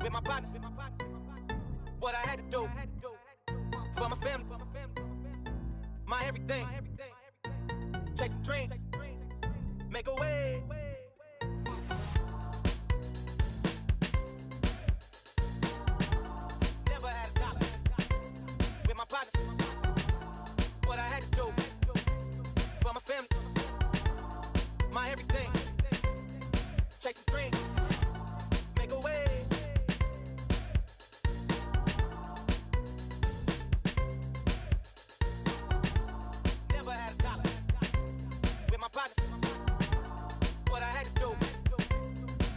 with my partners. What I had to do for my family, my everything. Chasing dreams, make a way. Never had a dollar with my partners. What I had to do for my family, my everything. Chasing dreams, make a way. Never had a dollar with my partners. What I had to do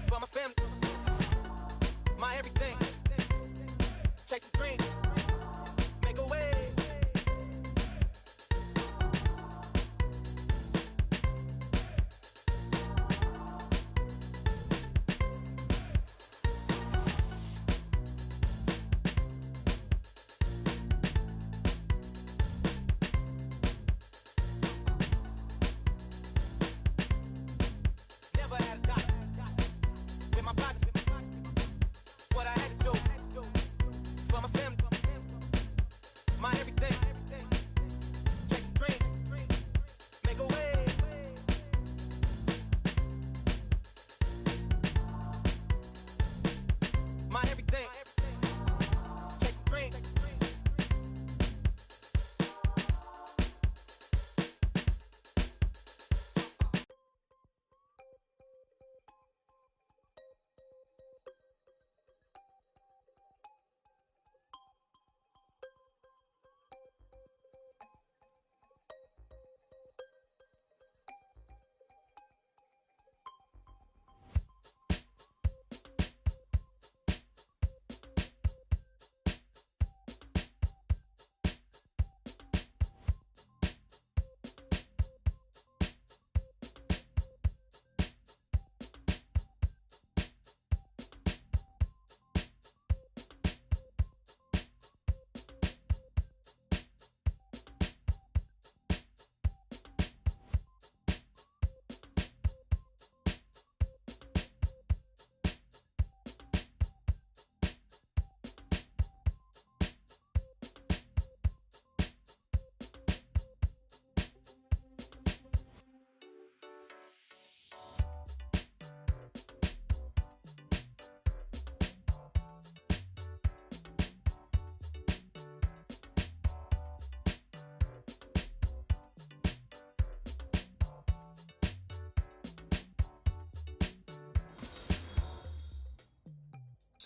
for my family, my everything. Chasing dreams, make a way. Never had a dollar with my partners. What I had to do for my family, my everything. Chasing dreams, make a way. My everything. Chasing dreams.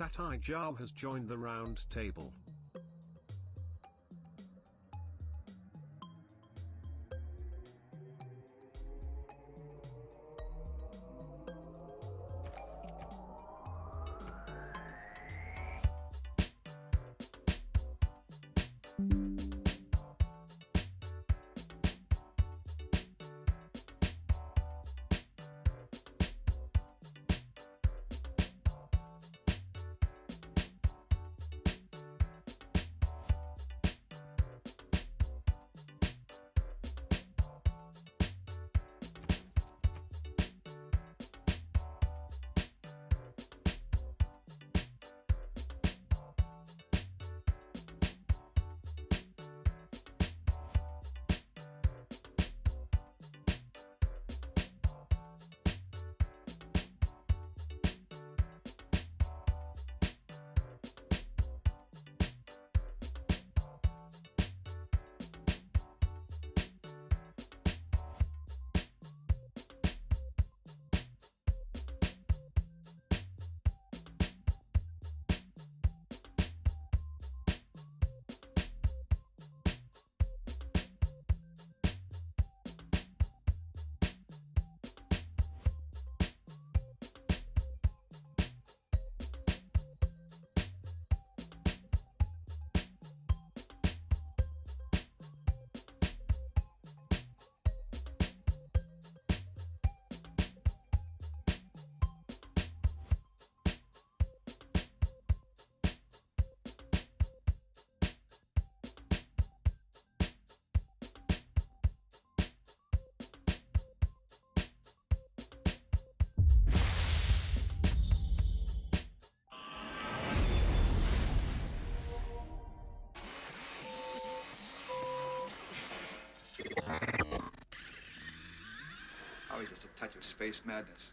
Civ6 has joined the round table. Probably just a touch of space madness.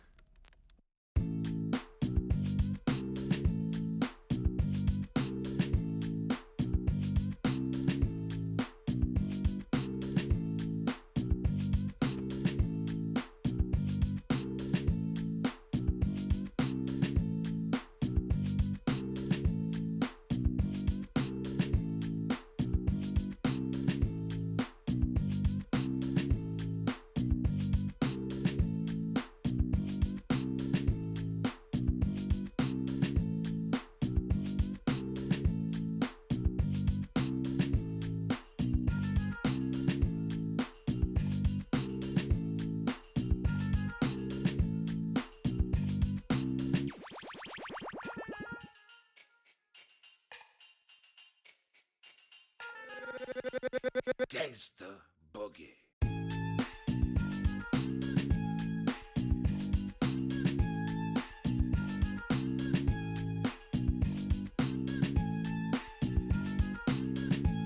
Gangsta Boogie.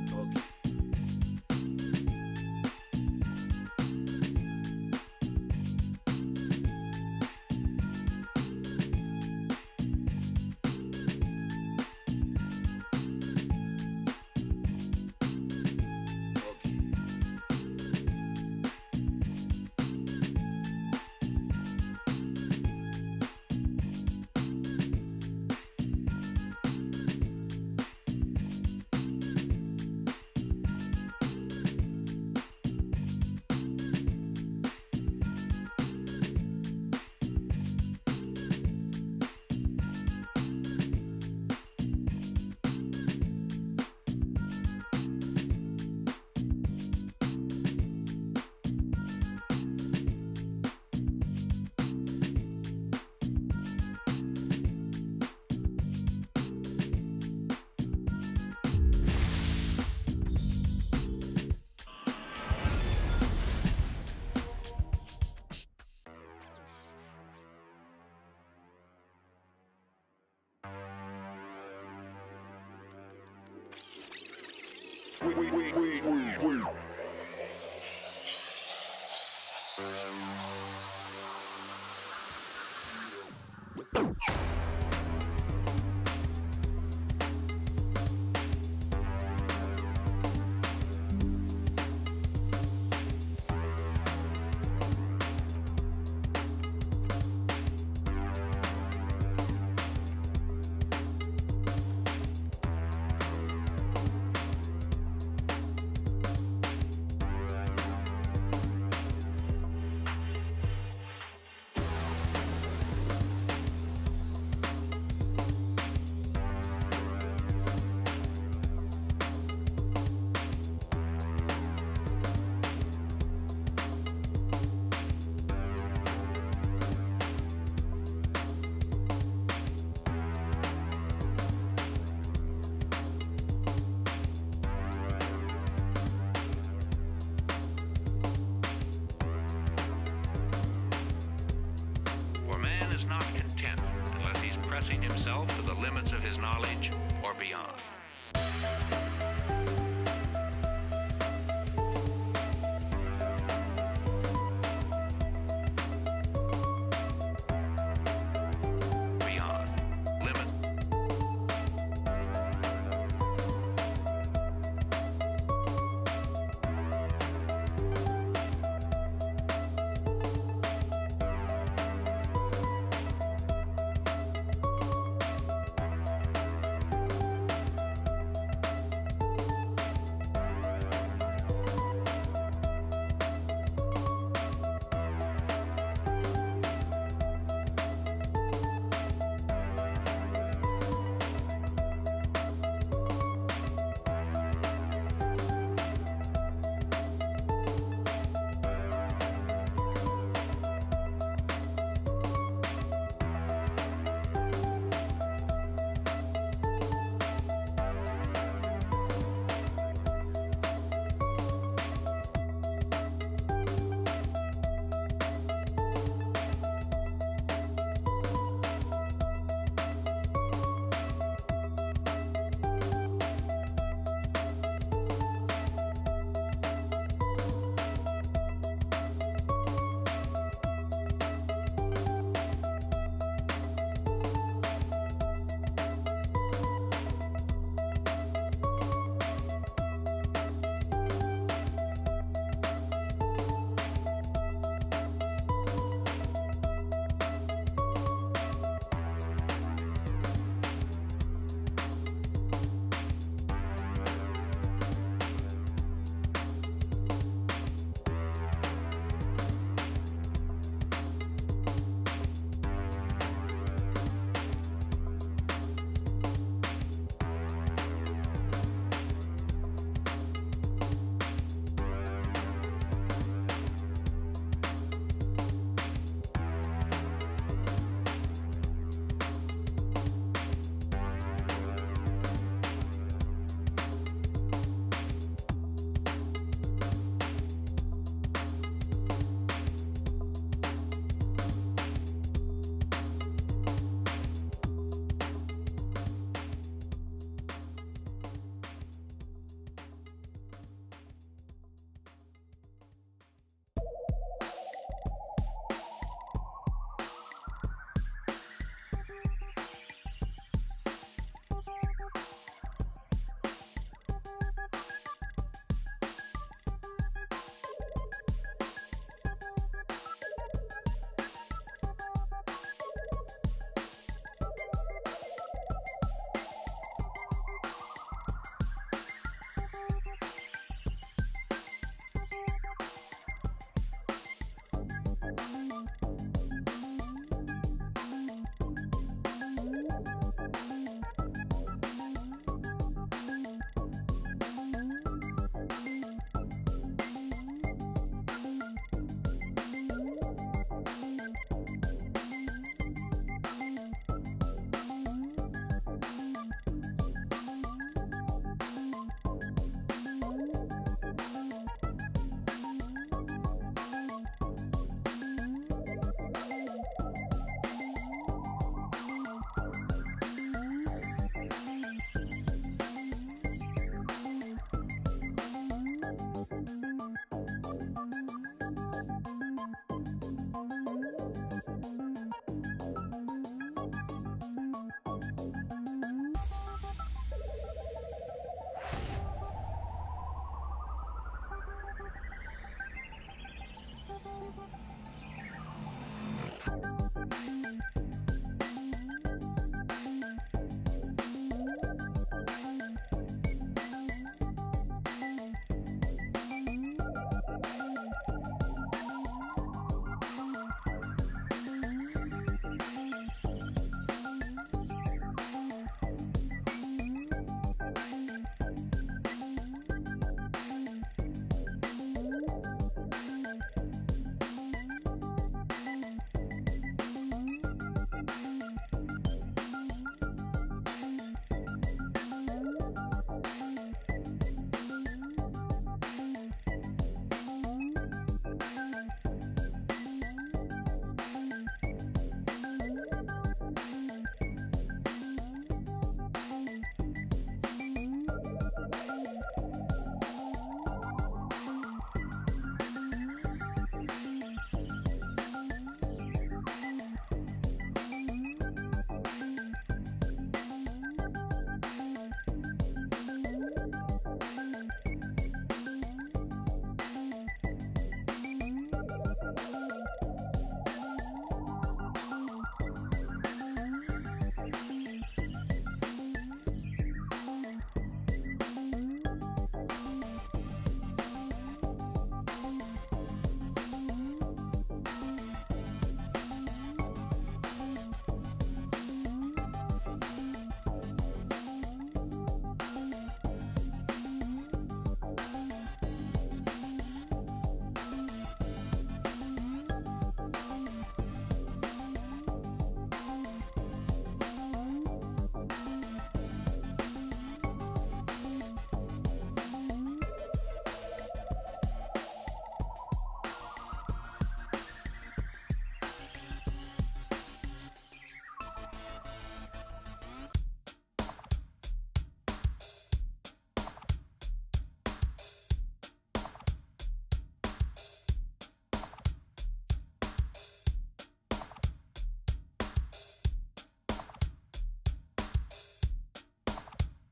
Boogie.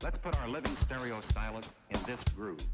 Let's put our living stereo stylus in this groove.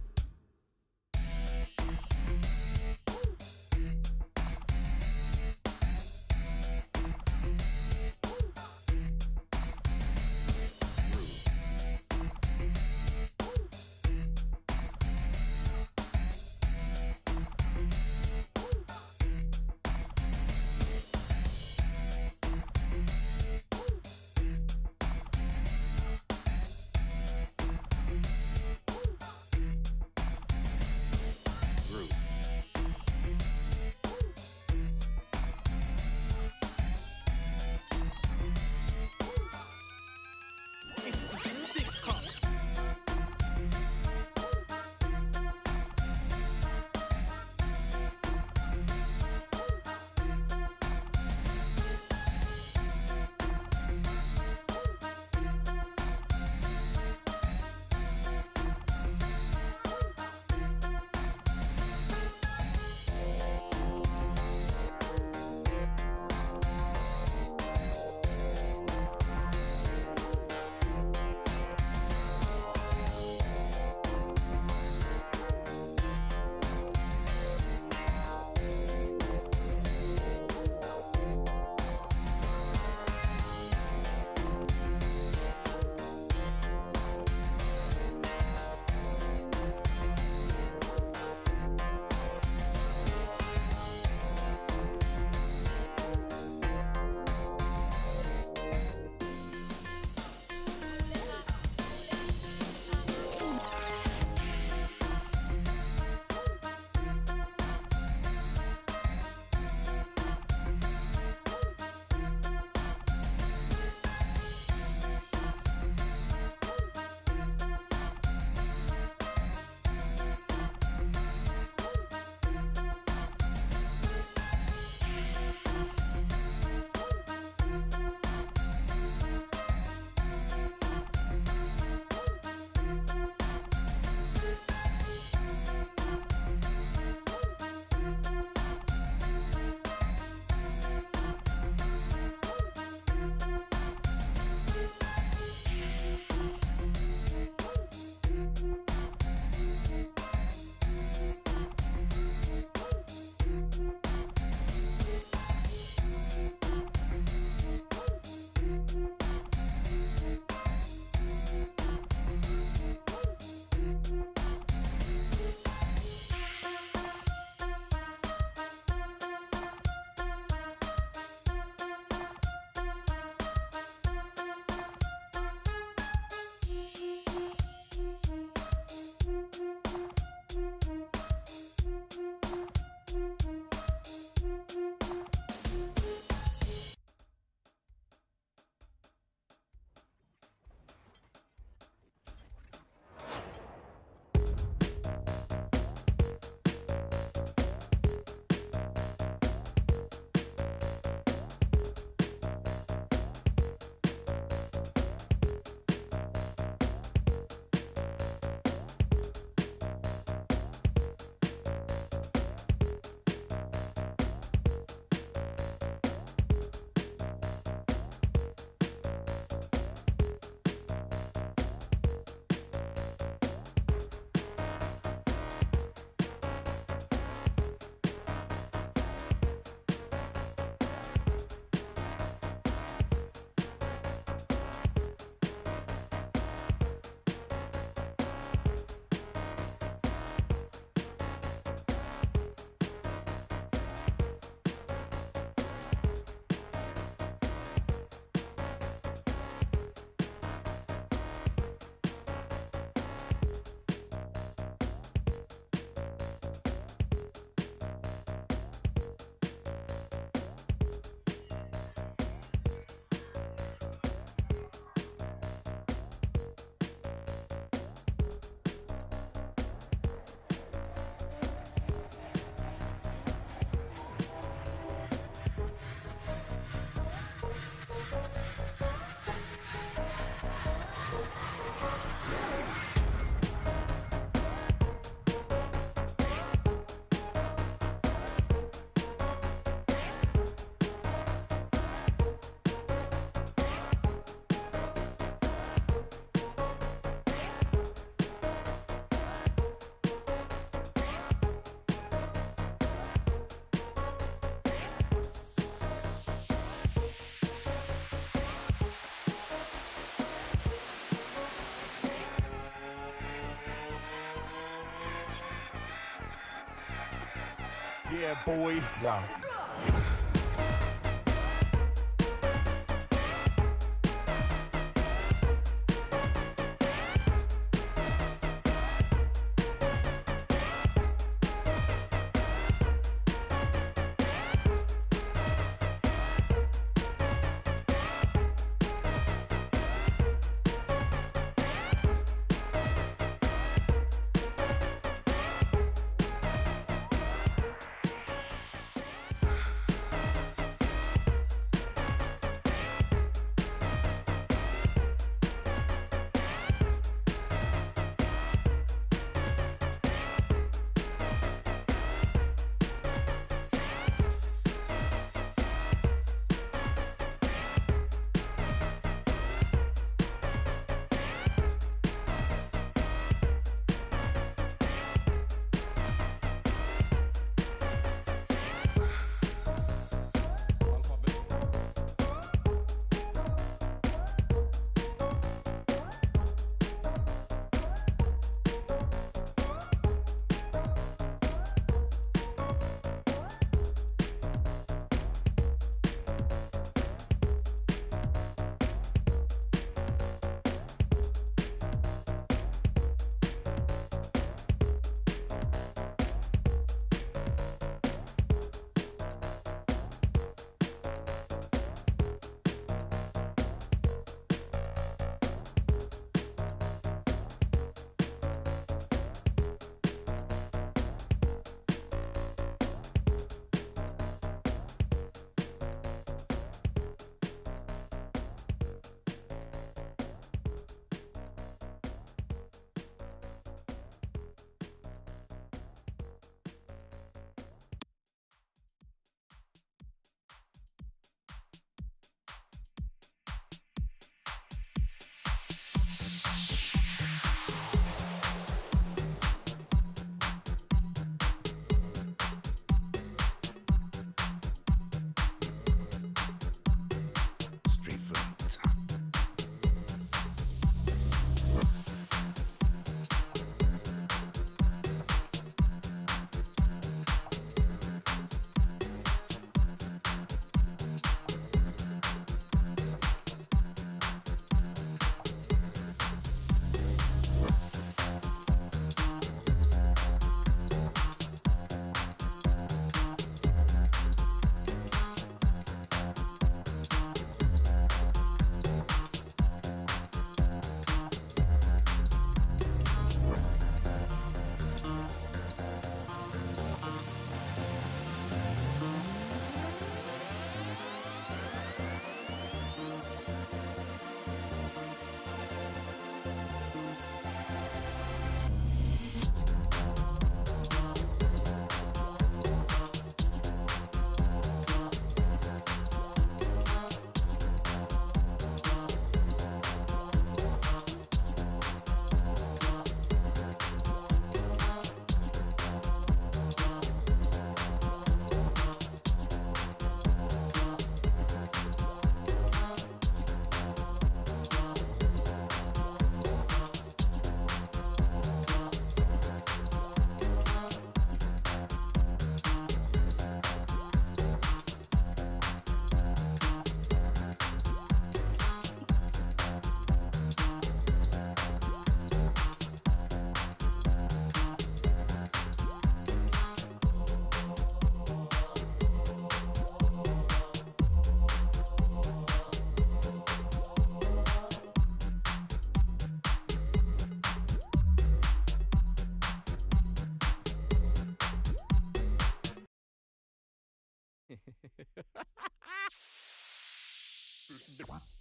Yeah, boy. Yeah. Straight from the top.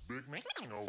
Big man. No.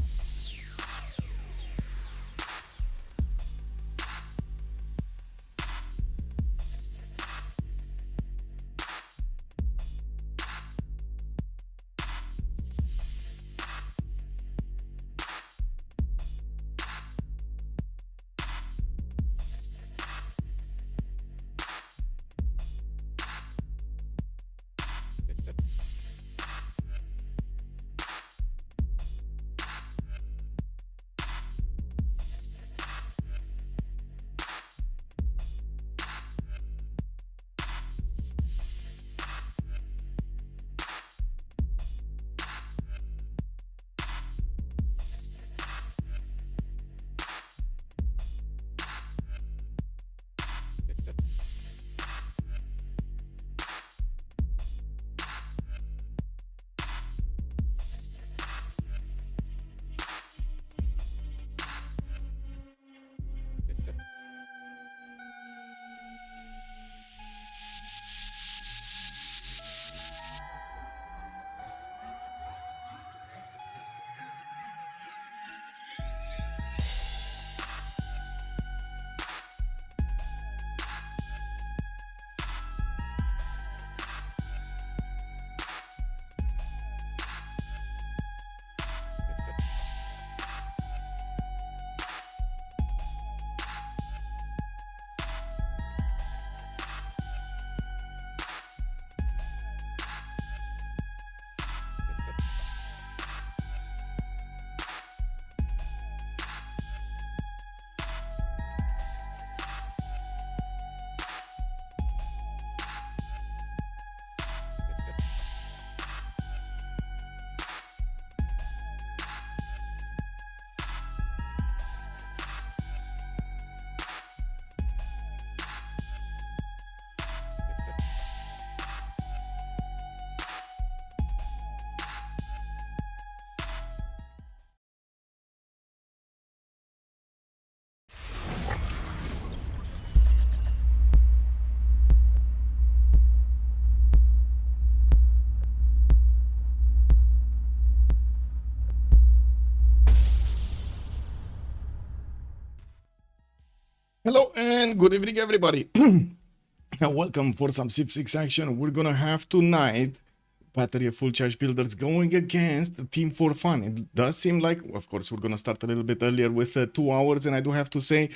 Hello and good evening, everybody. Welcome for some Civ6 action. We're gonna have tonight battery of full charge builders going against Team for Fun. It does seem like, of course, we're gonna start a little bit earlier with 2 hours, and I do have to say,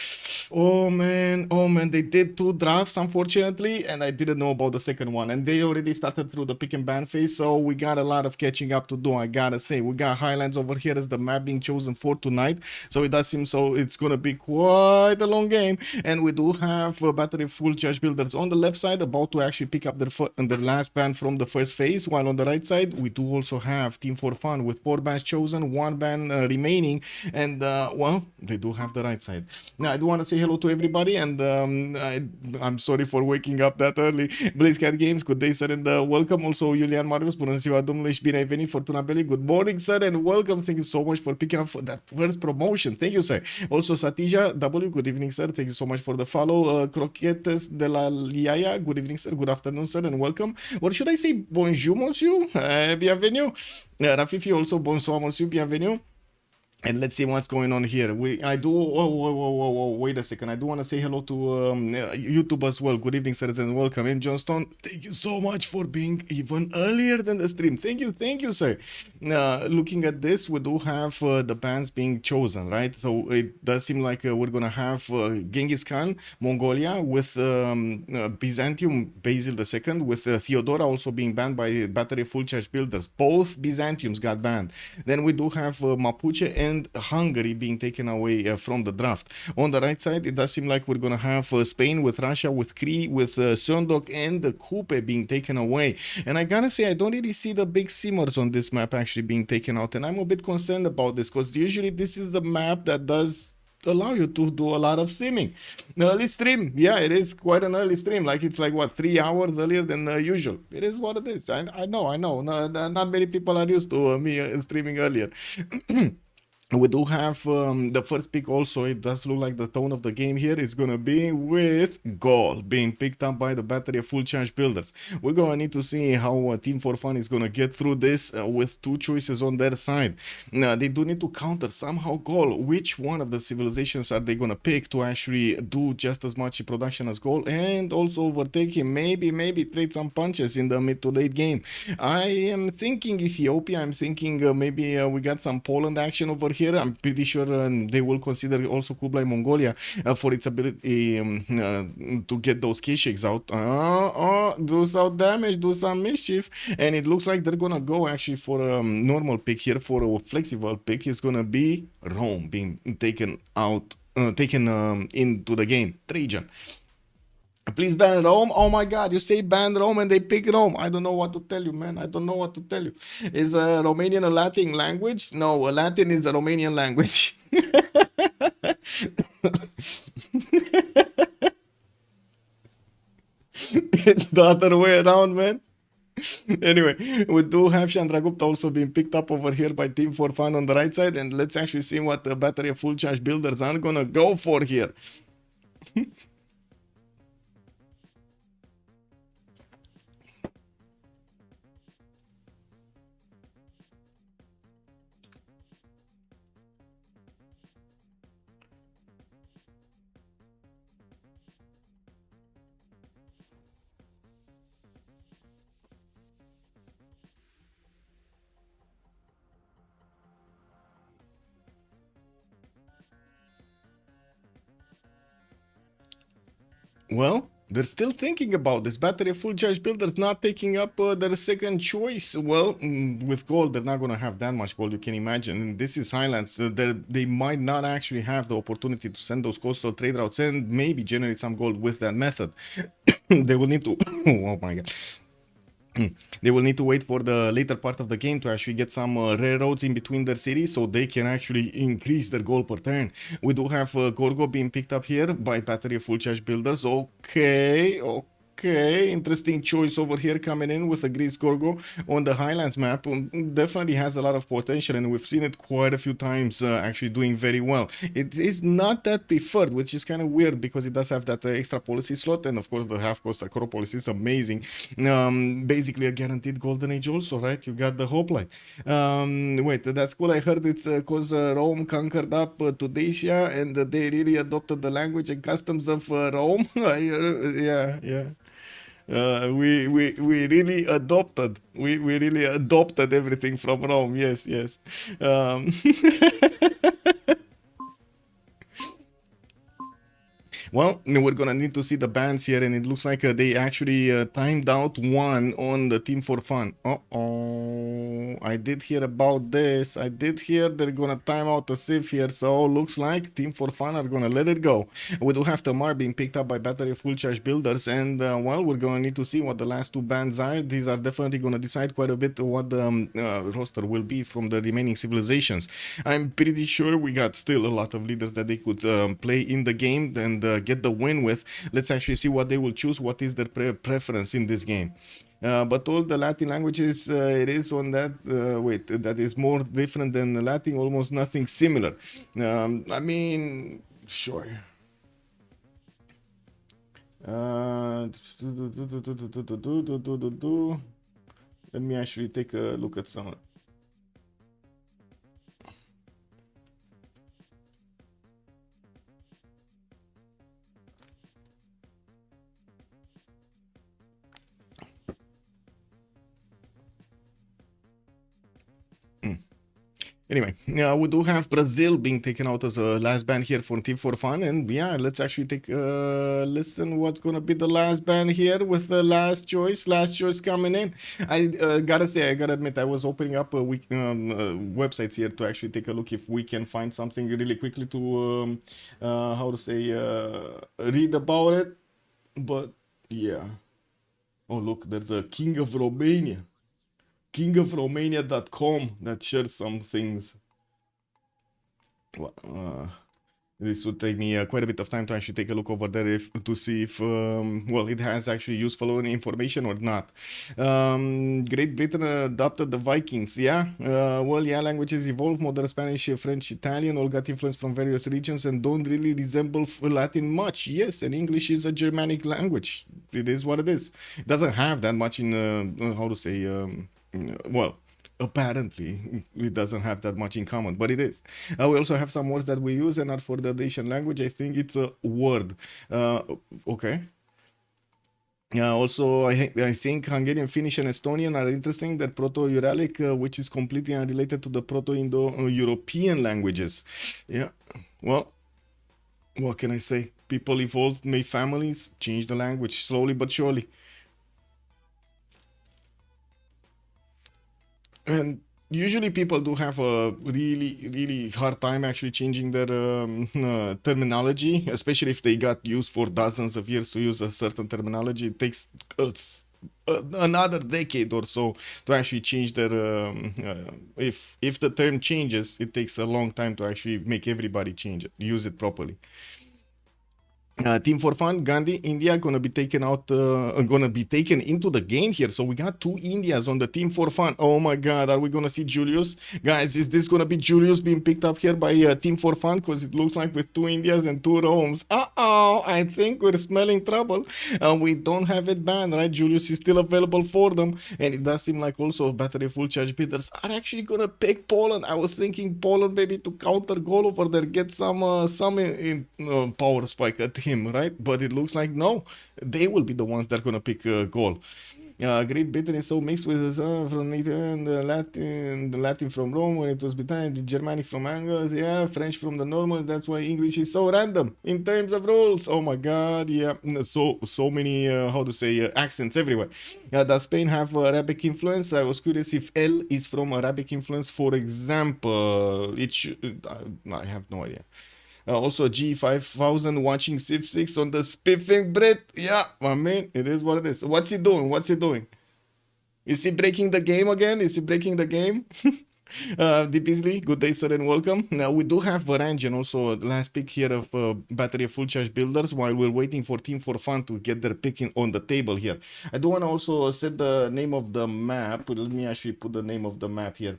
oh man, they did 2 drafts, unfortunately, and I didn't know about the second one, and they already started through the pick and ban phase, so we got a lot of catching up to do, I gotta say. We got Highlands over here as the map being chosen for tonight, so it does seem so it's gonna be quite a long game, and we do have battery full charge builders on the left side about to actually pick up their last ban from the first phase, while on the right side we do also have Team for Fun with 4 bans chosen, 1 ban remaining, and well, they do have the right side. Now I do want to say hello to everybody, and I'm sorry for waking up that early. BlazeCat Games, good day, sir, and welcome. Also Iulian Marius, bună ziua domnule și bine ai venit. Fortuna Belli, good morning, sir, and welcome. Thank you so much for picking up for that first promotion. Thank you, sir. Also Satija W, good evening, sir. Thank you so much for the follow. Croquettes de la Liaya, good evening, sir. Good afternoon, sir, and welcome. Or should I say bonjour, monsieur? Bienvenue. Rafifi, also bonsoir, monsieur. Bienvenue. And let's see what's going on here. Wait a second. I do want to say hello to YouTube as well. Good evening, sirs, and welcome. And Johnston, thank you so much for being even earlier than the stream. Thank you, sir. Looking at this, we do have the bans being chosen, right? So it does seem like we're going to have Genghis Khan, Mongolia, with Byzantium, Basil II, with Theodora also being banned by battery full charge builders. Both Byzantiums got banned. Then we do have Mapuche and Hungary being taken away from the draft. On the right side, it does seem like we're going to have Spain with Russia, with Cree, with Sondok and the Kupe being taken away. And I gotta say, I don't really see the big simmers on this map actually being taken out. And I'm a bit concerned about this because usually this is the map that does allow you to do a lot of simming. Early stream, yeah, it is quite an early stream. Like it's like what, 3 hours earlier than usual. It is what it is. I know. No, not many people are used to me streaming earlier. We do have the first pick also. It does look like the tone of the game here is going to be with Gaul being picked up by the battery of full charge builders. We're going to need to see how Team for Fun is going to get through this with 2 choices on their side. Now, they do need to counter somehow Gaul. Which one of the civilizations are they going to pick to actually do just as much production as Gaul and also overtake him? Maybe trade some punches in the mid to late game. I am thinking Ethiopia. I'm thinking maybe we got some Poland action over here. I'm pretty sure they will consider also Kublai Mongolia for its ability to get those key shakes out. Do some damage, do some mischief, and it looks like they're gonna go actually for a normal pick here. For a flexible pick is gonna be Rome being taken out, into the game. Trajan. Please ban Rome. Oh my god, you say ban Rome and they pick Rome. I don't know what to tell you, man. I don't know what to tell you. Is Romanian a Latin language? No, Latin is a Romanian language. It's the other way around, man. Anyway, we do have Chandragupta also being picked up over here by Team for Fun on the right side. And let's actually see what the battery of full charge builders are gonna go for here. Well, they're still thinking about this. Battery of full charge builders not taking up their second choice. Well, with gold, they're not going to have that much gold, you can imagine. And this is Highlands. They might not actually have the opportunity to send those coastal trade routes and maybe generate some gold with that method. They will need to... oh my god. They will need to wait for the later part of the game to actually get some railroads in between their cities so they can actually increase their gold per turn. We do have Gorgo being picked up here by battery of full charge builders. Okay. Okay, interesting choice over here coming in with a Grease Gorgo on the Highlands map. Definitely has a lot of potential, and we've seen it quite a few times actually doing very well. It is not that preferred, which is kind of weird because it does have that extra policy slot, and of course the half-cost Acropolis is amazing. Basically a guaranteed Golden Age also, right? You got the Hoplite. Wait, that's cool. I heard it's because Rome conquered up Tudacia, and they really adopted the language and customs of Rome. Yeah. We really adopted. We really adopted everything from Rome. Yes. Well, we're gonna need to see the bans here, and it looks like they actually timed out one on the Team for Fun. Uh-oh, I did hear about this. I did hear they're gonna time out the Civ here, so looks like Team for Fun are gonna let it go. We do have Tamar being picked up by battery full charge builders, and well, we're gonna need to see what the last two bans are. These are definitely gonna decide quite a bit what the roster will be from the remaining civilizations. I'm pretty sure we got still a lot of leaders that they could play in the game and get the win with. Let's actually see what they will choose, what is their preference in this game. But all the Latin languages, it is on that, that is more different than the Latin, almost nothing similar. I mean, sure. Let me actually take a look at some. Anyway, we do have Brazil being taken out as a last ban here for Team for Fun, and yeah, let's actually take a listen what's gonna be the last ban here with the last choice coming in. I gotta say, I gotta admit, I was opening up websites here to actually take a look if we can find something really quickly to how to say read about it, but yeah. Oh look, there's a King of Romania. kingofromania.com that shares some things. Well, this would take me quite a bit of time to actually take a look over there to see if well, it has actually useful information or not. Great Britain adopted the Vikings. Yeah, well, yeah, languages evolve. Modern Spanish, French, Italian all got influence from various regions and don't really resemble Latin much. Yes, and English is a Germanic language. It is what it is. It doesn't have that much in how to say well, apparently it doesn't have that much in common, but it is. We also have some words that we use and are for the Dacian language. I think it's a word. Okay. Also, I think Hungarian, Finnish, and Estonian are interesting. That Proto-Uralic, which is completely unrelated to the Proto-Indo-European languages. Yeah. Well, what can I say? People evolve, made families, change the language slowly but surely. And usually people do have a really hard time actually changing their terminology, especially if they got used for dozens of years to use a certain terminology. It takes another decade or so to actually change their if the term changes, it takes a long time to actually make everybody change it, use it properly. Team for Fun, Gandhi, India, gonna be taken into the game here. So we got two Indias on the Team for Fun. Oh my God, are we gonna see Julius? Guys, is this gonna be Julius being picked up here by Team for Fun? Because it looks like with two Indias and two Romes. Uh-oh, I think we're smelling trouble. We don't have it banned, right? Julius is still available for them. And it does seem like also battery full charge bidders are actually gonna pick Poland. I was thinking Poland maybe to counter goal over there, get some in power spike at him, right? But it looks like no, they will be the ones that are gonna pick a goal. Great Britain is so mixed with from and the Latin from Rome when it was behind, the Germanic from Angles, yeah, French from the Normans. That's why English is so random in terms of rules. Oh my God, yeah, so many how to say accents everywhere. Does Spain have Arabic influence? I was curious if L is from Arabic influence, for example. It should, I have no idea. Also G5000 watching Civ6 on the spiffing Brit. Yeah, I mean, it is what it is. What's he doing? Is he breaking the game again? Is he breaking the game? Deep Easley, good day, sir, and welcome. Now, we do have Varangian also, last pick here of battery of full charge builders, while we're waiting for Team for Fun to get their pick on the table here. I do want to also set the name of the map. Let me actually put the name of the map here.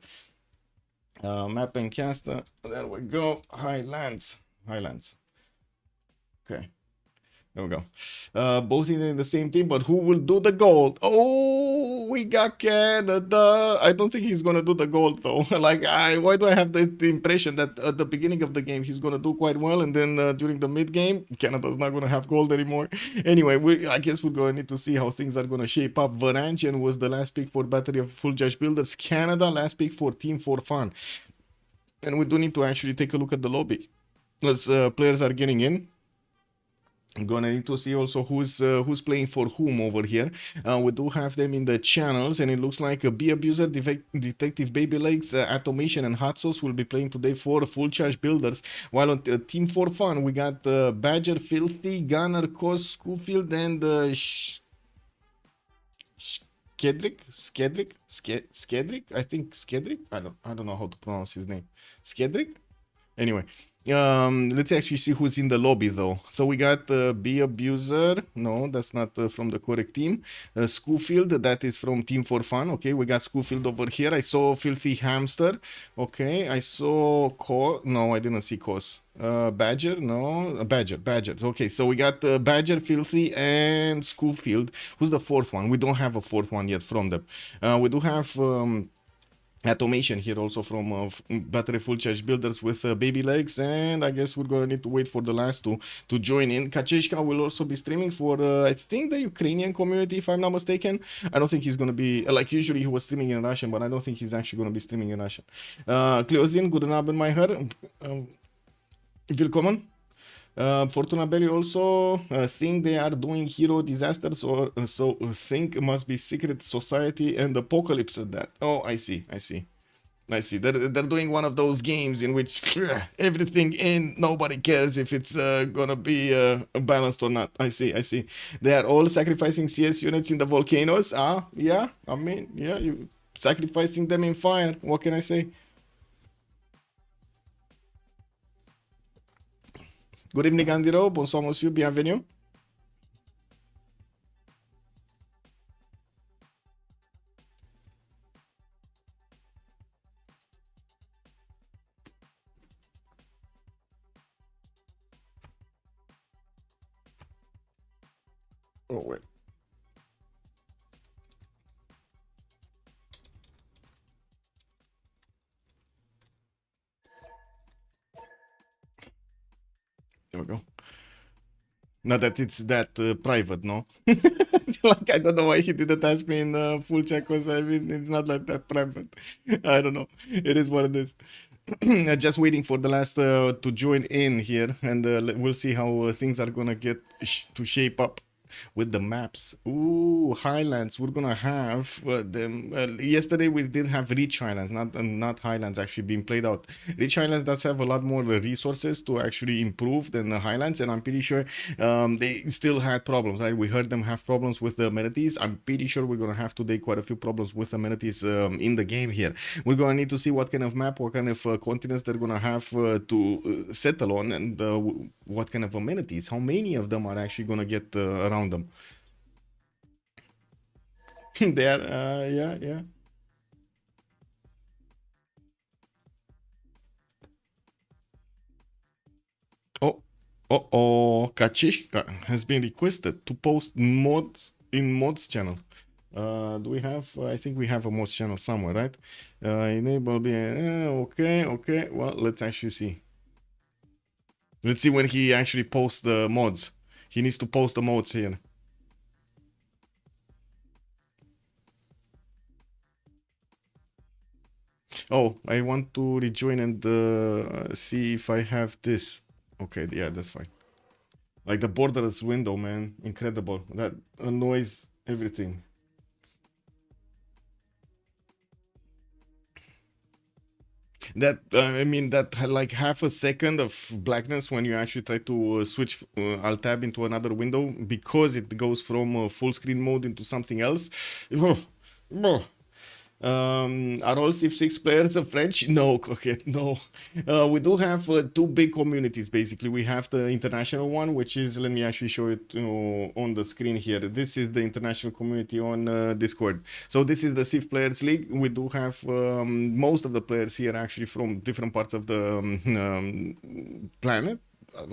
Map and caster. There we go. Highlands. Okay. There we go. Both in the same team, but who will do the gold? Oh, we got Canada. I don't think he's gonna do the gold though. Like, why do I have the impression that at the beginning of the game he's gonna do quite well, and then during the mid game Canada's not gonna have gold anymore. Anyway, I guess we're gonna need to see how things are gonna shape up. Varangian was the last pick for battery of full judge builders. Canada last pick for Team for Fun, and we do need to actually take a look at the lobby as players are getting in. I'm gonna need to see also who's playing for whom over here. We do have them in the channels, and it looks like a Bee Abuser, Detective Baby Legs, Automation, and Hot Sauce will be playing today for full charge builders. While on Team for Fun, we got Badger, Filthy, Gunner, Cos, Schofield, and Skedrick. I think Skedrick. I don't know how to pronounce his name. Skedrick. Anyway, let's actually see who's in the lobby though. So we got Bee Abuser. No, that's not from the correct team. Schofield, that is from Team for Fun. Okay, we got Schofield over here. I saw Filthy Hamster. Okay, I saw No, I didn't see Cos. Badger. No, Badger. Okay, so we got Badger, Filthy, and Schofield. Who's the fourth one? We don't have a fourth one yet from them. We do have Automation here also from battery full charge builders with baby legs, and I guess we're gonna need to wait for the last two to join in. Kacheshka will also be streaming for I think the Ukrainian community, if I'm not mistaken. I don't think he's gonna be like usually he was streaming in Russian, but I don't think he's actually gonna be streaming in Russian. Cleozin, guten Abend, my Herr. Willkommen. Fortuna Belly also think they are doing hero disasters, or so think must be secret society and apocalypse at that. Oh, I see. They're doing one of those games in which everything in, nobody cares if it's gonna be balanced or not. I see. They are all sacrificing CS units in the volcanoes. Yeah. I mean, yeah, you sacrificing them in fire. What can I say? Good evening, Andiro. Bonsoir, monsieur. Bienvenue. Oh, wait. There we go. Not that it's that private, no? Like, I don't know why he didn't ask me in full chat, because I mean, it's not like that private. I don't know. It is what it is. Just waiting for the last to join in here, and we'll see how things are gonna get to shape up with the maps. Ooh, Highlands. We're gonna have them. Yesterday we did have Rich Highlands, not Highlands actually being played out. Rich Highlands does have a lot more resources to actually improve than the Highlands, and I'm pretty sure they still had problems. Right? We heard them have problems with the amenities. I'm pretty sure we're gonna have today quite a few problems with amenities in the game here. We're gonna need to see what kind of map, what kind of continents they're gonna have to settle on, and what kind of amenities. How many of them are actually gonna get around them? They are, yeah. Kachishka has been requested to post mods in mods channel. Do we have? I think we have a mods channel somewhere, right? Enable okay. Well, let's actually see. Let's see when he actually posts the mods. He needs to post the mods here. Oh, I want to rejoin and see if I have this. Okay, yeah, that's fine. Like the borderless window, man. Incredible. That annoys everything. That I mean, that like half a second of blackness when you actually try to switch alt tab into another window, because it goes from full screen mode into something else. Are all Civ6 players of French? No, Coquette, no. We do have two big communities, basically. We have the international one, which is, let me actually show it on the screen here. This is the international community on Discord. So this is the Civ Players League. We do have most of the players here actually from different parts of the planet.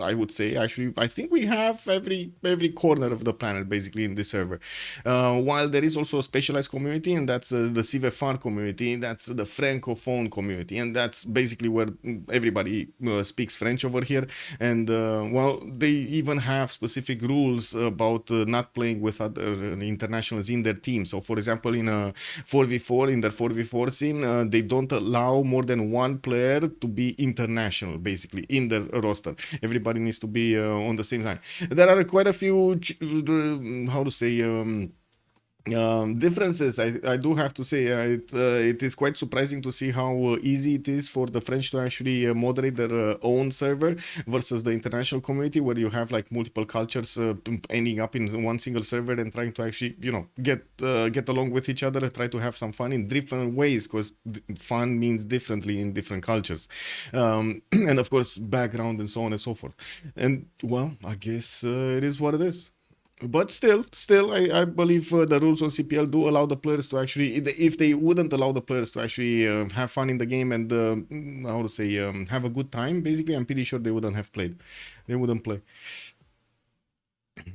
I would say actually I think we have every corner of the planet basically in this server, while there is also a specialized community, and that's the CVFR community. That's the francophone community, and that's basically where everybody speaks French over here. And well, they even have specific rules about not playing with other internationals in their team. So for example, in a 4v4, in their 4v4 scene, they don't allow more than one player to be international basically in their roster. Everybody needs to be on the same time. There are quite a few, how to say, differences. I do have to say it is quite surprising to see how easy it is for the French to actually moderate their own server versus the international community, where you have like multiple cultures ending up in one single server and trying to actually, you know, get along with each other, try to have some fun in different ways, because fun means differently in different cultures, and of course background and so on and so forth. And well, I guess it is what it is. But still, I believe the rules on CPL do allow the players to actually, if they wouldn't allow the players to actually have fun in the game and, how to say, have a good time, basically, I'm pretty sure they wouldn't have played. They wouldn't play.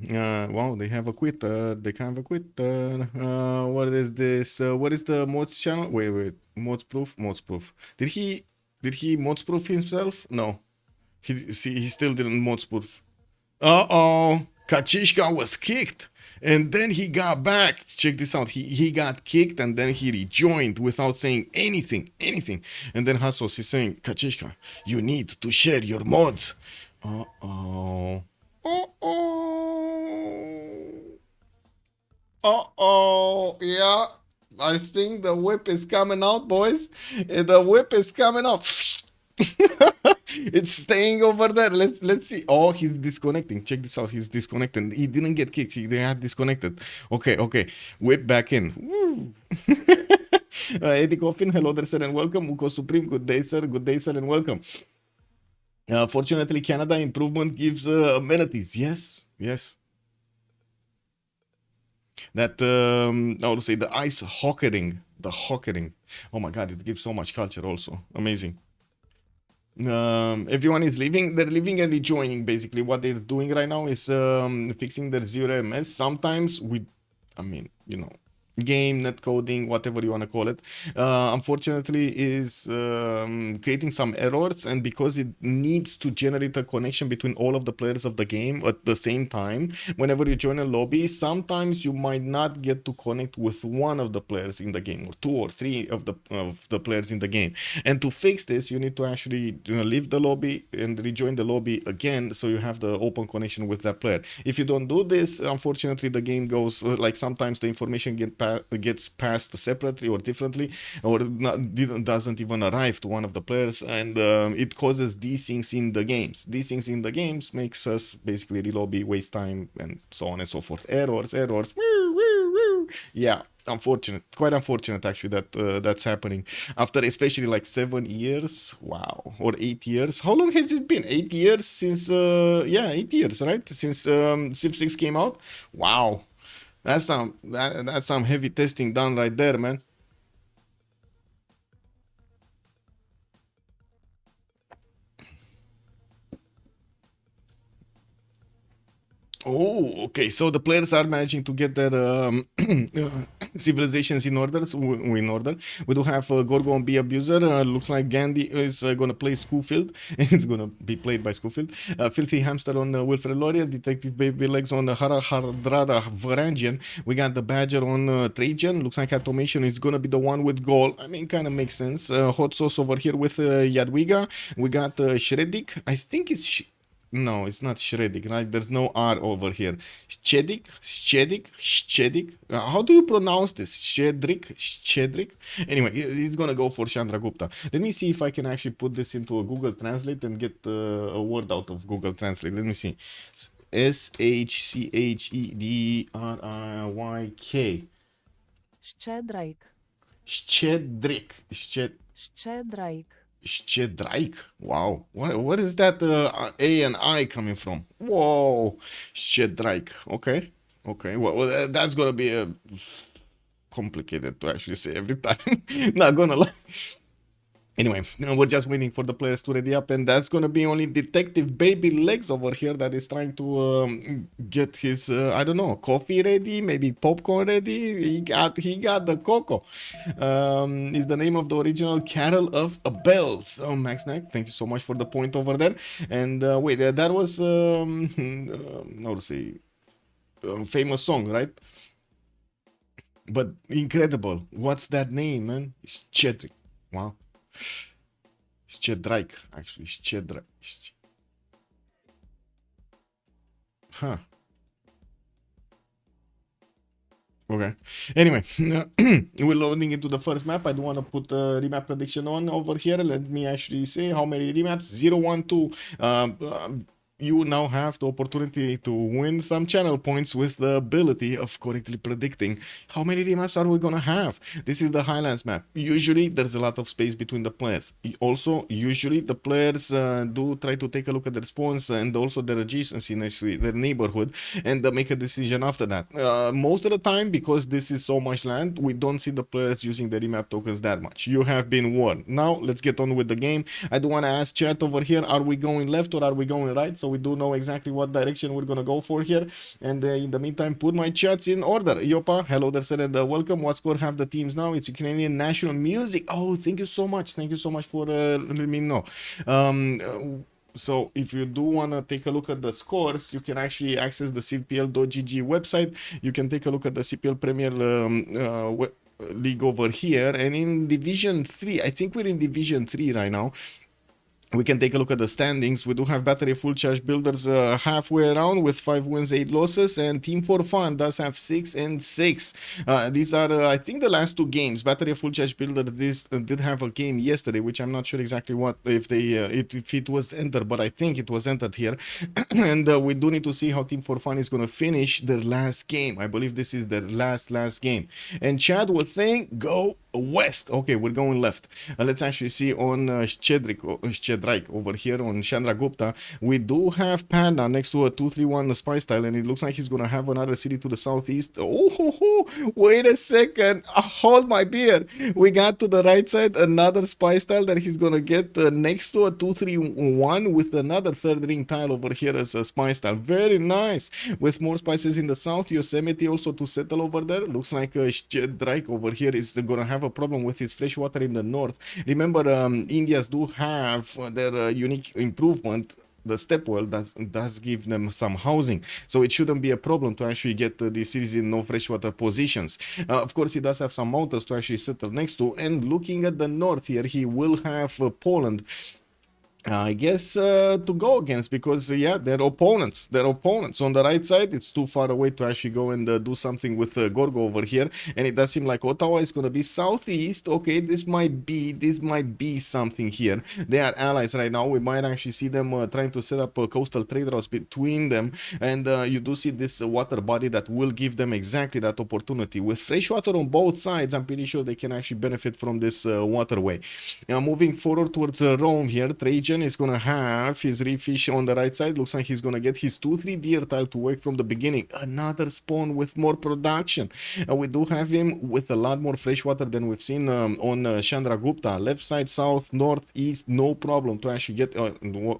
Wow, they have a quit. They kind of a quit. What is this? What is the mods channel? Wait. Mods proof. Did he mods proof himself? No. He still didn't mods proof. Uh-oh. Kachishka was kicked, and then he got back. Check this out. He got kicked, and then he rejoined without saying anything. And then Hassos is saying, Kachishka, you need to share your mods. Uh-oh. Yeah, I think the whip is coming out, boys. The whip is coming out. It's staying over there. Let's see. Oh, he's disconnecting. Check this out. He's disconnected. He didn't get kicked. He had disconnected. Okay. Whip back in. Eddie Coffin, hello there, sir, and welcome. Uko Supreme, good day, sir, and welcome. Fortunately, Canada improvement gives amenities. Yes. That I would say the ice hockeying. Oh my god, it gives so much culture also. Amazing. Everyone is leaving. They're leaving and rejoining. Basically, what they're doing right now is fixing their 0ms. Sometimes game, net coding, whatever you want to call it, unfortunately is creating some errors, and because it needs to generate a connection between all of the players of the game at the same time, whenever you join a lobby, sometimes you might not get to connect with one of the players in the game, or 2 or 3 of the players in the game. And to fix this, you need to actually leave the lobby and rejoin the lobby again, so you have the open connection with that player. If you don't do this, unfortunately the game goes like sometimes the information gets passed separately or differently, or doesn't even arrive to one of the players, and it causes desyncs in the games. Desyncs in the games makes us basically relobby, waste time, and so on and so forth. Errors. Yeah, quite unfortunate actually that that's happening after especially like 7 years. Wow. Or 8 years. How long has it been? 8 years since 8 years, right? Since Civ6 came out. Wow. That's some heavy testing done right there, man. Oh, okay. So the players are managing to get their civilizations in order. We do have Gorgo and B Abuser. Looks like Gandhi is gonna play Schofield. It's gonna be played by Schofield. Filthy Hamster on Wilfred Laurier. Detective Baby Legs on Hardrada Varangian. We got the Badger on Trajan. Looks like Automation is gonna be the one with goal. I mean, kind of makes sense. Hot Sauce over here with Jadwiga. We got Shredik. I think it's no, it's not Shredik, right? There's no R over here. Shchedik. How do you pronounce this? Shchedrik? Anyway, he's gonna go for Chandra Gupta. Let me see if I can actually put this into a Google Translate and get a word out of Google Translate. Let me see. Shchedryk. Щедрик. Щедрайк. Щедрайk. Wow. What is that A and I coming from? Whoa. Щедрайk. Okay. Okay. Well, that's gonna be complicated to actually say every time. Not gonna lie. Anyway, we're just waiting for the players to ready up, and that's gonna be only Detective Baby Legs over here that is trying to get his I don't know, coffee ready, maybe popcorn ready. He got the cocoa. Is the name of the original Carol of Bells. Oh, Max Knack, thank you so much for the point over there. And wait, that was how to say, famous song, right? But incredible. What's that name, man? It's Cedric. Wow. Щедрайк, actually. Щедрайк. Huh. Okay. Anyway, we're loading into the first map. I do want to put a remap prediction on over here. Let me actually say how many remaps. 0, 1, 2. You now have the opportunity to win some channel points with the ability of correctly predicting how many remaps are we gonna have. This is the Highlands map. Usually there's a lot of space between the players. Also, usually the players do try to take a look at their spawns and also their adjacency, actually their neighborhood, and make a decision after that. Most of the time, because this is so much land, we don't see the players using the remap tokens that much. You have been warned. Now let's get on with the game. I do want to ask chat over here, are we going left or are we going right? So we do know exactly what direction we're gonna go for here. And in the meantime, put my chats in order. Yopa, hello there, sir, and welcome. What score have the teams now? It's Ukrainian national music. Oh, thank you so much. Thank you so much for letting me know. So if you do want to take a look at the scores, you can actually access the CPL.gg website. You can take a look at the CPL Premier League over here. And in Division 3, I think we're in Division 3 right now. We can take a look at the standings. We do have Battery Full Charge Builders halfway around with 5 wins, 8 losses, and Team for Fun does have 6 and 6. These are, I think, the last 2 games. Battery Full Charge Builder did have a game yesterday, which I'm not sure exactly what if it was entered, but I think it was entered here. And we do need to see how Team for Fun is going to finish their last game. I believe this is their last game. And Chad was saying, go west. Okay, we're going left. Let's actually see on Szczedraik over here on Chandragupta. We do have Panda next to a 231 spy style, and it looks like he's gonna have another city to the southeast. Oh, wait a second. Hold my beer. We got to the right side another spy style that he's gonna get next to a 231 with another third ring tile over here as a spy style. Very nice. With more spices in the south, Yosemite also to settle over there. Looks like Szczedraik over here is gonna have a problem with his fresh water in the north. Remember, Indians do have their unique improvement. The stepwell does give them some housing, so it shouldn't be a problem to actually get these cities in no freshwater positions. Of course, he does have some mountains to actually settle next to, and looking at the north here, he will have Poland, I guess, to go against, because yeah, they're opponents. On the right side, it's too far away to actually go and do something with Gorgo over here, and it does seem like Ottawa is going to be southeast. Okay, this might be something here. They are allies right now. We might actually see them trying to set up a coastal trade routes between them, and you do see this water body that will give them exactly that opportunity. With fresh water on both sides, I'm pretty sure they can actually benefit from this waterway. Now, moving forward towards Rome here, Trajan is gonna have his refish on the right side. Looks like he's gonna get his 2-3 deer tile to work from the beginning. Another spawn with more production. We do have him with a lot more fresh water than we've seen on Chandragupta. Left side, south, north, east, no problem to actually get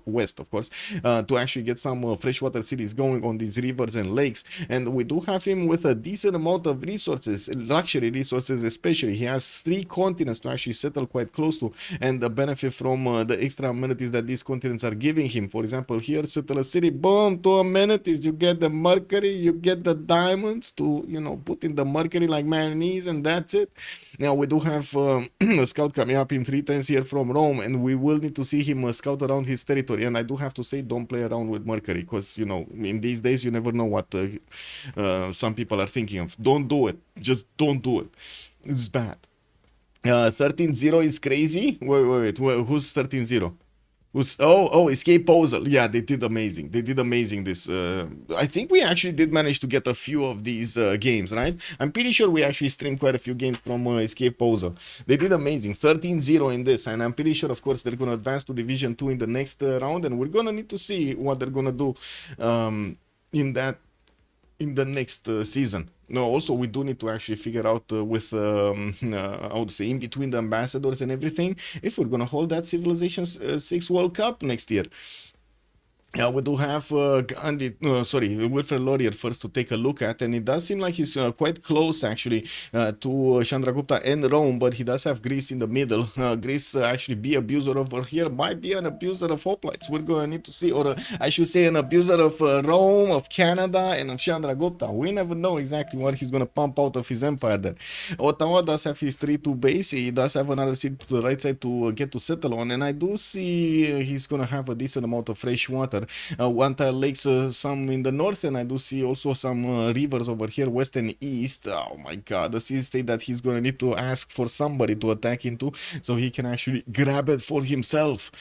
west, of course, to actually get some freshwater cities going on these rivers and lakes. And we do have him with a decent amount of resources, luxury resources especially. He has 3 continents to actually settle quite close to and benefit from the extra amenities that these continents are giving him. For example, here, settle a city, boom, 2 amenities. You get the mercury, you get the diamonds to, you know, put in the mercury like manganese, and that's it. Now, we do have a scout coming up in 3 turns here from Rome, and we will need to see him scout around his territory. And I do have to say, don't play around with mercury, because, you know, in these days, you never know what some people are thinking of. Don't do it. Just don't do it. It's bad. 13-0 is crazy. Wait. Who's 13-0? Escape Puzzle. Yeah, they did amazing. They did amazing this. I think we actually did manage to get a few of these games, right? I'm pretty sure we actually streamed quite a few games from Escape Puzzle. They did amazing. 13-0 in this, and I'm pretty sure, of course, they're going to advance to Division 2 in the next round, and we're going to need to see what they're going to do in the next season. No, also we do need to actually figure out with I would say in between the ambassadors and everything if we're gonna hold that Civilization 6 World Cup next year. We do have Wilfred Laurier first to take a look at, and it does seem like he's quite close actually to Chandragupta and Rome, but he does have Greece in the middle. Greece actually be abuser over here, might be an abuser of hoplites. We're going to need to see, or I should say an abuser of Rome, of Canada, and of Chandragupta. We never know exactly what he's going to pump out of his empire there. Ottawa does have his 3-2 base. He does have another city to the right side to get to settle on, and I do see he's going to have a decent amount of fresh water. One tile lakes, some in the north, and I do see also some rivers over here, west and east. Oh my god, the sea state that he's gonna need to ask for somebody to attack into so he can actually grab it for himself.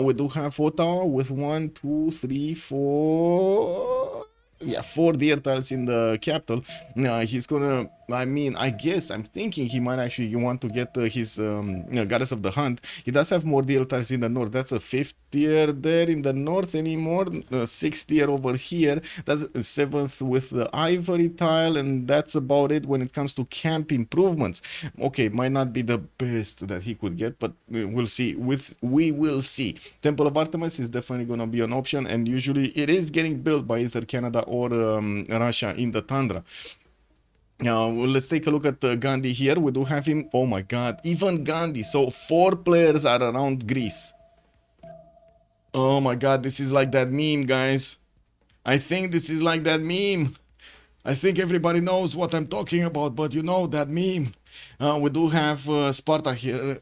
We do have Ottawa with 1, 2, 3, 4. Yeah, 4 deer tiles in the capital. He's gonna, I'm thinking he might actually want to get his goddess of the hunt. He does have more deer tiles in the north. That's a 5th deer there in the north anymore. 6th deer over here. That's 7th with the ivory tile, and that's about it when it comes to camp improvements. Okay, might not be the best that he could get, but we'll see. We will see. Temple of Artemis is definitely gonna be an option, and usually it is getting built by either Canada or Russia in the tundra. Now, let's take a look at Gandhi here. We do have him. Oh my god, even Gandhi. So 4 players are around Greece. Oh my god, this is like that meme, guys. I think this is like that meme. I think everybody knows what I'm talking about, but you know that meme. We do have Sparta here,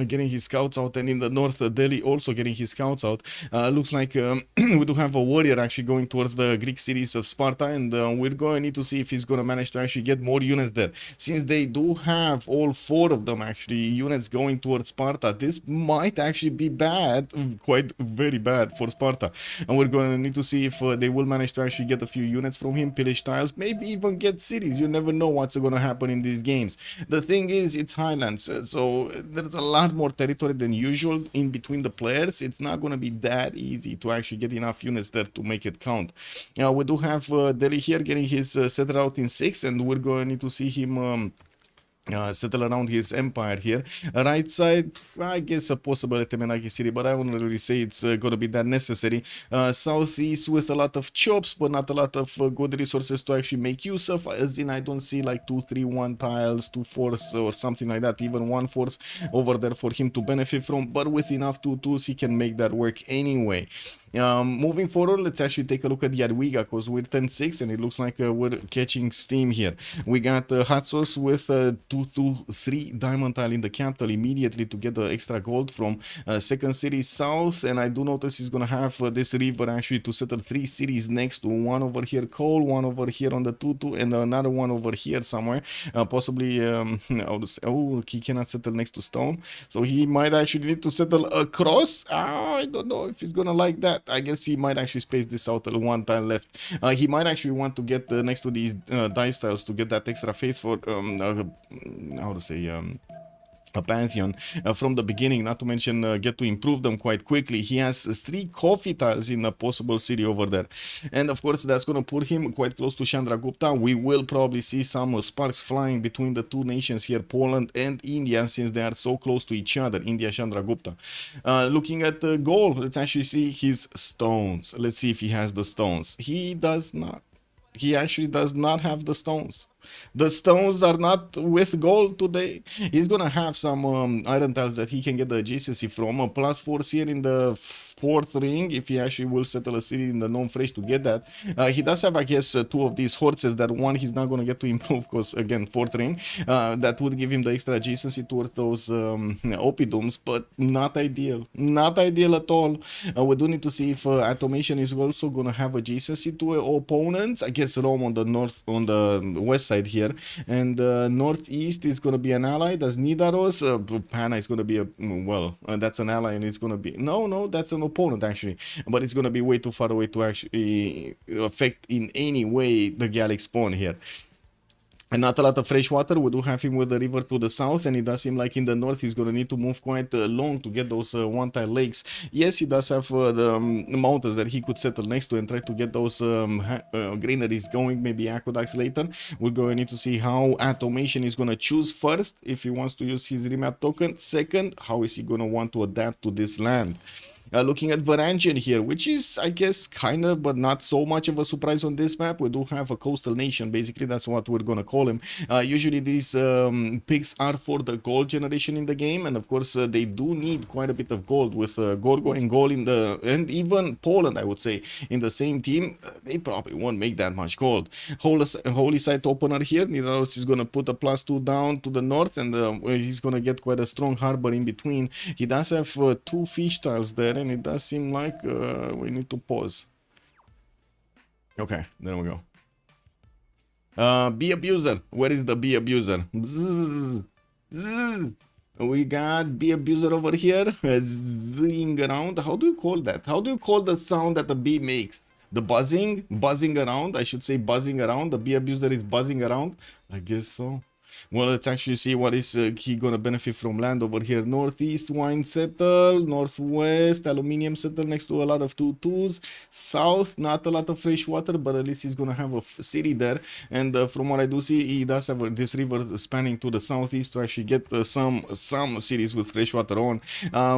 getting his scouts out, and in the north, Delhi also getting his scouts out. Looks like we do have a warrior actually going towards the Greek cities of Sparta, and we're going to need to see if he's going to manage to actually get more units there. Since they do have all 4 of them actually units going towards Sparta, this might actually be bad, quite very bad for Sparta. And we're going to need to see if they will manage to actually get a few units from him, pillage tiles, maybe even get cities. You never know what's going to happen in these games. The thing is, it's Highlands, so there's a lot more territory than usual in between the players. It's not going to be that easy to actually get enough units there to make it count. We do have Delhi here getting his setter out in 6, and we're going to need to see him settle around his empire here. Right side, I guess a possible Temenaki city, but I wouldn't really say it's gonna be that necessary. Southeast with a lot of chops, but not a lot of good resources to actually make use of, as in I don't see like 2, 3, 1 tiles, 2 force or something like that, even 1 force over there for him to benefit from, but with enough 2-2s he can make that work anyway. Moving forward, let's actually take a look at Yadwiga, because we're 10-6 and it looks like we're catching steam here. We got Hatsos with 2-3 diamond tile in the capital immediately to get the extra gold from second city south, and I do notice he's gonna have this river actually to settle 3 cities next to, one over here coal, one over here on the 2-2, and another one over here somewhere, possibly he cannot settle next to stone, so he might actually need to settle across. I don't know if he's gonna like that. I guess he might actually space this out 1 tile left. He might actually want to get next to these dice tiles to get that extra faith for how to say a pantheon from the beginning, not to mention get to improve them quite quickly. He has 3 coffee tiles in a possible city over there, and of course that's going to put him quite close to Chandragupta. We will probably see some sparks flying between the 2 nations here, Poland and India, since they are so close to each other, India, Chandragupta. Looking at the goal, let's actually see his stones. Let's see if he has the stones. He does not. He actually does not have the stones. The stones are not with gold today. He's gonna have some iron tiles that he can get the adjacency from, a +4 here in the 4th ring if he actually will settle a city in the non-fresh to get that. He does have, I guess, 2 of these horses that one he's not gonna get to improve because again 4th ring. That would give him the extra adjacency towards those oppidums, but not ideal. Not ideal at all. We do need to see if automation is also gonna have adjacency to opponents. I guess Rome on the north, on the west side here. And northeast is going to be an ally. That's Nidaros. Pana is going to be a, well, that's an ally, and it's going to be, no, that's an opponent actually. But it's going to be way too far away to actually affect in any way the Gallic spawn here. And not a lot of fresh water. We do have him with the river to the south, and it does seem like in the north he's going to need to move quite long to get those one-tile lakes. Yes, he does have the mountains that he could settle next to and try to get those granaries going, maybe aqueducts later. We're going to need to see how automation is going to choose first, if he wants to use his remap token. Second, how is he going to want to adapt to this land? Looking at Varangian here, which is, I guess, kind of, but not so much of a surprise on this map. We do have a coastal nation, basically, that's what we're gonna call him. Usually these pigs are for the gold generation in the game, and of course they do need quite a bit of gold with Gorgo and Gol in the, and even Poland, I would say, in the same team. They probably won't make that much gold. Holy site opener here, Nidaros is gonna put a +2 down to the north, and he's gonna get quite a strong harbor in between. He does have 2 fish tiles there, and it does seem like we need to pause. Okay, there we go. Bee abuser. Where is the bee abuser? Zzz, zzz. We got bee abuser over here, zing around. How do you call that? How do you call the sound that the bee makes? The buzzing? Buzzing around? I should say buzzing around. The bee abuser is buzzing around. I guess so. Well, let's actually see what is he gonna benefit from land over here. Northeast, wine settle. Northwest, aluminium settle next to a lot of 2-2s. South, not a lot of fresh water, but at least he's gonna have a city there. And from what I do see, he does have this river spanning to the southeast to actually get some cities with fresh water on.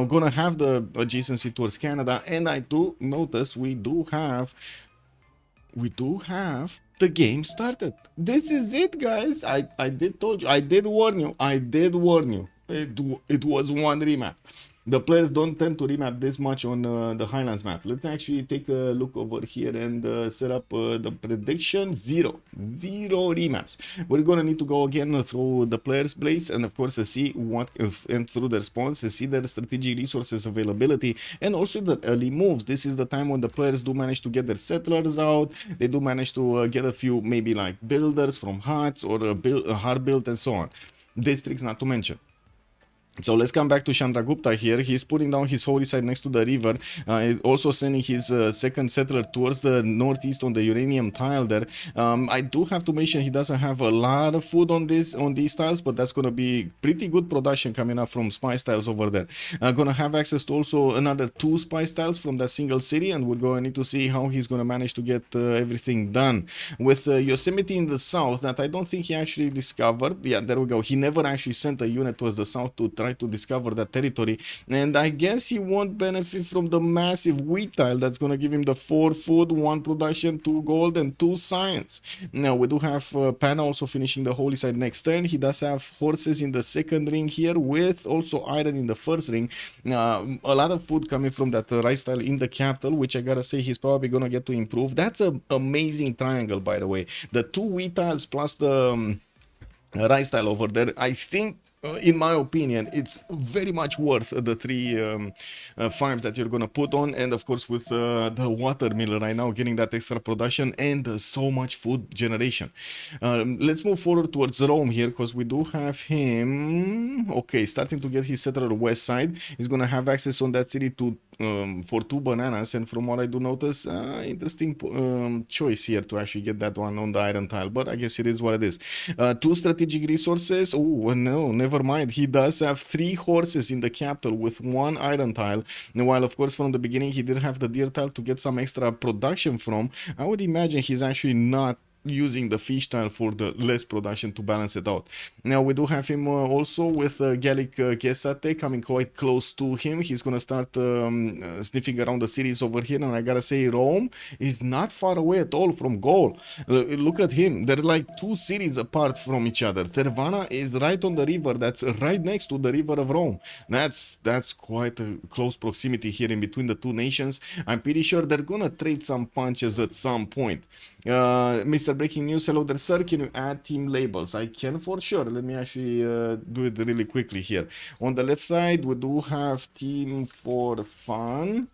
Gonna have the adjacency towards Canada, and I do notice we do have the game started. This is it, guys. I did told you. I did warn you. It was one remap. The players don't tend to remap this much on the Highlands map. Let's actually take a look over here and set up the prediction. Zero remaps. We're gonna need to go again through the players' place, and of course see what and through the response, see their strategic resources availability, and also the early moves. This is the time when the players do manage to get their settlers out. They do manage to get a few maybe like builders from huts or a hard build and so on. Districts not to mention. So let's come back to Chandragupta here. He's putting down his holy site next to the river, also sending his second settler towards the northeast on the uranium tile there. I do have to mention he doesn't have a lot of food on these tiles, but that's going to be pretty good production coming up from spice tiles over there. Gonna have access to also another 2 spice tiles from that single city, and we're going to need to see how he's going to manage to get everything done. With Yosemite in the south, that I don't think he actually discovered. Yeah, there we go. He never actually sent a unit towards the south to try to discover that territory, and I guess he won't benefit from the massive wheat tile that's going to give him the 4 food, 1 production, 2 gold, and 2 science. Now we do have Pana also finishing the holy side next turn. He does have horses in the second ring here, with also iron in the first ring. A lot of food coming from that rice tile in the capital, which I gotta say he's probably gonna get to improve. That's an amazing triangle, by the way. The 2 wheat tiles plus the rice tile over there, I think, in my opinion, it's very much worth the 3 farms that you're gonna put on, and of course with the watermill right now getting that extra production and so much food generation. Let's move forward towards Rome here, because we do have him starting to get his settler west side. He's gonna have access on that city to for 2 bananas, and from what I do notice, interesting choice here to actually get that one on the iron tile, but I guess it is what it is. 2 strategic resources. Oh no, never mind. He does have 3 horses in the capital with 1 iron tile, and while of course from the beginning he did have the deer tile to get some extra production from, I would imagine he's actually not using the fish tile for the less production to balance it out. Now we do have him also with Gallic Gesate coming quite close to him. He's gonna start sniffing around the cities over here, and I gotta say Rome is not far away at all from Gaul. Look at him, they're like 2 cities apart from each other. Tervana is right on the river, that's right next to the river of Rome. That's quite a close proximity here in between the 2 nations. I'm pretty sure they're gonna trade some punches at some point. Mr. Breaking News, hello there, sir. Can you add team labels? I can for sure. Let me actually do it really quickly here. On the left side, we do have team for fun.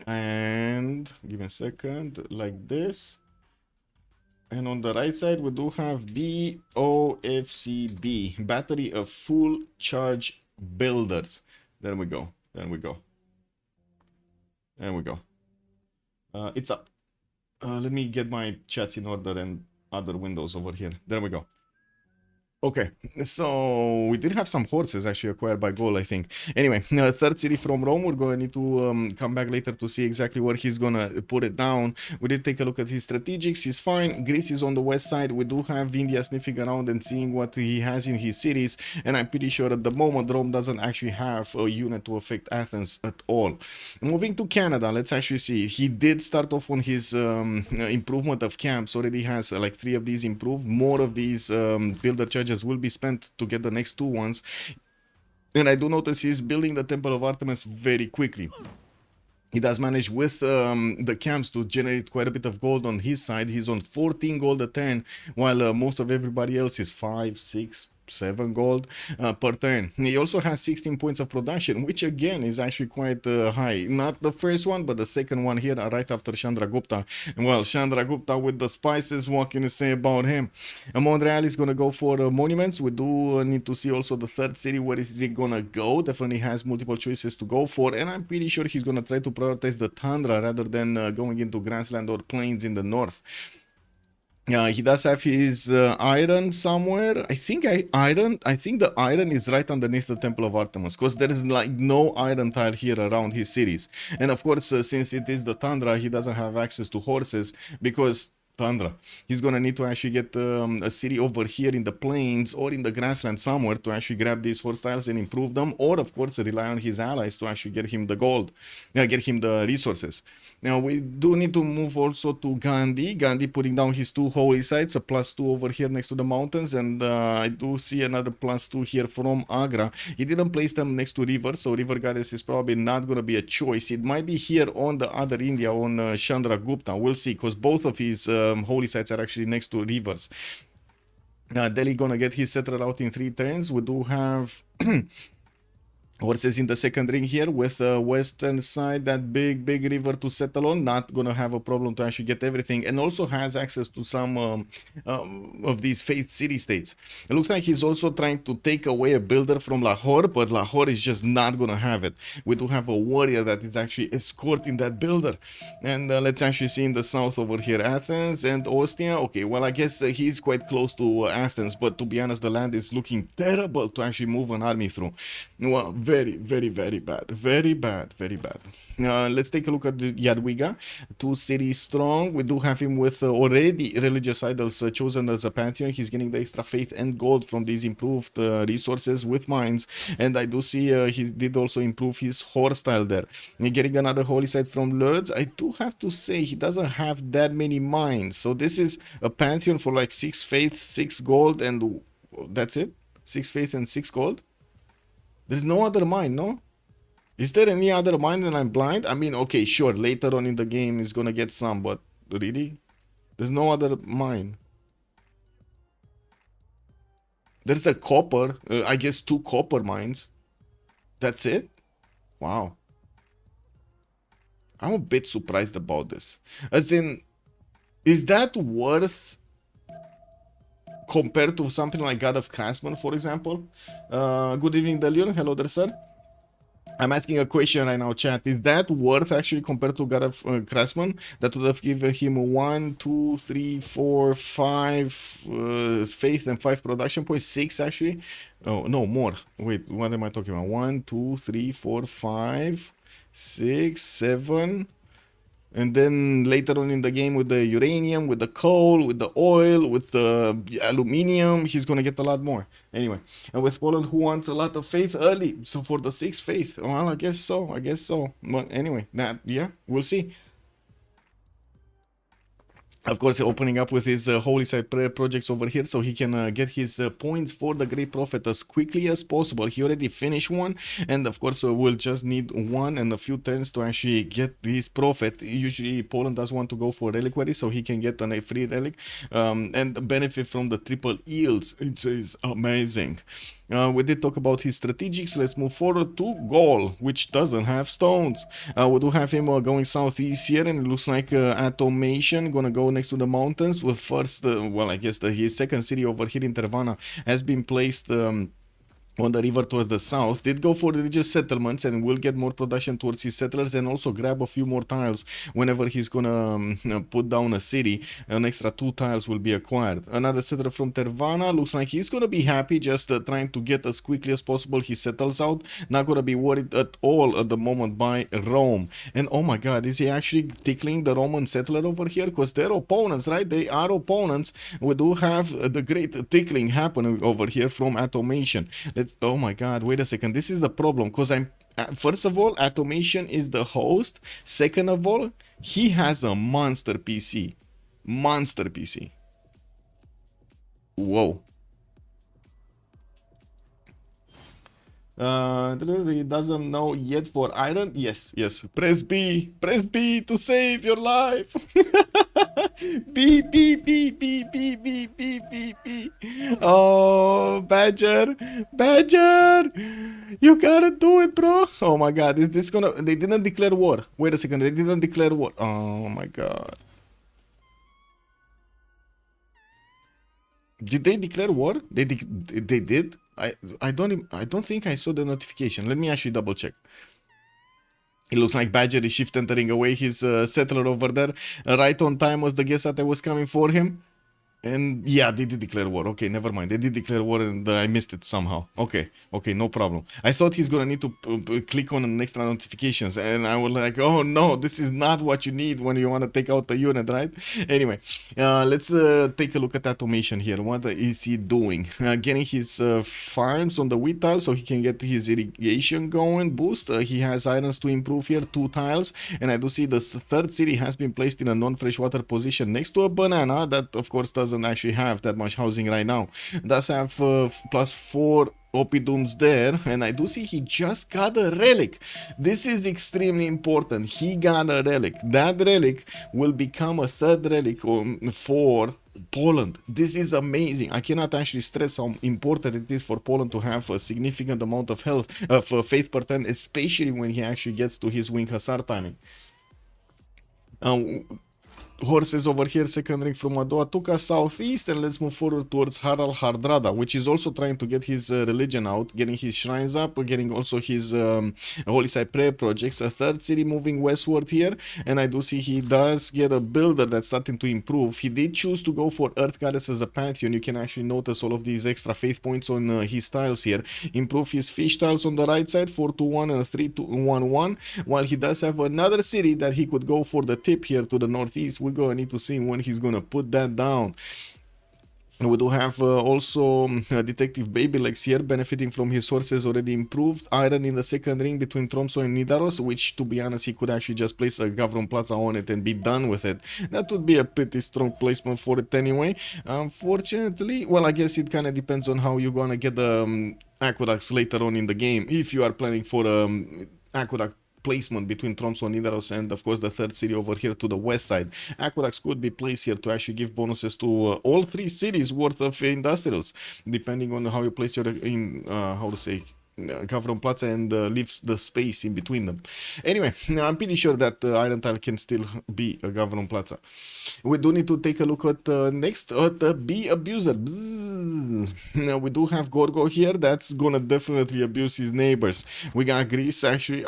And give me a second, like this. And on the right side, we do have BOFCB, battery of full charge builders. There we go. There we go. There we go. It's up. Let me get my chats in order and other windows over here. There we go. Okay, so we did have some horses actually acquired by goal, I think. Anyway, third city from Rome. We're going to need to come back later to see exactly where he's going to put it down. We did take a look at his strategics. He's fine. Greece is on the west side. We do have India sniffing around and seeing what he has in his cities. And I'm pretty sure at the moment Rome doesn't actually have a unit to affect Athens at all. Moving to Canada, let's actually see. He did start off on his improvement of camps. Already has like 3 of these improved. More of these builder charges will be spent to get the next 2 ones. And I do notice he's building the Temple of Artemis very quickly. He does manage with the camps to generate quite a bit of gold on his side. He's on 14 gold a turn, while most of everybody else is 5, 6, 7 gold per turn. He also has 16 points of production, which again is actually quite high. Not the first one, but the second one here, right after Chandragupta. Well, Chandragupta with the spices, what can you say about him? Montreal is going to go for monuments. We do need to see also the third city. Where is he going to go? Definitely has multiple choices to go for, and I'm pretty sure he's going to try to prioritize the tundra rather than going into grassland or plains in the north. He does have his iron somewhere. I think the iron is right underneath the Temple of Artemis, because there is like no iron tile here around his cities. And of course, since it is the tundra, he doesn't have access to horses because tundra. He's gonna need to actually get a city over here in the plains or in the grassland somewhere to actually grab these horse tiles and improve them, or of course rely on his allies to actually get him the gold, get him the resources. Now we do need to move also to Gandhi. Gandhi putting down his 2 holy sites, a +2 over here next to the mountains, and I do see another +2 here from Agra. He didn't place them next to rivers, so river goddess is probably not gonna be a choice. It might be here on the other India, on Chandragupta. We'll see, because both of his holy sites are actually next to rivers. Delhi gonna get his settler out in 3 turns. We do have horses in the second ring here with the western side, that big river to settle on. Not gonna have a problem to actually get everything, and also has access to some of these faith city states. It looks like he's also trying to take away a builder from Lahore, but Lahore is just not gonna have it. We do have a warrior that is actually escorting that builder. And let's actually see in the south over here, Athens and Ostia. Okay, well, I guess he's quite close to Athens, but to be honest, the land is looking terrible to actually move an army through. Well, very bad. Very bad. Let's take a look at the Yadwiga. 2 cities strong. We do have him with already religious idols chosen as a pantheon. He's getting the extra faith and gold from these improved resources with mines. And I do see he did also improve his horse style there. And getting another holy site from Lourdes. I do have to say he doesn't have that many mines. So this is a pantheon for like 6 faith, 6 gold, and that's it. 6 faith and 6 gold. There's no other mine, no? Is there any other mine and I'm blind? I mean, okay, sure, later on in the game he's gonna get some, but really? There's no other mine. There's a copper, I guess 2 copper mines. That's it? Wow. I'm a bit surprised about this. As in, is that worth compared to something like God of Craftsman, for example? Good evening, Delion. Hello there, sir. I'm asking a question right now, chat. Is that worth actually compared to God of Craftsman? That would have given him 1, 2, 3, 4, 5 faith and 5 production points. 6 actually. Oh, no, more. Wait, what am I talking about? 1, 2, 3, 4, 5, 6, 7. And then later on in the game with the uranium, with the coal, with the oil, with the aluminium, he's going to get a lot more. Anyway, and with Poland, who wants a lot of faith early. So for the 6th faith, well, I guess so. But anyway, yeah, we'll see. Of course, opening up with his holy site projects over here so he can get his points for the Great Prophet as quickly as possible. He already finished one, and of course we'll just need 1 and a few turns to actually get this Prophet. Usually Poland does want to go for reliquary so he can get a free relic and benefit from the triple yields. It is amazing. We did talk about his strategics. Let's move forward to Gaul, which doesn't have stones. We do have him going southeast here, and it looks like automation gonna go next to the mountains. With first, well, I guess his second city over here in Tervana has been placed on the river towards the south. Did go for religious settlements and will get more production towards his settlers, and also grab a few more tiles whenever he's gonna put down a city. An extra 2 tiles will be acquired. Another settler from Tervana looks like he's gonna be happy, just trying to get as quickly as possible he settles out. Not gonna be worried at all at the moment by Rome. And oh my god, is he actually tickling the Roman settler over here? Because they're opponents, right? They are opponents. We do have the great tickling happening over here from automation. Oh my god, wait a second, this is the problem, because I'm first of all, automation is the host. Second of all, he has a monster PC. Whoa. He doesn't know yet for iron. Yes. Press B to save your life. B. Oh, Badger, you gotta do it, bro. Oh my god, is this gonna? They didn't declare war. Wait a second, they didn't declare war. Oh my god. Did they declare war? They did. I don't think I saw the notification. Let me actually double check. It looks like Badger is shift entering away his settler over there. Right on time was the guess that I was coming for him. And yeah, they did declare war. Okay, never mind. They did declare war and I missed it somehow. Okay, no problem. I thought he's gonna need to click on an extra notifications, and I was like, oh no, this is not what you need when you want to take out the unit, right? Anyway, let's take a look at automation here. What is he doing? Getting his farms on the wheat tile so he can get his irrigation going. Boost. He has irons to improve here, 2 tiles. And I do see the third city has been placed in a non-freshwater position next to a banana that, of course, doesn't actually have that much housing right now. Does have +4 Opidums there, and I do see he just got a relic. This is extremely important. He got a relic. That relic will become a third relic for Poland. This is amazing. I cannot actually stress how important it is for Poland to have a significant amount of health, faith per turn, especially when he actually gets to his wing hussar timing. Horses over here, second ring from Adoatuca southeast, and let's move forward towards Harald Hardrada, which is also trying to get his religion out, getting his shrines up, getting also his Holy Site prayer projects. A third city moving westward here, and I do see he does get a builder that's starting to improve. He did choose to go for Earth Goddess as a pantheon. You can actually notice all of these extra faith points on his tiles here. Improve his fish tiles on the right side, 4-1 and 3-1-1, while he does have another city that he could go for the tip here to the northeast. We're going to need to see when he's going to put that down. We do have also Detective Baby Legs here, benefiting from his sources already improved. Iron in the second ring between Tromsø and Nidaros, which, to be honest, he could actually just place a Gavron Plaza on it and be done with it. That would be a pretty strong placement for it anyway. Unfortunately, well, I guess it kind of depends on how you're going to get the aqueducts later on in the game. If you are planning for aqueduct placement between Tromsø and Nidaros, and of course the third city over here to the west side, aqueducts could be placed here to actually give bonuses to all 3 cities worth of industrials, depending on how you place your Gavron Plaza and leaves the space in between them. Anyway, I'm pretty sure that Iron Tile can still be a Gavron Plaza. We do need to take a look at next at the Bee Abuser. Now we do have Gorgo here. That's gonna definitely abuse his neighbors. We got Greece actually.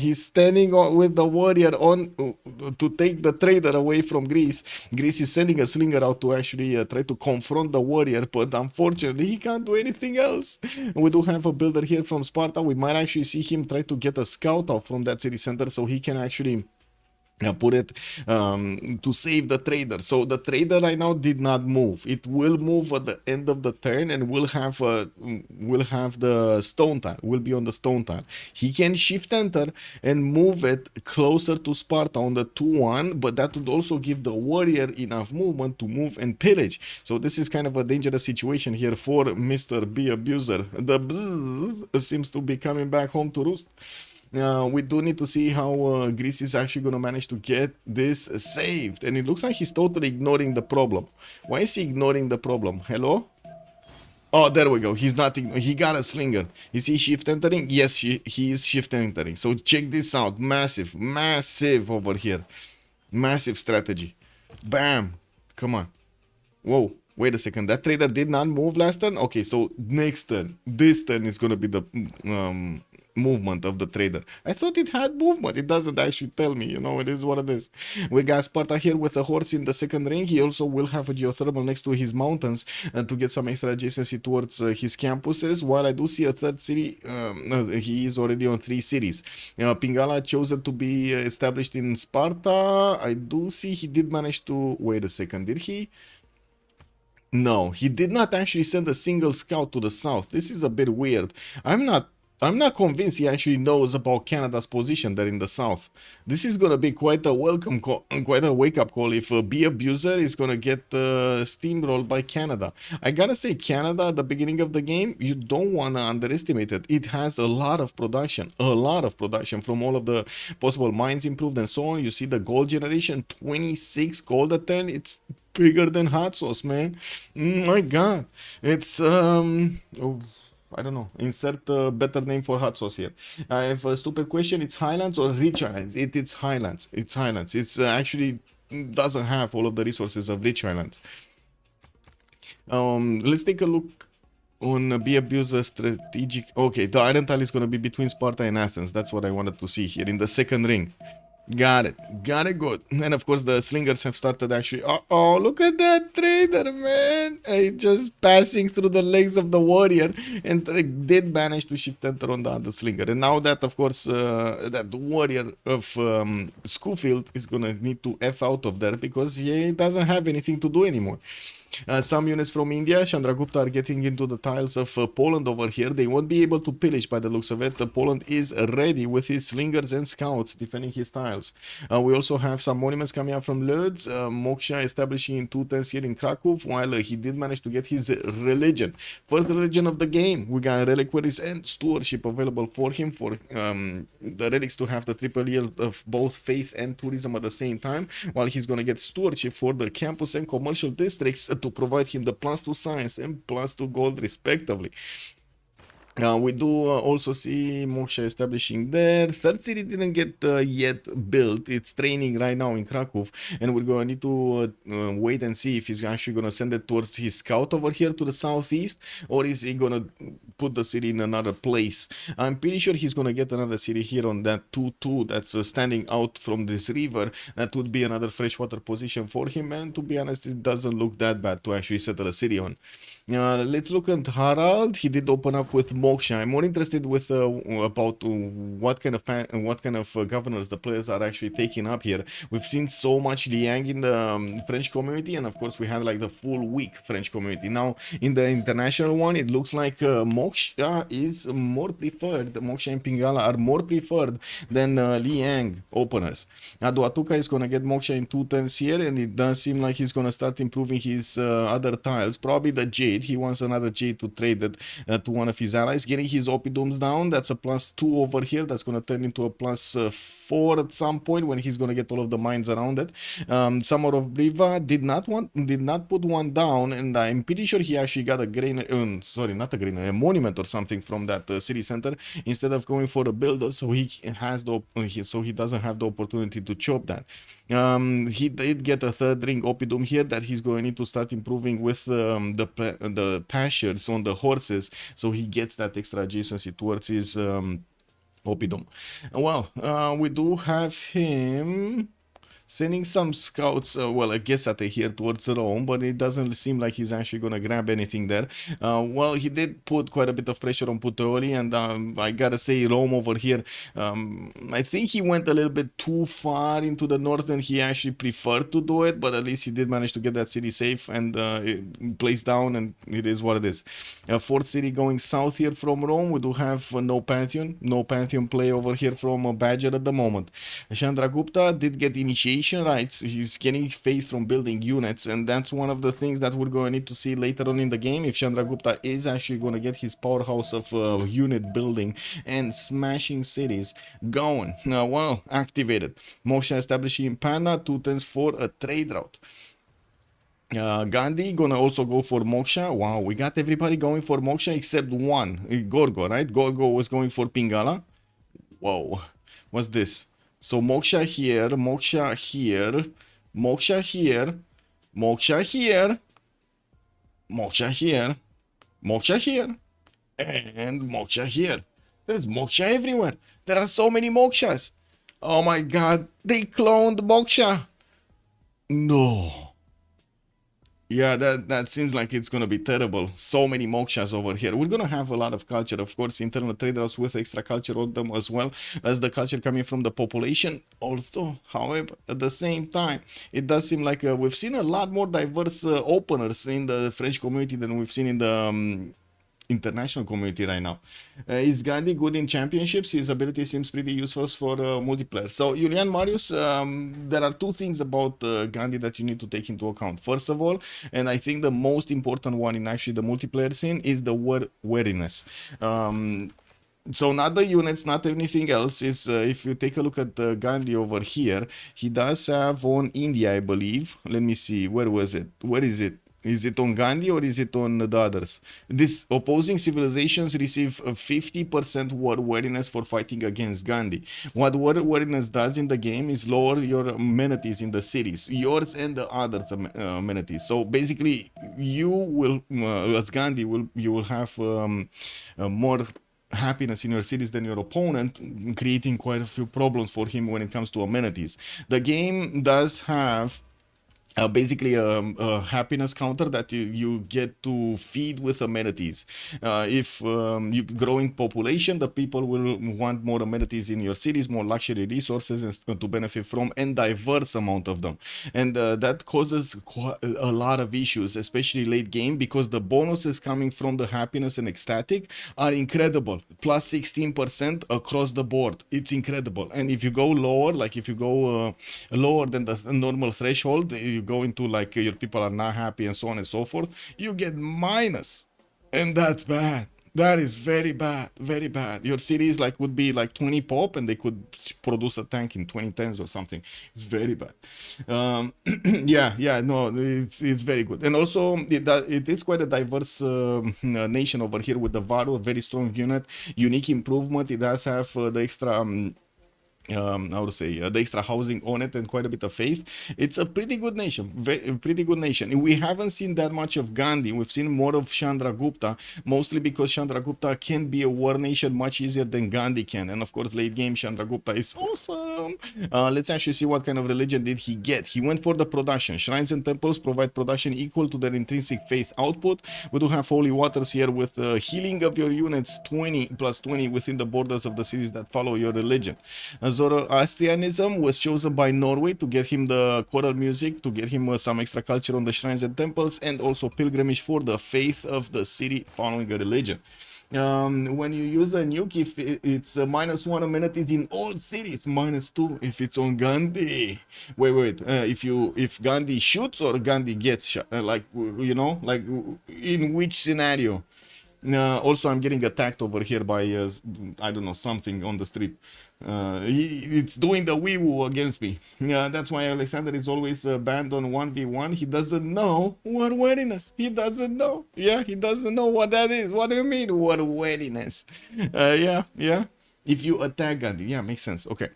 He's standing with the warrior on to take the trader away from Greece. Greece is sending a slinger out to actually try to confront the warrior, but unfortunately he can't do anything else. We do have a builder here from Sparta. We might actually see him try to get a scout out from that city center so he can actually put it to save the trader. So the trader right now did not move. It will move at the end of the turn and will have the stone tile. Will be on the stone tile. He can shift enter and move it closer to Sparta on the 2-1, but that would also give the warrior enough movement to move and pillage. So this is kind of a dangerous situation here for Mr. B Abuser. The bzzz seems to be coming back home to roost. We do need to see how Greece is actually going to manage to get this saved. And it looks like he's totally ignoring the problem. Why is he ignoring the problem? Hello? Oh, there we go. He's not. He got a slinger. Is he shift entering? Yes, he is shift entering. So check this out. Massive over here. Massive strategy. Bam. Come on. Whoa. Wait a second. That trader did not move last turn? Okay, so next turn. This turn is going to be the movement of the trader. I thought it had movement. It doesn't actually tell me. You know, it is what it is. We got Sparta here with a horse in the second ring. He also will have a geothermal next to his mountains to get some extra adjacency towards his campuses. While I do see a third city, he is already on 3 cities. Pingala chosen to be established in Sparta. I do see he did manage to... Wait a second. Did he... No, he did not actually send a single scout to the south. This is a bit weird. I'm not convinced he actually knows about Canada's position there in the south. This is gonna be quite a welcome call, quite a wake-up call if Be Abuser is gonna get steamrolled by Canada. I gotta say, Canada at the beginning of the game, you don't wanna underestimate it. It has a lot of production from all of the possible mines improved and so on. You see the gold generation, 26 gold a turn. It's bigger than hot sauce, man. My god, it's I don't know, insert a better name for hot sauce here. I have a stupid question. It's Highlands or Rich Islands? It's Highlands. It's Highlands. It's actually doesn't have all of the resources of Rich Islands. Let's take a look on Be Abuser strategic. Okay, the iron tile is going to be between Sparta and Athens. That's what I wanted to see here in the second ring. Got it good. And of course the slingers have started actually. Oh, look at that trader, man. Just passing through the legs of the warrior, and did manage to shift enter on the other slinger. And now that, of course, that warrior of Schofield is gonna need to F out of there because he doesn't have anything to do anymore. Some units from India, Chandragupta, are getting into the tiles of Poland over here. They won't be able to pillage by the looks of it. Poland is ready with his slingers and scouts defending his tiles. We also have some monuments coming up from Lodz. Moksha establishing in 210s here in Krakow, while he did manage to get his religion. First religion of the game. We got reliquaries and stewardship available for him, for the relics to have the triple yield of both faith and tourism at the same time, while he's going to get stewardship for the campus and commercial districts to provide him the +2 science and +2 gold respectively. We do also see Moksha establishing there. Third city didn't get yet built. It's training right now in Krakow, and we're gonna need to wait and see if he's actually gonna send it towards his scout over here to the southeast, or is he gonna put the city in another place. I'm pretty sure he's gonna get another city here on that 2-2 that's standing out from this river. That would be another freshwater position for him, and to be honest, it doesn't look that bad to actually settle a city on. Let's look at Harald. He did open up with Moksha. I'm more interested with about what kind of governors the players are actually taking up here. We've seen so much Liang in the French community, and of course we had like the full week French community. Now in the international one, it looks like Moksha is more preferred. Moksha and Pingala are more preferred than Liang openers. Aduatuka is gonna get Moksha in 2 turns here, and it does seem like he's gonna start improving his other tiles. Probably the Jade. He wants another Jade to trade it to one of his allies. Getting his Oppidums down. That's a +2 over here. That's going to turn into a +4 at some point when he's going to get all of the mines around it. Summer of Briva did not put one down, and I'm pretty sure he actually got a a monument or something from that city center instead of going for a builder, so he doesn't have the opportunity to chop that. He did get a third ring Oppidum here that he's going to need to start improving with the pastures on the horses, so he gets that extra adjacency towards his Oppidum. Well, we do have him sending some scouts, well, I guess at here towards Rome, but it doesn't seem like he's actually going to grab anything there. Well, he did put quite a bit of pressure on Puteoli, and I gotta say, Rome over here, I think he went a little bit too far into the north and he actually preferred to do it, but at least he did manage to get that city safe and placed down, and it is what it is. Fourth city going south here from Rome. We do have no Pantheon play over here from Badger at the moment. Chandragupta did get initiation rights. He's getting faith from building units, and that's one of the things that we're going to need to see later on in the game if Chandragupta is actually going to get his powerhouse of unit building and smashing cities going. Well, activated. Moksha establishing in Panna, 2 turns for a trade route. Gandhi gonna also go for Moksha. Wow, we got everybody going for Moksha except one, Gorgo, right? Gorgo was going for Pingala. Whoa, what's this? So Moksha here, Moksha here, Moksha here, Moksha here, Moksha here, and Moksha here. There's Moksha everywhere. There are so many Mokshas. Oh my god, they cloned Moksha. No. Yeah, that seems like it's gonna be terrible. So many mokshas over here. We're gonna have a lot of culture, of course, internal traders with extra culture on them as well as the culture coming from the population. Also, however, at the same time, it does seem like we've seen a lot more diverse openers in the French community than we've seen in the international community right now. Is Gandhi good in championships? His ability seems pretty useful for multiplayer. So, Julian Marius, there are two things about Gandhi that you need to take into account. First of all, and I think the most important one in actually the multiplayer scene is the word wariness. So not the units, not anything else. Is if you take a look at Gandhi over here, he does have on India, I believe. Let me see, where was it? Where is it? Is it on Gandhi or is it on the others? This opposing civilizations receive a 50% war wariness for fighting against Gandhi. What war wariness does in the game is lower your amenities in the cities, yours and the others' amenities. So basically, you will, as Gandhi, you will have more happiness in your cities than your opponent, creating quite a few problems for him when it comes to amenities. The game does have basically a happiness counter that you get to feed with amenities. If you grow in population, the people will want more amenities in your cities, more luxury resources to benefit from, and diverse amount of them. And that causes a lot of issues, especially late game, because the bonuses coming from the happiness and ecstatic are incredible. Plus 16% across the board. It's incredible. And if you go lower, like if you go lower than the normal threshold, you go into like your people are not happy and so on and so forth, you get minus, and that's bad. That is very bad, very bad. Your cities like would be like 20 pop and they could produce a tank in 20 turns or something. It's very bad. No, it's very good. And also it is quite a diverse nation over here with the Varu, a very strong unit, unique improvement. It does have the extra how to say, the extra housing on it and quite a bit of faith. It's a pretty good nation, pretty good nation. We haven't seen that much of Gandhi. We've seen more of Chandragupta, mostly because Chandragupta can be a war nation much easier than Gandhi can. And of course, late game Chandragupta is awesome. Let's actually see what kind of religion did he get. He went for the production. Shrines and temples provide production equal to their intrinsic faith output. We do have holy waters here with healing of your units 20 plus 20 within the borders of the cities that follow your religion. Zoroastrianism was chosen by Norway to get him the choral music, to get him some extra culture on the shrines and temples, and also pilgrimage for the faith of the city following a religion. When you use a nuke, if it's -1 amenities in all cities, -2 if it's on Gandhi. Wait, if Gandhi shoots or Gandhi gets shot, like in which scenario? Also, I'm getting attacked over here by I don't know, something on the street. It's doing the wee-woo against me. That's why Alexander is always banned on 1v1. He doesn't know what wariness. He doesn't know. Yeah, he doesn't know what that is. What do you mean, what wariness? Yeah. If you attack Gandhi, yeah, makes sense. Okay.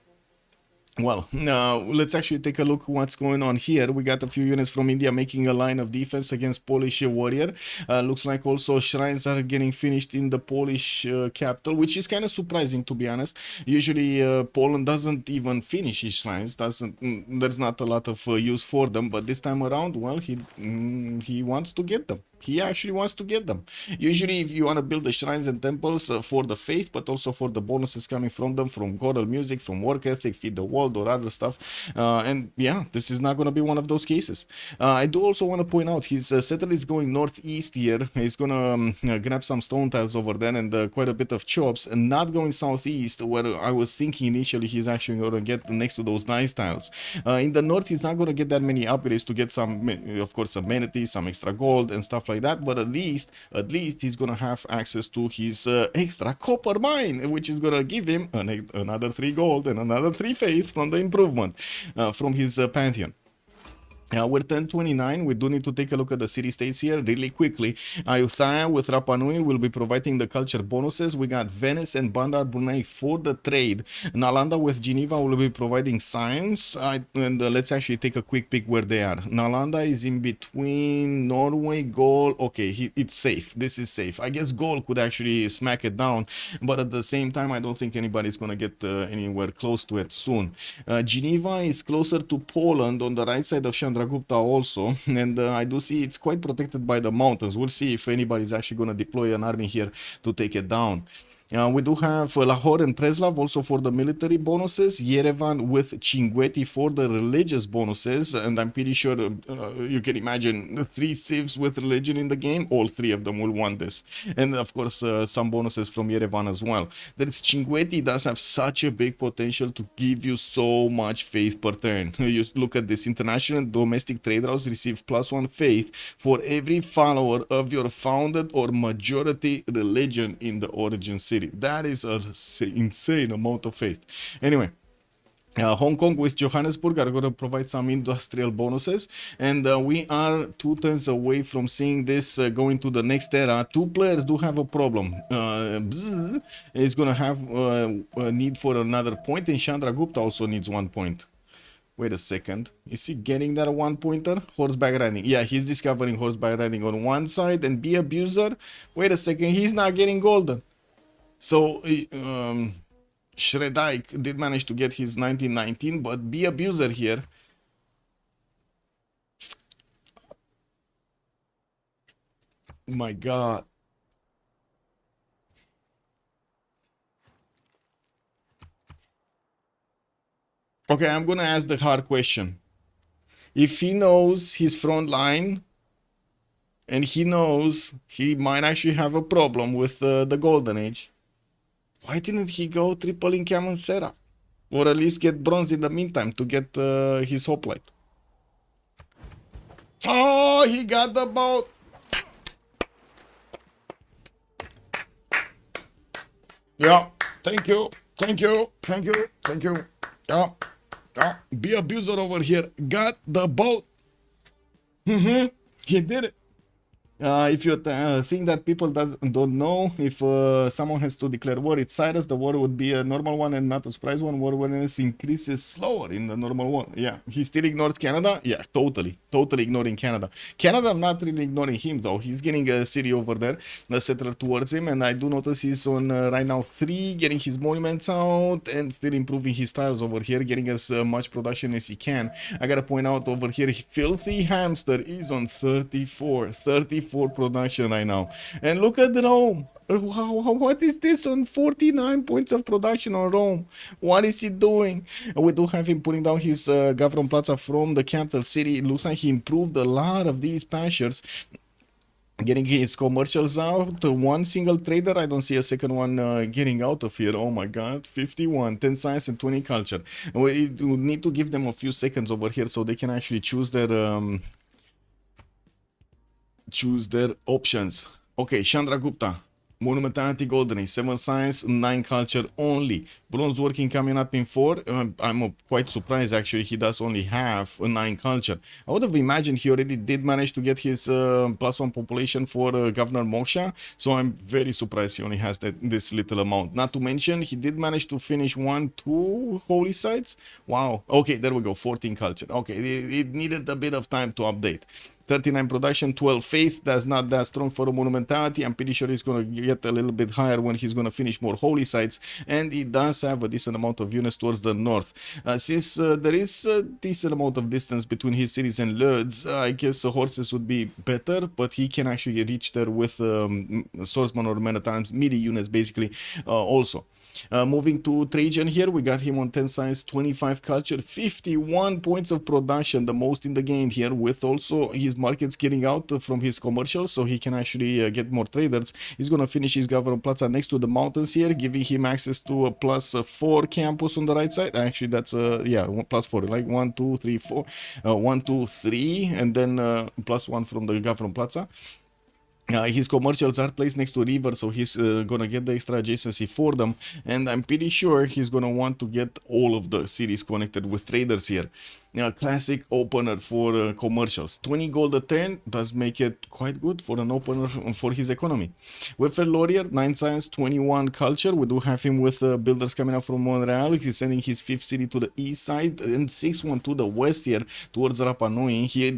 Well, now let's actually take a look what's going on here. We got a few units from India making a line of defense against Polish warrior. Looks like also shrines are getting finished in the Polish capital, which is kind of surprising, to be honest. Usually Poland doesn't even finish his shrines. There's not a lot of use for them, but this time around, well, he wants to get them. He actually wants to get them. Usually, if you want to build the shrines and temples for the faith, but also for the bonuses coming from them, from choral music, from work ethic, feed the world, or other stuff. And yeah, this is not going to be one of those cases. I do also want to point out his settler is going northeast here. He's going to grab some stone tiles over there and quite a bit of chops, and not going southeast, where I was thinking initially he's actually going to get next to those nice tiles. In the north, he's not going to get that many upgrades to get some, of course, amenities, some extra gold and stuff like that, but at least he's gonna have access to his extra copper mine, which is gonna give him another 3 gold and another 3 faith from the improvement from his pantheon. We're 1029. We do need to take a look at the city states here really quickly. Ayutthaya with Rapa Nui will be providing the culture bonuses. We got Venice and Bandar Brunei for the trade. Nalanda with Geneva will be providing science. Let's actually take a quick peek where they are. Nalanda is in between Norway, Gaul. Okay, it's safe. This is safe. I guess Gaul could actually smack it down, but at the same time, I don't think anybody's going to get anywhere close to it soon. Geneva is closer to Poland on the right side of Chandragupta also, and I do see it's quite protected by the mountains. We'll see if anybody's actually going to deploy an army here to take it down. We do have Lahore and Preslav also for the military bonuses, Yerevan with Chinguetti for the religious bonuses, and I'm pretty sure you can imagine 3 civs with religion in the game, all 3 of them will want this. And of course some bonuses from Yerevan as well. That Chinguetti does have such a big potential to give you so much faith per turn. You look at this, international and domestic trade routes receive +1 faith for every follower of your founded or majority religion in the origin city. That is an insane amount of faith. Anyway, Hong Kong with Johannesburg are going to provide some industrial bonuses, and we are 2 turns away from seeing this going to the next era. 2 players do have a problem. Bzz is going to have a need for another point, and Chandragupta also needs 1 point. Wait a second. Is he getting that 1-pointer? Horseback riding. Yeah, he's discovering horseback riding on one side, and Be Abuser. Wait a second. He's not getting golden. So, Shredike did manage to get his 1919, but Be Abuser here. My God. Okay, I'm gonna ask the hard question. If he knows his front line, and he knows he might actually have a problem with the Golden Age, why didn't he go triple encampment setup? Or at least get bronze in the meantime to get his hoplite? Oh, he got the boat! Yeah, thank you, thank you, thank you, thank you. Yeah, Be Abuser over here got the boat. He did it. If you think that people don't know, if someone has to declare war, it's Cyrus. The war would be a normal one and not a surprise one. War awareness increases slower in the normal one. Yeah, he still ignores Canada. Yeah, totally ignoring Canada. Canada, I'm not really ignoring him though. He's getting a city over there, a settler towards him, and I do notice he's on right now 3, getting his monuments out and still improving his tiles over here, getting as much production as he can. I gotta point out over here, Filthy Hamster is on 34 production right now, and look at Rome. What is this on 49 points of production on Rome? What is he doing? We do have him putting down his Gavron Plaza from the capital city. It looks like he improved a lot of these pastures, getting his commercials out. 1 single trader. I don't see a second one getting out of here. Oh my God, 51, 10 science and 20 culture. We need to give them a few seconds over here so they can actually choose their options. Okay, Chandragupta, Monumentality Golden Age, 7 science, 9 culture only. Bronze working coming up in 4. I'm quite surprised actually he does only have a 9 culture. I would have imagined he already did manage to get his +1 population for Governor Moksha, so I'm very surprised he only has this little amount. Not to mention he did manage to finish 2 holy sites. Wow. Okay, there we go, 14 culture. Okay, it needed a bit of time to update. 39 production, 12 faith. That's not that strong for a monumentality. I'm pretty sure he's going to get a little bit higher when he's going to finish more holy sites, and he does have a decent amount of units towards the north. Since there is a decent amount of distance between his cities and Lodz, I guess horses would be better, but he can actually reach there with swordsman or men at arms, melee units basically also. Moving to Trajan here, we got him on 10 science, 25 culture, 51 points of production, the most in the game here, with also his markets getting out from his commercials, so he can actually get more traders. He's going to finish his Governor Plaza next to the mountains here, giving him access to a +4 campus on the right side. Actually, that's yeah, +4, like 1, 2, 3, 4, 1, 2, 3, and then +1 from the Governor Plaza. His commercials are placed next to a river, so he's gonna get the extra adjacency for them, and I'm pretty sure he's gonna want to get all of the cities connected with traders here. classic opener for commercials. 20 gold a turn does make it quite good for an opener for his economy. Welfare Lawyer, 9 science, 21 culture. We do have him with builders coming up from Montreal. He's sending his 5th city to the east side and 6th one to the west here towards Rapa Nui. He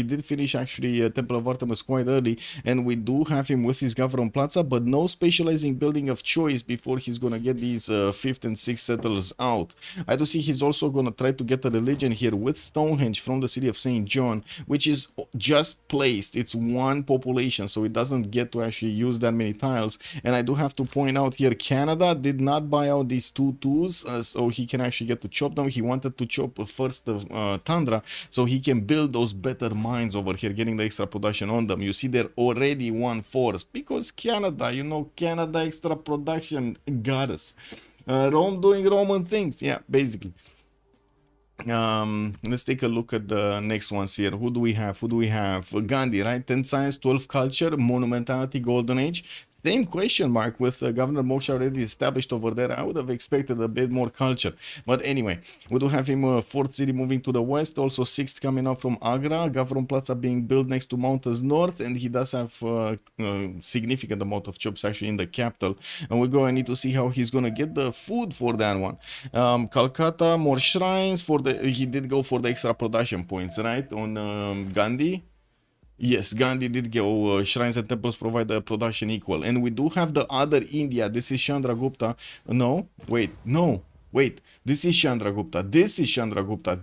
did finish actually Temple of Artemis quite early, and we do have him with his Gavron Plaza, but no specializing building of choice before he's gonna get these 5th and 6th settlers out. I do see he's also gonna try to get a religion here with Stonehenge from the city of St. John, which is just placed. It's one population, so it doesn't get to actually use that many tiles. And I do have to point out here, Canada did not buy out these 2/2s, so he can actually get to chop them. He wanted to chop first the Tundra, so he can build those better mines over here, getting the extra production on them. You see, they're already 1/4 because Canada, you know, Canada extra production got us. Rome doing Roman things, yeah, basically. Let's take a look at the next ones here. Who do we have? Gandhi, right? 10 science, 12 culture, monumentality, golden age. Same question mark with Governor Moksha already established over there. I would have expected a bit more culture. But anyway, we do have him 4th city moving to the west. Also 6th coming up from Agra. Gavron Plaza being built next to mountains north. And he does have significant amount of chops actually in the capital. And we're going to need to see how he's going to get the food for that one. Calcutta, more shrines. He did go for the extra production points, right? On Gandhi. Yes, Gandhi did go. Shrines and temples provide the production equal. And we do have the other India. This is Chandragupta. Wait. This is Chandragupta.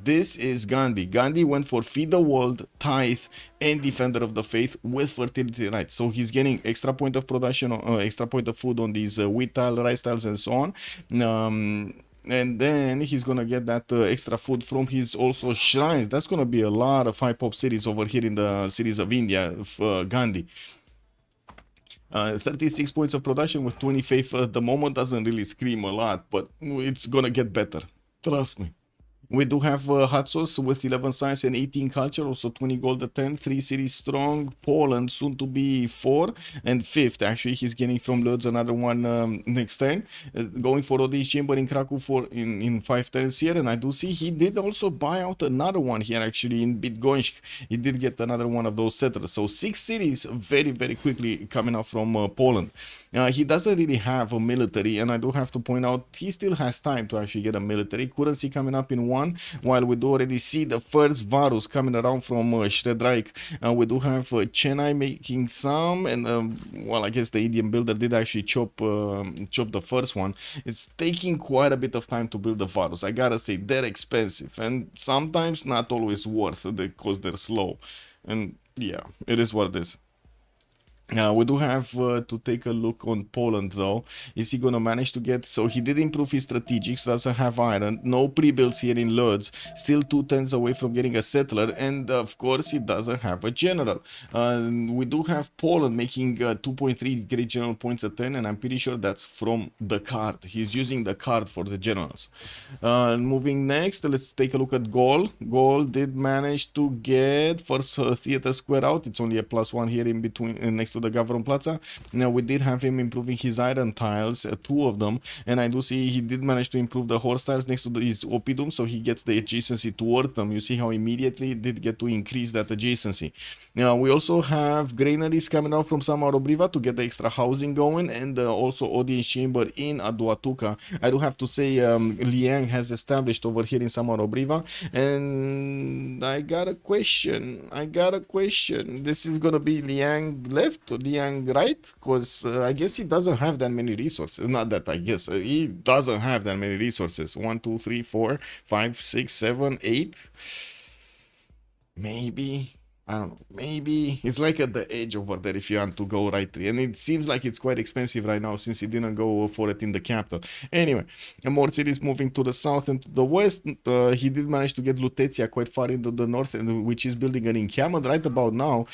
This is Gandhi. Gandhi went for feed the world, tithe, and defender of the faith with fertility rights. So he's getting extra point of production, extra point of food on these wheat tile, rice tiles, and so on. And then he's gonna get that extra food from his also shrines. That's gonna be a lot of high pop cities over here in the cities of India, Gandhi. 36 points of production with 20 faith at the moment doesn't really scream a lot, but it's gonna get better, trust me. We do have Hatsos with 11 science and 18 culture, also 20 gold at 10, 3 cities strong. Poland soon to be 4 and 5th. Actually, he's getting from Lodz another one next turn. Going for Odin's Chamber in Krakow in 5 turns here. And I do see he did also buy out another one here actually in Bydgoszcz. He did get another one of those settlers. So 6 cities very, very quickly coming out from Poland. He doesn't really have a military, and I do have to point out he still has time to actually get a military. Currency coming up in 1, while we do already see the first Varus coming around from Shredraik. We do have Chennai making some, and well, I guess the Indian builder did actually chop the first one. It's taking quite a bit of time to build the Varus. I gotta say, they're expensive, and sometimes not always worth it because they're slow. And yeah, it is what it is. We do have to take a look on Poland though. Is he gonna manage to get, so he did improve his strategics, doesn't have iron, no pre-builds here in Lodz, still 2 turns away from getting a settler, and of course he doesn't have a general. We do have Poland making 2.3 great general points a turn, and I'm pretty sure that's from the card. He's using the card for the generals. Moving next, let's take a look at Gaul. Gaul did manage to get first theater square out. It's only a +1 here in between, next to the Gavron Plaza. Now we did have him improving his iron tiles, 2 of them, and I do see he did manage to improve the horse tiles next to his oppidum, so he gets the adjacency towards them. You see how immediately it did get to increase that adjacency. Now we also have granaries coming out from Samarobriva to get the extra housing going, and also audience chamber in Aduatuca. I do have to say Liang has established over here in Samarobriva, and I got a question. This is gonna be Liang left to Liang right, because I guess he doesn't have that many resources. Not that I guess, he doesn't have that many resources. 1, 2, 3, 4, 5, 6, 7, 8. Maybe, I don't know, maybe it's like at the edge over there if you want to go right 3, and it seems like it's quite expensive right now since he didn't go for it in the capital. Anyway, more cities moving to the south and to the west. He did manage to get Lutetia quite far into the north, and which is building an encampment right about now.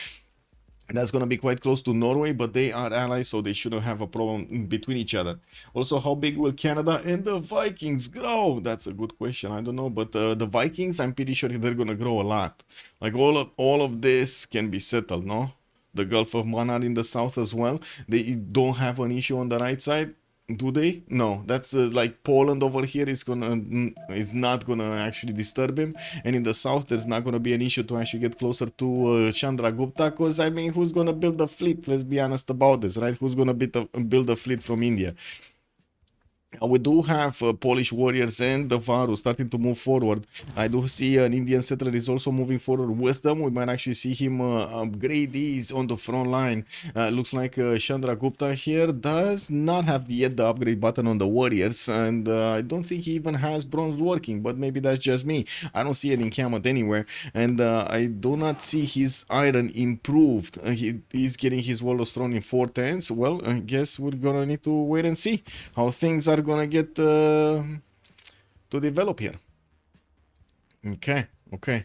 That's going to be quite close to Norway, but they are allies, so they shouldn't have a problem between each other. Also, how big will Canada and the Vikings grow? That's a good question. I don't know, but the Vikings, I'm pretty sure they're going to grow a lot. Like all of this can be settled, no? The Gulf of Mannar in the south as well. They don't have an issue on the right side. Do they? No, that's like Poland over here is it's not gonna actually disturb him, and in the south there's not gonna be an issue to actually get closer to Chandragupta, because I mean, who's gonna build a fleet? Let's be honest about this, right? Who's gonna build a fleet from India? We do have Polish warriors and the Varu starting to move forward. I do see an Indian settler is also moving forward with them. We might actually see him upgrade these on the front line. Looks like Chandragupta here does not have yet the upgrade button on the warriors, and I don't think he even has bronze working, but maybe that's just me. I don't see it encampment anywhere, and I do not see his iron improved. He's getting his wall of stone in 410s. Well, I guess we're gonna need to wait and see how things are gonna get to develop here. Okay.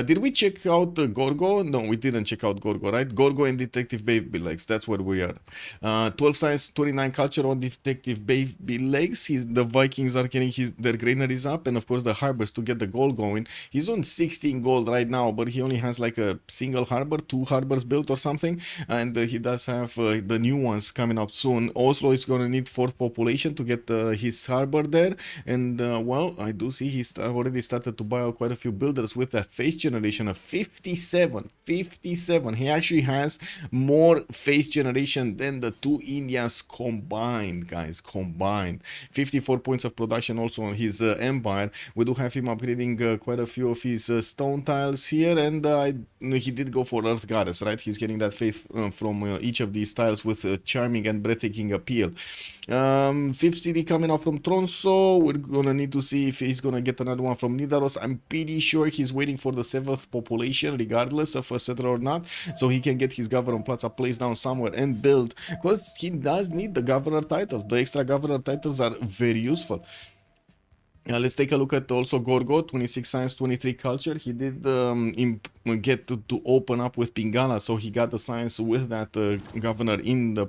Did we check out Gorgo? No, we didn't check out Gorgo, right? Gorgo and Detective Baby Legs. That's where we are. 12 science, 29 culture on Detective Baby Legs. The Vikings are getting their granaries up, and of course the harbors to get the gold going. He's on 16 gold right now, but he only has like a single harbor, 2 harbors built or something, and he does have the new ones coming up soon. Oslo is gonna need 4th population to get his harbor there, and well, I do see he's already started to buy out quite a few builders with that face generation of 57. He actually has more face generation than the 2 Indians combined, guys, 54 points of production also on his empire. We do have him upgrading quite a few of his stone tiles here, and he did go for Earth Goddess, right? He's getting that faith from each of these tiles with charming and breathtaking appeal. 5th city coming out from Tronso. We're gonna need to see if he's gonna get another one from Nidaros. I'm pretty sure he's waiting for the 7th population, regardless of a settler or not, so he can get his governor plaza placed down somewhere and build, because he does need the governor titles. The extra governor titles are very useful. Let's take a look at also Gorgo, 26 science, 23 culture. He did get to open up with Pingala, so he got the science with that governor in the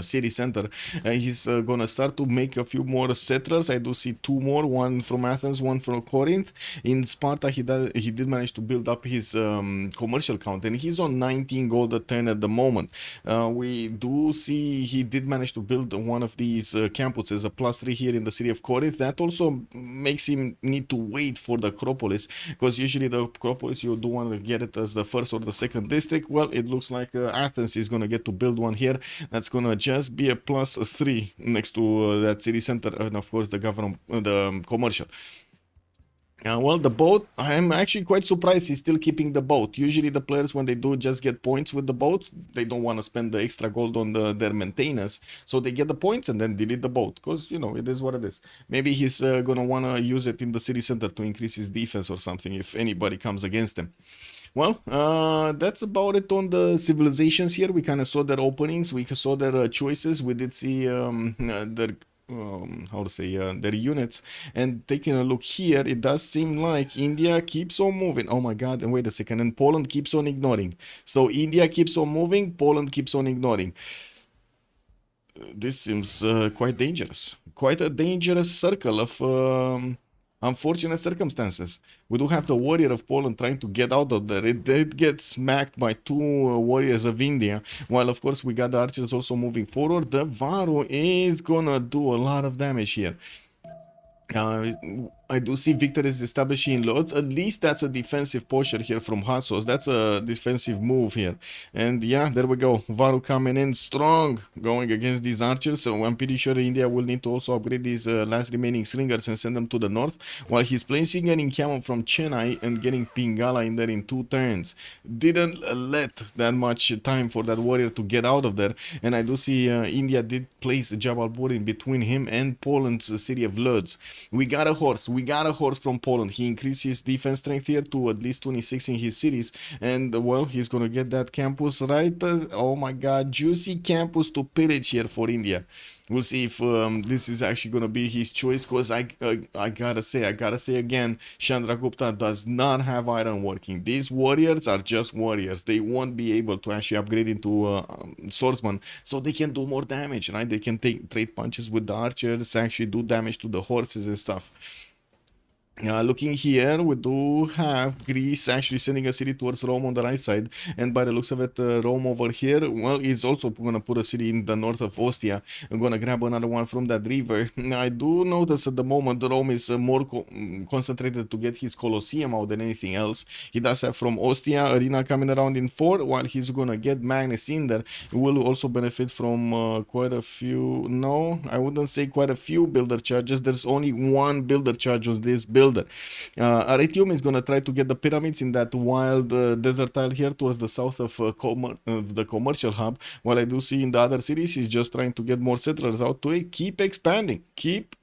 city center. He's gonna start to make a few more settlers. I do see 2 more, one from Athens, one from Corinth. In Sparta, he did manage to build up his commercial count, and he's on 19 gold a turn at the moment. We do see he did manage to build one of these campuses, a +3 here in the city of Corinth. That also makes him need to wait for the Acropolis, because usually the Acropolis you do want to get it as the 1st or the 2nd district. Well, it looks like Athens is gonna get to build one here. That's gonna just be a +3 next to that city center, and of course the the commercial. Well, the boat, I'm actually quite surprised he's still keeping the boat. Usually the players, when they do just get points with the boats, they don't want to spend the extra gold on their maintenance, so they get the points and then delete the boat, because, you know, it is what it is. Maybe he's gonna want to use it in the city center to increase his defense or something if anybody comes against him. Well, that's about it on the civilizations here. We kind of saw their openings, we saw their choices, we did see their their units, and taking a look here, it does seem like India keeps on moving. Oh my god, and wait a second, and Poland keeps on ignoring. So India keeps on moving, Poland keeps on ignoring. This seems quite dangerous, quite a dangerous circle of unfortunate circumstances. We do have the warrior of Poland trying to get out of there. It did get smacked by 2 warriors of India, while of course we got the archers also moving forward. The Varu is gonna do a lot of damage here. I do see victories establishing in Lodz. At least that's a defensive posture here from Hassos. That's a defensive move here. And yeah, there we go. Varu coming in strong, going against these archers. So I'm pretty sure India will need to also upgrade these last remaining slingers and send them to the north, while he's placing an encampment from Chennai and getting Pingala in there in 2 turns. Didn't let that much time for that warrior to get out of there. And I do see India did place Jabalpur in between him and Poland's city of Lodz. We got a horse. We got a horse from Poland. He increased his defense strength here to at least 26 in his cities. And, well, he's going to get that campus right. Oh, my God. Juicy campus to pillage here for India. We'll see if this is actually going to be his choice, because I gotta say again, Chandragupta does not have iron working. These warriors are just warriors. They won't be able to actually upgrade into swordsman, so they can do more damage, right? They can trade punches with the archers, actually do damage to the horses and stuff. Looking here, we do have Greece actually sending a city towards Rome on the right side, and by the looks of it, Rome over here, well, is also gonna put a city in the north of Ostia. I'm gonna grab another one from that river. I do notice at the moment Rome is more concentrated to get his Colosseum out than anything else. He does have from Ostia arena coming around in 4, while he's gonna get Magnus in there. He will also benefit from quite a few, no, I wouldn't say quite a few builder charges. There's only one builder charge on this builder. Aretium is gonna try to get the pyramids in that wild desert tile here towards the south of the commercial hub, while I do see in the other cities he's just trying to get more settlers out to it. Keep expanding, keep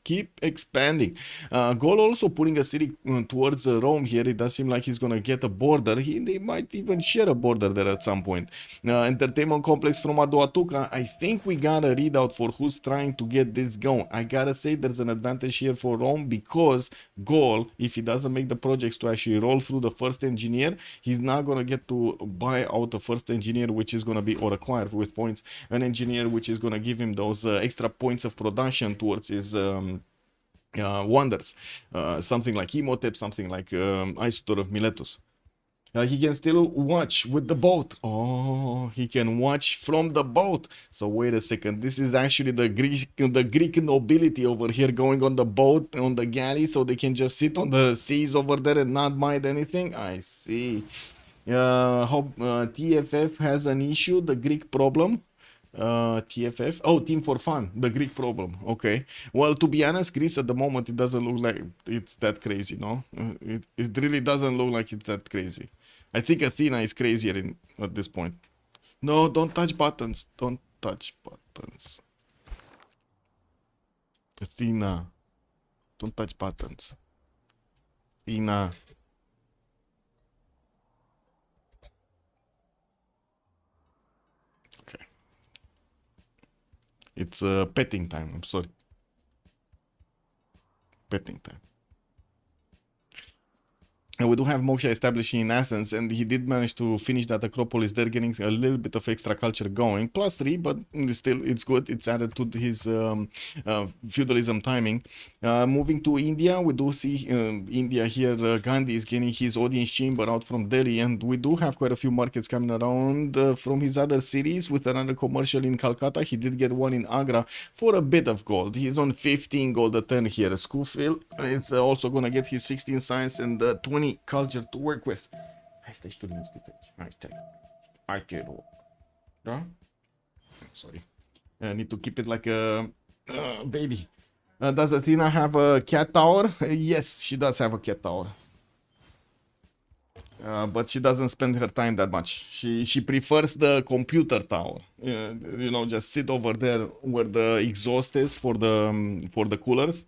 expanding. Gaul also putting a city towards Rome here. It does seem like he's gonna get a border. They might even share a border there at some point. Entertainment complex from Adoatuca. I think we got a readout for who's trying to get this going. I gotta say there's an advantage here for Rome, because Gaul, if he doesn't make the projects to actually roll through the first engineer, he's not gonna get to buy out the first engineer, which is gonna be, or acquire with points, an engineer which is gonna give him those extra points of production towards his wonders, something like Imhotep, something like Isotor of Miletus. He can still watch with the boat. Oh, he can watch from the boat. So wait a second. This is actually the Greek nobility over here going on the boat, on the galley, so they can just sit on the seas over there and not mind anything. I see. TFF has an issue, the Greek problem. TFF, oh, Team for Fun, the Greek problem. Okay, well, to be honest, Greece at the moment, it doesn't look like it's that crazy, no? It really doesn't look like it's that crazy. I think Athena is crazier at this point. No, don't touch buttons. Don't touch buttons. Athena, don't touch buttons. Athena. Okay. It's petting time. I'm sorry. Petting time. And we do have Moksha establishing in Athens, and he did manage to finish that Acropolis there, getting a little bit of extra culture going. +3, but still, it's good. It's added to his feudalism timing. Moving to India, we do see India here. Gandhi is getting his audience chamber out from Delhi, and we do have quite a few markets coming around from his other cities with another commercial in Calcutta. He did get one in Agra for a bit of gold. He's on 15 gold a turn here. Schofield is also going to get his 16 science and 20 culture to work with. Hai stai și tu liniștit aici. Hai te rog. Da? Sorry. I need to keep it like a baby. Does Athena have a cat tower? Yes, she does have a cat tower. But she doesn't spend her time that much. She prefers the computer tower. You know, just sit over there where the exhaust is for the coolers.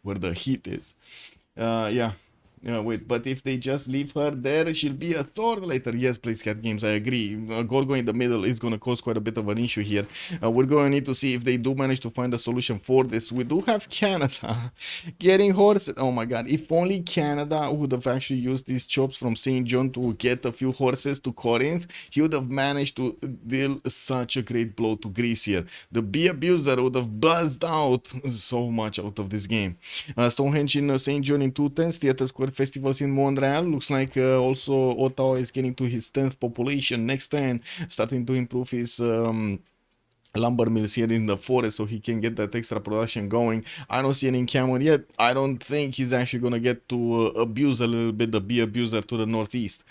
Where the heat is. Yeah. Wait, but if they just leave her there, she'll be a thorn later. Yes, please, Cat Games, I agree. Gorgo in the middle is going to cause quite a bit of an issue here. We're going to need to see if they do manage to find a solution for this. We do have Canada getting horses. Oh my god, if only Canada would have actually used these chops from St. John to get a few horses to Corinth, he would have managed to deal such a great blow to Greece here. The bee abuser would have buzzed out so much out of this game. Stonehenge in St. John in 210s, Theatre Square festivals in Montreal. Looks like also Ottawa is getting to his 10th population next turn, starting to improve his lumber mills here in the forest so he can get that extra production going. I don't see any encampment yet. I don't think he's actually going to get to abuse a little bit the bee abuser to the northeast.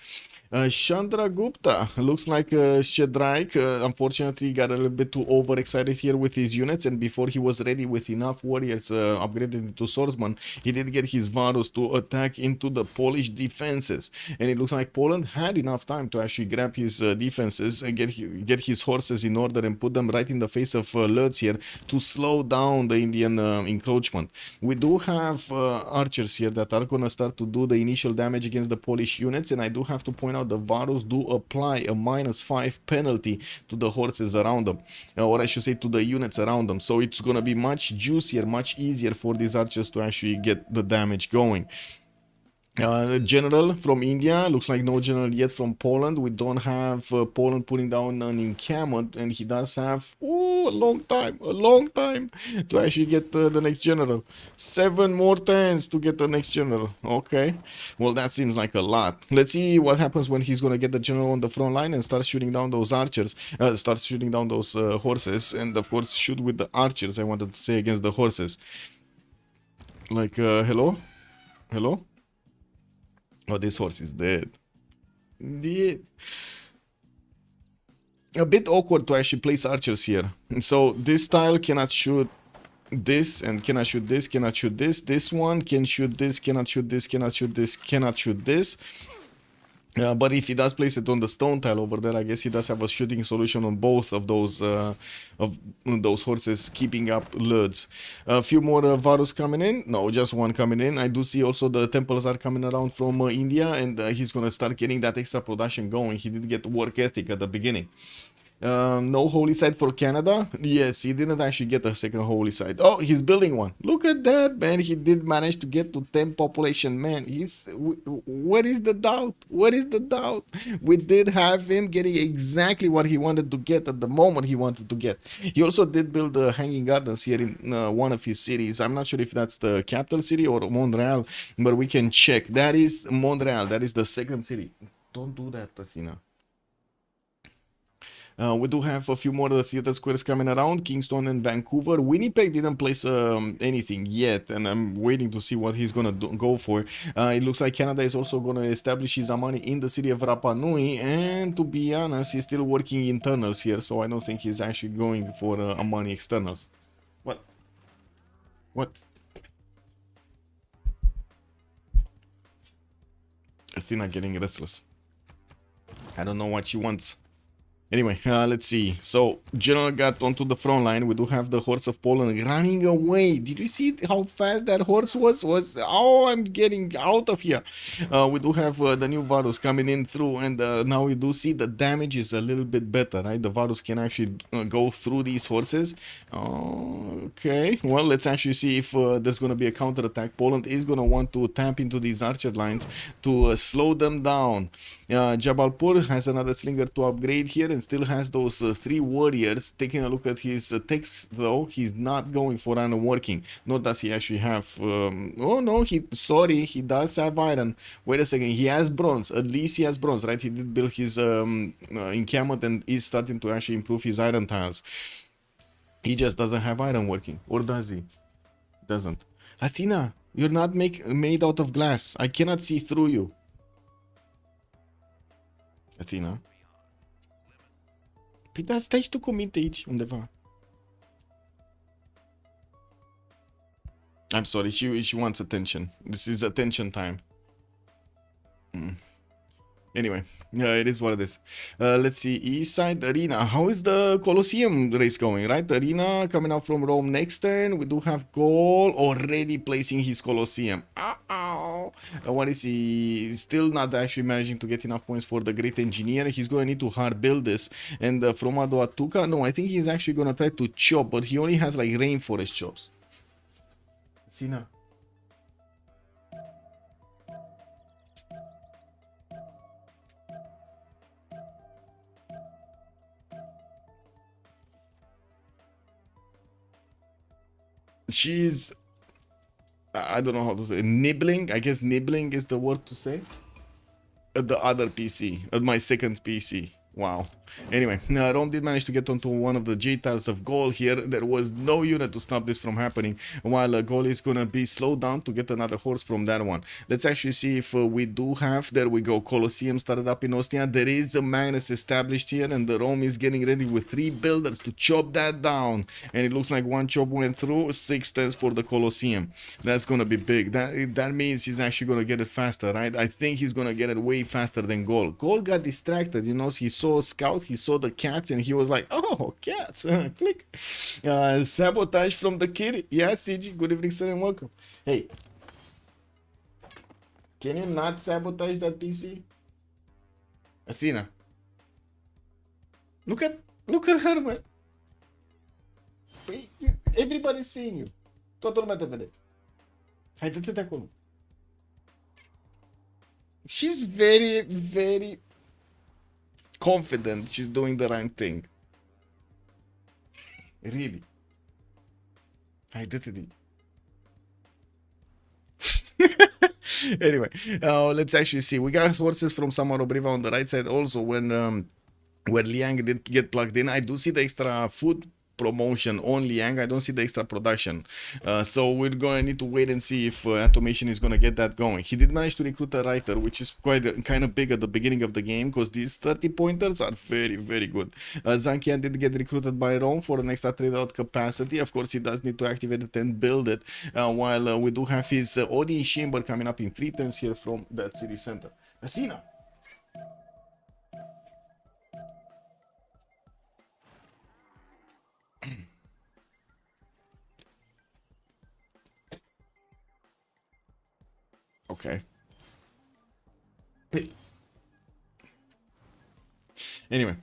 Chandragupta looks like Shedraik unfortunately got a little bit too overexcited here with his units, and before he was ready with enough warriors upgraded into swordsman, he did get his Varus to attack into the Polish defenses, and it looks like Poland had enough time to actually grab his defenses and get his horses in order and put them right in the face of Lodz here to slow down the Indian encroachment. We do have archers here that are gonna start to do the initial damage against the Polish units, and I do have to point out the Varus do apply a -5 penalty to the horses around them, or I should say to the units around them, so it's gonna be much juicier, much easier for these archers to actually get the damage going. General from India, looks like no general yet from Poland. We don't have Poland putting down an encampment, and he does have a long time to actually get the next general. 7 more turns to get the next general. Okay, well, that seems like a lot. Let's see what happens when he's gonna get the general on the front line and start shooting down those archers, start shooting down those horses, and of course shoot with the archers, I wanted to say, against the horses. Like, hello? Oh, this horse is dead. A bit awkward to actually place archers here. So this tile cannot shoot this, and cannot shoot this, cannot shoot this. This one can shoot this, cannot shoot this, cannot shoot this, cannot shoot this. But if he does place it on the stone tile over there, I guess he does have a shooting solution on both of those horses, keeping up loads. A few more Varus coming in. No, just one coming in. I do see also the temples are coming around from India, and he's gonna start getting that extra production going. He did get work ethic at the beginning. No holy site for Canada. Yes, he didn't actually get a second holy site. Oh, he's building one. Look at that, man. He did manage to get to 10 population, man. What is the doubt? What is the doubt? We did have him getting exactly what he wanted to get at the moment he wanted to get. He also did build the hanging gardens here in one of his cities. I'm not sure if that's the capital city or Montreal, but we can check. That is Montreal. That is the second city. Don't do that, Athena. We do have a few more of the theater squares coming around, Kingston and Vancouver. Winnipeg didn't place anything yet, and I'm waiting to see what he's gonna go for. It looks like Canada is also gonna establish his Amani in the city of Rapa Nui, and to be honest, he's still working internals here, so I don't think he's actually going for Amani externals. What? Athena getting restless. I don't know what she wants. Anyway, let's see. So, General got onto the front line. We do have the horse of Poland running away. Did you see how fast that horse was? Oh, I'm getting out of here. We do have the new Varus coming in through, and now we do see the damage is a little bit better, right? The Varus can actually go through these horses. Okay, well, let's actually see if there's going to be a counterattack. Poland is going to want to tap into these archer lines to slow them down. Jabalpur has another slinger to upgrade here, and still has those 3 warriors. Taking a look at his text, though, he's not going for iron working, nor does he actually have oh no, he does have iron. Wait a second, he has bronze. At least he has bronze, right? He did build his encampment and is starting to actually improve his iron tiles. He just doesn't have iron working, or does he? Doesn't. Athena, you're not made out of glass. I cannot see through you. Athena. Păi da, stai și tu cu minte aici, undeva. I'm sorry, she wants attention. This is attention time. Anyway, it is what it is. Let's see, East Side Arena. How is the Colosseum race going, right? Arena coming out from Rome next turn. We do have Gaul already placing his Colosseum. What is he? Still not actually managing to get enough points for the Great Engineer. He's going to need to hard build this. And from Adoatuca, no, I think he's actually going to try to chop, but he only has like rainforest chops. Sina. She's, I don't know how to say, nibbling. I guess nibbling is the word to say. At the other PC, at my second PC. Wow. Anyway, Rome did manage to get onto one of the J tiles of Gaul here. There was no unit to stop this from happening, while Gaul is gonna be slowed down to get another horse from that one. Let's actually see if we do have, there we go, Colosseum started up in Ostia. There is a Magnus established here, and the Rome is getting ready with 3 builders to chop that down. And it looks like one chop went through, 6 turns for the Colosseum. That's gonna be big. That means he's actually gonna get it faster, right? I think he's gonna get it way faster than Gaul. Gaul got distracted, you know, he saw scouts, he saw the cats, and he was like, oh, cats, click. Sabotage from the kid. Yes, CG, good evening, sir, and welcome. Hey, can you not sabotage that PC? Athena, look at her, man. Everybody's seeing you. Toată lumea te vede. Hai, dă-te de acolo. She's very, very confident she's doing the right thing. Really. Haideți-te. Anyway, let's actually see. We got horses from Samarobriva on the right side also when Liang did get plugged in. I do see the extra food promotion on Liang. I don't see the extra production. So we're going to need to wait and see if automation is going to get that going. He did manage to recruit a writer, which is quite kind of big at the beginning of the game because these 30 pointers are very, very good. Zankian did get recruited by Rome for an extra trade out capacity. Of course, he does need to activate it and build it. While we do have his Odin chamber coming up in 3 turns here from that city center. Athena! Okay. Anyway,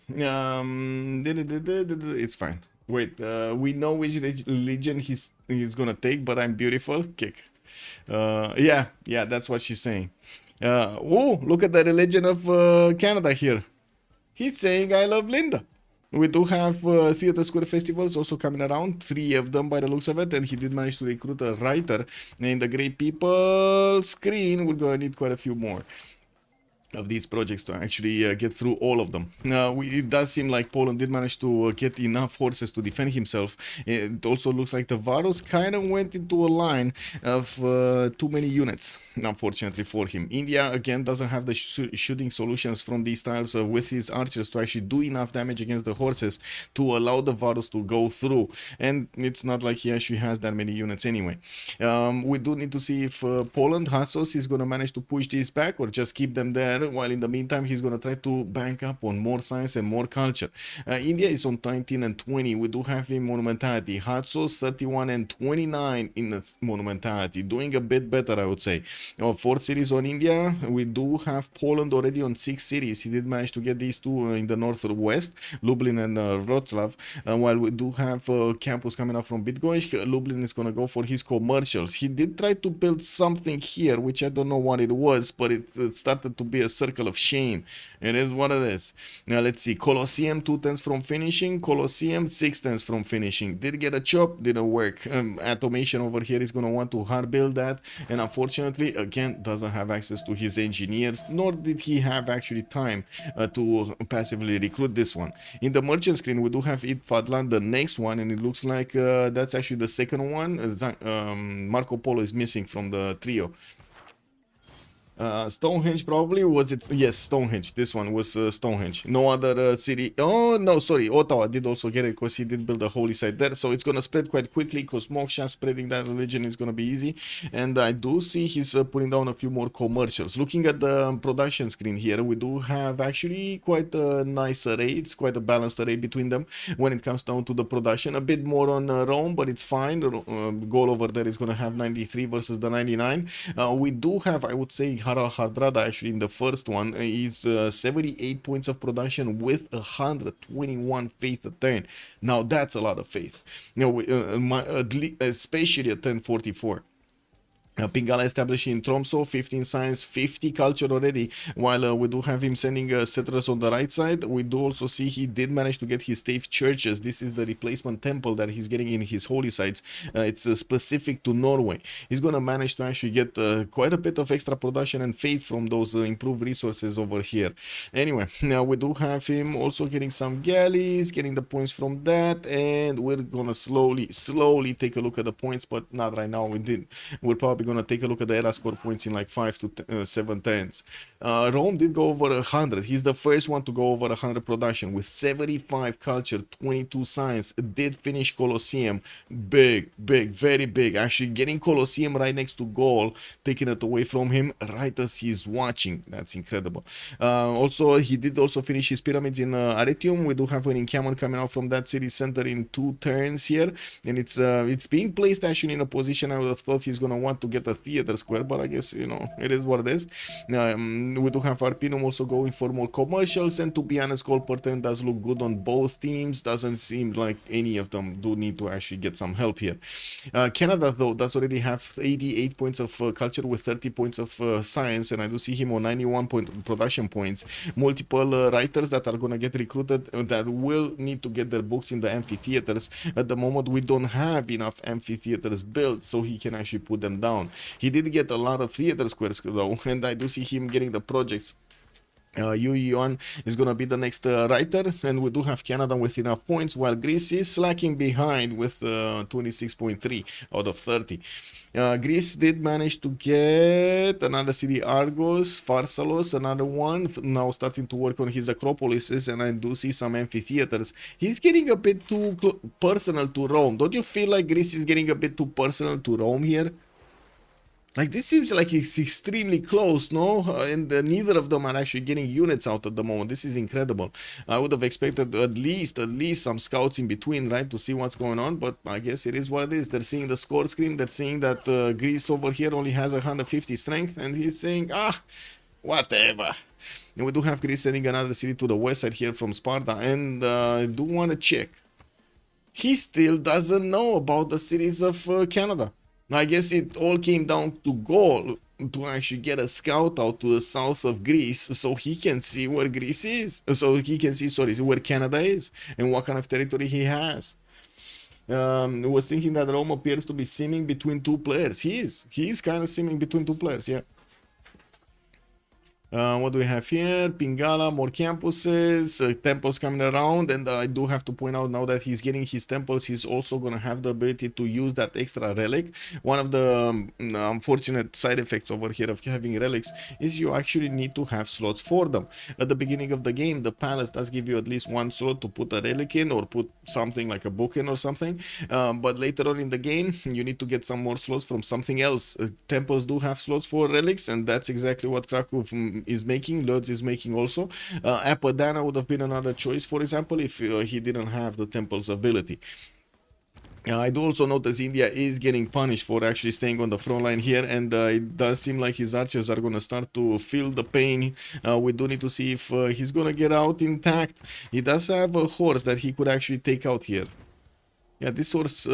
it's fine. Wait, we know which religion he's gonna take, but I'm beautiful. Kick. Yeah, that's what she's saying. Oh, look at the religion of Canada here. He's saying I love Linda. We do have Theatre Square festivals also coming around, 3 of them by the looks of it, and he did manage to recruit a writer. In the Great People screen, we're going to need quite a few more of these projects to actually get through all of them. It does seem like Poland did manage to get enough horses to defend himself. It also looks like the Varus kind of went into a line of too many units, unfortunately for him. India, again, doesn't have the shooting solutions from these styles with his archers to actually do enough damage against the horses to allow the Varus to go through. And it's not like he actually has that many units anyway. We do need to see if Poland, Hassos, is going to manage to push these back or just keep them there, while in the meantime he's going to try to bank up on more science and more culture. India is on 19 and 20. We do have in monumentality. Hatsos 31 and 29 in the monumentality, doing a bit better, I would say. 4 cities on India. We do have Poland already on 6 cities. He did manage to get these 2 in the northwest, Lublin and Wroclaw, while we do have campus coming up from Bydgoszcz. Lublin is going to go for his commercials. He did try to build something here, which I don't know what it was, but it started to be a circle of shame. It is what it is. Now let's see. Colosseum 2 turns from finishing. Colosseum 6 turns from finishing. Did get a chop, didn't work. Automation over here is going to want to hard build that, and unfortunately again doesn't have access to his engineers, nor did he have actually time to passively recruit this one. In the merchant screen we do have Id Fadlan, the next one, and it looks like that's actually the second one. Marco Polo is missing from the trio. Stonehenge probably, was it? Yes, Stonehenge. This one was Stonehenge. No other city. Oh no, sorry, Ottawa did also get it because he did build a holy site there, so it's gonna spread quite quickly because Moksha spreading that religion is gonna be easy. And I do see he's putting down a few more commercials. Looking at the production screen here, we do have actually quite a nice array. It's quite a balanced array between them when it comes down to the production. A bit more on Rome, but it's fine. Goal over there is gonna have 93 versus the 99. We do have, I would say, Hardrada actually in the first one is 78 points of production with 121 faith a turn. Now that's a lot of faith, you know, especially at 1044. Pingala establishing in Tromso, 15 science, 50 culture already, while we do have him sending settlers on the right side. We do also see he did manage to get his stave churches. This is the replacement temple that he's getting in his holy sites. It's specific to Norway. He's going to manage to actually get quite a bit of extra production and faith from those improved resources over here. Anyway, now we do have him also getting some galleys, getting the points from that, and we're going to slowly take a look at the points, but not right now. We're probably going to take a look at the era score points in like 5 to 7 turns. Rome did go over 100. He's the first one to go over 100 production with 75 culture, 22 science. Did finish Colosseum. Big, very big. Actually getting Colosseum right next to goal, taking it away from him right as he's watching. That's incredible. Also, he did also finish his pyramids in Arretium. We do have an encampment coming out from that city center in 2 turns here, and it's being placed actually in a position I would have thought he's going to want to get a theater square, but I guess, you know, it is what it is. We do have Arpinum also going for more commercials, and to be honest, goal per turn does look good on both teams. Doesn't seem like any of them do need to actually get some help here. Canada, though, does already have 88 points of culture with 30 points of science, and I do see him on 91 production points. Multiple writers that are going to get recruited that will need to get their books in the amphitheaters. At the moment, we don't have enough amphitheaters built so he can actually put them down. He did get a lot of theater squares, though, and I do see him getting the projects. Yu Yuan is going to be the next writer, and we do have Canada with enough points, while Greece is slacking behind with 26.3 out of 30. Greece did manage to get another city, Argos, Pharsalos, another one, now starting to work on his Acropolises, and I do see some amphitheaters. He's getting a bit too personal to Rome. Don't you feel like Greece is getting a bit too personal to Rome here? Like, this seems like it's extremely close, no? And neither of them are actually getting units out at the moment. This is incredible. I would have expected at least some scouts in between, right, to see what's going on, but I guess it is what it is. They're seeing the score screen, they're seeing that Greece over here only has 150 strength, and he's saying, whatever. And we do have Greece sending another city to the west side here from Sparta, and I do want to check. He still doesn't know about the cities of Canada. I guess it all came down to goal to actually get a scout out to the south of Greece so he can see where Greece is. So he can see, where Canada is and what kind of territory he has. I was thinking that Rome appears to be seeming between two players. He is kind of seeming between two players, yeah. What do we have here? Pingala, more campuses, temples coming around, and I do have to point out now that he's getting his temples, he's also going to have the ability to use that extra relic. One of the unfortunate side effects over here of having relics is you actually need to have slots for them. At the beginning of the game, the palace does give you at least one slot to put a relic in or put something like a book in or something, but later on in the game, you need to get some more slots from something else. Temples do have slots for relics, and that's exactly what Krakow is making. Lodz is making also. Apadana would have been another choice, for example, if he didn't have the temple's ability. I do also notice India is getting punished for actually staying on the front line here, and it does seem like his archers are going to start to feel the pain. We do need to see if he's going to get out intact. He does have a horse that he could actually take out here. Yeah, this horse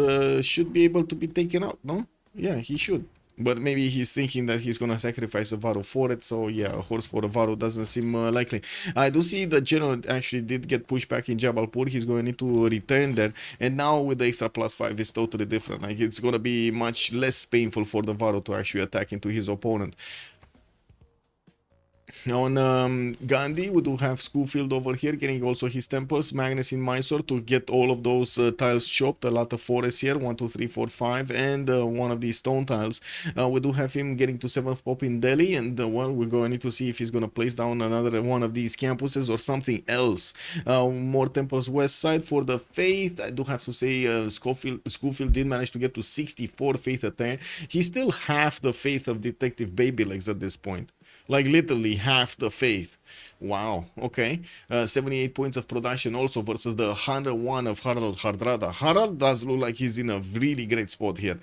should be able to be taken out, no? Yeah, he should. But maybe he's thinking that he's going to sacrifice a Varu for it. So yeah, a horse for a Varu doesn't seem likely. I do see the general actually did get pushed back in Jabalpur. He's going to need to return there. And now with the extra +5, it's totally different. Like, it's going to be much less painful for the Varu to actually attack into his opponent. On Gandhi, we do have Schofield over here getting also his temples. Magnus in Mysore to get all of those tiles chopped. A lot of forests here, 1, 2, 3, 4, 5, and one of these stone tiles. We do have him getting to 7th Pop in Delhi, and well, we're going to need to see if he's going to place down another one of these campuses or something else. More temples west side for the faith. I do have to say Schofield did manage to get to 64 faith at there. He's still half the faith of Detective Babylegs at this point. Like literally half the faith. Wow, okay. 78 points of production also versus the 101 of Harald Hardrada. Harald does look like he's in a really great spot here.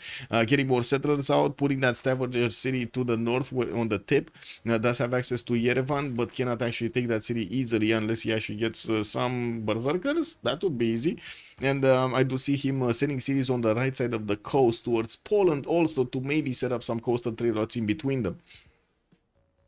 Getting more settlers out, putting that Stavanger city to the north on the tip. Does have access to Yerevan, but cannot actually take that city easily unless he actually gets some berserkers. That would be easy. And I do see him sending cities on the right side of the coast towards Poland also to maybe set up some coastal trade routes in between them.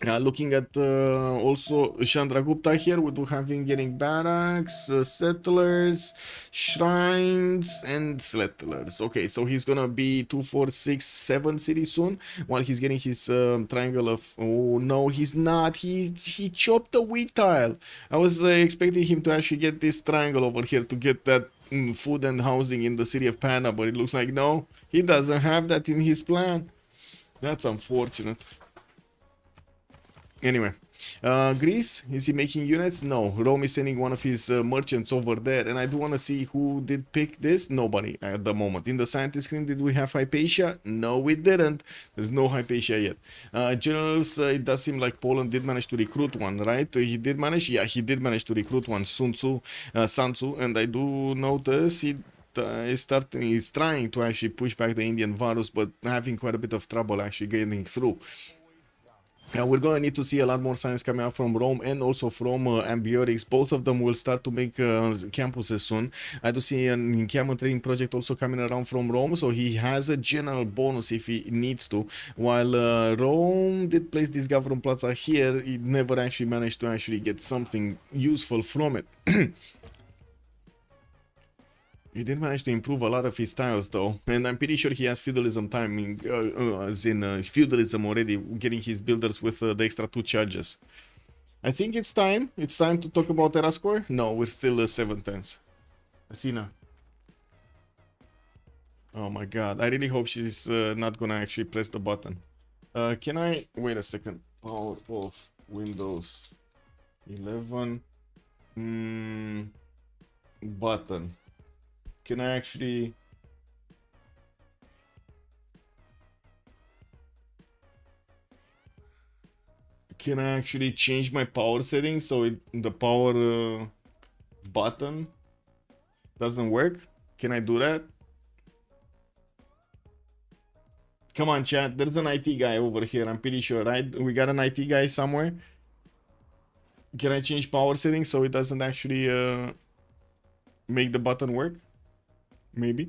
Looking at also Chandragupta here, we do have him getting barracks, settlers, shrines, and settlers. Okay, so he's gonna be 2, 4, 6, 7 cities soon, while he's getting his triangle of... Oh no, he's not. He chopped the wheat tile. I was expecting him to actually get this triangle over here to get that food and housing in the city of Panna, but it looks like no, he doesn't have that in his plan. That's unfortunate. Anyway, Greece, is he making units? No. Rome is sending one of his merchants over there, and I do want to see who did pick this. Nobody at the moment. In the scientist screen, did we have Hypatia? No, we didn't. There's no Hypatia yet. Generals, it does seem like Poland did manage to recruit one, right? He did manage? Yeah, he did manage to recruit one, Sun Tzu, and I do notice he is trying to actually push back the Indian virus, but having quite a bit of trouble actually getting through. We're going to need to see a lot more signs coming out from Rome and also from Ambiorix. Both of them will start to make campuses soon. I do see an encampment training project also coming around from Rome, so he has a general bonus if he needs to. While Rome did place this government plaza here, he never actually managed to actually get something useful from it. He did manage to improve a lot of his tiles though, and I'm pretty sure he has feudalism timing, as in feudalism already, getting his builders with the extra 2 charges. I think it's time to talk about Terra Square. No, we're still 7 turns. Athena. Oh my god, I really hope she's not gonna actually press the button. Can I, wait a second, power off Windows 11, button. Can I actually... change my power settings so the power button doesn't work? Can I do that? Come on, chat. There's an IT guy over here. I'm pretty sure, right? We got an IT guy somewhere. Can I change power settings so it doesn't actually make the button work? Maybe.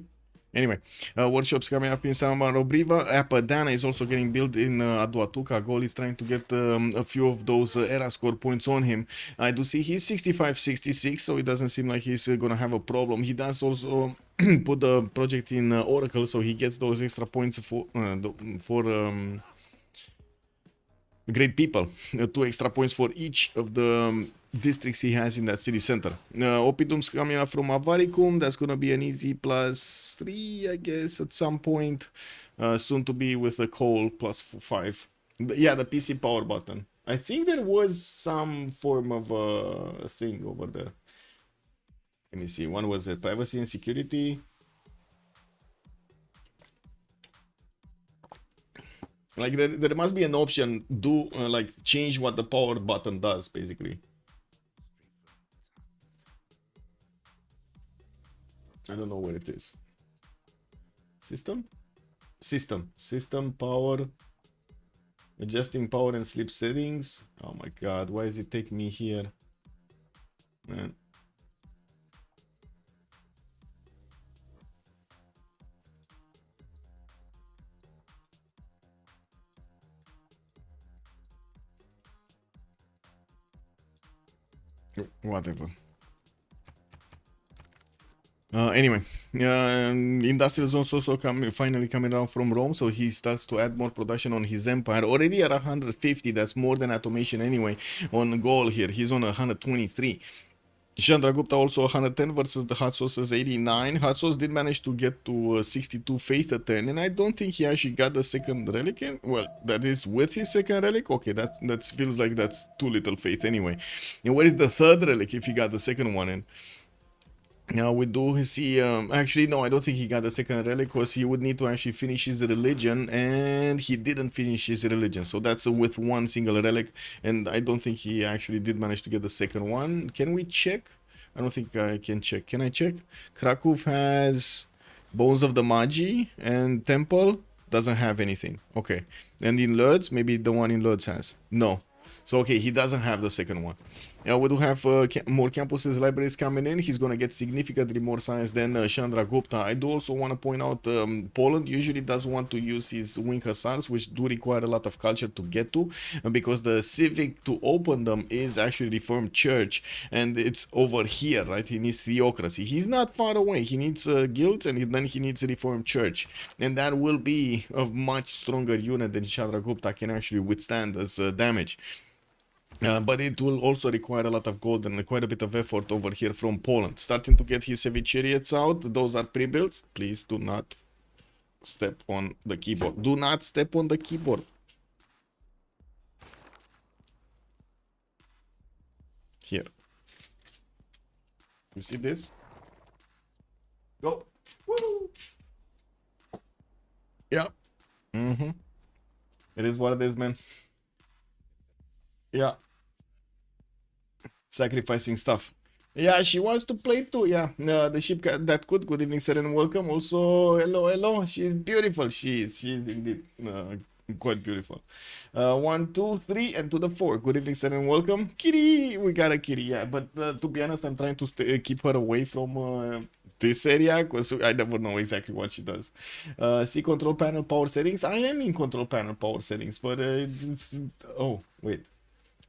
Anyway, workshops coming up in San Robriva. Apadana is also getting built in Aduatuca. Goal is trying to get a few of those era score points on him. I do see he's 65-66, so it doesn't seem like he's gonna have a problem. He does also put the project in Oracle, so he gets those extra points for great people. 2 extra points for each of the districts he has in that city center. Opidum's coming up from Avaricum. That's gonna be an easy +3, I guess, at some point. Soon to be with a coal +5. Yeah, the PC power button. I think there was some form of a thing over there. Let me see. One was it privacy and security. Like there must be an option, do like change what the power button does, basically. I don't know where it is. System power, adjusting power and sleep settings. Oh my god, why does it take me here, man? Whatever. Anyway, industrial zones also finally coming down from Rome, so he starts to add more production on his empire. Already at 150, that's more than automation anyway. On goal here, he's on 123. Chandragupta also 110 versus the Hot Sauce's 89. Hot Sauce did manage to get to 62 faith at 10, and I don't think he actually got the second relic in. Well, that is with his second relic. Okay, that feels like that's too little faith anyway. And where is the third relic if he got the second one in? Now we do see, actually no, I don't think he got the second relic because he would need to actually finish his religion, and he didn't finish his religion, so that's with one single relic, and I don't think he actually did manage to get the second one. Can we check? I don't think I can check. Can I check? Krakow has Bones of the Magi, and Temple doesn't have anything. Okay, and in Lodz, maybe the one in Lodz has. No. So, okay, he doesn't have the second one. We do have more campuses, libraries coming in. He's going to get significantly more science than Chandragupta. I do also want to point out Poland usually does want to use his wing hussars, which do require a lot of culture to get to, because the civic to open them is actually Reformed Church, and it's over here, right? He needs theocracy. He's not far away. He needs guilds, and then he needs Reformed Church, and that will be a much stronger unit than Chandragupta can actually withstand as damage. But it will also require a lot of gold and quite a bit of effort over here from Poland. Starting to get his heavy chariots out. Those are pre-builds. Please do not step on the keyboard. Do not step on the keyboard. Here. You see this? Go. Woo! Yeah. It is what it is, man. Yeah. Sacrificing stuff. Yeah, she wants to play too. Yeah, the ship that could. Good evening, sir, and welcome. Also, hello, hello. She's beautiful. She's indeed quite beautiful. 1, 2, 3, and to the 4. Good evening, sir, and welcome. Kitty, we got a kitty. Yeah, but to be honest, I'm trying to keep her away from this area because I never know exactly what she does. See control panel power settings. I am in control panel power settings, but oh wait.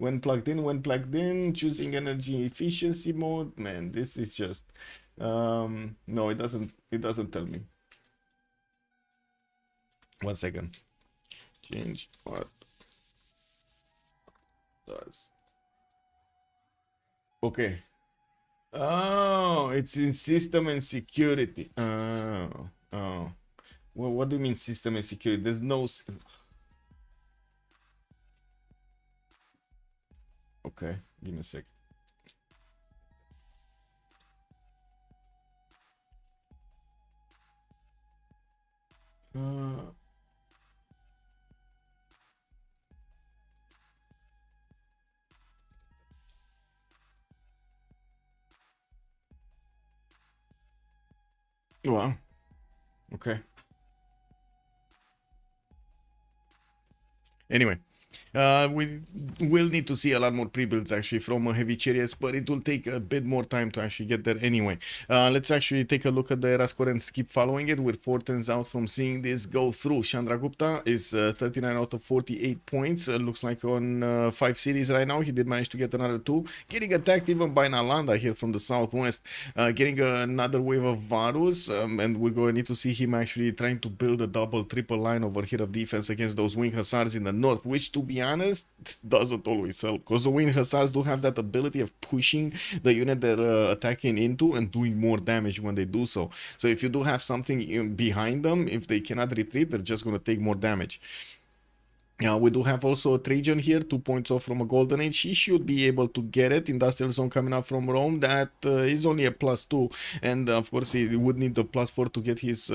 When plugged in, choosing energy efficiency mode. Man, this is just no, it doesn't tell me. 1 second. Change what does. Okay. Oh, it's in system and security. Oh. Well, what do you mean system and security? There's no Okay, give me a sec. Uh, wow. Okay. Anyway, we will need to see a lot more pre-builds actually from heavy chariots, but it will take a bit more time to actually get there anyway. Let's actually take a look at the era score and keep following it. We're 4 turns out from seeing this go through. Chandragupta is 39 out of 48 points. Looks like on 5 cities right now. He did manage to get another 2. Getting attacked even by Nalanda here from the southwest. Getting another wave of Varus, and we're going to need to see him actually trying to build a double, triple line over here of defense against those wing hussars in the north, which to be honest doesn't always help, because the wing hussars do have that ability of pushing the unit they're attacking into and doing more damage when they do so. So if you do have something behind them, if they cannot retreat, they're just going to take more damage. We do have also a Trajan here, 2 points off from a Golden Age. He should be able to get it. Industrial Zone coming up from Rome, that is only a +2. And of course, he would need the +4 to get his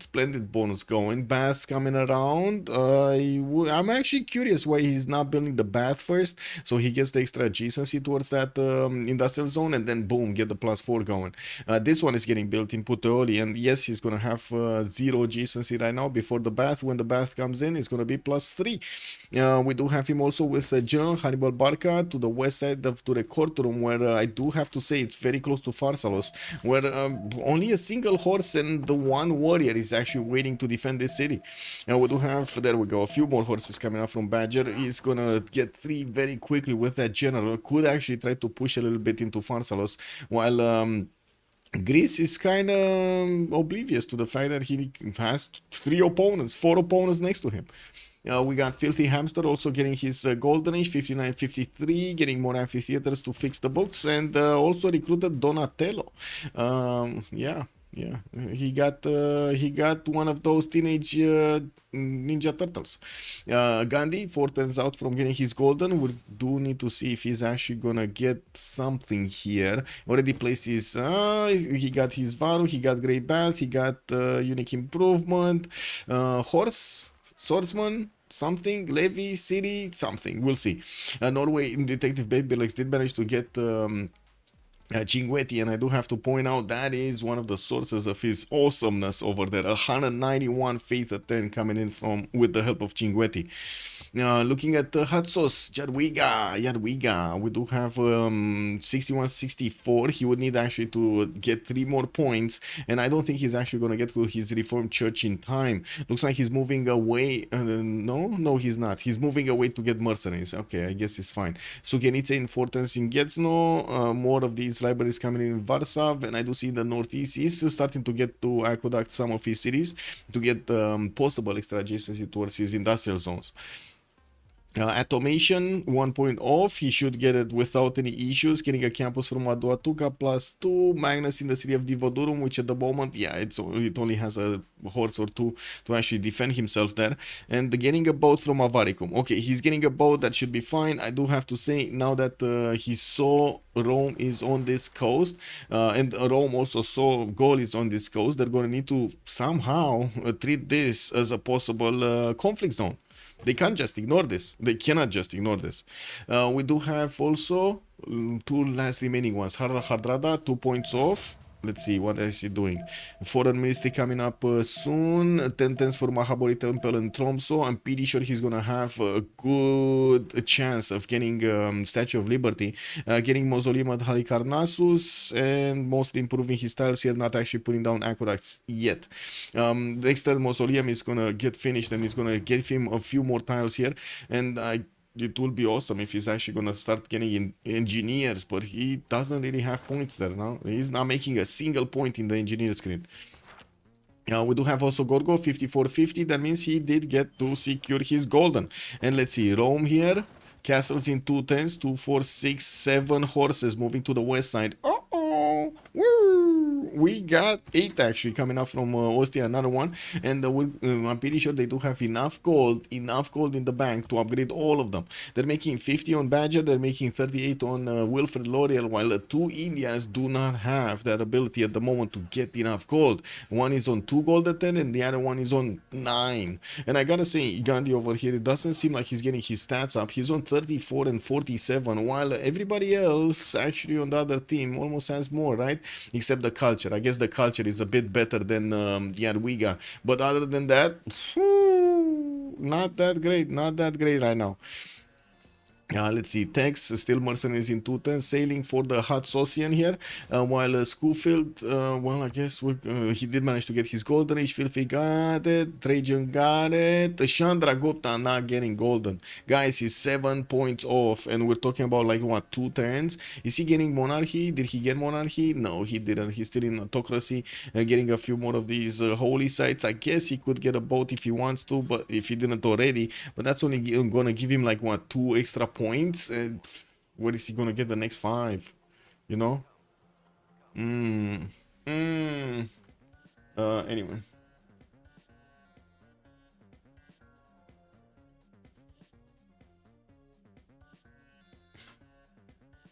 Splendid bonus going. Baths coming around. I'm actually curious why he's not building the Bath first. So he gets the extra adjacency towards that Industrial Zone, and then boom, get the +4 going. This one is getting built in Puteoli, and yes, he's going to have 0 adjacency right now before the Bath. When the Bath comes in, it's going to be +3. We do have him also with General Hannibal Barca to the west side to the courtroom, where I do have to say it's very close to Pharsalos, where only a single horse and the 1 warrior is actually waiting to defend this city. We do have, there we go, a few more horses coming up from Badger. He's gonna get 3 very quickly with that general. Could actually try to push a little bit into Pharsalos, while Greece is kind of oblivious to the fact that he has 4 opponents next to him. We got Filthy Hamster also getting his Golden Age, 59-53, getting more amphitheaters to fix the books, and also recruited Donatello. Yeah, he got one of those teenage Ninja Turtles. Gandhi, 4 turns out from getting his Golden. We do need to see if he's actually gonna get something here. Already placed his, he got his Varu, he got Grey Bath, he got Unique Improvement, Horse, Swordsman, something, Levy, City, something. We'll see. Norway Detective Babylegs did manage to get Cinguetti, and I do have to point out that is one of the sources of his awesomeness over there. 191 faith a turn coming in from with the help of Cinguetti. Looking at Hatsos, Jadwiga, we do have 61-64. He would need actually to get 3 more points, and I don't think he's actually going to get to his Reformed Church in time. Looks like he's moving away. No, he's not. He's moving away to get mercenaries. Okay, I guess it's fine. Sugenice in Fortens in Getsno, more of these libraries coming in Varsav, and I do see in the northeast he's starting to get to aqueduct some of his cities to get possible extra adjacency towards his industrial zones. Automation, 1 point off. He should get it without any issues. Getting a campus from Aduatuca +2. Magnus in the city of Divodurum, which at the moment, yeah, it only has a horse or 2 to actually defend himself there. And getting a boat from Avaricum. Okay, he's getting a boat, that should be fine. I do have to say, now that he saw Rome is on this coast, and Rome also saw Gaul is on this coast, they're going to need to somehow treat this as a possible conflict zone. They can't just ignore this. They cannot just ignore this. We do have also two last remaining ones. Hardrada, 2 points off. Let's see, what is he doing? Foreign Ministry coming up soon. 10 tens for Mahabori Temple in Tromso. I'm pretty sure he's gonna have a good chance of getting Statue of Liberty, getting Mausoleum at Halicarnassus, and mostly improving his tiles here, not actually putting down aqueducts yet. The external Mausoleum is gonna get finished, and it's gonna give him a few more tiles here, and it will be awesome if he's actually gonna start getting engineers, but he doesn't really have points there now. He's not making a single point in the engineer screen. We do have also Gorgo 5450. That means he did get to secure his golden. And let's see, Rome here, castles in 2 tens, 2, 4, 6, 7 horses moving to the west side. Uh-oh, woo! We got 8 actually coming up from Ostia, another one, and I'm pretty sure they do have enough gold in the bank to upgrade all of them. They're making 50 on Badger, they're making 38 on Wilfred L'Oreal, while the 2 Indians do not have that ability at the moment to get enough gold. One is on 2 gold at 10 and the other one is on 9. And I gotta say, Gandhi over here, it doesn't seem like he's getting his stats up. He's on 34 and 47, while everybody else actually on the other team almost has more, right? Except the culture. I guess the culture is a bit better than the Jadwiga, but other than that, not that great right now. Let's see, Tex, still mercenaries in 210, sailing for the hot Socian here, while Schofield, well, I guess he did manage to get his golden age. Filthy got it, Trajan got it, Chandra Gupta not getting golden. Guys, he's 7 points off, and we're talking about like, what, 2 turns? Is he getting monarchy? Did he get monarchy? No, he didn't. He's still in autocracy, getting a few more of these holy sites. I guess he could get a boat if he wants to, but if he didn't already, but that's only gonna give him like, what, 2 extra points. Where is he gonna get the next 5? You know? Anyway.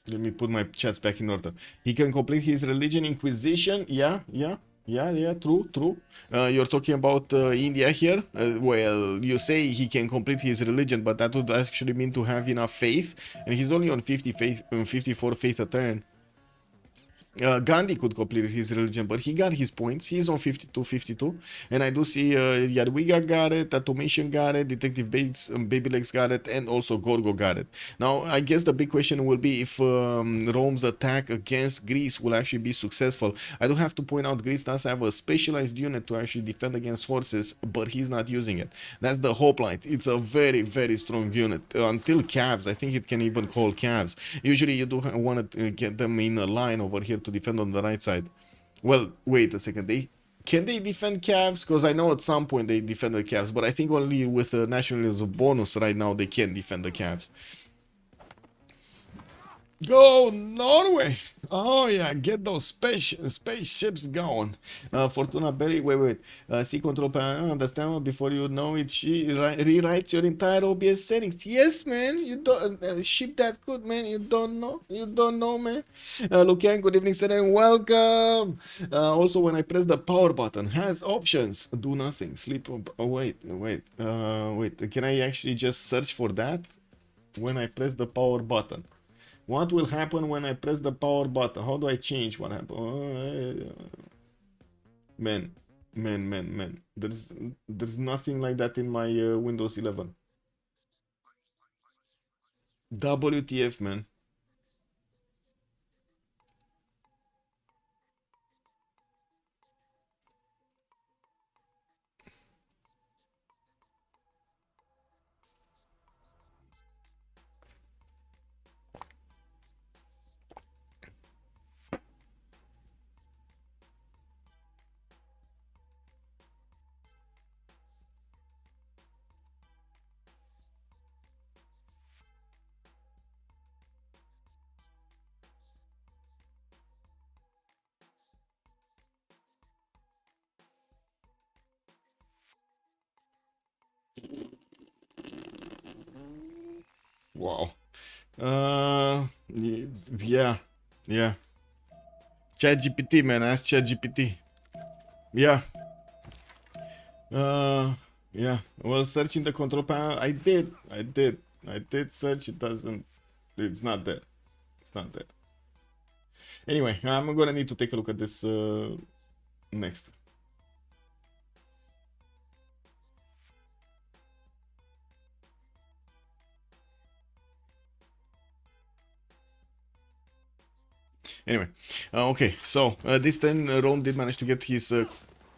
Let me put my chats back in order. He can complete his religion inquisition. Yeah, true. You're talking about India here. Well, you say he can complete his religion, but that would actually mean to have enough faith, and he's only on 50 faith, 54 faith a turn. Gandhi could complete his religion, but he got his points. He's on 52, and I do see Jadwiga got it, Automation got it, Detective Babylegs got it, and also Gorgo got it. Now, I guess the big question will be if Rome's attack against Greece will actually be successful. I do have to point out Greece does have a specialized unit to actually defend against horses, but he's not using it. That's the hoplite. It's a very, very strong unit. Until calves, I think it can even call calves. Usually you do want to get them in a line over here to defend on the right side. Well, wait a second. Can they defend calves? Because I know at some point they defend the calves, but I think only with a nationalism bonus right now they can defend the calves. Go Norway! Oh yeah, get those spaceships going. Fortuna Berry, wait. C control panel, understand before you know it. She rewrites your entire OBS settings. Yes, man. You don't ship that good, man. You don't know, man. Lukian, good evening, sir, and welcome. Also, when I press the power button, has options. Do nothing. Sleep. Oh, wait. Can I actually just search for that when I press the power button? What will happen when I press the power button? How do I change what happened? Man. There's nothing like that in my Windows 11. WTF, man. Wow. Yeah. ChatGPT, man. Ask ChatGPT. Yeah. Yeah, well, searching the control panel, I did search. It doesn't. It's not there. It's not there. Anyway, I'm gonna need to take a look at this next. Anyway, okay, so this time Rome did manage to get his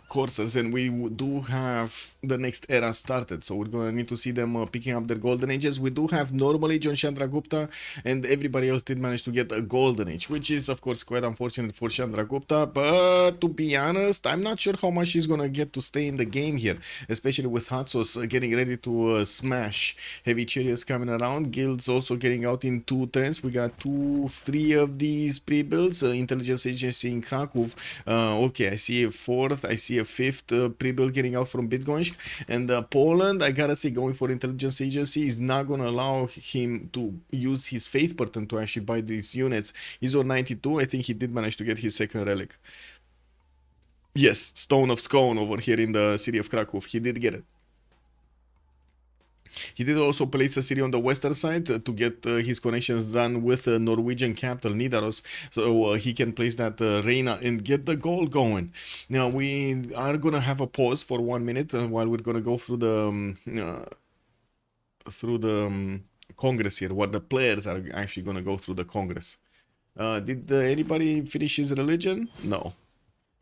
coursers, and we do have the next era started, so we're gonna need to see them picking up their golden ages. We do have normal age on Chandragupta, and everybody else did manage to get a golden age, which is of course quite unfortunate for Chandragupta, but to be honest, I'm not sure how much he's gonna get to stay in the game here, especially with Hatsos getting ready to smash heavy chariots coming around. Guilds also getting out in 2 turns. We got 3 of these pre-builds. Intelligence agency in Krakow, okay, I see a 4th, I see a 5th pre-build getting out from Bydgoszcz, and Poland, I gotta say, going for intelligence agency is not gonna allow him to use his faith button to actually buy these units. He's on 92. I think he did manage to get his 2nd relic. Yes, Stone of Scone over here in the city of Krakow. He did get it. He did also place a city on the western side to get his connections done with the Norwegian capital Nidaros, so he can place that Reina and get the gold going. Now we are gonna have a pause for 1 minute while we're gonna go through the Congress here. What the players are actually gonna go through the Congress. Did anybody finish his religion? No.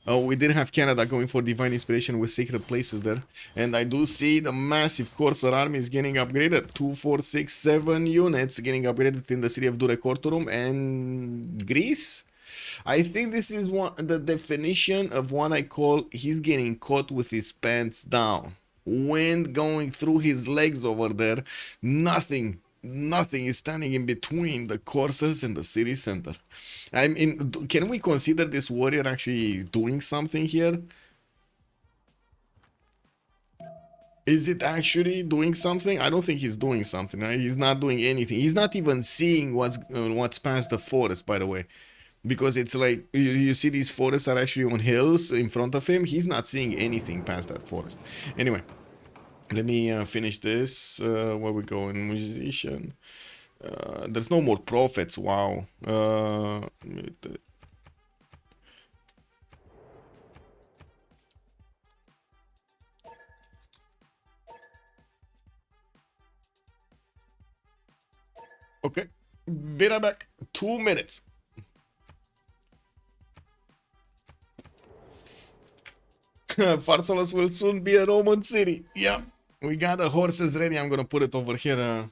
Oh, we did have Canada going for divine inspiration with sacred places there. And I do see the massive Corsair army is getting upgraded. 2, 4, 6, 7 units getting upgraded in the city of Durecortorum and Greece. I think this is the definition of what I call he's getting caught with his pants down. Wind going through his legs over there. Nothing is standing in between the courses and the city center. I mean, can we consider this warrior actually doing something here? Is it actually doing something? I don't think he's doing something, right? He's not doing anything. He's not even seeing what's past the forest, by the way. Because it's like, you see these forests are actually on hills in front of him. He's not seeing anything past that forest. Anyway. Let me finish this. Where we go in musician. There's no more prophets. Wow. Okay. Be right back. 2 minutes. Pharsalus will soon be a Roman city. Yeah. We got the horses ready. I'm gonna put it over here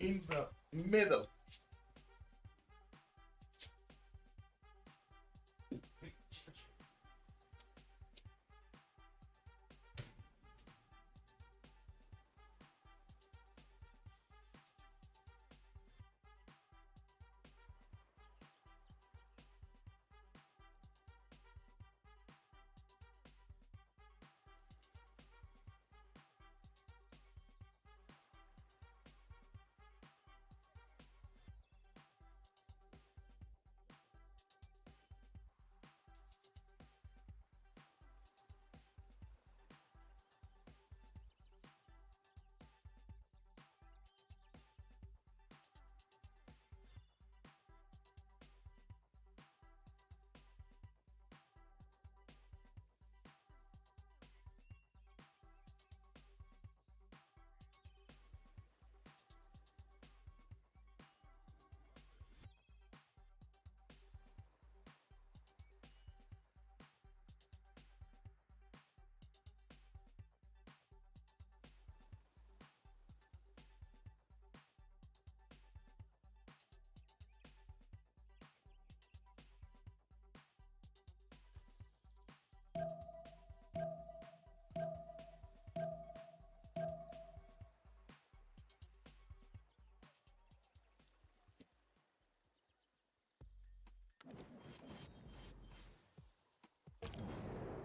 in the middle.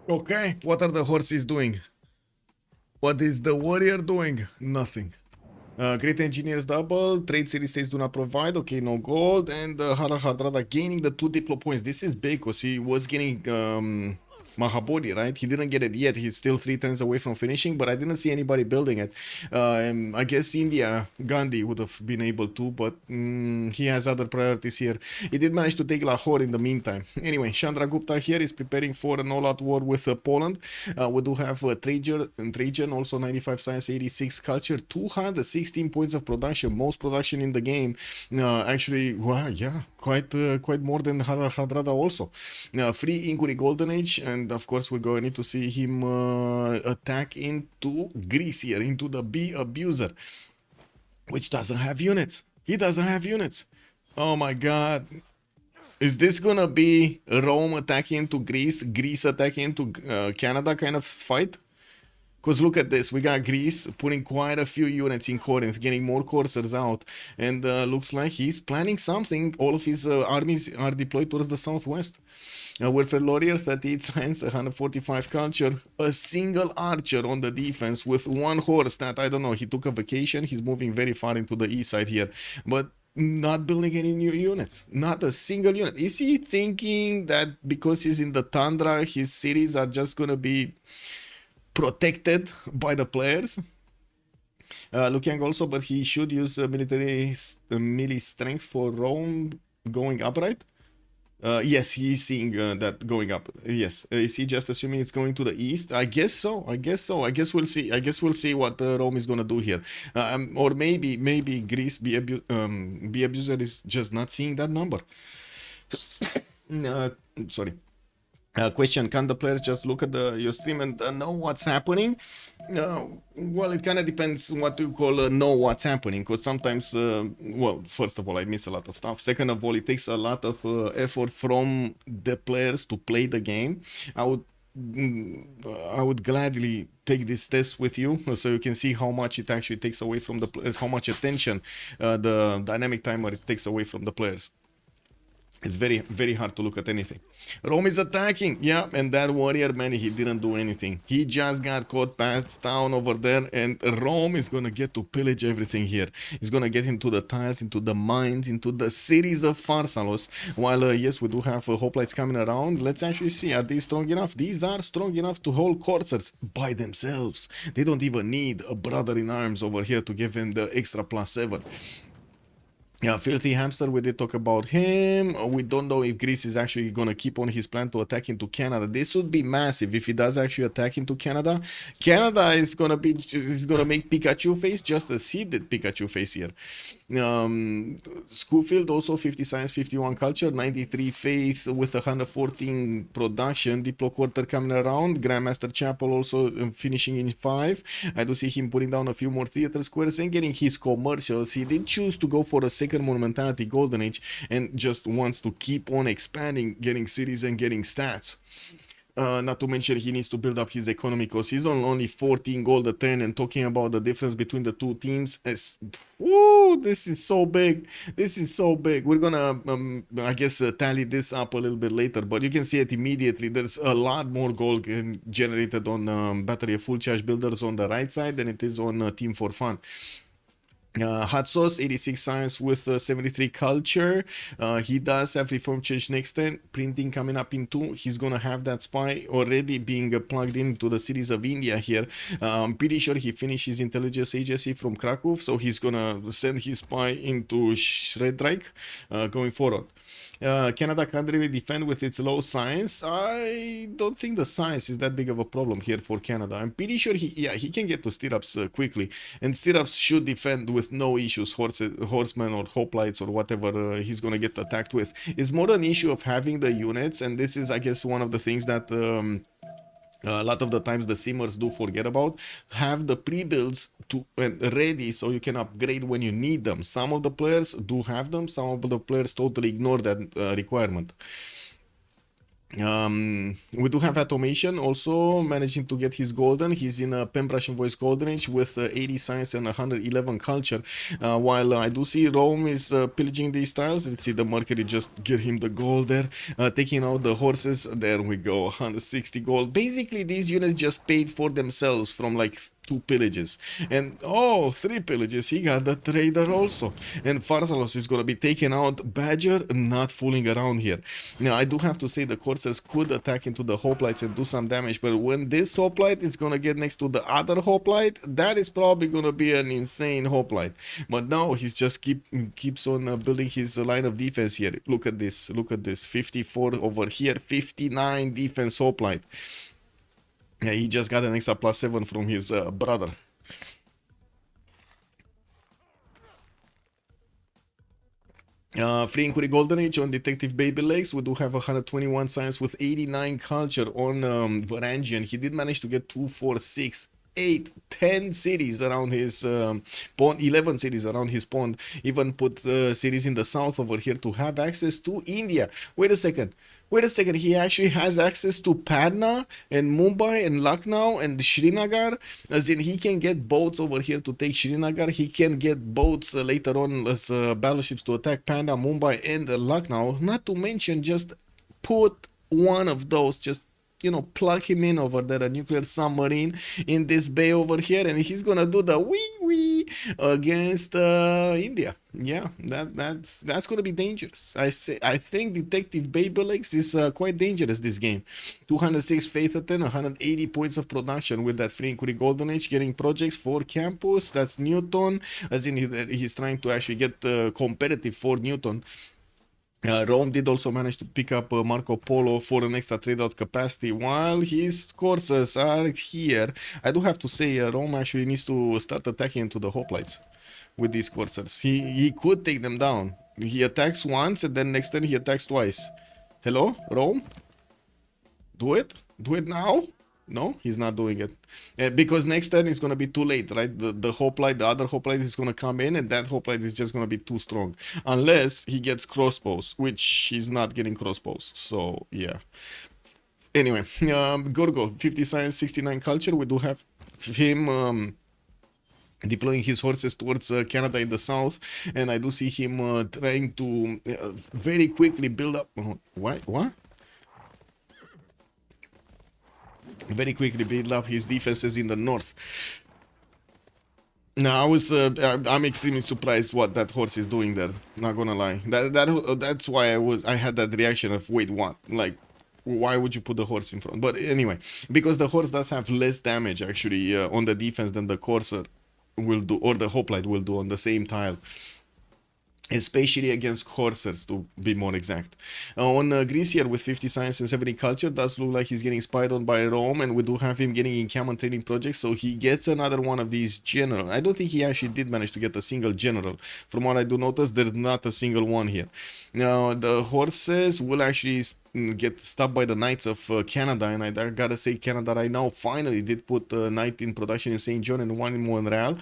Okay, what are the horses doing? What is the warrior doing? Nothing. Great engineers double. Trade city states do not provide. Okay, no gold. And Hara Hadrada gaining the 2 diplo points. This is big because he was getting Mahabodhi, right? He didn't get it yet. He's still 3 turns away from finishing, but I didn't see anybody building it. And I guess India, Gandhi would have been able to, but he has other priorities here. He did manage to take Lahore in the meantime. Anyway, Chandra Gupta here is preparing for an all-out war with Poland. We do have Trajan, also 95 science, 86 culture, 216 points of production, most production in the game. Actually, wow, yeah, quite more than Hadrada also. Free Inguri Golden Age, and of course we're going to need to see him attack into Greece here, into the B abuser, which doesn't have units. He doesn't have units. Oh my god. Is this gonna be Rome attacking into Greece, Greece attacking into Canada kind of fight? Because look at this, we got Greece putting quite a few units in Corinth, getting more coursers out, and looks like he's planning something. All of his armies are deployed towards the southwest. Warfare Warrior, 38 science, 145 culture, a single archer on the defense with 1 horse that, I don't know, he took a vacation, he's moving very far into the east side here, but not building any new units, not a single unit. Is he thinking that because he's in the tundra, his cities are just gonna be protected by the players? Lukiang also, but he should use military melee strength for Rome going upright. Yes, he's seeing that going up. Yes, is he just assuming it's going to the east? I guess so. I guess we'll see. I guess we'll see what Rome is gonna do here, or maybe Greece, be abuser is just not seeing that number. Sorry. Question, can the players just look at your stream and know what's happening? Well, it kind of depends what you call know what's happening, because sometimes, well, first of all, I miss a lot of stuff. Second of all, it takes a lot of effort from the players to play the game. I would gladly take this test with you so you can see how much it actually takes away from the players, how much attention the dynamic timer it takes away from the players. It's very, very hard to look at anything. Rome is attacking. Yeah, and that warrior, man, he didn't do anything. He just got caught pants down over there, and Rome is going to get to pillage everything here. He's going to get into the tiles, into the mines, into the cities of Pharsalos. While, yes, we do have hoplites coming around. Let's actually see, are these strong enough? These are strong enough to hold coursers by themselves. They don't even need a brother in arms over here to give him the extra +7. Yeah, Filthy Hamster, we did talk about him. We don't know if Greece is actually going to keep on his plan to attack into Canada. This would be massive if he does actually attack into Canada. Canada is going to make Pikachu face, just a seeded Pikachu face here. Schofield also 50 science, 51 culture, 93 faith with 114 production. Diplo Quarter coming around. Grandmaster Chapel also finishing in 5. I do see him putting down a few more theater squares and getting his commercials. He did choose to go for a second monumentality golden age and just wants to keep on expanding, getting cities and getting stats. Not to mention he needs to build up his economy because he's on only 14 gold a turn, and talking about the difference between the two teams is, woo, this is so big. This is so big. We're gonna I guess tally this up a little bit later, but you can see it immediately. There's a lot more gold generated on battery of full charge builders on the right side than it is on Team for Fun. Hot Sauce, 86 science with 73 culture. He does have reform change next turn. Printing coming up in 2. He's gonna have that spy already being plugged into the cities of India here. I'm pretty sure he finished his intelligence agency from Krakow, so he's gonna send his spy into Shredreich going forward. Canada can't really defend with its low science. I don't think the science is that big of a problem here for Canada. I'm pretty sure he can get to stirrups quickly, and stirrups should defend with no issues. Horsemen or hoplites or whatever he's gonna get attacked with. It's more an issue of having the units, and this is, I guess, one of the things that a lot of the times the simmers do forget about. Have the pre-builds ready so you can upgrade when you need them. Some of the players do have them, some of the players totally ignore that requirement. We do have automation also managing to get his golden. He's in a pen brush and voice golden age with 80 science and 111 culture. While I do see Rome is pillaging these tiles. Let's see the Mercury just get him the gold there, taking out the horses. There we go, 160 gold. Basically these units just paid for themselves from like 2 pillages. And oh, 3 pillages. He got the trader also. And Pharsalos is going to be taken out. Badger not fooling around here. Now, I do have to say the Corsairs could attack into the hoplites and do some damage. But when this hoplite is going to get next to the other hoplite, that is probably going to be an insane hoplite. But no, he's just keeps on building his line of defense here. Look at this. Look at this. 54 over here. 59 defense hoplite. Yeah, he just got an extra +7 from his brother. Free Inquiry Golden Age on Detective Baby Legs. We do have 121 science with 89 culture on Varangian. He did manage to get 2, 4, 6, 8, 10 cities around his pond, 11 cities around his pond. Even put cities in the south over here to have access to India. Wait a second. He actually has access to Patna and Mumbai and Lucknow and Srinagar. As in, he can get boats over here to take Srinagar. He can get boats later on as battleships to attack Patna, Mumbai and Lucknow. Not to mention, just put one of those, just, you know, plug him in over there, a nuclear submarine in this bay over here, and he's gonna do the wee against India. Yeah, that's gonna be dangerous. I think Detective Baby Legs is quite dangerous this game. 206 faith at 10, 180 points of production with that Free Inquiry Golden Age, getting projects for campus. That's Newton, as in he's trying to actually get competitive for Newton. Rome did also manage to pick up Marco Polo for an extra trade out capacity while his courses are here. I do have to say Rome actually needs to start attacking into the hoplites with these coursers. He could take them down. He attacks once and then next turn he attacks twice. Hello, Rome? Do it now. No, he's not doing it. Because next turn is going to be too late, right? The hoplite, the other hoplite is going to come in, and that hoplite is just going to be too strong. Unless he gets crossbows, which he's not getting crossbows. So, yeah. Anyway, Gorgo, 50 science, 69 culture. We do have him deploying his horses towards Canada in the south. And I do see him trying to very quickly build up... What? Very quickly build up his defenses in the north. Now I'm extremely surprised what that horse is doing there. Not gonna lie. That's why I had that reaction of wait, what? Like, why would you put the horse in front? But anyway, because the horse does have less damage actually on the defense than the courser will do, or the hoplite will do on the same tile. Especially against coursers, to be more exact. On Greece here with 50 science and 70 culture, does look like he's getting spied on by Rome, and we do have him getting in common training projects, so he gets another one of these general. I don't think he actually did manage to get a single general. From what I do notice, there's not a single one here. Now, the horses will actually get stopped by the Knights of Canada, and I gotta say Canada right now finally did put a Knight in production in St. John and one in Montreal,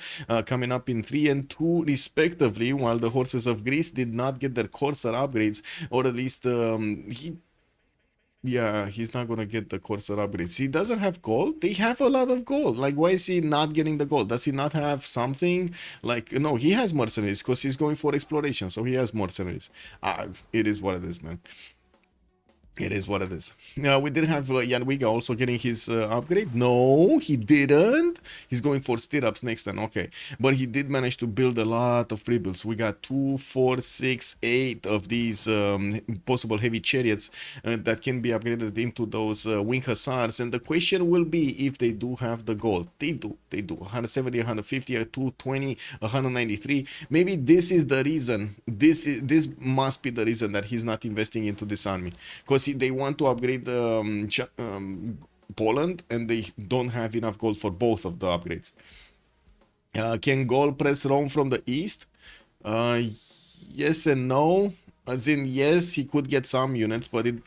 coming up in 3 and 2 respectively, while the horses of Greece did not get their Corsair upgrades, or at least he's not gonna get the Corsair upgrades. He doesn't have gold. They have a lot of gold. Like, why is he not getting the gold? Does he not have something? Like, no, he has mercenaries because he's going for exploration, so he has mercenaries. It is what it is, man. It is what it is. We did have Janwiga also getting his upgrade. No, he didn't. He's going for stirrups next turn. Okay. But he did manage to build a lot of pre-builds. We got 2, 4, 6, 8 of these possible heavy chariots that can be upgraded into those wing hussars. And the question will be if they do have the gold. They do. 170, 150, 220, 193. Maybe this is the reason. This must be the reason that he's not investing into this army. Because they want to upgrade Poland, and they don't have enough gold for both of the upgrades. Can Gaul press Rome from the east? Yes and no. As in, yes, he could get some units, but it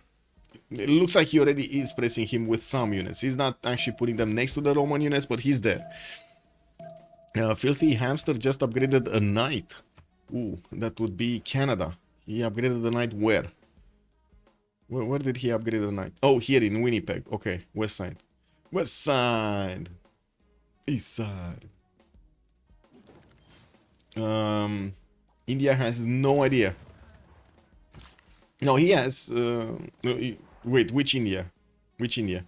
looks like he already is pressing him with some units. He's not actually putting them next to the Roman units, but he's there. Filthy Hamster just upgraded a knight. Ooh, that would be Canada. He upgraded the knight where? Where did he upgrade the knight? Oh, here in Winnipeg. Okay, west side. West side. East side. India has no idea. No, he has... wait, which India? Which India?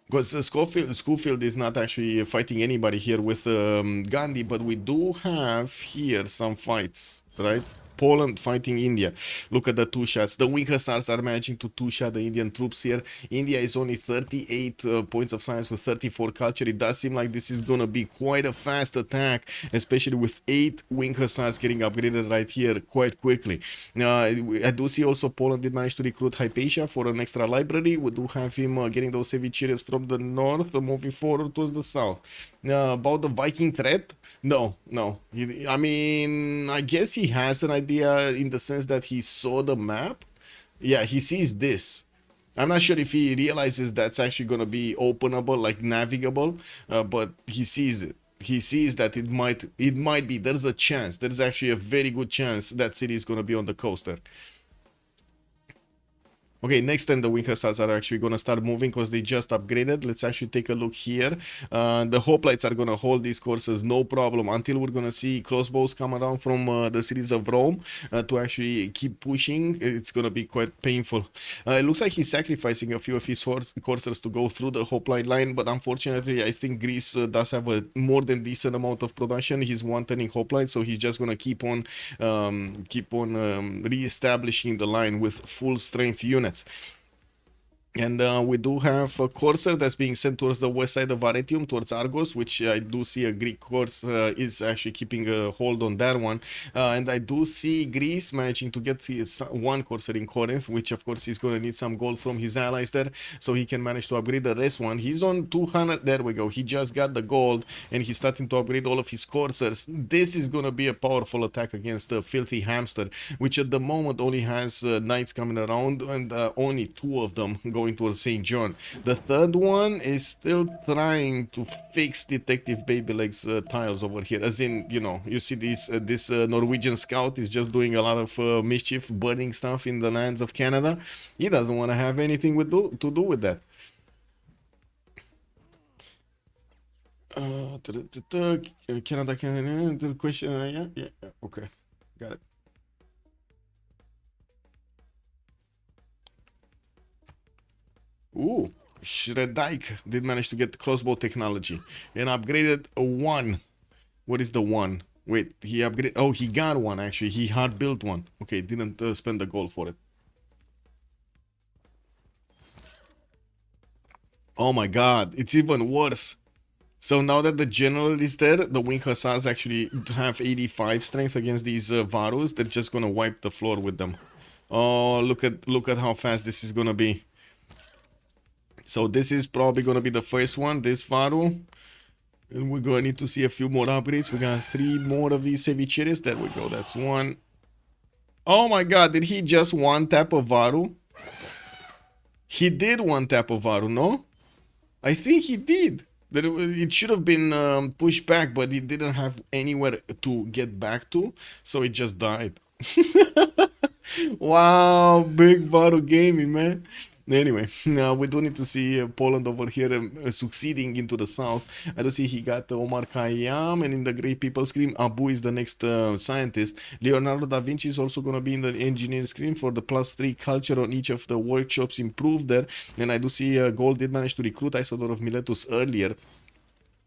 Because Schofield is not actually fighting anybody here with Gandhi, but we do have here some fights, right? Poland fighting India. Look at the two shots. The wing hussars are managing to two-shot the Indian troops here. India is only 38 points of science with 34 culture. It does seem like this is gonna be quite a fast attack, especially with 8 wing hussars getting upgraded right here quite quickly. I do see also Poland did manage to recruit Hypatia for an extra library. We do have him getting those heavy chariots from the north, moving forward towards the south. About the Viking threat, no. I mean, I guess he has an idea in the sense that he saw the map. Yeah, he sees this. I'm not sure if he realizes that's actually going to be openable, like navigable, but he sees it. He sees that it might be. There's a chance. There's actually a very good chance that city is going to be on the coaster. Okay, next time the wing hussars are actually going to start moving because they just upgraded. Let's actually take a look here. The hoplites are going to hold these courses no problem until we're going to see crossbows come around from the cities of Rome to actually keep pushing. It's going to be quite painful. It looks like he's sacrificing a few of his coursers to go through the hoplite line, but unfortunately I think Greece does have a more than decent amount of production. He's one-turning hoplite, so he's just going to keep on re-establishing the line with full strength units. And we do have a courser that's being sent towards the west side of Arretium, towards Argos, which I do see a Greek course is actually keeping a hold on that one. And I do see Greece managing to get his one courser in Corinth, which of course he's going to need some gold from his allies there, so he can manage to upgrade the rest one. He's on 200, there we go. He just got the gold and he's starting to upgrade all of his coursers. This is going to be a powerful attack against the filthy hamster, which at the moment only has knights coming around and only 2 of them going towards St. John. The third one is still trying to fix Detective Baby Legs tiles over here, as in, you know, you see this Norwegian scout is just doing a lot of mischief, burning stuff in the lands of Canada. He doesn't want to have anything to do with that. Canada, the question, yeah, okay, got it. Ooh, Shredike did manage to get crossbow technology and upgraded a 1. What is the 1? Wait, he upgraded. Oh, he got one actually. He had built one. Okay, didn't spend the gold for it. Oh my god, it's even worse. So now that the general is dead, the wing hussars actually have 85 strength against these Varus. They're just gonna wipe the floor with them. Oh, look at how fast this is gonna be. So this is probably gonna be the first one, this Varu. And we're gonna need to see a few more upgrades. We got 3 more of these cevicheres. There we go, that's 1. Oh my god, did he just one tap of Varu? He did one tap of Varu, no? I think he did. It should have been pushed back, but it didn't have anywhere to get back to, so it just died. Wow, big Varu gaming, man. Anyway, we do need to see Poland over here succeeding into the south. I do see he got Omar Khayyam, and in the Great People Scream, Abu is the next scientist. Leonardo da Vinci is also going to be in the engineer screen for the +3 culture on each of the workshops improved there. And I do see Gold did manage to recruit Isodor of Miletus earlier.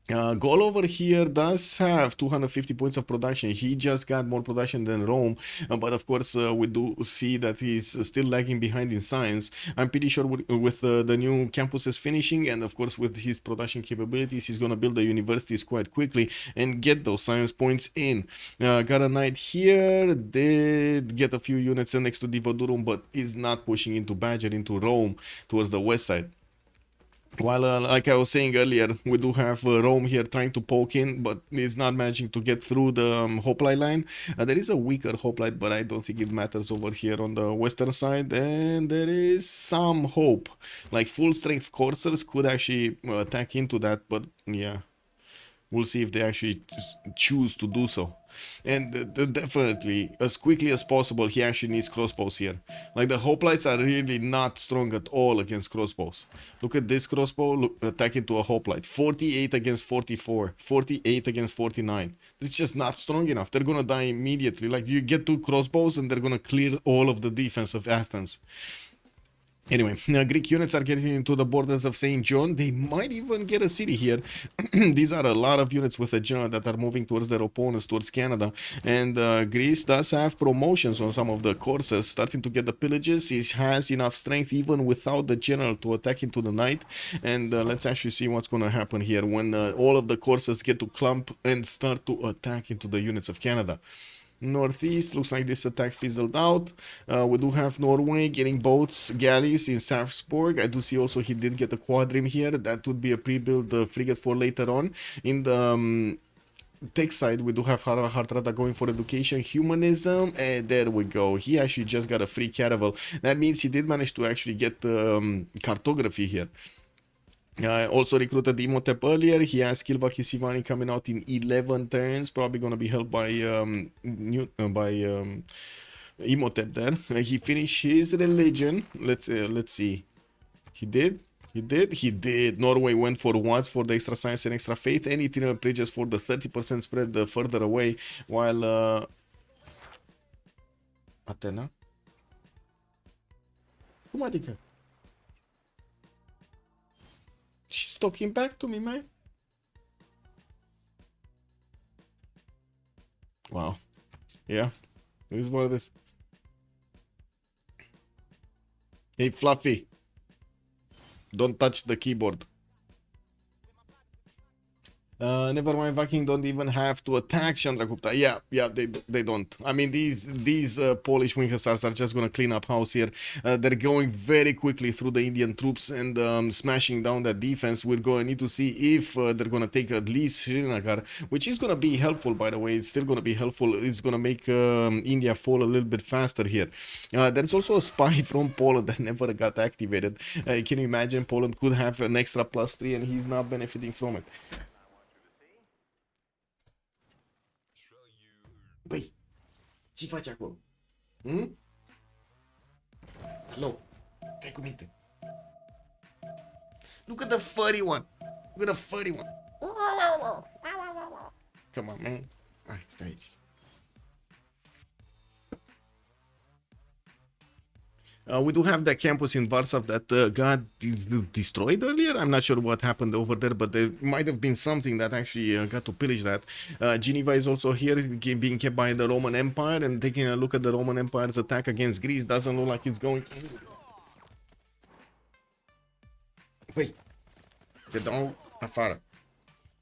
Gaul over here does have 250 points of production. He just got more production than Rome, but of course we do see that he's still lagging behind in science. I'm pretty sure with the new campuses finishing, and of course with his production capabilities, he's gonna build the universities quite quickly and get those science points in. Got a knight here, did get a few units next to Divodurum, but is not pushing into Badger, into Rome, towards the west side. While, like I was saying earlier, we do have Rome here trying to poke in, but it's not managing to get through the hoplite line. There is a weaker hoplite, but I don't think it matters over here on the western side. And there is some hope. Like full strength coursers could actually attack into that, but yeah. We'll see if they actually choose to do so. And definitely, as quickly as possible, he actually needs crossbows here. Like, the hoplites are really not strong at all against crossbows. Look at this crossbow attacking to a hoplite. 48 against 44. 48 against 49. It's just not strong enough. They're gonna die immediately. Like, you get 2 crossbows and they're gonna clear all of the defense of Athens. Anyway, Greek units are getting into the borders of St. John. They might even get a city here. These are a lot of units with a general that are moving towards their opponents, towards Canada. And Greece does have promotions on some of the courses, starting to get the pillages. He has enough strength even without the general to attack into the night. And let's actually see what's going to happen here when all of the courses get to clump and start to attack into the units of Canada. Northeast, looks like this attack fizzled out. We do have Norway getting boats, galleys in Sarpsborg. I do see also he did get a quadrim here. That would be a pre-built frigate for later on. In the tech side, we do have Hardrada going for education, humanism, and there we go. He actually just got a free caravel. That means he did manage to actually get cartography here. Also recruited Imhotep earlier. He has Kilvak Isivani coming out in 11 turns. Probably going to be helped by Imhotep there. He finished his religion. Let's see. He did. Norway went for Watts for the extra science and extra faith, and eternal bridges for the 30% spread further away, while Athena? Cum adică? She's talking back to me, man. Wow. Yeah. This is what it is. Hey, Fluffy. Don't touch the keyboard. Never mind, Viking don't even have to attack Chandragupta. Yeah, they don't. I mean, these Polish wing hussars are just gonna clean up house here. They're going very quickly through the Indian troops and smashing down that defense. We're going to need to see if they're gonna take at least Srinagar, which is gonna be helpful, by the way. It's still gonna be helpful. It's gonna make India fall a little bit faster here. There's also a spy from Poland that never got activated. Can you imagine? Poland could have an extra +3 and he's not benefiting from it. Băi, ce faci acolo? Hello? Stai cu minte. Look at the furry one. Look at the furry one. Come on, man. Hai, stai aici. We do have that campus in Warsaw that got destroyed earlier. I'm not sure what happened over there, but there might have been something that actually got to pillage that. Geneva is also here, being kept by the Roman Empire, and taking a look at the Roman Empire's attack against Greece. Doesn't look like it's going. Băi, te dau afară.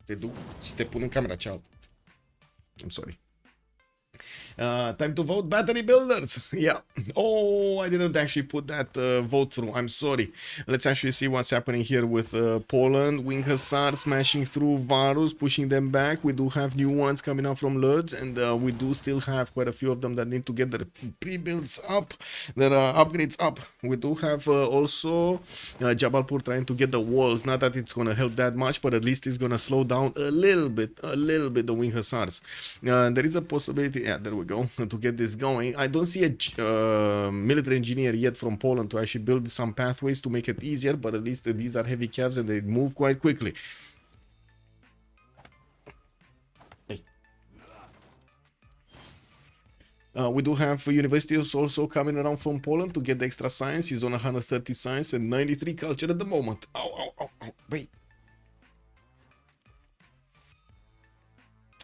Te duc și te pun în camera cealaltă. I'm sorry. Time to vote battery builders. Yeah. Oh, I didn't actually put that vote through. I'm sorry. Let's actually see what's happening here with Poland. Wing Hussar smashing through Varus, pushing them back. We do have new ones coming out from Lodz, and we do still have quite a few of them that need to get their pre-builds up, their upgrades up. We do have also Jabalpur trying to get the walls. Not that it's going to help that much, but at least it's going to slow down a little bit the Wing Hussars. There is a possibility. Yeah, there we go, to get this going. I don't see a military engineer yet from Poland to actually build some pathways to make it easier, but at least these are heavy calves and they move quite quickly. Hey. We do have universities also coming around from Poland to get the extra science. He's on 130 science and 93 culture at the moment. Ow. Wait.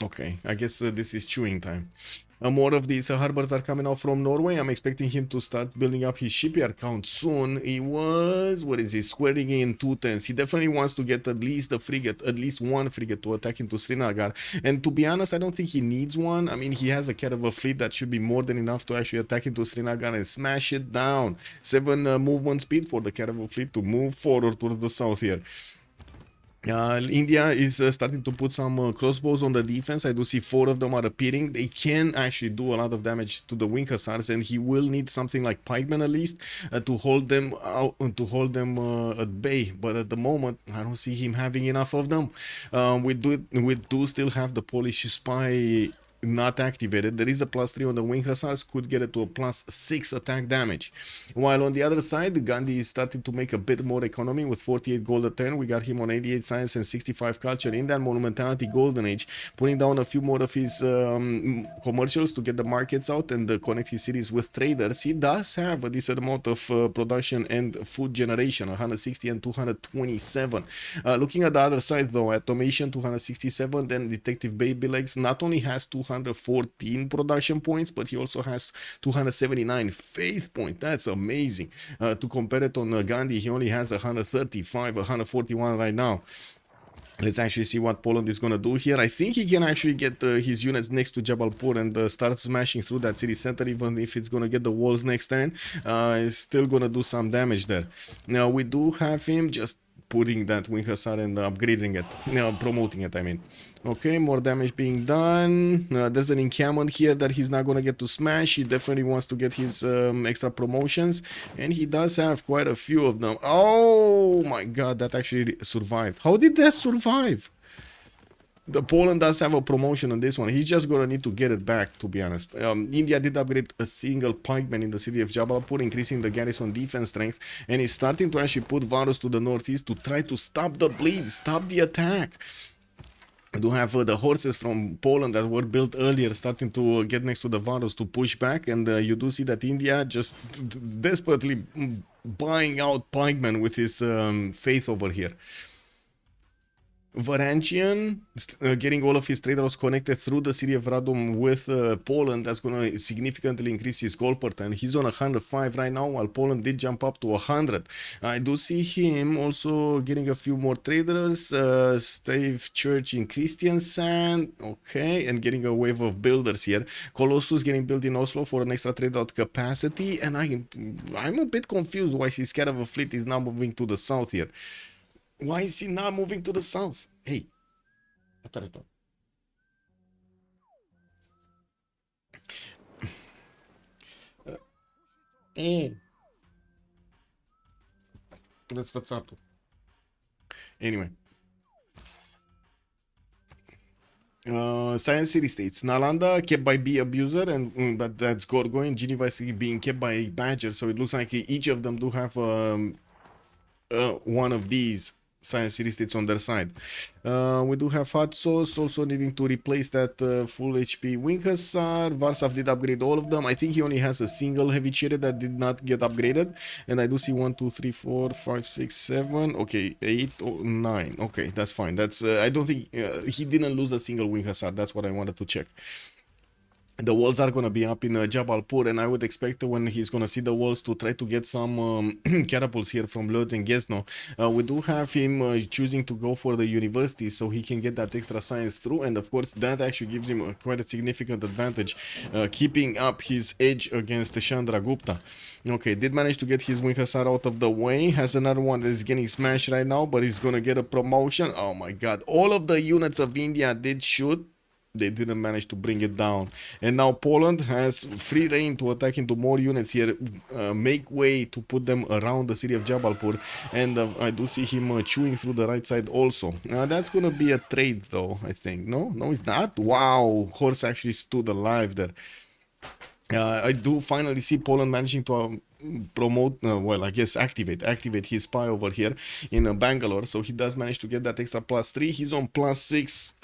Okay, I guess this is chewing time. More of these harbors are coming out from Norway. I'm expecting him to start building up his shipyard count soon. He was, what is he, squaring in 2 turns. He definitely wants to get at least a frigate, at least one frigate to attack into Srinagar. And to be honest, I don't think he needs one. I mean, he has a caravel fleet that should be more than enough to actually attack into Srinagar and smash it down. 7 movement speed for the caravel fleet to move forward towards the south here. India is starting to put some crossbows on the defense. I do see 4 of them are appearing. They can actually do a lot of damage to the Wing Hussars, and he will need something like pikemen at least to hold them out, to hold them at bay. But at the moment, I don't see him having enough of them. We do still have the Polish spy not activated. There is a +3 on the wing hussars, could get it to a +6 attack damage. While on the other side, Gandhi is starting to make a bit more economy with 48 gold a turn. We got him on 88 science and 65 culture in that monumentality golden age, putting down a few more of his commercials to get the markets out and connect his cities with traders. He does have a decent amount of production and food generation, 160 and 227. Looking at the other side though, automation 267, then detective baby legs not only has 214 production points, but he also has 279 faith point. That's amazing. To compare it on Gandhi, he only has 135, 141 right now. Let's actually see what Poland is going to do here. I think he can actually get his units next to Jabalpur and start smashing through that city center, even if it's going to get the walls next turn. It's still going to do some damage there. Now, we do have him just putting that wing hussar and upgrading it, promoting it, I mean. Okay, more damage being done. There's an encampment here that he's not gonna get to smash. He definitely wants to get his extra promotions, and he does have quite a few of them. Oh my god, that actually survived. How did that survive? The Poland does have a promotion on this one. He's just gonna need to get it back, to be honest. India did upgrade a single pikeman in the city of Jabalpur, increasing the garrison defense strength, and is starting to actually put Varus to the northeast to try to stop the bleed, stop the attack. We do have the horses from Poland that were built earlier starting to get next to the Varus to push back, and you do see that India just desperately buying out pikemen with his faith over here. Varangian getting all of his traders connected through the city of Radom with Poland. That's going to significantly increase his gold per turn. He's on 105 right now, while Poland did jump up to 100. I do see him also getting a few more traders. Stave Church in Kristiansand, okay, and getting a wave of builders here. Colossus getting built in Oslo for an extra trade out capacity, and I'm a bit confused why his caravan fleet is now moving to the south here. Why is he not moving to the south? Hey, that's what's up. Anyway. Science City States. Nalanda kept by B Abuser, and but that's Gorgoin. Geneva is being kept by Badger, so it looks like each of them do have one of these Science City States on their side. We do have Hot Sauce also needing to replace that full HP Wing Hussar. Varsav did upgrade all of them. I think he only has a single heavy chariot that did not get upgraded. And I do see 1, 2, 3, 4, 5, 6, 7. Okay, 8, 9. Okay, that's fine. That's I don't think he didn't lose a single Wing Hussar. That's what I wanted to check. The walls are going to be up in Jabalpur, and I would expect when he's going to see the walls to try to get some catapults here from Lodz and Gesno. We do have him choosing to go for the university so he can get that extra science through, and of course that actually gives him quite a significant advantage, keeping up his edge against Chandragupta. Okay, did manage to get his Wing Hussar out of the way. Has another one that is getting smashed right now, but he's going to get a promotion. Oh my god, all of the units of India did shoot. They didn't manage to bring it down, and now Poland has free reign to attack into more units here, make way to put them around the city of Jabalpur, and I do see him chewing through the right side also. That's gonna be a trade though, I think. No, it's not. Wow, horse actually stood alive there. I do finally see Poland managing to promote, well, I guess activate his spy over here in Bangalore, so he does manage to get that extra +3. He's on +6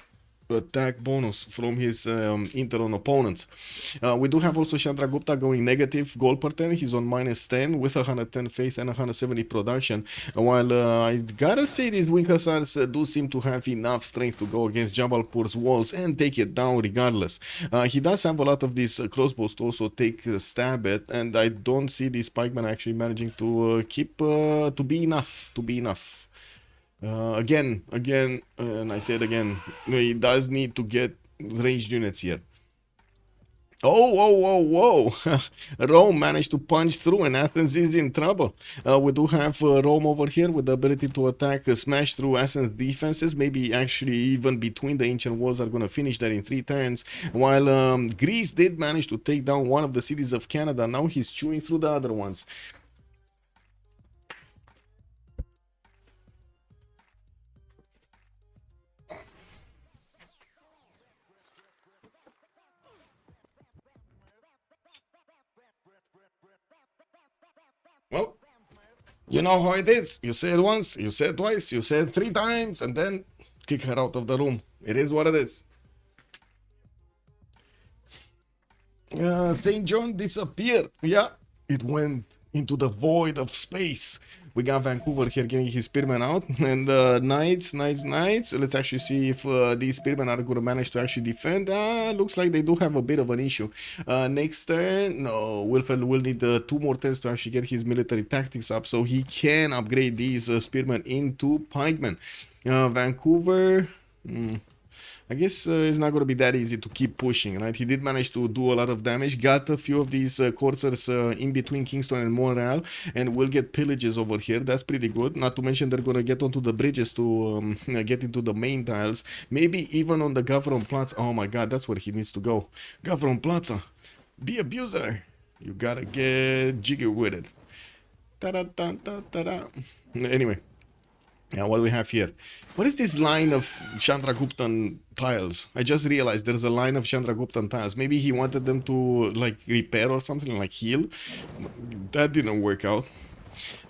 attack bonus from his Interon opponents. We do have also Chandragupta going negative gold per turn. He's on -10 with 110 faith and 170 production. While I gotta say these Wing Hussars do seem to have enough strength to go against Jabalpur's walls and take it down regardless. He does have a lot of these crossbows to also take a stab at, and I don't see these pikemen actually managing to keep to be enough. Again, and I said again, he does need to get ranged units here. Whoa. Rome managed to punch through, and Athens is in trouble. We do have Rome over here with the ability to attack, smash through Athens defenses. Maybe actually even between the ancient walls are going to finish that in 3 turns. While Greece did manage to take down one of the cities of Canada. Now he's chewing through the other ones. You know how it is. You say it once, you say it twice, you say it 3 times, and then kick her out of the room. It is what it is. St. John disappeared. Yeah, it went into the void of space. We got Vancouver here getting his spearmen out, and Knights. Let's actually see if these spearmen are going to manage to actually defend. Looks like they do have a bit of an issue. Next turn, no, Wilfred will need 2 more turns to actually get his military tactics up, so he can upgrade these spearmen into pikemen. Vancouver. I guess it's not going to be that easy to keep pushing, right? He did manage to do a lot of damage, got a few of these coursers in between Kingston and Montreal, and will get pillages over here. That's pretty good. Not to mention they're going to get onto the bridges to get into the main tiles. Maybe even on the Gavron Plaza. Oh my god, that's where he needs to go. Gavron Plaza, be abuser. You gotta get jiggy with it. Ta-da-da-da-da-da. Anyway. Now, what do we have here? What is this line of Chandraguptan tiles? I just realized there's a line of Chandraguptan tiles. Maybe he wanted them to, like, repair or something, like heal. That didn't work out.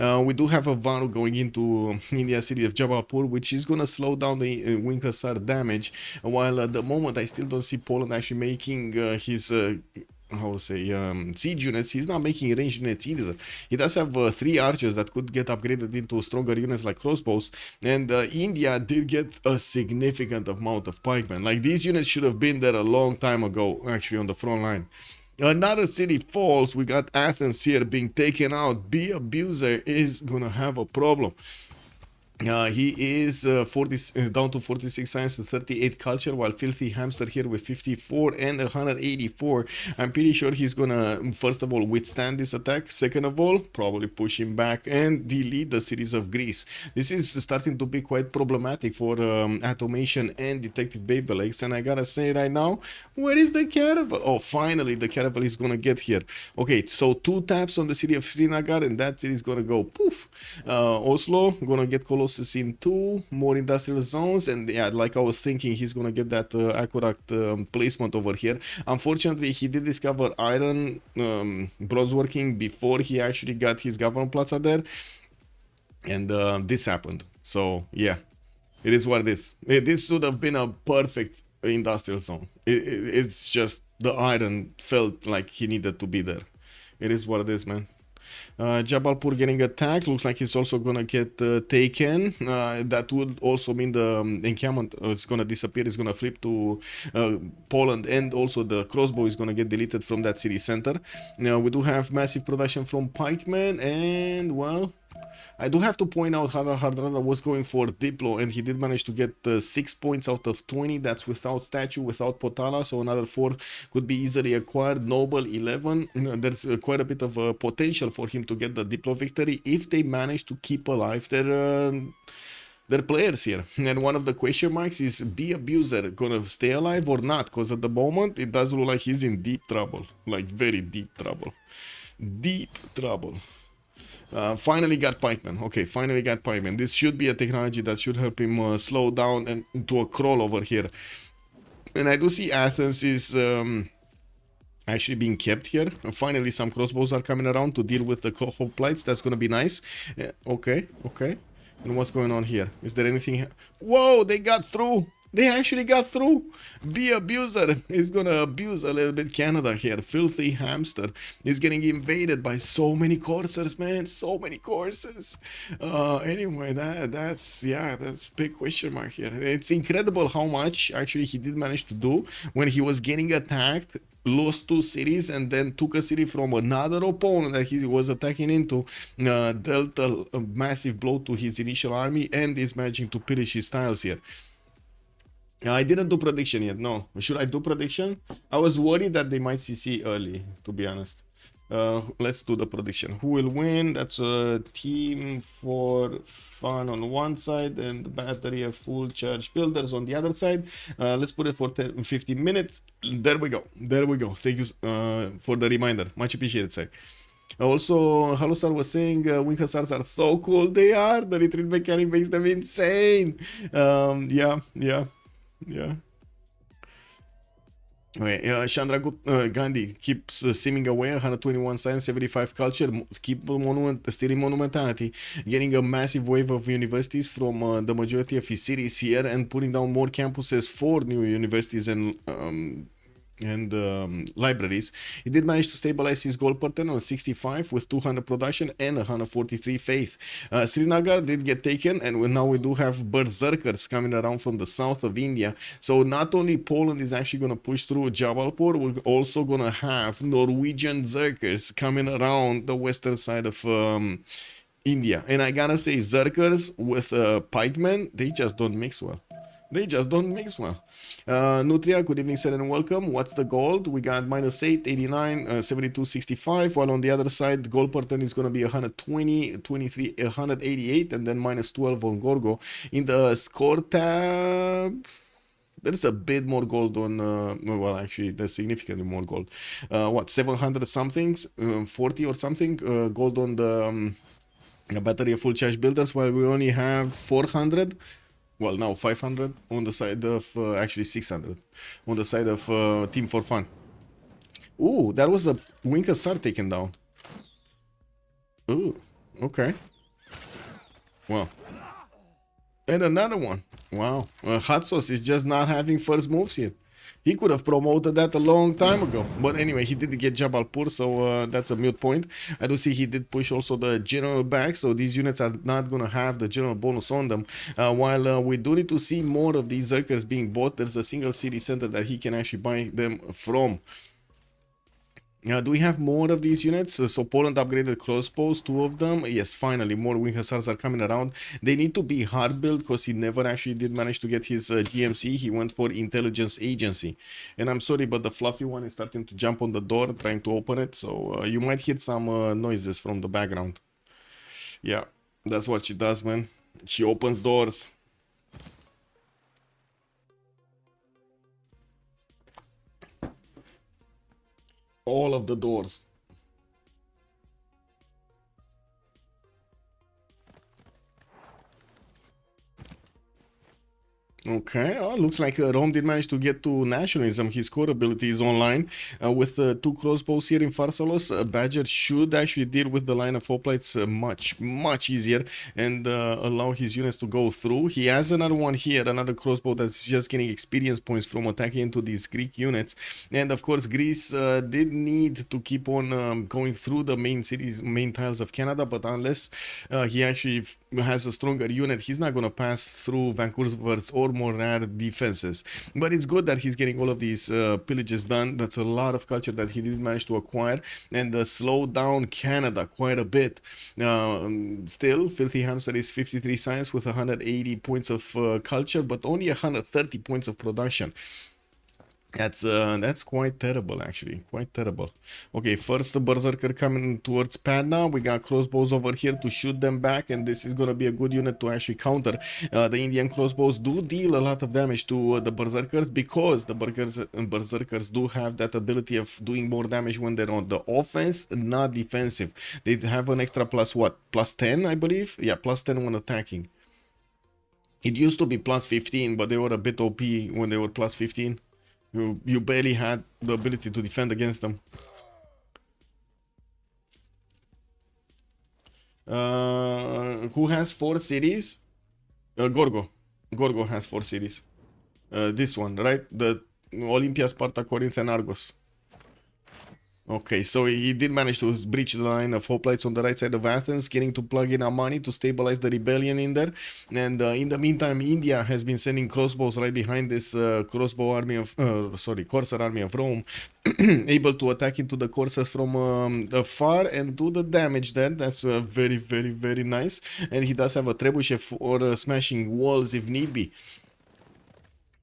We do have a Vanu going into India city of Jabalpur, which is going to slow down the Winkasar damage. While at the moment, I still don't see Poland actually making his... how to say, siege units. He's not making range units either. He does have 3 archers that could get upgraded into stronger units like crossbows, and India did get a significant amount of pikemen. Like, these units should have been there a long time ago, actually, on the front line. Another city falls. We got Athens here being taken out. Be abuser is gonna have a problem. He is down to 46 science and 38 culture, while Filthy Hamster here with 54 and 184. I'm pretty sure he's gonna, first of all, withstand this attack. Second of all, probably push him back and delete the cities of Greece. This is starting to be quite problematic for Automation and Detective Babelegs, and I gotta say right now, where is the caravel? Oh, finally the caravel is gonna get here. Okay, so 2 taps on the city of Srinagar, and that city is gonna go poof. Oslo gonna get Colossus in 2 more industrial zones, and yeah, like I was thinking, he's gonna get that accurate placement over here. Unfortunately, he did discover iron bronze working before he actually got his government plaza there, and this happened. So yeah, it is what it is. This should have been a perfect industrial zone. It's just the iron felt like he needed to be there. It is what it is, man. Jabalpur getting attacked. Looks like he's also gonna get taken. That would also mean the encampment is gonna disappear. It's gonna flip to Poland, and also the crossbow is gonna get deleted from that city center. Now we do have massive production from pikemen, and well, I do have to point out how Hardrada was going for Diplo, and he did manage to get 6 points out of 20. That's without statue, without Potala, so another 4 could be easily acquired. Noble 11. There's quite a bit of potential for him to get the Diplo victory if they manage to keep alive their players here. And one of the question marks is, Be Abuser gonna stay alive or not? Because at the moment it does look like he's in deep trouble, like very deep trouble. Deep trouble. Finally got pikemen. Okay, finally got pikemen. This should be a technology that should help him slow down and do a crawl over here. And I do see Athens is actually being kept here. Finally, some crossbows are coming around to deal with the hoplites. That's gonna be nice. Okay. And what's going on here? Is there anything here? Whoa, they got through. They actually got through. Be Abuser is gonna abuse a little bit Canada here. Filthy Hamster is getting invaded by so many coursers, man. So many coursers. Anyway, that's big question mark here. It's incredible how much actually he did manage to do when he was getting attacked. Lost 2 cities and then took a city from another opponent that he was attacking into, dealt a massive blow to his initial army, and is managing to pillage his tiles here. I didn't do prediction yet, no. Should I do prediction? I was worried that they might CC early, to be honest. Let's do the prediction. Who will win? That's a team for fun on one side and battery of full charge builders on the other side. Let's put it for 15 minutes. There we go. Thank you for the reminder. Much appreciated, sir. Also, Halosar was saying Winkasars are so cool. They are. The retreat mechanic makes them insane. Yeah. Okay, Chandra Gandhi keeps seeming away, 121 science, 75 culture, keep stealing monumentality, getting a massive wave of universities from the majority of his cities here, and putting down more campuses for new universities and libraries. He did manage to stabilize his goal pattern on 65 with 200 production and 143 faith. Srinagar did get taken, and now we do have berserkers coming around from the south of India. So not only Poland is actually going to push through Jabalpur, we're also going to have Norwegian zerkers coming around the western side of India. And I gotta say, zerkers with pikemen, they just don't mix well. They just don't mix well. Nutria, good evening, sir, and welcome. What's the gold? We got -8, 89, 72, 65. While on the other side, gold pattern is going to be 120, 23, 188, and then -12 on Gorgo. In the score tab, there's a bit more gold on, well, actually, there's significantly more gold. What, 700 something, 40 or something, gold on the battery of full charge builders, while we only have 400. Well, now 500 on the side of, actually 600 on the side of Team for Fun. Ooh, that was a Winkasar taken down. Ooh, okay. Wow. And another one. Wow. Hot Sauce is just not having first moves here. He could have promoted that a long time ago. But anyway, he did get Jabalpur, so that's a mute point. I do see he did push also the general back, so these units are not going to have the general bonus on them. While we do need to see more of these Zerkers being bought, there's a single city center that he can actually buy them from. Do we have more of these units? So Poland upgraded crossbows, 2 of them. Yes, finally, more Wing Hussars are coming around. They need to be hard built because he never actually did manage to get his GMC. He went for Intelligence Agency. And I'm sorry, but the fluffy one is starting to jump on the door, trying to open it. So you might hear some noises from the background. Yeah, that's what she does, man. She opens doors. All of the doors. Okay, looks like Rome did manage to get to nationalism. His core ability is online with 2 crossbows here in Pharsalos. Badger should actually deal with the line of hoplites much easier and allow his units to go through. He has another one here, another crossbow that's just getting experience points from attacking into these Greek units. And of course, Greece did need to keep on going through the main cities, main tiles of Canada, but unless he actually has a stronger unit, he's not going to pass through Vancouver's or more rare defenses. But it's good that he's getting all of these pillages done. That's a lot of culture that he did manage to acquire and slow down Canada quite a bit. Still, Filthy Hamster is 53 science with 180 points of culture, but only 130 points of production. That's quite terrible, actually. Quite terrible. Okay, first the Berserker coming towards Padna. We got crossbows over here to shoot them back, and this is gonna be a good unit to actually counter. The Indian crossbows do deal a lot of damage to the Berserkers because the Berserkers do have that ability of doing more damage when they're on the offense, not defensive. They have an extra plus what? Plus 10, I believe? Yeah, plus 10 when attacking. It used to be plus 15, but they were a bit OP when they were plus 15. You barely had the ability to defend against them. Who has 4 cities? Gorgo. Gorgo has 4 cities. This one, right? The Olympia, Sparta, Corinth, and Argos. Okay, so he did manage to breach the line of hoplites on the right side of Athens, getting to plug in Amani to stabilize the rebellion in there. And in the meantime, India has been sending crossbows right behind this crossbow army of, Corsair army of Rome, able to attack into the Corsairs from afar and do the damage there. That's very, very, very nice. And he does have a trebuchet for smashing walls if need be.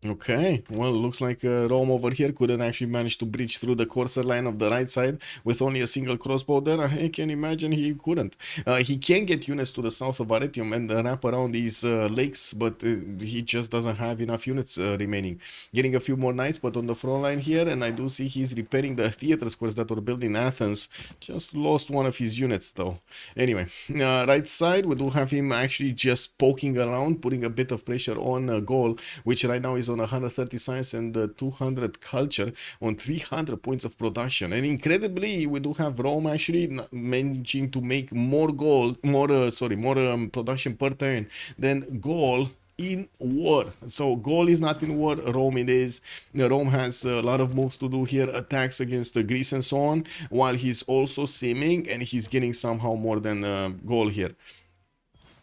Okay, well, looks like Rome over here couldn't actually manage to breach through the Corsair line of the right side with only a single crossbow there. I can imagine he couldn't. He can get units to the south of Arretium and wrap around these lakes, but he just doesn't have enough units remaining. Getting a few more knights, but on the front line here, and I do see he's repairing the theater squares that were built in Athens. Just lost one of his units though. Anyway, right side, we do have him actually just poking around, putting a bit of pressure on Gaul, which right now is on 130 science and 200 culture on 300 points of production. And incredibly, we do have Rome actually managing to make more production per turn than Gaul in war. So Gaul is not in war, Rome it is. Rome has a lot of moves to do here, attacks against Greece and so on, while he's also simming and he's getting somehow more than Gaul here.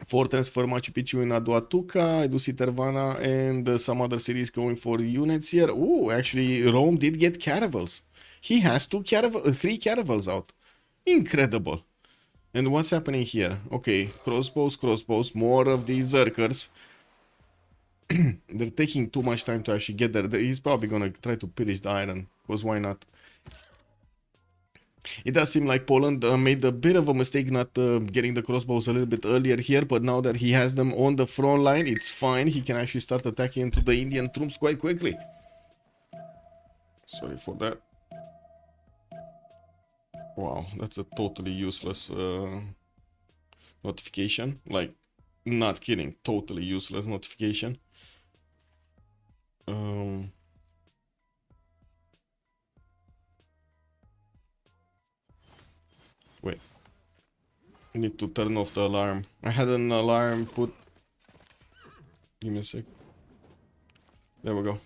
4 turns for Machu Picchu in Aduatuca. I do see Tervana and some other cities going for units here. Oh, actually Rome did get caravels. He has 3 caravels out. Incredible. And what's happening here? Okay, crossbows, more of these Zerkers. They're taking too much time to actually get there. He's probably gonna try to pillage the iron, because why not? It does seem like Poland made a bit of a mistake not getting the crossbows a little bit earlier here, but now that he has them on the front line, it's fine. He can actually start attacking into the Indian troops quite quickly. Sorry for that. Wow, that's a totally useless notification. Like, not kidding, totally useless notification. Wait. I need to turn off the alarm. I had an alarm put. Give me a sec. There we go.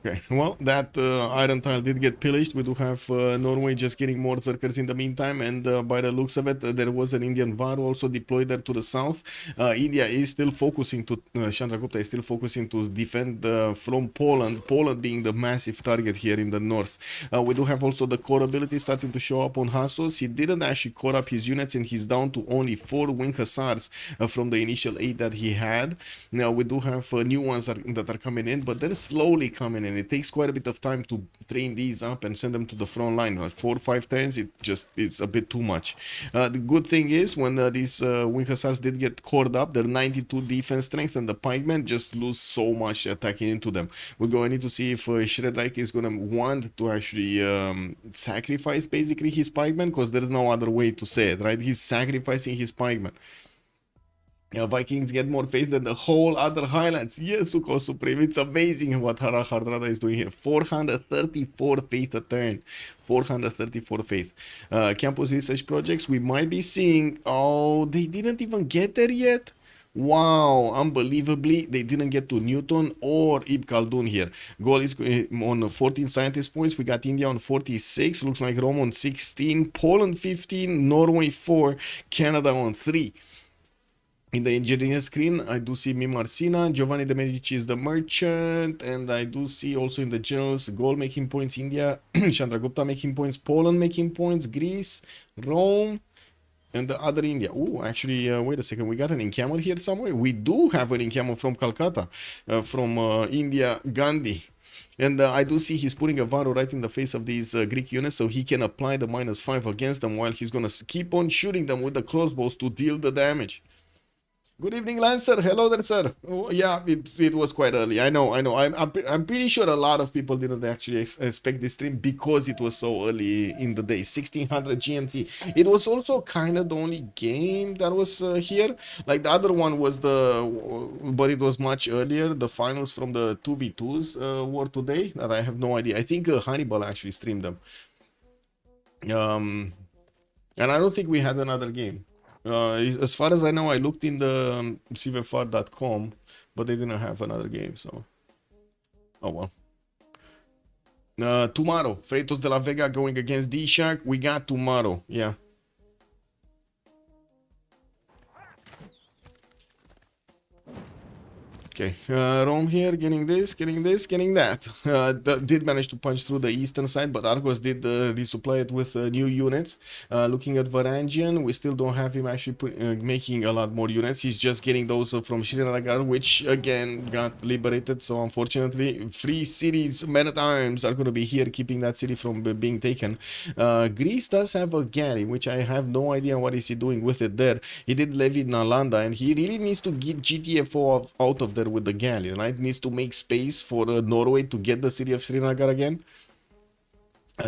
Okay, well, that iron tile did get pillaged. We do have Norway just getting more Zerkers in the meantime, and by the looks of it, there was an Indian VAR also deployed there to the south. India is still focusing to, Chandragupta is still focusing to defend from Poland, Poland being the massive target here in the north. We do have also the core ability starting to show up on Hassos. He didn't actually core up his units, and he's down to only 4 wing hussars from the initial 8 that he had. Now, we do have new ones that are coming in, but they're slowly coming in. It takes quite a bit of time to train these up and send them to the front line. Like 4 or 5 turns, it's a bit too much. The good thing is when these wing hussars did get cored up, they're 92 defense strength, and the pikemen just lose so much attacking into them. We're going to need to see if Shredreich is going to want to actually sacrifice basically his pikemen, because there's no other way to say it, right? He's sacrificing his pikemen. Vikings get more faith than the whole other highlands. Yes, Suko Supreme. It's amazing what Hardrada is doing here. 434 faith a turn. 434 faith. Campus research projects, we might be seeing. Oh, they didn't even get there yet. Wow, unbelievably, they didn't get to Newton or Ibn Khaldun here. Gaul is on 14 scientist points. We got India on 46. Looks like Rome on 16. Poland 15. Norway 4. Canada on 3. In the engineer screen, I do see Mimarsina, Giovanni de Medici is the merchant, and I do see also in the generals, Gaul making points, India, Chandragupta making points, Poland making points, Greece, Rome, and the other India. Oh, actually, wait a second, we got an encampment here somewhere? We do have an encampment from Calcutta, from India, Gandhi. And I do see he's putting a Varo right in the face of these Greek units, so he can apply the -5 against them while he's going to keep on shooting them with the crossbows to deal the damage. Good evening, Lancer. Hello there, sir. Oh, yeah, it was quite early. I know. I'm pretty sure a lot of people didn't actually expect this stream because it was so early in the day. 1600 GMT. It was also kind of the only game that was here. Like the other one was but it was much earlier. The finals from the 2v2s were today. That I have no idea. I think Hannibal actually streamed them. And I don't think we had another game. As far as I know, I looked in the CVFR.com, but they didn't have another game, so... Oh well. Tomorrow, Freitos de la Vega going against D-Shark. We got tomorrow, yeah. Okay, Rome here, getting this, getting that. Did manage to punch through the eastern side, but Argos did resupply it with new units. Looking at Varangian, we still don't have him actually making a lot more units. He's just getting those from Srinagar, which again got liberated. So unfortunately, 3 cities, men-at-arms, are going to be here, keeping that city from being taken. Greece does have a galley, which I have no idea what is he doing with it there. He did levy Nalanda, and he really needs to get GTFO out of there with the galley, right? Needs to make space for Norway to get the city of Srinagar again.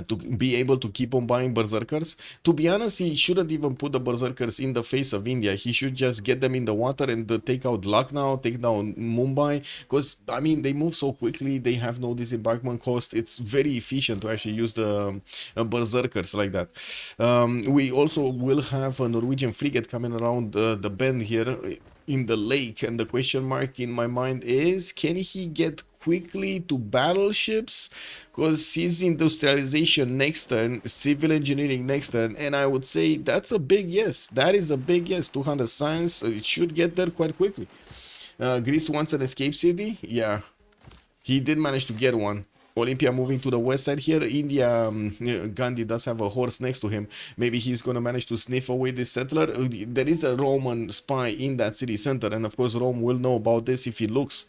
to be able to keep on buying berserkers. To be honest, he shouldn't even put the berserkers in the face of India. He should just get them in the water and take out Lucknow, take down Mumbai, because I mean they move so quickly, they have no disembarkment cost. It's very efficient to actually use the berserkers like that. We also will have a Norwegian frigate coming around the bend here in the lake, and the question mark in my mind is, can he get quickly to battleships? Because his industrialization next turn, civil engineering next turn, and I would say that's a big yes. That is a big yes. 200 science, it should get there quite quickly. Greece wants an escape city. Yeah, he did manage to get one. Olympia moving to the west side here. India, Gandhi does have a horse next to him. Maybe he's going to manage to sniff away this settler. There is a Roman spy in that city center, and of course Rome will know about this if he looks.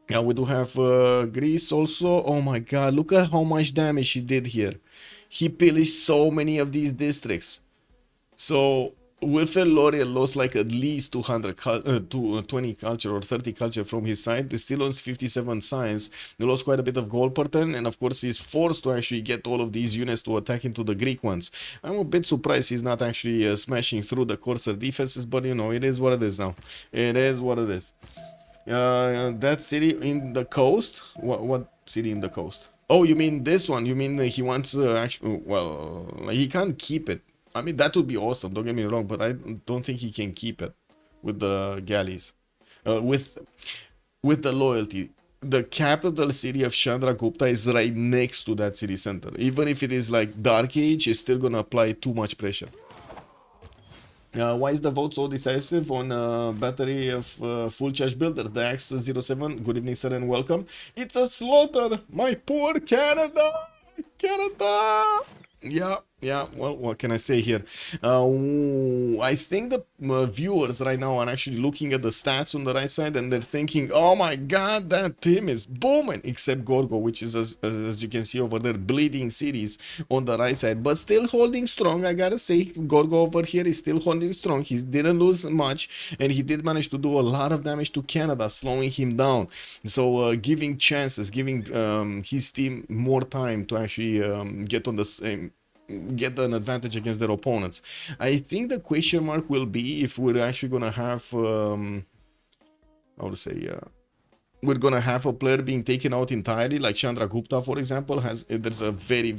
Yeah, we do have Greece also. Oh my god, look at how much damage he did here. He pillaged so many of these districts. So Wilfred Laurier lost like at least 20 culture or 30 culture from his side. He still owns 57 science. He lost quite a bit of gold per turn, and of course he's forced to actually get all of these units to attack into the Greek ones. I'm a bit surprised he's not actually smashing through the Corsair defenses, but you know, it is what it is now. It is what it is. That city in the coast? What city in the coast? Oh, you mean this one? You mean he wants actually? Well, he can't keep it. I mean, that would be awesome. Don't get me wrong, but I don't think he can keep it with the galleys. With the loyalty, the capital city of Chandragupta is right next to that city center. Even if it is like Dark Age, it's still gonna apply too much pressure. Why is the vote so decisive on battery of full charge builders? The X07, good evening sir and welcome. It's a slaughter, my poor Canada! Canada! Yeah, well, what can I say here? I think the viewers right now are actually looking at the stats on the right side and they're thinking, oh my god, that team is booming, except Gorgo, which is, as you can see over there, bleeding cities on the right side, but still holding strong. I gotta say, Gorgo over here is still holding strong. He didn't lose much, and he did manage to do a lot of damage to Canada, slowing him down. So giving chances, giving his team more time to actually get on the same, get an advantage against their opponents. I think the question mark will be if we're actually gonna have how to say, we're gonna have a player being taken out entirely, like Chandragupta, for example. There's a very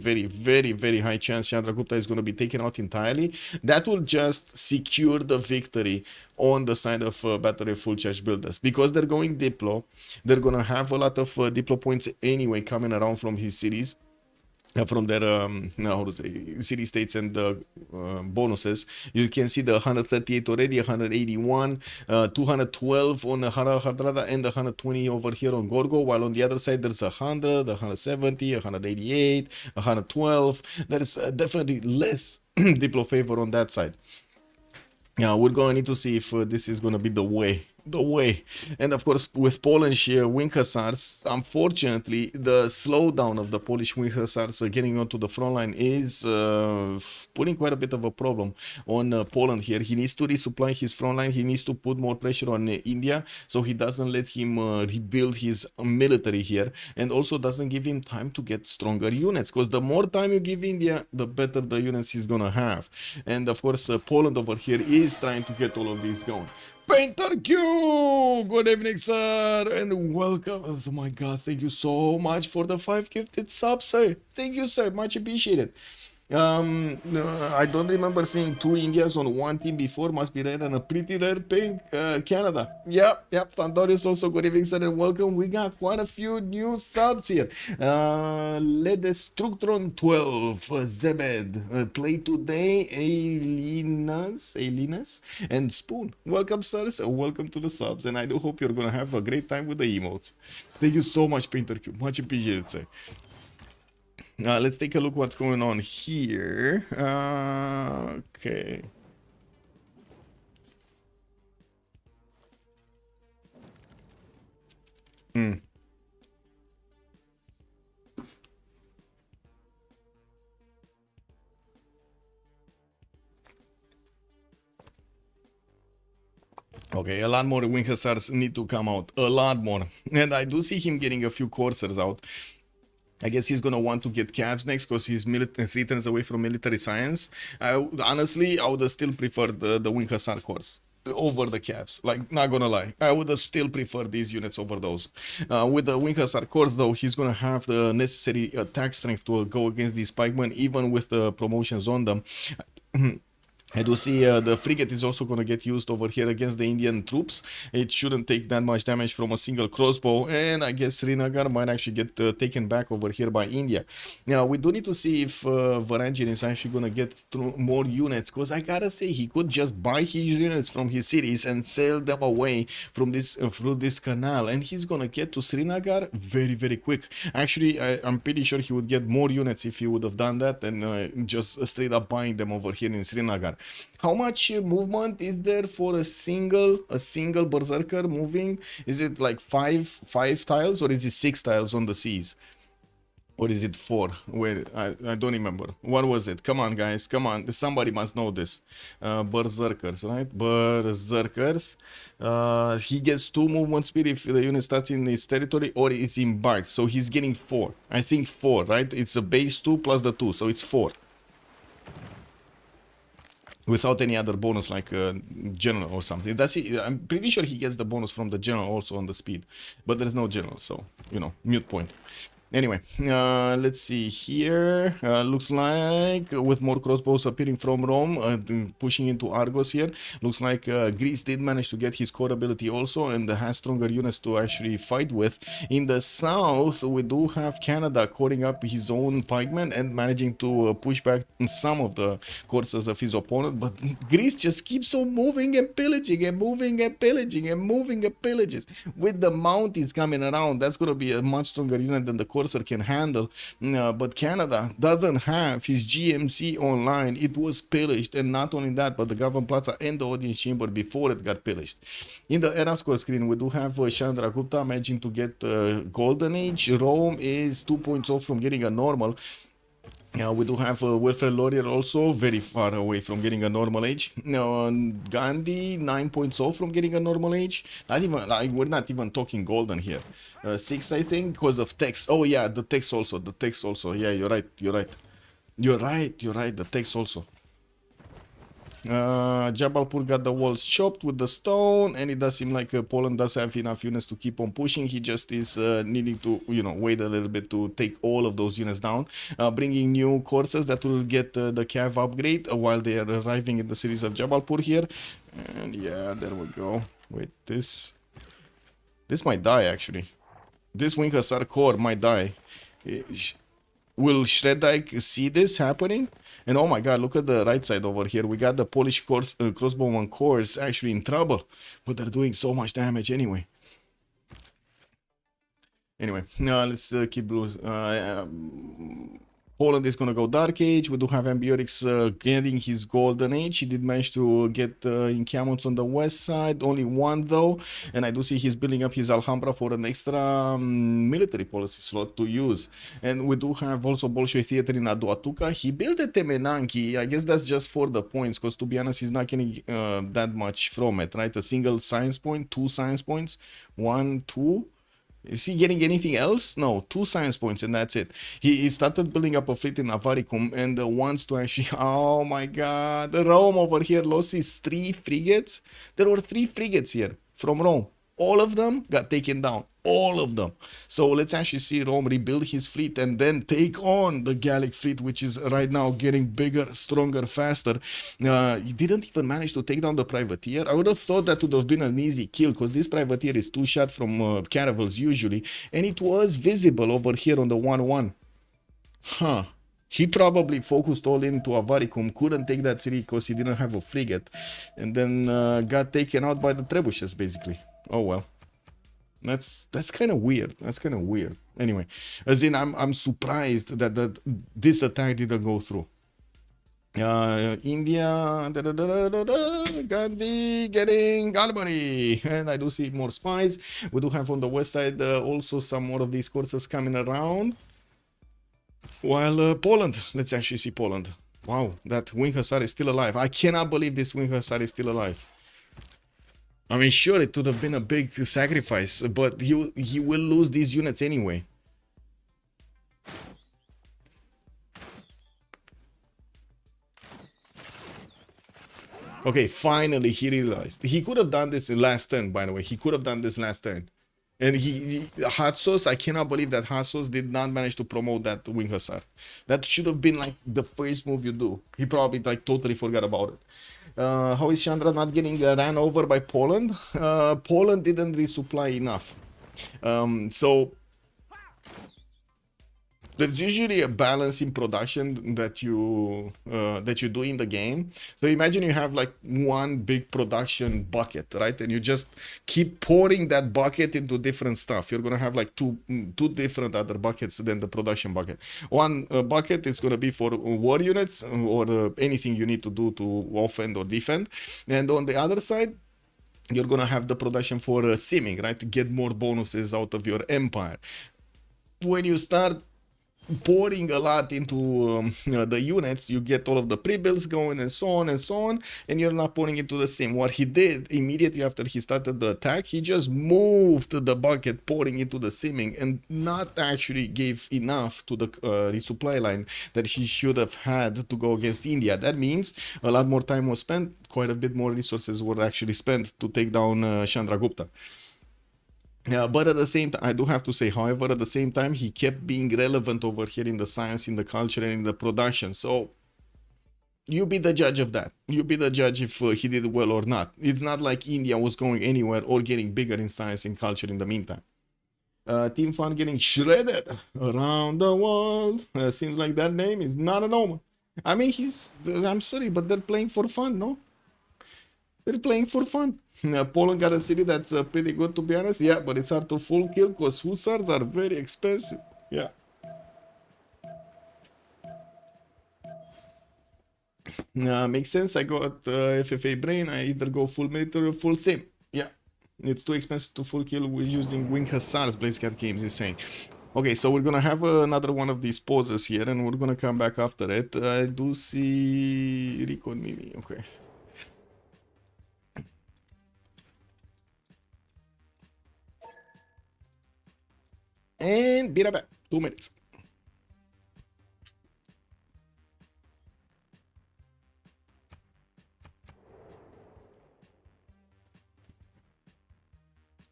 high chance Chandragupta is gonna be taken out entirely. That will just secure the victory on the side of battery full charge builders, because they're going Diplo. They're gonna have a lot of Diplo points anyway coming around from his cities. From their how to say, city states and bonuses. You can see the 138 already, 181, 212 on the Hardrada, and the 120 over here on Gorgo, while on the other side there's 100, 170, 188, 112. There's definitely less Diplo favor on that side. Yeah, we're going to need to see if this is going to be the way. And of course, with Polish wing hussars, unfortunately, the slowdown of the Polish wing hussars getting onto the front line is putting quite a bit of a problem on Poland here. He needs to resupply his front line. He needs to put more pressure on India, so he doesn't let him rebuild his military here, and also doesn't give him time to get stronger units, because the more time you give India, the better the units he's gonna have. And of course, Poland over here is trying to get all of these going. Painter Q! Good evening, sir, and welcome. Oh my god, thank you so much for the 5 gifted subs, sir. Thank you, sir, much appreciated. I don't remember seeing 2 Indias on one team before. Must be rare, and a pretty rare pink Canada. Yep. Sandorius also, good evening, sir, and welcome. We got quite a few new subs here. Let Destructron 12, Zebed, Play Today, Alinas, and Spoon. Welcome, sirs. Welcome to the subs, and I do hope you're gonna have a great time with the emotes. Thank you so much, Painter Q. Much appreciated, sir. Let's take a look what's going on here. Okay. Okay, a lot more wing hussars need to come out. A lot more. And I do see him getting a few coursers out. I guess he's gonna want to get Cavs next because he's 3 turns away from military science. Honestly, I would have still preferred the Wing Hussar course over the Cavs. Like, not gonna lie, I would have still preferred these units over those. With the Wing Hussar course, though, he's gonna have the necessary attack strength to go against these pikemen, even with the promotions on them. I do see the frigate is also going to get used over here against the Indian troops. It shouldn't take that much damage from a single crossbow, and I guess Srinagar might actually get taken back over here by India. Now, we do need to see if Varangian is actually going to get through more units, because I gotta say, he could just buy his units from his cities and sail them away from this through this canal, and he's going to get to Srinagar very, very quick. Actually, I'm pretty sure he would get more units if he would have done that than just straight up buying them over here in Srinagar. How much movement is there for a single berserker moving? Is it like five tiles, or is it 6 tiles on the seas? Or is it 4? Wait, I don't remember. What was it? Come on, guys. Come on. Somebody must know this. Berserkers, right? Berserkers. He gets 2 movement speed if the unit starts in his territory or is embarked. So he's getting 4. I think 4, right? It's a base 2 plus the 2. So it's 4. Without any other bonus like general or something. That's it. I'm pretty sure he gets the bonus from the general also on the speed, but there's no general, so you know, mute point. Anyway, let's see here. Looks like with more crossbows appearing from Rome, pushing into Argos here. Looks like Greece did manage to get his core ability also, and has stronger units to actually fight with. In the south, we do have Canada coring up his own pikemen and managing to push back some of the courses of his opponent. But Greece just keeps on moving and pillaging and moving and pillaging and moving and pillages. With the Mounties coming around, that's going to be a much stronger unit than the Corsair can handle. But Canada doesn't have his GMC online. It was pillaged, and not only that, but the Government Plaza and the audience chamber before it got pillaged. In the era score screen, we do have Chandragupta managing to get Golden Age. Rome is 2 points off from getting a normal. We do have Wilfred Laurier also very far away from getting a normal age. Gandhi 9 points off from getting a normal age. Not even, like, we're not even talking golden here. 6, I think, because of text. Oh yeah, the text also. The text also. Yeah, you're right. You're right. You're right. You're right. The text also. Jabalpur got the walls chopped with the stone, and it does seem like Poland does have enough units to keep on pushing. He just is needing to, you know, wait a little bit to take all of those units down, bringing new courses that will get the cav upgrade while they are arriving in the cities of Jabalpur here. And yeah, there we go. Wait, this might die actually. This Wing Hussar core might die. Will Shreddike see this happening? And oh my god, look at the right side over here. We got the Polish crossbowman cores actually in trouble, but they're doing so much damage anyway. Anyway, let's keep blue. Poland is going to go Dark Age. We do have Ambiorix getting his Golden Age. He did manage to get encampments on the west side. Only one though. And I do see he's building up his Alhambra for an extra military policy slot to use. And we do have also Bolshoi Theater in Aduatuca. He built a Temenanki. I guess that's just for the points, because to be honest, he's not getting that much from it, right? A single science point, 2 science points, 1, 2. Is he getting anything else? No, 2 science points and that's it. He started building up a fleet in Avaricum and wants to actually... Oh my god, Rome over here lost his 3 frigates. There were 3 frigates here from Rome. All of them got taken down. All of them. So let's actually see Rome rebuild his fleet and then take on the Gallic fleet, which is right now getting bigger, stronger, faster. He didn't even manage to take down the privateer. I would have thought that would have been an easy kill, because this privateer is 2 shot from caravels usually, and it was visible over here on the 1-1. Huh. He probably focused all into Avaricum, couldn't take that city because he didn't have a frigate, and then got taken out by the trebuchets basically. Oh well. That's kind of weird. That's kind of weird. Anyway, as in, I'm surprised that this attack didn't go through. India, Gandhi getting Albany, and I do see more spies. We do have on the west side also some more of these courses coming around. While Poland, let's actually see Poland. Wow, that Wing Hussar is still alive. I cannot believe this Wing Hussar is still alive. I mean, sure, it would have been a big sacrifice, but he will lose these units anyway. Okay, finally he realized. He could have done this in last turn, by the way. He could have done this last turn. And Hot Sauce, I cannot believe that Hot Sauce did not manage to promote that Wing Hussar. That should have been like the first move you do. He probably like totally forgot about it. How is Chandra not getting ran over by Poland? Poland didn't resupply enough. So there's usually a balance in production that you do in the game. So imagine you have like one big production bucket, right? And you just keep pouring that bucket into different stuff. You're gonna have like two different other buckets than the production bucket. One bucket is gonna be for war units or anything you need to do to offend or defend, and on the other side, you're gonna have the production for simming, right? To get more bonuses out of your empire. When you start pouring a lot into the units, you get all of the pre-builds going and so on and so on, and you're not pouring into the sim. What he did immediately after he started the attack, he just moved the bucket pouring into the simming and not actually gave enough to the resupply line that he should have had to go against India. That means a lot more time was spent, quite a bit more resources were actually spent to take down Chandragupta. But at the same time, I do have to say, however, at the same time, he kept being relevant over here in the science, in the culture, and in the production. So you be the judge of that. You be the judge if he did well or not. It's not like India was going anywhere or getting bigger in science and culture in the meantime. Team Fun getting shredded around the world. Seems like that name is not a normal. I mean, I'm sorry, but they're playing for fun, no? They're playing for fun. Poland got a city that's pretty good, to be honest. Yeah, but it's hard to full kill because hussars are very expensive. Yeah. Makes sense. I got FFA brain. I either go full military or full sim. Yeah. It's too expensive to full kill with using Wing Hussars. Blazecat Games is saying. Okay, so we're gonna have another one of these pauses here, and we're gonna come back after it. I do see Rico and Mimi. Okay. And be right back. 2 minutes.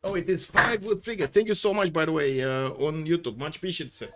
Oh, it is 5 wood frigate. Thank you so much, by the way, on YouTube. Much appreciated, sir.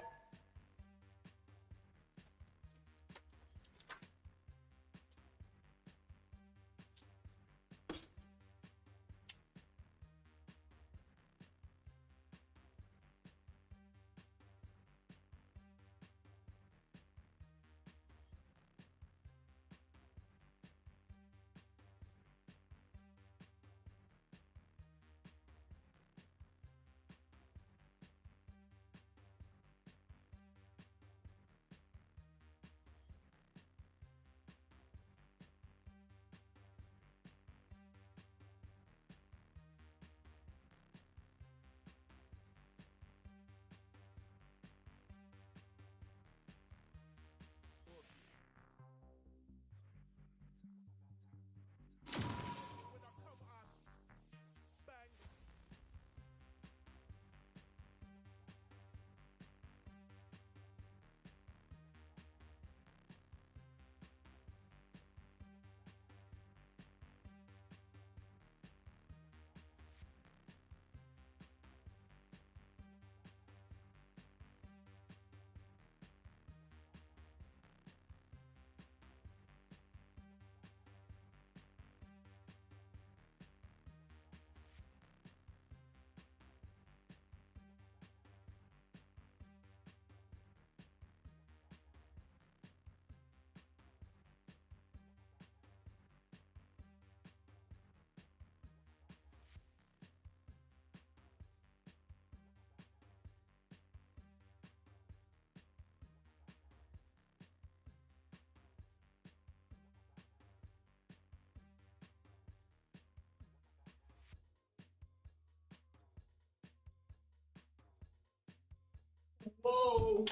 Whoa!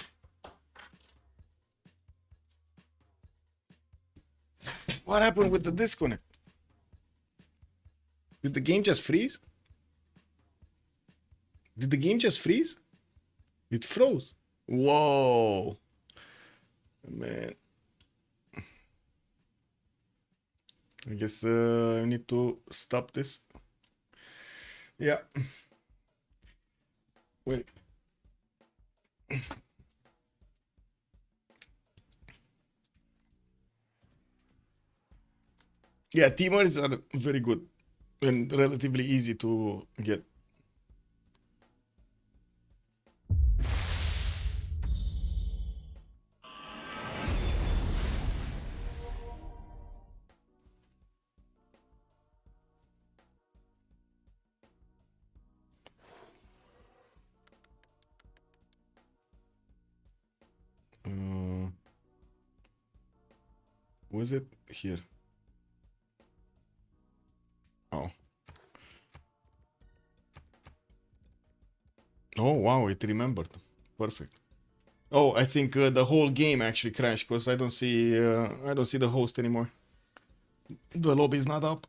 What happened with the disconnect? Did the game just freeze? Did the game just freeze? It froze. Whoa. Man. I guess I need to stop this. Yeah. Wait. Yeah, teamers are very good and relatively easy to get. Was it here? Oh. Oh wow, it remembered. Perfect. Oh, I think the whole game actually crashed because I don't see the host anymore. The lobby is not up.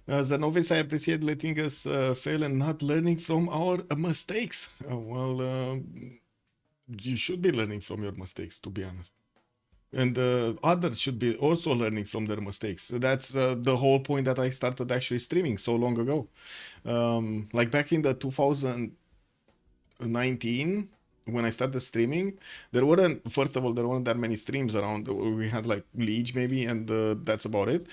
As a novice, I appreciate letting us fail and not learning from our mistakes. You should be learning from your mistakes, to be honest. And others should be also learning from their mistakes. That's the whole point that I started actually streaming so long ago. Like back in the 2019, when I started streaming, first of all, there weren't that many streams around. We had like League maybe, and that's about it.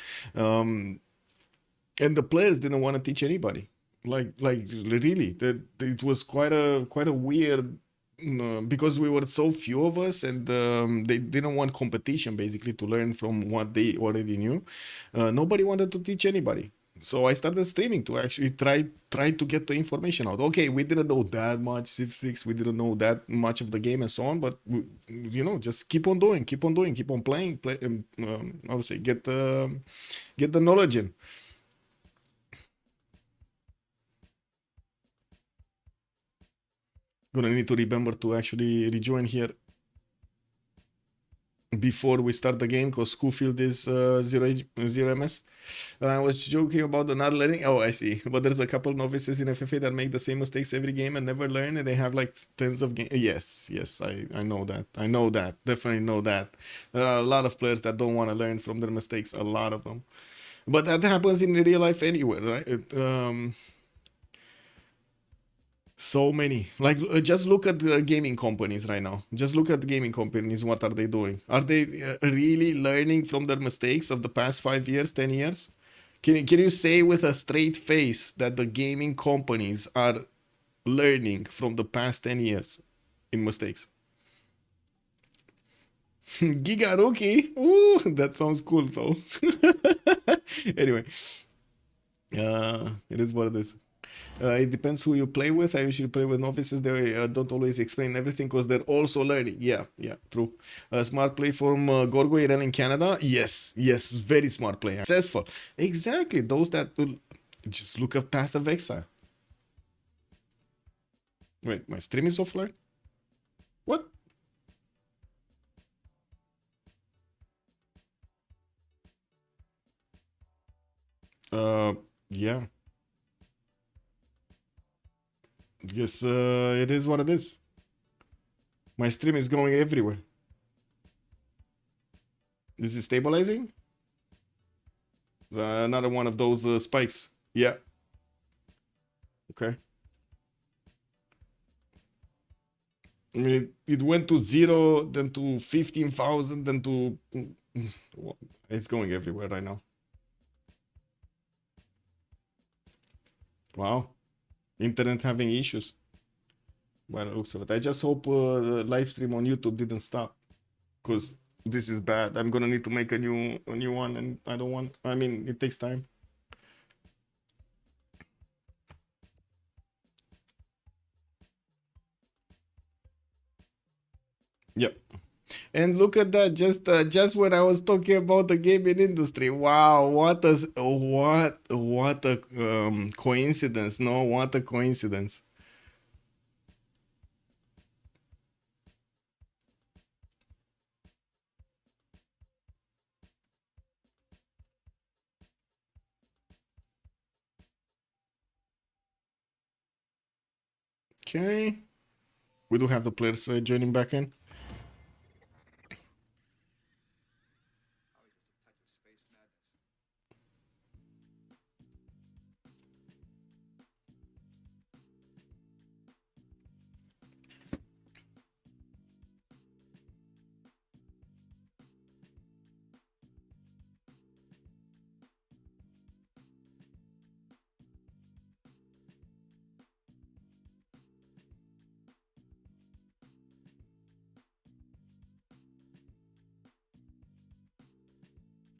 And the players didn't want to teach anybody. Like really, it was quite a weird because we were so few of us, and they didn't want competition basically to learn from what they already knew. Nobody wanted to teach anybody. So I started streaming to actually try to get the information out. Okay, we didn't know that much Civ6, we didn't know that much of the game and so on, but just keep on doing, keep on playing, I would say get the knowledge in. Gonna need to remember to actually rejoin here before we start the game because Schofield is 0 MS. And I was joking about the not learning. Oh, I see. But there's a couple novices in FFA that make the same mistakes every game and never learn, and they have like tens of games. Yes, I know that. I know that. Definitely know that. There are a lot of players that don't want to learn from their mistakes. A lot of them. But that happens in real life anywhere, right? So many. Like, just look at the gaming companies right now. Just look at the gaming companies. What are they doing? Are they really learning from their mistakes of the past 5 years, 10 years? Can you say with a straight face that the gaming companies are learning from the past 10 years in mistakes? Giga Rookie? Ooh, that sounds cool though. Anyway, it is what it is. It depends who you play with. I usually play with novices. They don't always explain everything because they're also learning. Yeah, true. Smart play from Gorgo Irel in Canada. Yes, very smart play. Successful. Exactly. Those that will just look at Path of Exile. Wait, my stream is offline? What? Yeah. Guess it is what it is. My stream is going everywhere. Is it stabilizing? Another one of those spikes. Yeah. Okay. I mean, it went to 0, then to 15,000, then to... It's going everywhere right now. Wow. Internet having issues. By the looks of it. I just hope the live stream on YouTube didn't stop. Because this is bad. I'm gonna need to make a new one, and I don't want... I mean, it takes time. Yep. And look at that, just when I was talking about the gaming industry. Wow, what a coincidence. No, what a coincidence. Okay. We do have the players joining back in.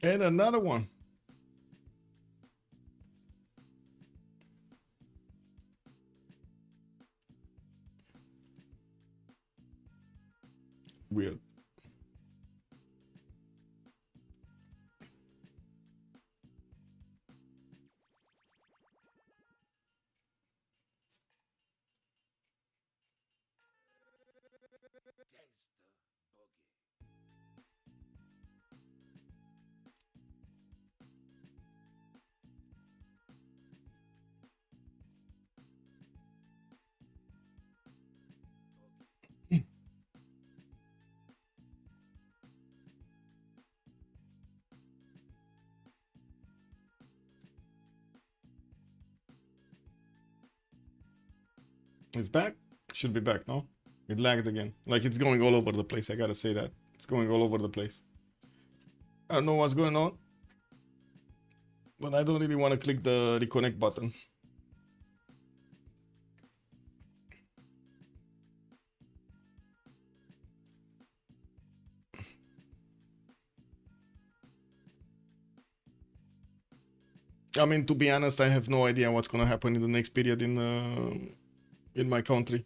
And another one. Weird. It's back. Should be back, no? It lagged again. Like it's going all over the place. I gotta say that. It's going all over the place. I don't know what's going on. But I don't really want to click the reconnect button. I mean, to be honest, I have no idea what's gonna happen in the next period in my country.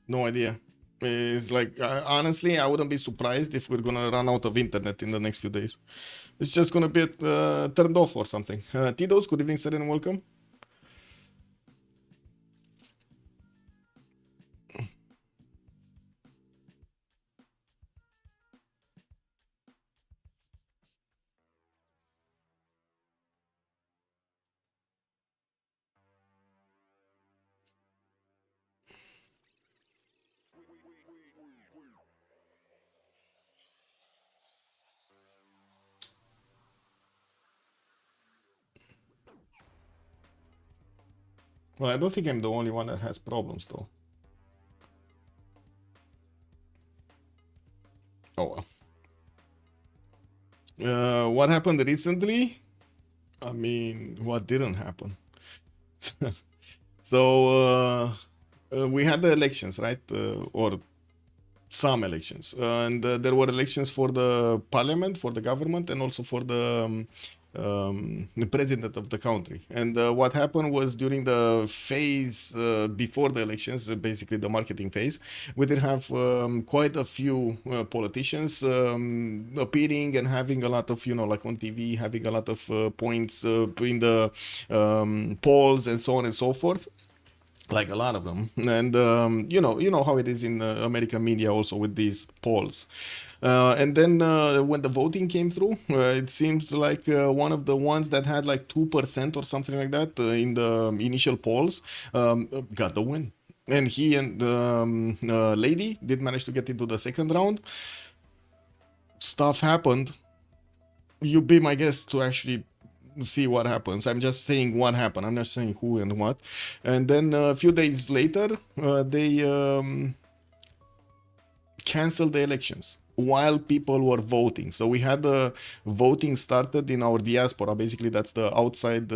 No idea. It's like, honestly, I wouldn't be surprised if we're gonna run out of internet in the next few days. It's just gonna be turned off or something. Tidos, good evening, sir, and welcome. Well, I don't think I'm the only one that has problems, though. Oh well. What happened recently? I mean, what didn't happen? So, we had the elections, right? Or some elections. And there were elections for the parliament, for the government, and also for the president of the country. And what happened was during the phase before the elections, basically the marketing phase, we did have quite a few politicians appearing and having a lot of, like on TV, having a lot of points in the polls and so on and so forth. Like a lot of them, and you know how it is in American media also with these polls. And then when the voting came through, it seems like one of the ones that had like 2% or something like that in the initial polls got the win. And he and the lady did manage to get into the second round. Stuff happened. You be my guest to actually see what happens. I'm just saying what happened. I'm not saying who and what. And then a few days later, they canceled the elections while people were voting. So we had the voting started in our diaspora. Basically, that's the outside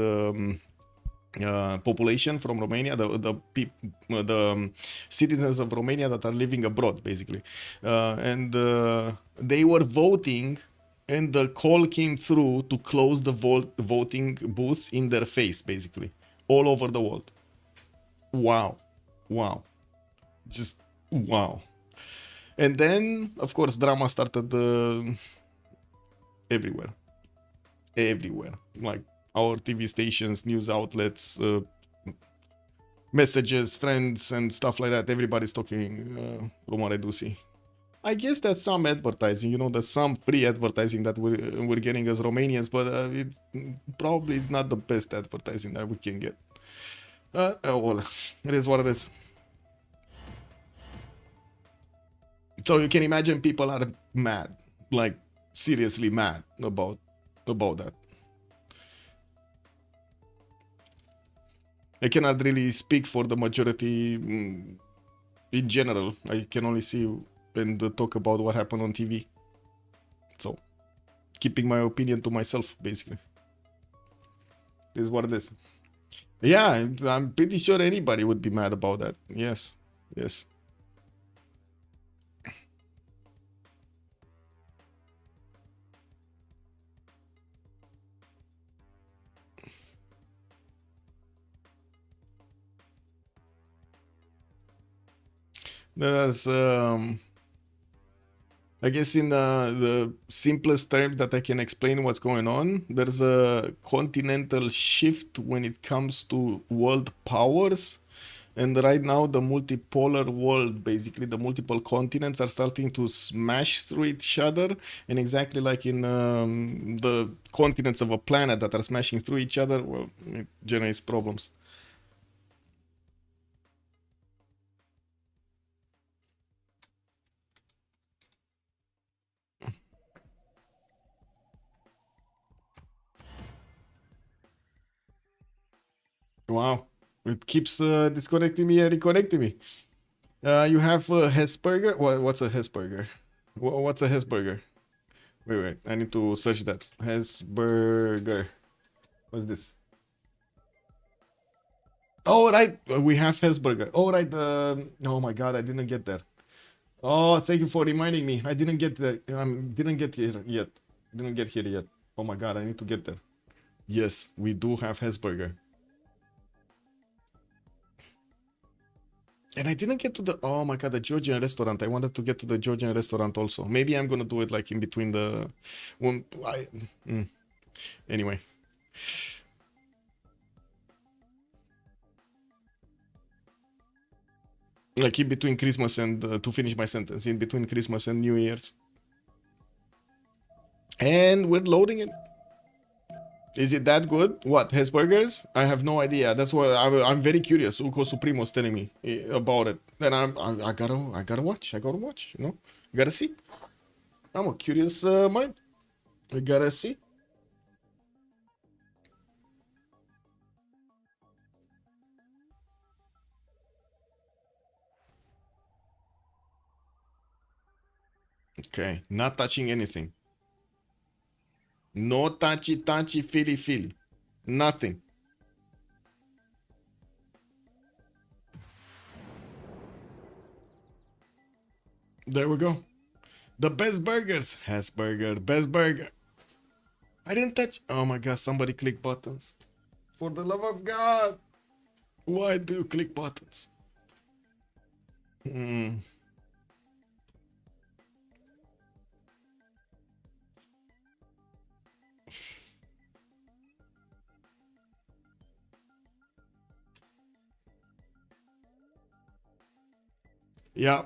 population from Romania, the citizens of Romania that are living abroad, basically. And they were voting, and the call came through to close the voting booths in their face, basically, all over the world. Wow. Just wow. And then, of course, drama started everywhere. Everywhere. Like our TV stations, news outlets, messages, friends, and stuff like that. Everybody's talking from what I do see. I guess that's some advertising, you know, there's some free advertising that we're getting as Romanians, but it probably is not the best advertising that we can get. Well, it is what it is. So you can imagine people are mad, like seriously mad about that. I cannot really speak for the majority in general. I can only see and talk about what happened on TV. So, keeping my opinion to myself, basically. This is what it is. Yeah, I'm pretty sure anybody would be mad about that. Yes, yes. There's, I guess in the simplest terms that I can explain what's going on, there's a continental shift when it comes to world powers. And right now, the multipolar world, basically the multiple continents are starting to smash through each other. And exactly like in the continents of a planet that are smashing through each other, well, it generates problems. Wow. It keeps disconnecting me and reconnecting me. You have a Hesburger? What's a Hesburger? What's a Hesburger? Wait. I need to search that. Hesburger. What's this? Oh, right. We have Hesburger. Oh, right. Oh my God, I didn't get there. Oh, thank you for reminding me. I didn't get there. Didn't get here yet. Didn't get here yet. Oh my God, I need to get there. Yes, we do have Hesburger. And I didn't get to the, oh my God, the Georgian restaurant. I wanted to get to the Georgian restaurant also. Maybe I'm gonna do it like in between the, anyway. Like in between Christmas and, to finish my sentence, in between Christmas and New Year's. And we're loading it. Is it that good? What, Hesburgers? I have no idea. That's why I'm very curious. Uko Supremo's telling me about it. Then I gotta watch. I gotta watch, you know? Gotta see. I'm a curious mind. I gotta see. Okay, not touching anything. No touchy, feely. Nothing. There we go. The best burgers. Hesburger, best burger. I didn't touch. Oh my God, somebody click buttons. For the love of God. Why do you click buttons? Yeah.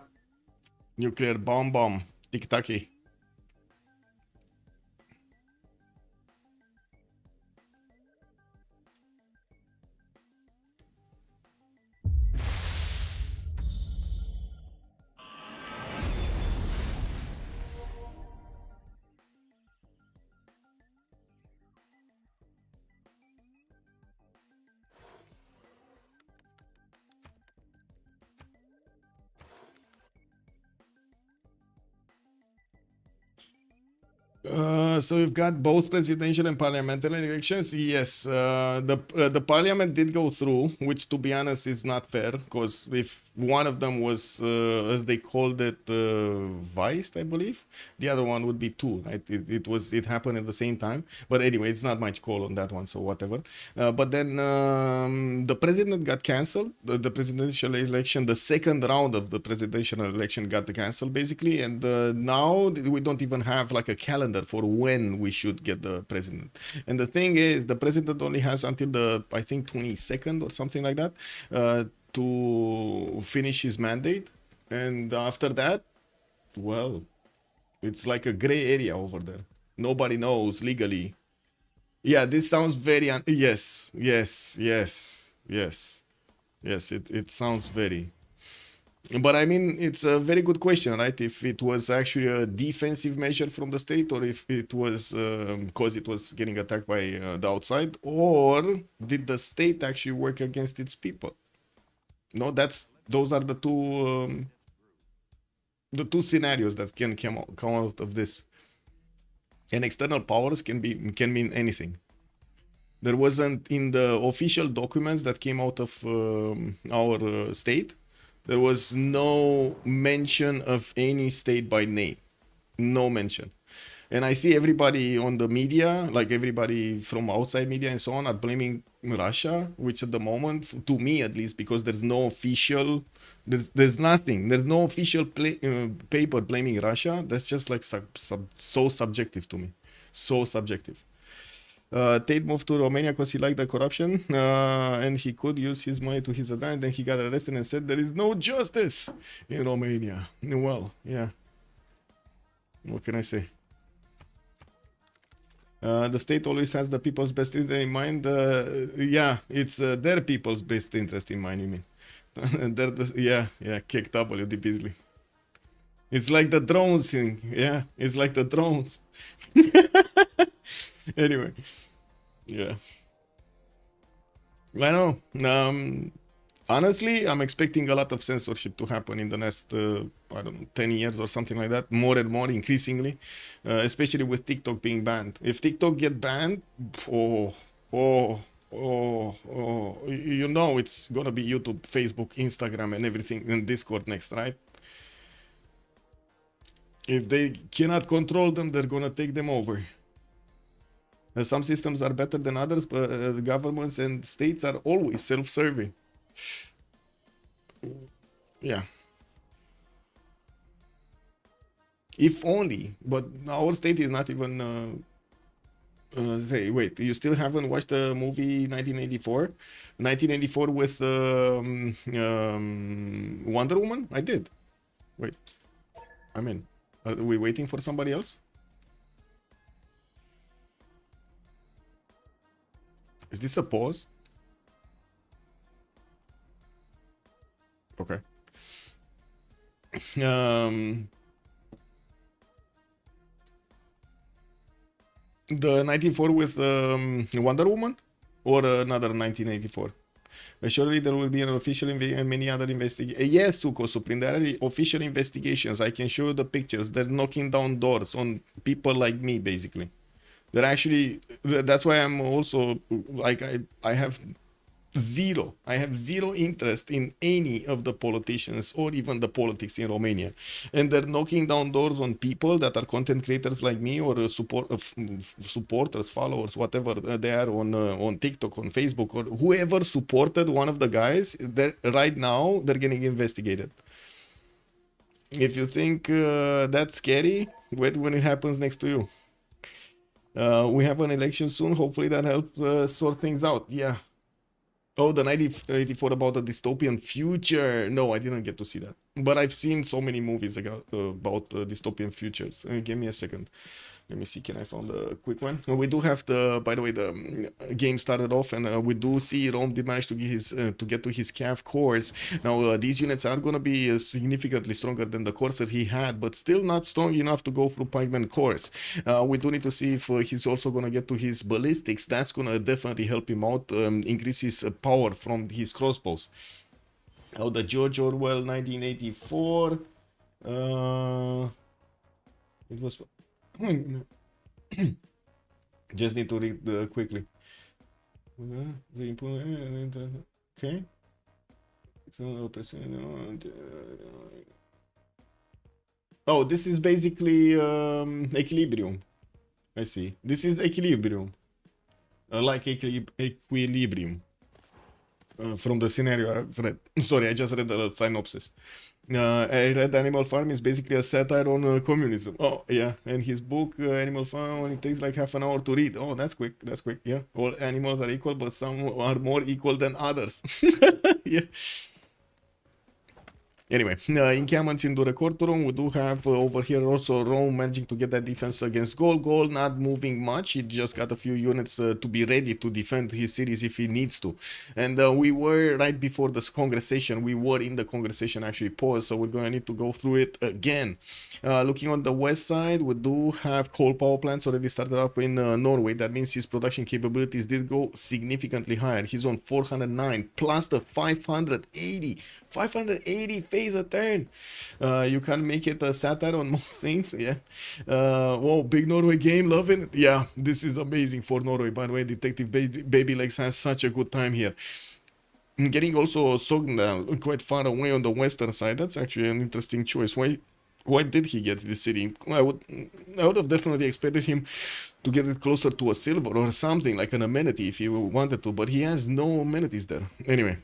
Nuclear bomb. Tic-tacky. So we've got both presidential and parliamentary elections. Yes, the parliament did go through, which to be honest is not fair, because if one of them was, as they called it, vice, I believe, the other one would be two. Right? It happened at the same time. But anyway, it's not much call on that one, so whatever. But then the president got cancelled. The presidential election, the second round of the presidential election got cancelled basically, and now we don't even have like a calendar for when we should get the president. And the thing is, the president only has until the, I think, 22nd or something like that to finish his mandate. And after that, well, it's like a gray area over there. Nobody knows legally. Yeah, this sounds very yes, it sounds very. But I mean, it's a very good question, right? If it was actually a defensive measure from the state, or if it was because it was getting attacked by the outside, or did the state actually work against its people? No, those are the two scenarios that can come out of this. And external powers can mean anything. There wasn't in the official documents that came out of our state. There was no mention of any state by name. No mention. And I see everybody on the media, like everybody from outside media and so on, are blaming Russia, which at the moment, to me at least, because there's no official, there's nothing. There's no official paper blaming Russia. That's just like so subjective to me. So subjective. Tate moved to Romania because he liked the corruption and he could use his money to his advantage. Then he got arrested and said there is no justice in Romania. Well, yeah. What can I say? The state always has the people's best interest in mind. Yeah, it's their people's best interest in mind, you mean? Yeah, kick WD Beasley. It's like the drones thing. Yeah, it's like the drones. Anyway, yeah. I know. Honestly, I'm expecting a lot of censorship to happen in the next, I don't know, 10 years or something like that. More and more, increasingly. Especially with TikTok being banned. If TikTok get banned, you know it's gonna be YouTube, Facebook, Instagram, and everything, and Discord next, right? If they cannot control them, they're gonna take them over. Some systems are better than others, but governments and states are always self-serving. Yeah. If only, but our state is not even... say, wait, you still haven't watched the movie 1984? 1984 with Wonder Woman? I did. Wait. I mean, are we waiting for somebody else? Is this a pause? Okay. The 1984 with Wonder Woman, or another 1984? Surely there will be an official and many other investigations. Yes, Suko Supreme, there are official investigations. I can show you the pictures. They're knocking down doors on people like me, basically. They're actually, that's why I'm also, like, I have zero interest in any of the politicians or even the politics in Romania. And they're knocking down doors on people that are content creators like me, or supporters, followers, whatever they are on TikTok, on Facebook, or whoever supported one of the guys. Right now, they're getting investigated. If you think that's scary, wait when it happens next to you. We have an election soon. Hopefully that helps sort things out. Yeah. Oh, the 1984 about the dystopian future. No, I didn't get to see that. But I've seen so many movies about dystopian futures. Give me a second. Let me see, can I find a quick one? We do have by the way, the game started off, and we do see Rome did manage to get to his Cav cores. Now, these units are going to be significantly stronger than the cores that he had, but still not strong enough to go through pikeman cores. We do need to see if he's also going to get to his ballistics. That's going to definitely help him out, increase his power from his crossbows. Now, the George Orwell 1984. It was... Just need to read quickly. Okay. Oh, this is basically equilibrium. I see. This is equilibrium. Like equilibrium. From the scenario I've read. Sorry, I just read the synopsis. I read Animal Farm is basically a satire on communism. Oh, yeah. And his book, Animal Farm, only takes like half an hour to read. Oh, that's quick. That's quick. Yeah. All animals are equal, but some are more equal than others. Yeah. Anyway, encampments in the court room. We do have over here also Rome managing to get that defense against Gaul. Gaul not moving much. He just got a few units to be ready to defend his cities if he needs to. And we were right before this conversation. We were in the conversation actually paused, so we're going to need to go through it again. Looking on the west side, we do have coal power plants already started up in Norway. That means his production capabilities did go significantly higher. He's on 409 plus the 580 phase a turn. You can make it a satire on most things. Yeah. Whoa, big Norway game, loving it. Yeah, this is amazing for Norway. By the way, Detective Baby Legs has such a good time here. Getting also Sogndal quite far away on the western side. That's actually an interesting choice. Why did he get this city? I would have definitely expected him to get it closer to a silver or something like an amenity if he wanted to, but he has no amenities there. Anyway.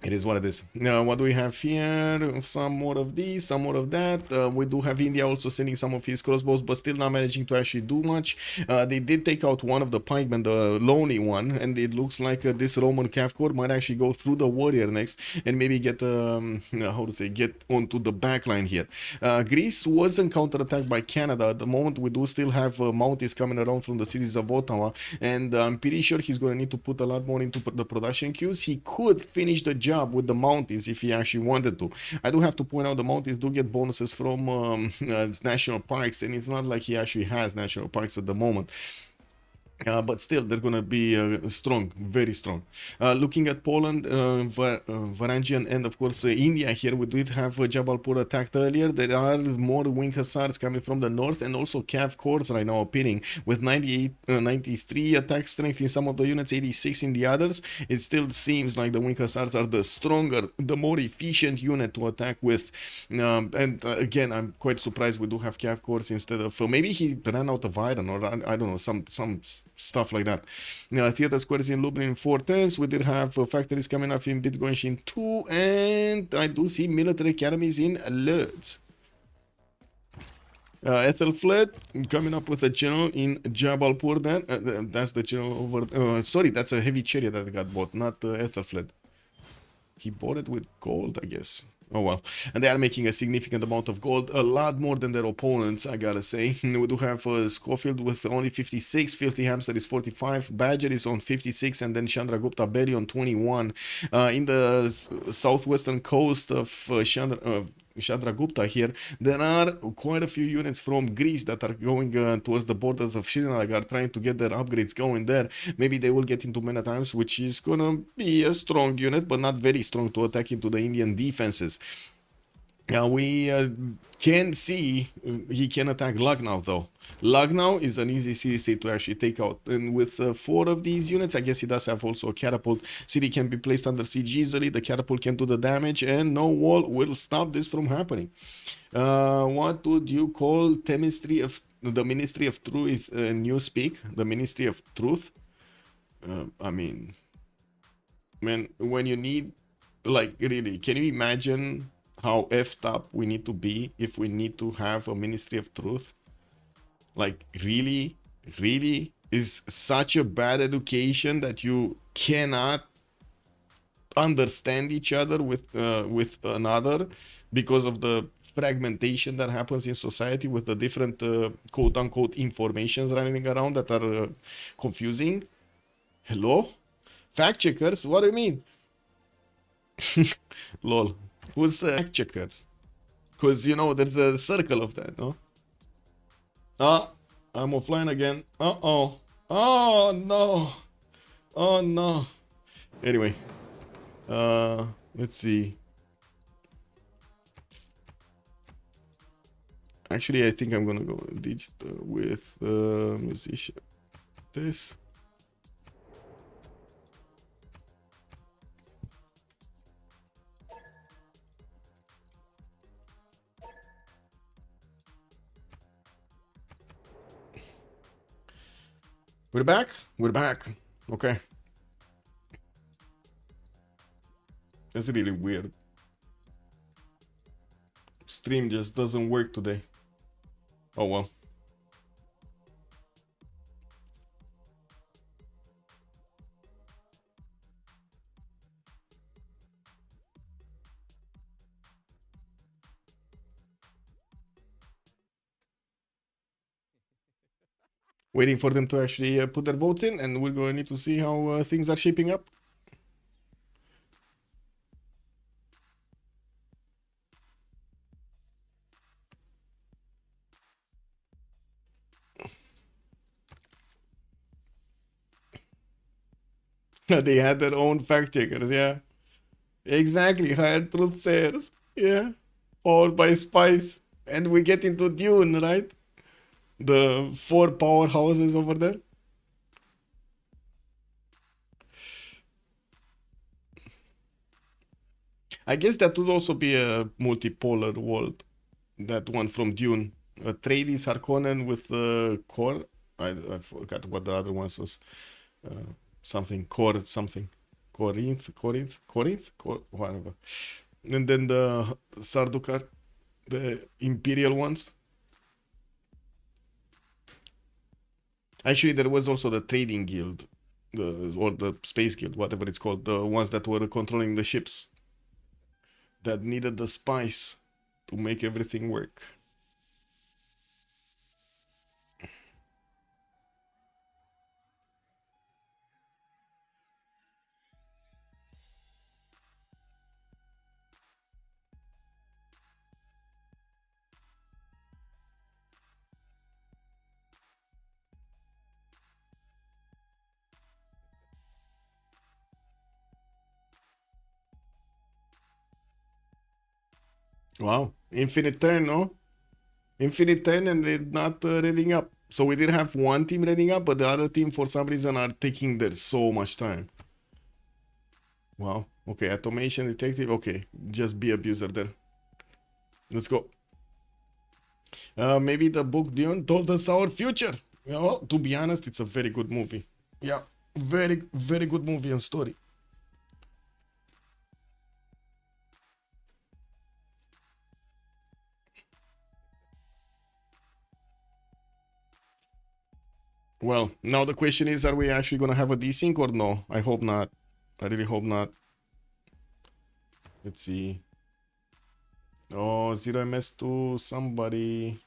It is what it is. Now, what do we have here? Some more of these, some more of that. We do have India also sending some of his crossbows, but still not managing to actually do much. They did take out one of the pikemen, the lonely one, and it looks like this Roman cav corps might actually go through the warrior next and maybe get, get onto the back line here. Greece wasn't counterattacked by Canada. At the moment, we do still have Mounties coming around from the cities of Ottawa, and I'm pretty sure he's going to need to put a lot more into the production queues. He could finish the job with the Mounties if he actually wanted to. I do have to point out the Mounties do get bonuses from national parks, and it's not like he actually has national parks at the moment. But still, they're going to be strong, very strong. Looking at Poland, Varangian, and of course India here, we did have Jabalpur attacked earlier. There are more wing hussars coming from the north, and also cav corps right now appearing with 93 attack strength in some of the units, 86 in the others. It still seems like the wing hussars are the stronger, the more efficient unit to attack with. Again, I'm quite surprised we do have cav corps instead of maybe he ran out of iron, or I don't know, some stuff like that. Theater squares in Lublin 4 turns. We did have factories coming up in Bitgoinshin 2, and I do see military academies in Lodz. Ethelfled coming up with a general in Jabalpur. Then that's the general over. Sorry, that's a heavy chariot that got bought, not Ethelfled. He bought it with gold, I guess. Oh well, and they are making a significant amount of gold, a lot more than their opponents, I gotta say. We do have Schofield with only 56, Filthy Hamster is 45, Badger is on 56, and then Chandragupta Berry on 21. In the southwestern coast of Chandragupta here, there are quite a few units from Greece that are going towards the borders of Srinagar, trying to get their upgrades going there. Maybe they will get into many times, which is gonna be a strong unit, but not very strong to attack into the Indian defenses. We can see he can attack Lucknow though. Lucknow is an easy city state to actually take out, and with 4 of these units, I guess he does have also a catapult. City can be placed under siege easily, the catapult can do the damage, and no wall will stop this from happening. What would you call the Ministry of Truth in Newspeak? The Ministry of Truth? I mean, man, when you need, like, really, can you imagine how effed up we need to be if we need to have a Ministry of Truth? Like, really is such a bad education that you cannot understand each other with another because of the fragmentation that happens in society with the different quote-unquote informations running around that are confusing. Hello? Fact checkers? What do you mean? Lol. Who's fact checkers? Because, you know, there's a circle of that, no? I'm offline again. Uh-oh. Oh, no. Oh, no. Anyway. Let's see. Actually, I think I'm gonna go digital with musician. This. We're back. We're back. Okay. That's really weird. Stream just doesn't work today. Oh well. Waiting for them to actually put their votes in, and we're going to need to see how things are shaping up. They had their own fact checkers, yeah. Exactly, hired truth sayers, yeah. Powered by spice. And we get into Dune, right? The 4 powerhouses over there. I guess that would also be a multipolar world. That one from Dune. Atreides Harkonnen with Core. I forgot what the other ones was. Something Core something. Corinth, whatever. And then the Sardukar, the Imperial ones. Actually, there was also the Trading Guild, or the Space Guild, whatever it's called, the ones that were controlling the ships, that needed the spice to make everything work. Wow, infinite turn, no? Infinite turn, and they're not reading up. So we did have one team reading up, but the other team, for some reason, are taking their so much time. Wow. Okay, automation detective. Okay, just be abuser then. Let's go. Maybe the book Dune told us our future. Well, to be honest, it's a very good movie. Yeah, very, very good movie and story. Well, now the question is, are we actually going to have a desync or no? I hope not. I really hope not. Let's see. Oh, 0ms to somebody.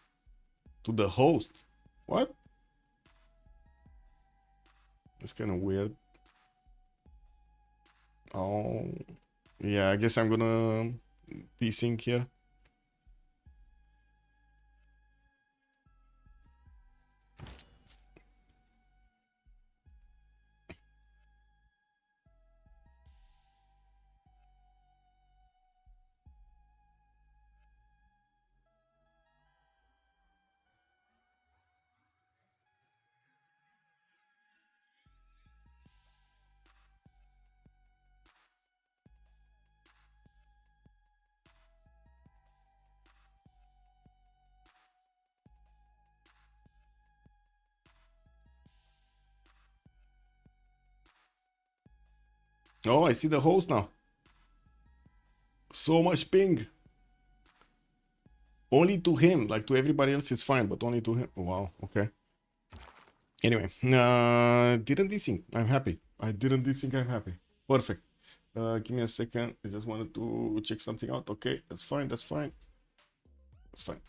To the host. What? That's kind of weird. Oh. Yeah, I guess I'm gonna desync here. Oh, I see the host now. So much ping. Only to him, like to everybody else it's fine, but only to him. Wow, okay. Anyway, didn't desync. I'm happy. I didn't desync. I'm happy. Perfect. Give me a second. I just wanted to check something out. Okay, that's fine. That's fine. That's fine.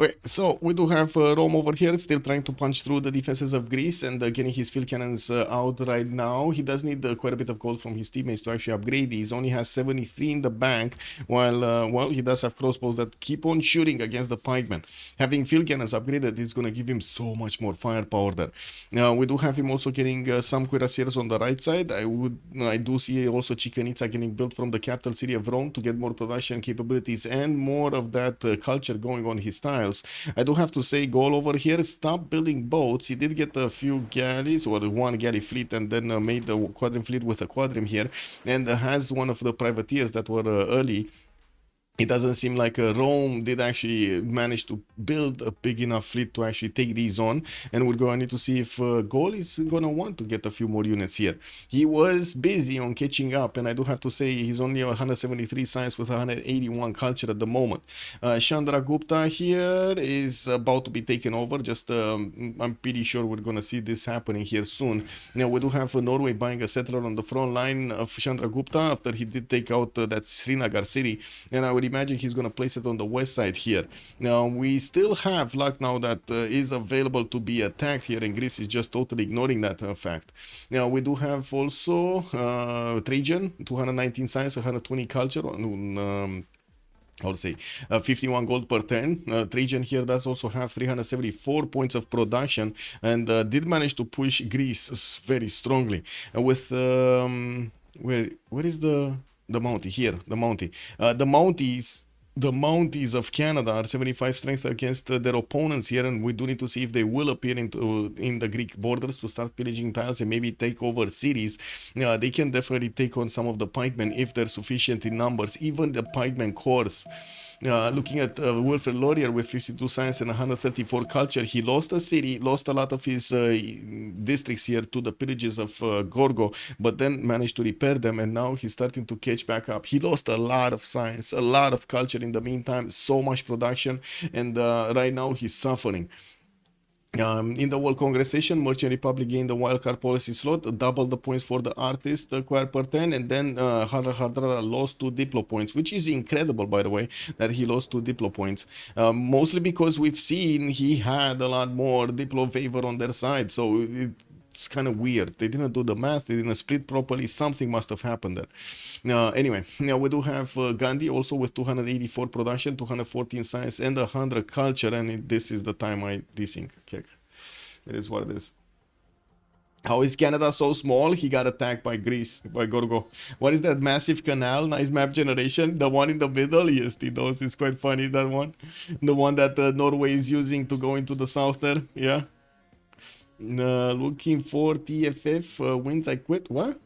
Okay, so we do have Rome over here, still trying to punch through the defenses of Greece and getting his field cannons out right now. He does need quite a bit of gold from his teammates to actually upgrade these. Only has 73 in the bank, while, well, he does have crossbows that keep on shooting against the pikemen. Having field cannons upgraded is going to give him so much more firepower there. Now, we do have him also getting some cuirassiers on the right side. I do see also Chicanitsa getting built from the capital city of Rome to get more production capabilities and more of that culture going on his tiles. I do have to say, Gaul over here, stop building boats. He did get a few galleys, or one galley fleet, and then made the quadrim fleet with a quadrim here, and has one of the privateers that were early. It doesn't seem like Rome did actually manage to build a big enough fleet to actually take these on, and we're going to need to see if Gaul is going to want to get a few more units here. He was busy on catching up, and I do have to say he's only 173 science with 181 culture at the moment. Chandragupta here is about to be taken over. Just I'm pretty sure we're going to see this happening here soon. Now we do have Norway buying a settler on the front line of Chandragupta after he did take out that Srinagar city, and I would imagine he's going to place it on the west side here. Now we still have Lucknow that is available to be attacked here, and Greece is just totally ignoring that fact. Now we do have also Trajan, 219 science, 120 culture on I would say 51 gold per turn. Trajan here does also have 374 points of production, and did manage to push Greece very strongly with where is the Mountie here, the Mountie. The Mounties of Canada are 75 strength against their opponents here, and we do need to see if they will appear in the Greek borders to start pillaging tiles and maybe take over cities. They can definitely take on some of the pikemen if they're sufficient in numbers, even the pikemen corps. Looking at Wilfred Laurier with 52 science and 134 culture, he lost a city, lost a lot of his districts here to the pillages of Gorgo, but then managed to repair them, and now he's starting to catch back up. He lost a lot of science, a lot of culture in the meantime, so much production, and right now he's suffering. In the World Congressation, Merchant Republic gained the wildcard policy slot, double the points for the artist acquired per 10, and then Hardrada lost 2 Diplo points, which is incredible, by the way, that he lost 2 Diplo points. Mostly because we've seen he had a lot more Diplo favor on their side, so it's kind of weird. They didn't do the math, they didn't split properly, something must have happened there. Anyway, now we do have Gandhi also with 284 production, 214 science, and 100 culture, and this is the time I desync. Okay. It is what it is. How is Canada so small? He got attacked by Greece, by Gorgo. What is that massive canal? Nice map generation. The one in the middle? Yes, he knows. It's quite funny, that one. The one that Norway is using to go into the south there. Yeah. Looking for TFF wins. I quit. What?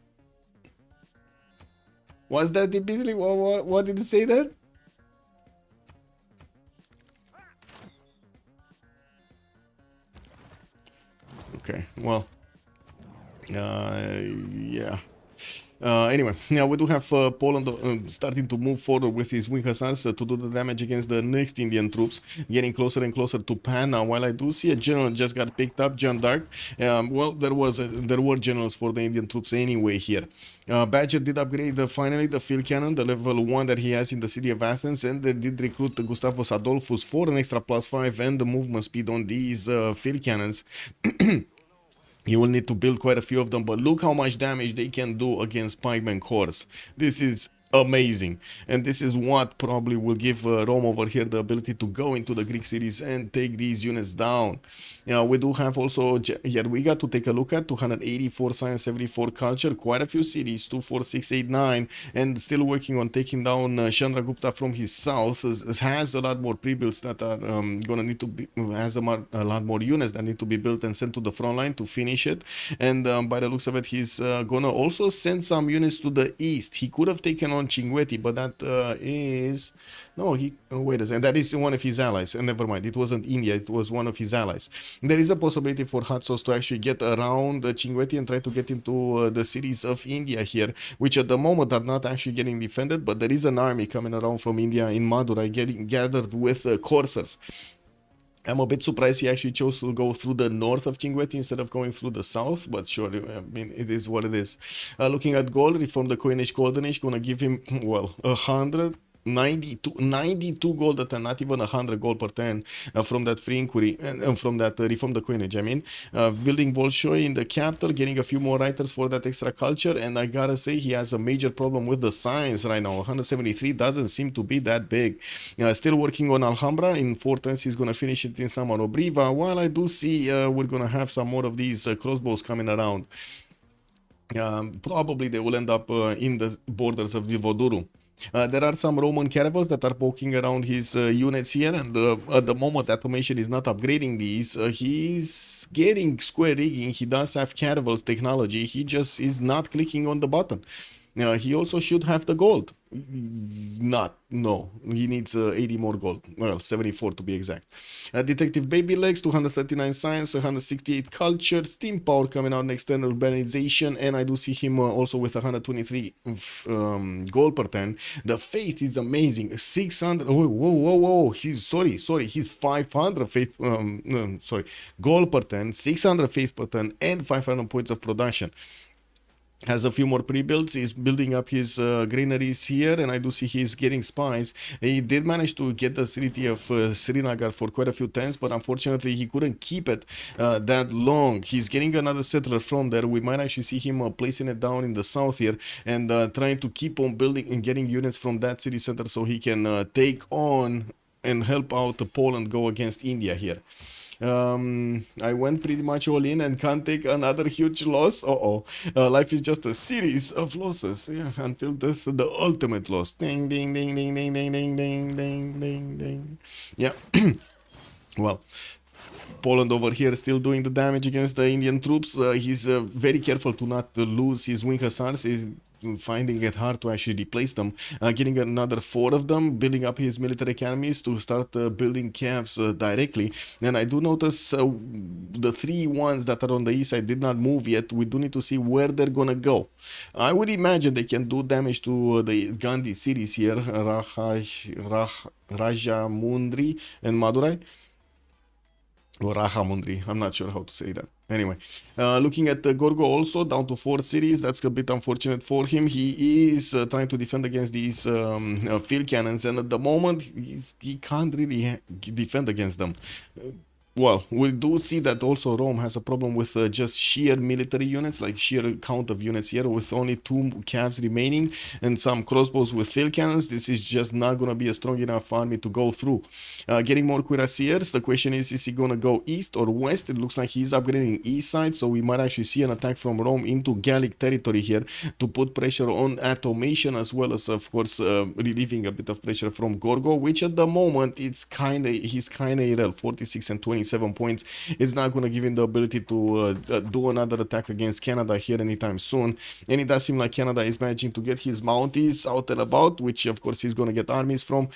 What's that, Beasley? What did you say there? Okay, well, yeah. Anyway, now we do have Poland starting to move forward with his wing hussars to do the damage against the next Indian troops, getting closer and closer to Pan. Now, while I do see a general just got picked up, John Dark, well, there were generals for the Indian troops anyway here. Badger did upgrade finally the field cannon, the level 1 that he has in the city of Athens, and they did recruit Gustavus Adolphus for an extra +5 and the movement speed on these field cannons. You will need to build quite a few of them, but look how much damage they can do against pikemen corps. This is amazing, and this is what probably will give Rome over here the ability to go into the Greek cities and take these units down. We do have also Jadwiga to take a look at, 284 science, 74 culture, quite a few cities, 2, 4, 6, 8, 9, and still working on taking down Chandragupta from his south. Has a lot more pre-builds that are gonna need to be, has a lot more units that need to be built and sent to the front line to finish it. And by the looks of it, he's gonna also send some units to the east. He could have taken on Cinguetti, but that is no, wait a second, that is one of his allies, and never mind, it wasn't India, it was one of his allies. There is a possibility for Hatsos to actually get around Cinguetti and try to get into the cities of India here, which at the moment are not actually getting defended, but there is an army coming around from India in Madurai getting gathered with coursers. I'm a bit surprised he actually chose to go through the north of Cinguetti instead of going through the south, but sure, I mean, it is what it is. Looking at gold, reform the coinage golden age, gonna give him, well, 100 92 gold a turn, not even 100 gold per turn from that free inquiry and from that reform the coinage. I mean, building Bolshoi in the capital, getting a few more writers for that extra culture, and I gotta say he has a major problem with the science right now. 173 doesn't seem to be that big. Still working on Alhambra. In 4 turns he's gonna finish it in Samanobriva. While I do see we're gonna have some more of these crossbows coming around. Probably they will end up in the borders of Vivoduru. There are some Roman caravels that are poking around his units here, and at the moment automation is not upgrading these. He's getting square rigging. He does have caravels technology. He just is not clicking on the button. He also should have the gold. No, he needs 80 more gold. Well, 74 to be exact. Detective Baby Legs, 239 science, 168 culture, steam power coming out next turn, urbanization, and I do see him also with 123 gold per turn. The faith is amazing. 600. Whoa. He's he's 500 faith. Gold per turn, 600 faith per turn, and 500 points of production. Has a few more pre-builds. He's building up his granaries here, and I do see he's getting spies. He did manage to get the city of Srinagar for quite a few times, but unfortunately he couldn't keep it that long. He's getting another settler from there. We might actually see him placing it down in the south here and trying to keep on building and getting units from that city center so he can take on and help out Poland go against India here. I went pretty much all in and can't take another huge loss. Life is just a series of losses. Yeah, until this the ultimate loss. Ding ding ding ding ding ding ding ding ding ding ding. Yeah. Well, Poland over here still doing the damage against the Indian troops. He's very careful to not lose his wing hussars. He's finding it hard to actually replace them. Getting another 4 of them, building up his military academies to start building camps directly. And I do notice the 3 ones that are on the east side did not move yet. We do need to see where they're gonna go. I would imagine they can do damage to the Gandhi cities here, Rajamundry and Madurai. Or Rahamundry, I'm not sure how to say that. Anyway, looking at Gorgo also, down to 4 cities. That's a bit unfortunate for him. He is trying to defend against these field cannons, and at the moment, he can't really defend against them. Well, we do see that also Rome has a problem with just sheer military units, like sheer count of units here, with only 2 calves remaining and some crossbows with field cannons. This is just not going to be a strong enough army to go through. Getting more cuirassiers, the question is he going to go east or west? It looks like he's upgrading east side, so we might actually see an attack from Rome into Gallic territory here to put pressure on automation, as well as, of course, relieving a bit of pressure from Gorgo, which at the moment he's kind of irrelevant. 46 and 27 points. It's not going to give him the ability to do another attack against Canada here anytime soon. And it does seem like Canada is managing to get his Mounties out and about, which of course he's going to get armies from.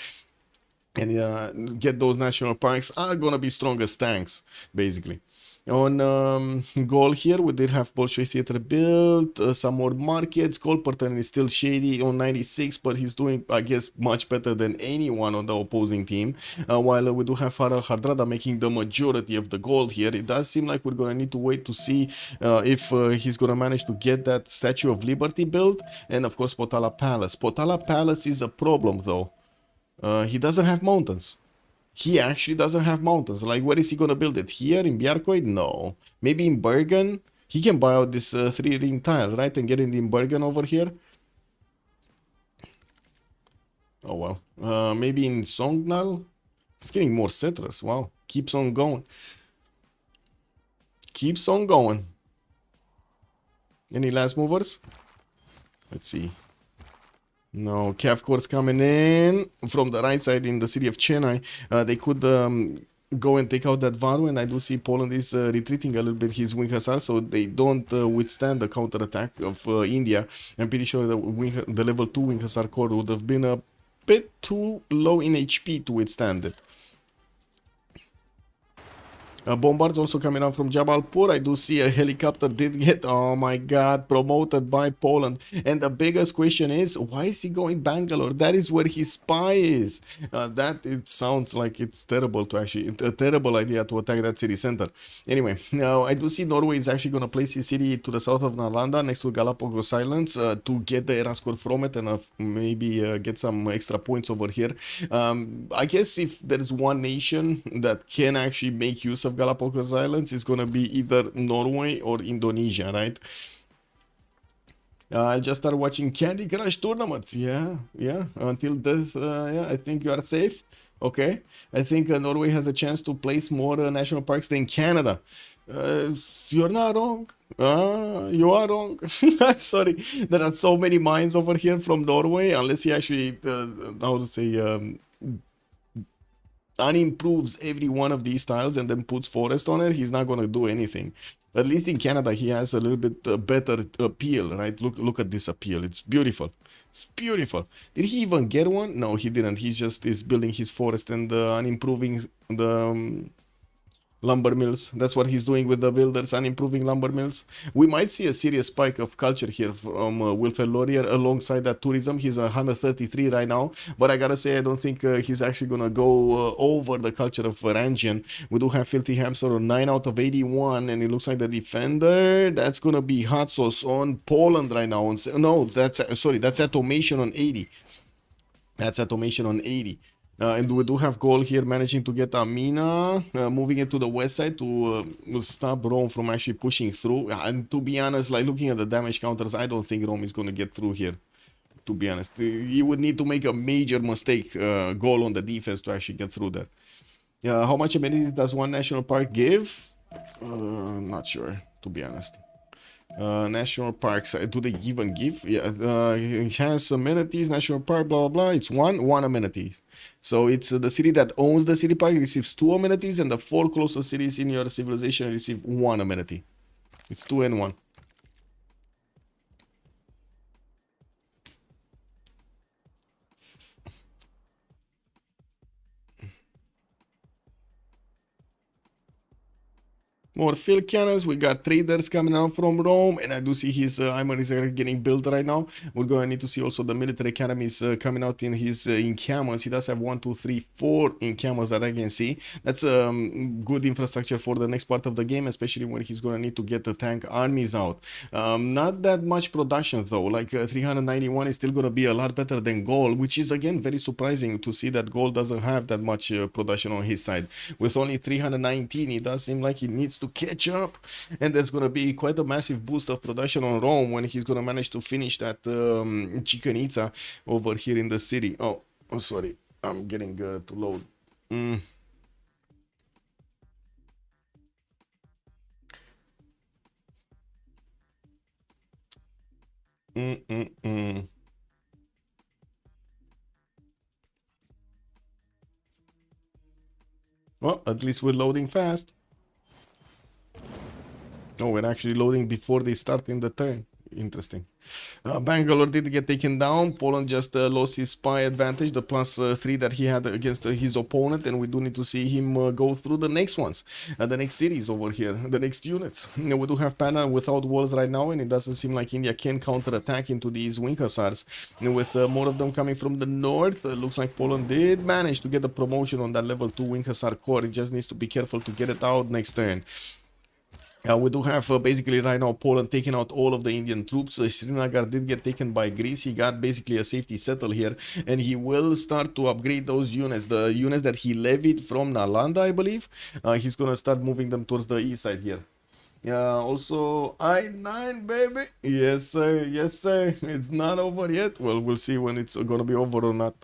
And get those national parks are going to be strong as tanks, basically. On goal here, we did have Bolshoi Theater built, some more markets. Gold per turn is still shady on 96, but he's doing, I guess, much better than anyone on the opposing team. While we do have Farah Hardrada making the majority of the gold here, it does seem like we're going to need to wait to see if he's going to manage to get that Statue of Liberty built. And of course, Potala Palace. Potala Palace is a problem, though. He doesn't have mountains. He actually doesn't have mountains. Like, where is he going to build it? Here in Bjarkoid? No. Maybe in Bergen? He can buy out this 3-ring tile, right? And get it in Bergen over here? Oh, well. Maybe in Sogndal? He's getting more settlers. Wow. Keeps on going. Keeps on going. Any last movers? Let's see. No, Cav Corps coming in from the right side in the city of Chennai. They could go and take out that Varu, and I do see Poland is retreating a little bit his wing hussar, so they don't withstand the counterattack of India. I'm pretty sure the level 2 wing hussar corps would have been a bit too low in HP to withstand it. Bombards also coming out from Jabalpur. I do see a helicopter did get, oh my god, promoted by Poland. And the biggest question is, why is he going Bangalore? That is where his spy is. That it sounds like it's terrible to actually, a terrible idea to attack that city center. Anyway, now I do see Norway is actually going to place his city to the south of Nalanda next to Galapagos Islands to get the era score from it and maybe get some extra points over here. I guess if there is one nation that can actually make use of Galapagos Islands, it's gonna be either Norway or Indonesia, right? I just started watching Candy Crush tournaments. Yeah. Until this, yeah, I think you are safe. Okay. I think Norway has a chance to place more national parks than Canada. You're not wrong. You are wrong. I'm sorry. There are so many mines over here from Norway, unless he actually, how to say, unimproves every one of these tiles and then puts forest on it, he's not going to do anything. At least in Canada, he has a little bit better appeal, right? Look at this appeal. It's beautiful. It's beautiful. Did he even get one? No, he didn't. He just is building his forest and unimproving the lumber mills. That's what he's doing with the builders and improving lumber mills. We might see a serious spike of culture here from Wilfred Laurier alongside that tourism. He's 133 right now, but I gotta say I don't think he's actually gonna go over the culture of Rangian. We do have Filthy Hamster on 9 out of 81, and it looks like the defender, that's gonna be hot sauce on Poland right now. No, that's sorry, that's automation on 80. That's automation on 80. And we do have goal here, managing to get Amina, moving it to the west side to stop Rome from actually pushing through. And to be honest, like looking at the damage counters, I don't think Rome is going to get through here. To be honest, you would need to make a major mistake, goal on the defense to actually get through there. How much amenity does one national park give? Not sure, to be honest. National parks, do they even give? Yeah, it has amenities, national park, blah blah blah. It's one amenities. So it's the city that owns the city park receives 2 amenities, and the 4 closest cities in your civilization receive 1 amenity. It's 2 and 1. More field cannons. We got traders coming out from Rome, and I do see his armories are getting built right now. We're going to need to see also the military academies coming out in his encampments. He does have 1, 2, 3, 4 encampments that I can see. That's good infrastructure for the next part of the game, especially when he's going to need to get the tank armies out. Not that much production though. Like 391 is still going to be a lot better than gold, which is again very surprising to see that gold doesn't have that much production on his side. With only 319, it does seem like he needs to catch up, and there's gonna be quite a massive boost of production on Rome when he's gonna manage to finish that Chichen Itza over here in the city. Oh, sorry, I'm getting to load. Well, at least we're loading fast. Oh, we're actually loading before they start in the turn. Interesting. Bangalore did get taken down. Poland just lost his spy advantage, the +3 that he had against his opponent, and we do need to see him go through the next ones, the next cities over here, the next units. We do have Pana without walls right now, and it doesn't seem like India can counter-attack into these wing hussars. And with more of them coming from the north, looks like Poland did manage to get a promotion on that level 2 wing hussar core. It just needs to be careful to get it out next turn. We do have basically right now Poland taking out all of the Indian troops. Srinagar did get taken by Greece. He got basically a safety settle here, and he will start to upgrade those units. The units that he levied from Nalanda, I believe, he's gonna start moving them towards the east side here. Also I-9, baby. Yes sir, yes sir. It's not over yet. Well, we'll see when it's gonna be over or not.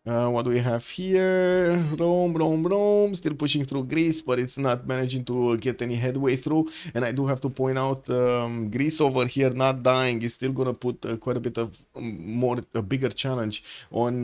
What do we have here? Rome, still pushing through Greece, but it's not managing to get any headway through. And I do have to point out Greece over here not dying is still gonna put quite a bit of a bigger challenge on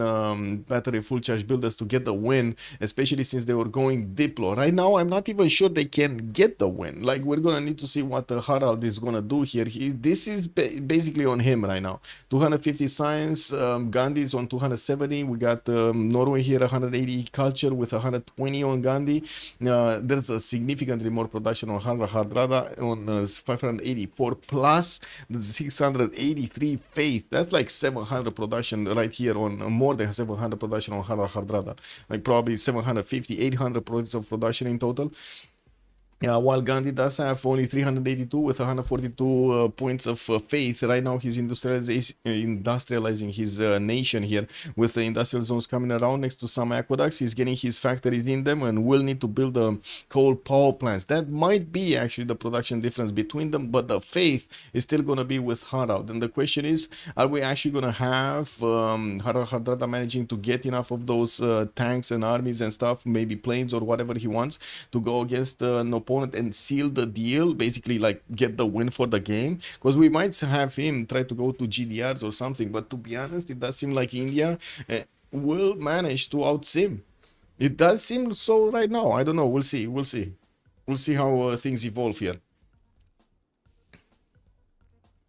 battery full charge builders to get the win, especially since they were going Diplo. Right now, I'm not even sure they can get the win. Like, we're gonna need to see what Harald is gonna do here. This is basically on him right now. 250 science, Gandhi's on 270. We got Norway here, 180 culture with 120 on Gandhi. There's a significantly more production on Hardrada on 584 plus the 683 faith. That's like 700 production right here on more than 700 production on Hardrada. Like probably 750, 800 products of production in total. While Gandhi does have only 382 with 142 points of faith. Right now he's industrializing his nation here with the industrial zones coming around next to some aqueducts. He's getting his factories in them and will need to build coal power plants. That might be actually the production difference between them, but the faith is still going to be with Harald. And the question is, are we actually going to have Hardrada managing to get enough of those tanks and armies and stuff, maybe planes or whatever he wants, to go against an opponent and seal the deal, basically like get the win for the game? Because we might have him try to go to GDRs or something, but to be honest, it does seem like India will manage to outsim. It does seem so right now. I don't know. We'll see how things evolve here.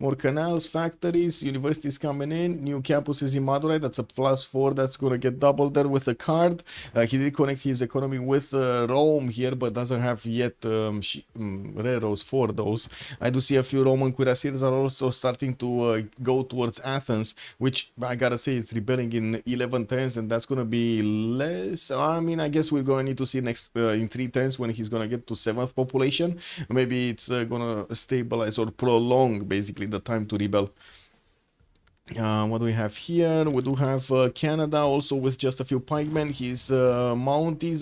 More canals, factories, universities coming in, new campuses in Madurai. That's a +4. That's going to get doubled there with a card. He did connect his economy with Rome here, but doesn't have yet railroads for those. I do see a few Roman cuirassiers are also starting to go towards Athens, which I gotta say it's rebelling in 11 turns, and that's going to be less. I mean, I guess we're going to need to see next in 3 turns when he's going to get to 7th population. Maybe it's going to stabilize or prolong basically the time to rebel. What do we have here? We do have Canada also with just a few pikemen. His Mounties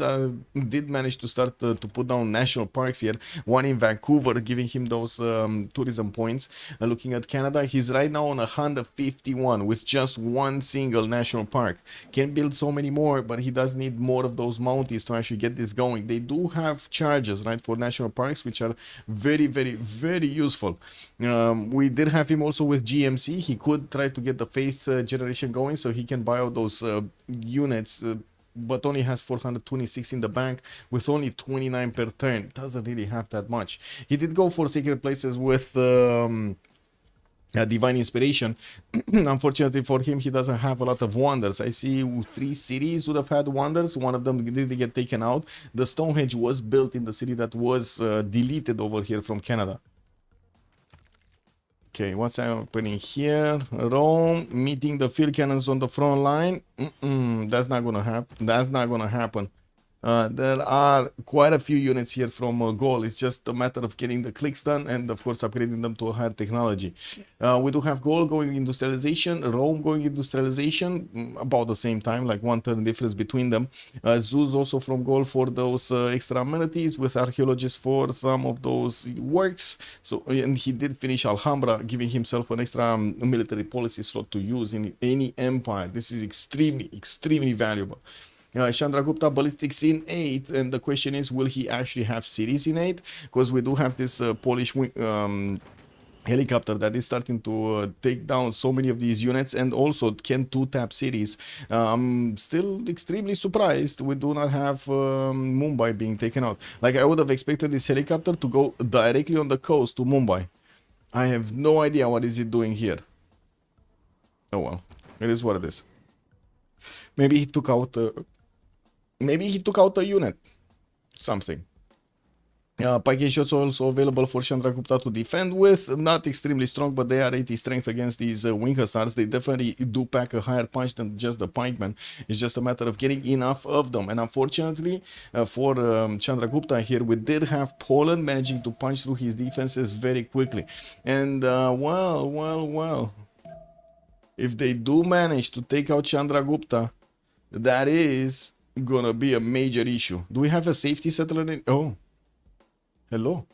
did manage to start to put down national parks here. One in Vancouver, giving him those tourism points. Looking at Canada, he's right now on 151 with just one single national park. Can build so many more, but he does need more of those Mounties to actually get this going. They do have charges, right, for national parks, which are very, very, very useful. We did have him also with GMC. He could try to get the faith generation going so he can buy out those units, but only has 426 in the bank with only 29 per turn. Doesn't really have that much. He did go for sacred places with divine inspiration. Unfortunately for him, he doesn't have a lot of wonders. I see 3 cities would have had wonders. One of them did get taken out. The Stonehenge was built in the city that was deleted over here from Canada. Okay, what's happening here? Rome meeting the field cannons on the front line. That's not gonna happen. That's not gonna happen. There are quite a few units here from Gaul. It's just a matter of getting the clicks done and of course upgrading them to a higher technology. We do have Gaul going industrialization, Rome going industrialization, about the same time, like 1 turn difference between them. Zeus also from Gaul for those extra amenities, with archaeologists for some of those works. So, and he did finish Alhambra, giving himself an extra military policy slot to use in any empire. This is extremely valuable. Chandragupta ballistics in 8, and the question is, will he actually have cities in 8? Because we do have this Polish helicopter that is starting to take down so many of these units, and also can 2-tap cities. I'm still extremely surprised we do not have Mumbai being taken out. Like, I would have expected this helicopter to go directly on the coast to Mumbai. I have no idea what is it doing here. Oh well, it is what it is. Maybe he took out a unit, something. Pike shots also available for Chandragupta to defend with. Not extremely strong, but they are 80 strength against these wing hussars. They definitely do pack a higher punch than just the pikemen. It's just a matter of getting enough of them. And unfortunately for Chandragupta here, we did have Poland managing to punch through his defenses very quickly. And well, if they do manage to take out Chandragupta, that is gonna be a major issue. Do we have a safety settler in? Oh, hello.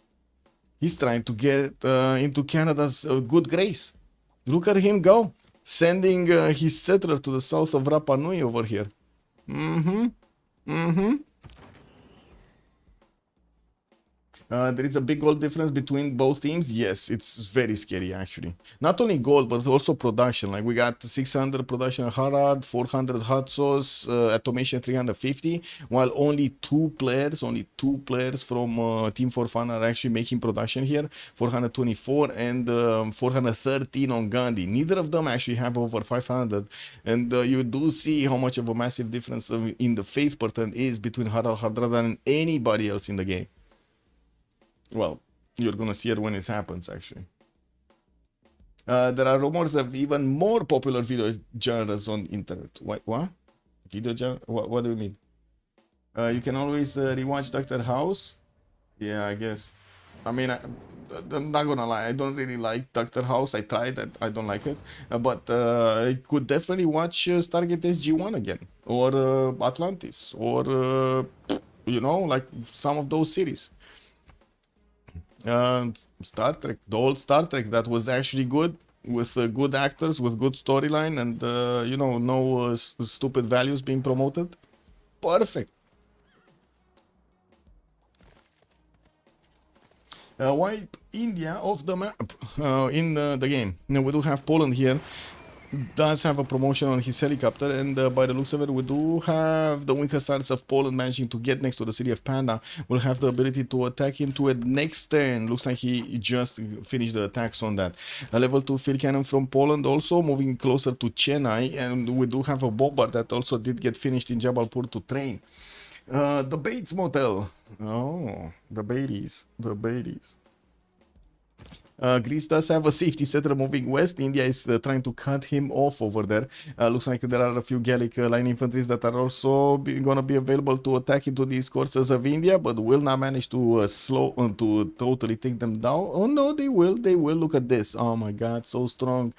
He's trying to get into Canada's good grace. Look at him go, sending his settler to the south of Rapa Nui over here. There is a big goal difference between both teams. Yes, it's very scary actually. Not only goal, but also production. Like we got 600 production Harad, 400 hot sauce, automation 350, while only two players from Team for Fun are actually making production here, 424 and 413 on Gandhi. Neither of them actually have over 500, and you do see how much of a massive difference in the faith pattern is between Harad Hardrada and anybody else in the game. Well, you're gonna see it when it happens, actually. There are rumors of even more popular video genres on internet. What? Video genre? What do you mean? You can always rewatch Dr. House. Yeah, I guess. I mean, I'm not gonna lie. I don't really like Dr. House. I tried it. I don't like it. But I could definitely watch Stargate SG-1 again, or Atlantis, or you know, like some of those series. Star Trek, the old Star Trek that was actually good, with good actors, with good storyline, and you know, no stupid values being promoted. Perfect. Wipe India off the map in the game. Now we do have Poland here. Does have a promotion on his helicopter, and by the looks of it, we do have the Winter Stars of Poland managing to get next to the city of Panda. Will have the ability to attack into it next turn. Looks like he just finished the attacks on that. A level 2 field cannon from Poland also moving closer to Chennai, and we do have a bomber that also did get finished in Jabalpur to train. The Bates Motel. Oh, the Bates. Greece does have a safety setter moving west. India is trying to cut him off over there. Looks like there are a few Gallic line infantries that are also going to be available to attack into these courses of India, but will not manage to to totally take them down. Oh no, they will. Look at this. Oh my God, so strong.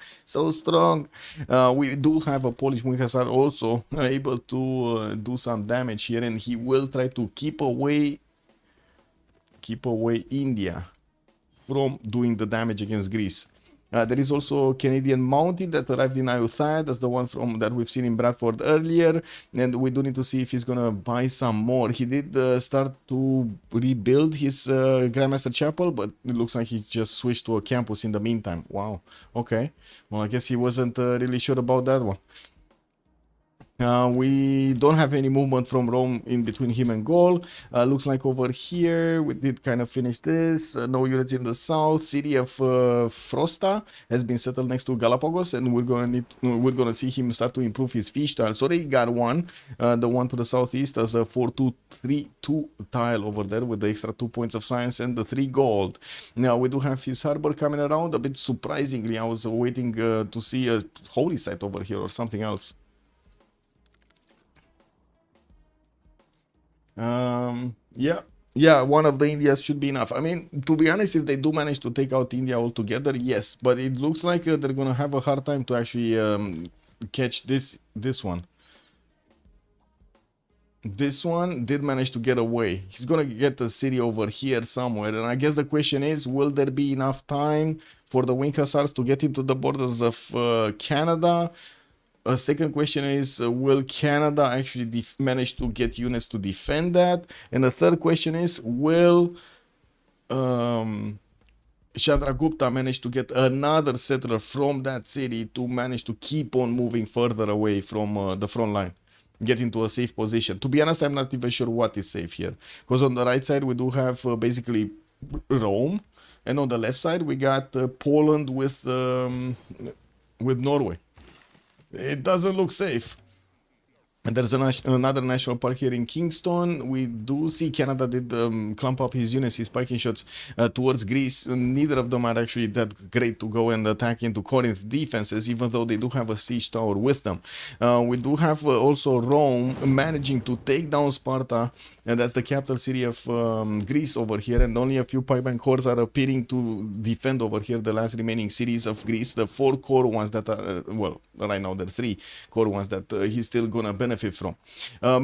We do have a Polish Mukhasar also able to do some damage here, and he will try to keep away India from doing the damage against Greece. There is also Canadian Mounted that arrived in Ayutthaya. That's the one from that we've seen in Bradford earlier, and we do need to see if he's gonna buy some more. He did start to rebuild his Grandmaster Chapel, but it looks like he just switched to a campus in the meantime. Wow. Okay. Well, I guess he wasn't really sure about that one. We don't have any movement from Rome in between him and Gaul. Looks like over here we did kind of finish this. No units in the south. City of Frosta has been settled next to Galapagos, and we're gonna see him start to improve his fish tiles. Already got one. The one to the southeast as a 4-2-3-2 tile over there with the extra 2 points of science and the 3 gold. Now we do have his harbor coming around. A bit surprisingly, I was waiting to see a holy site over here or something else. Yeah, one of the Indias should be enough. I mean, to be honest, if they do manage to take out India altogether, yes, but it looks like they're gonna have a hard time to actually catch this one. This one did manage to get away. He's gonna get a city over here somewhere, and I guess the question is, will there be enough time for the Wing Hussars to get into the borders of Canada? A second question is, will Canada actually manage to get units to defend that? And the third question is, will Chandragupta manage to get another settler from that city to manage to keep on moving further away from the front line, get into a safe position? To be honest, I'm not even sure what is safe here, because on the right side we do have basically Rome, and on the left side we got Poland with Norway. It doesn't look safe. And there's another national park here in Kingston. We do see Canada did clump up his units, his spiking shots towards Greece. Neither of them are actually that great to go and attack into Corinth defenses, even though they do have a siege tower with them. We do have also Rome managing to take down Sparta, and that's the capital city of Greece over here, and only a few pipeline corps are appearing to defend over here the last remaining cities of Greece. The 4 core ones that are, well, right now there are 3 core ones that he's still gonna benefit benefit from.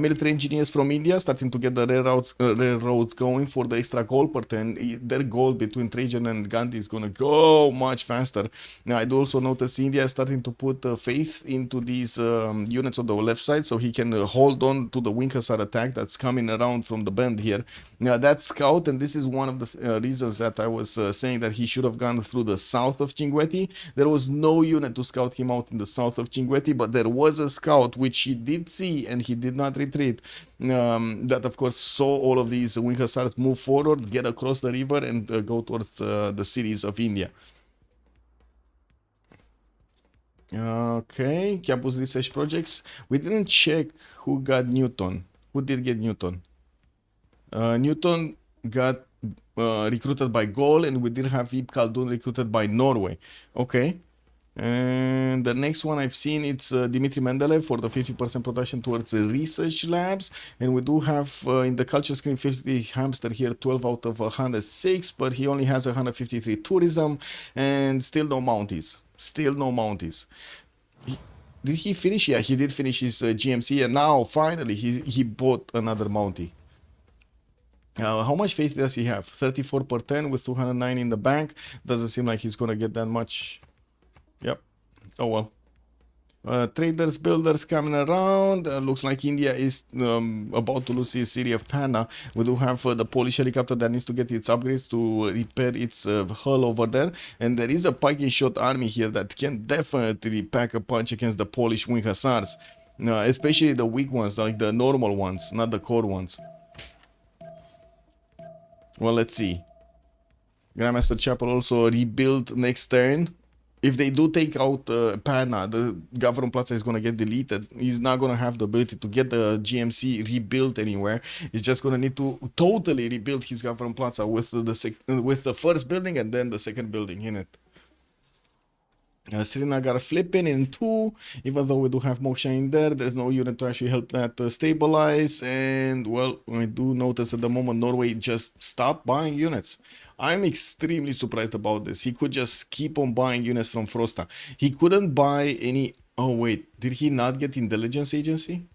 Military engineers from India starting to get the railroads going for the extra goal per turn. Their goal between Trajan and Gandhi is going to go much faster. Now, I do also notice India is starting to put faith into these units on the left side, so he can hold on to the wing hussar attack that's coming around from the bend here. Now, that scout, and this is one of the reasons that I was saying that he should have gone through the south of Cinguetti. There was no unit to scout him out in the south of Cinguetti, but there was a scout which he did see and he did not retreat. That of course saw all of these wing hussars move forward, get across the river, and go towards the cities of India. Okay, campus research projects. We didn't check who got Newton. Who did get Newton? Newton got recruited by Gaul, and we did have Ib Khaldun recruited by Norway. Okay. And the next one I've seen, it's Dmitry Mendeleev for the 50% production towards the research labs. And we do have in the culture screen 50 hamster here, 12 out of 106, but he only has 153 tourism and still no Mounties. Still no Mounties. Did he finish? Yeah, he did finish his GMC, and now finally he bought another Mountie. How much faith does he have? 34 per 10 with 209 in the bank. Doesn't seem like he's gonna get that much. Yep. Oh well. Traders, builders coming around. Looks like India is about to lose his city of Panna. We do have the Polish helicopter that needs to get its upgrades to repair its hull over there. And there is a pike and shot army here that can definitely pack a punch against the Polish wing hussars. Especially the weak ones, like the normal ones, not the core ones. Well, let's see. Grandmaster Chapel also rebuild next turn. If they do take out Panna, the Gavron Plaza is going to get deleted. He's not going to have the ability to get the GMC rebuilt anywhere. He's just going to need to totally rebuild his Gavron Plaza with the first building and then the second building in it. Srinagar flipping in 2, even though we do have Moksha in there, there's no unit to actually help that stabilize. And well, I do notice at the moment Norway just stopped buying units. I'm extremely surprised about this. He could just keep on buying units from Frosta. He couldn't buy any. Oh wait, did he not get intelligence agency?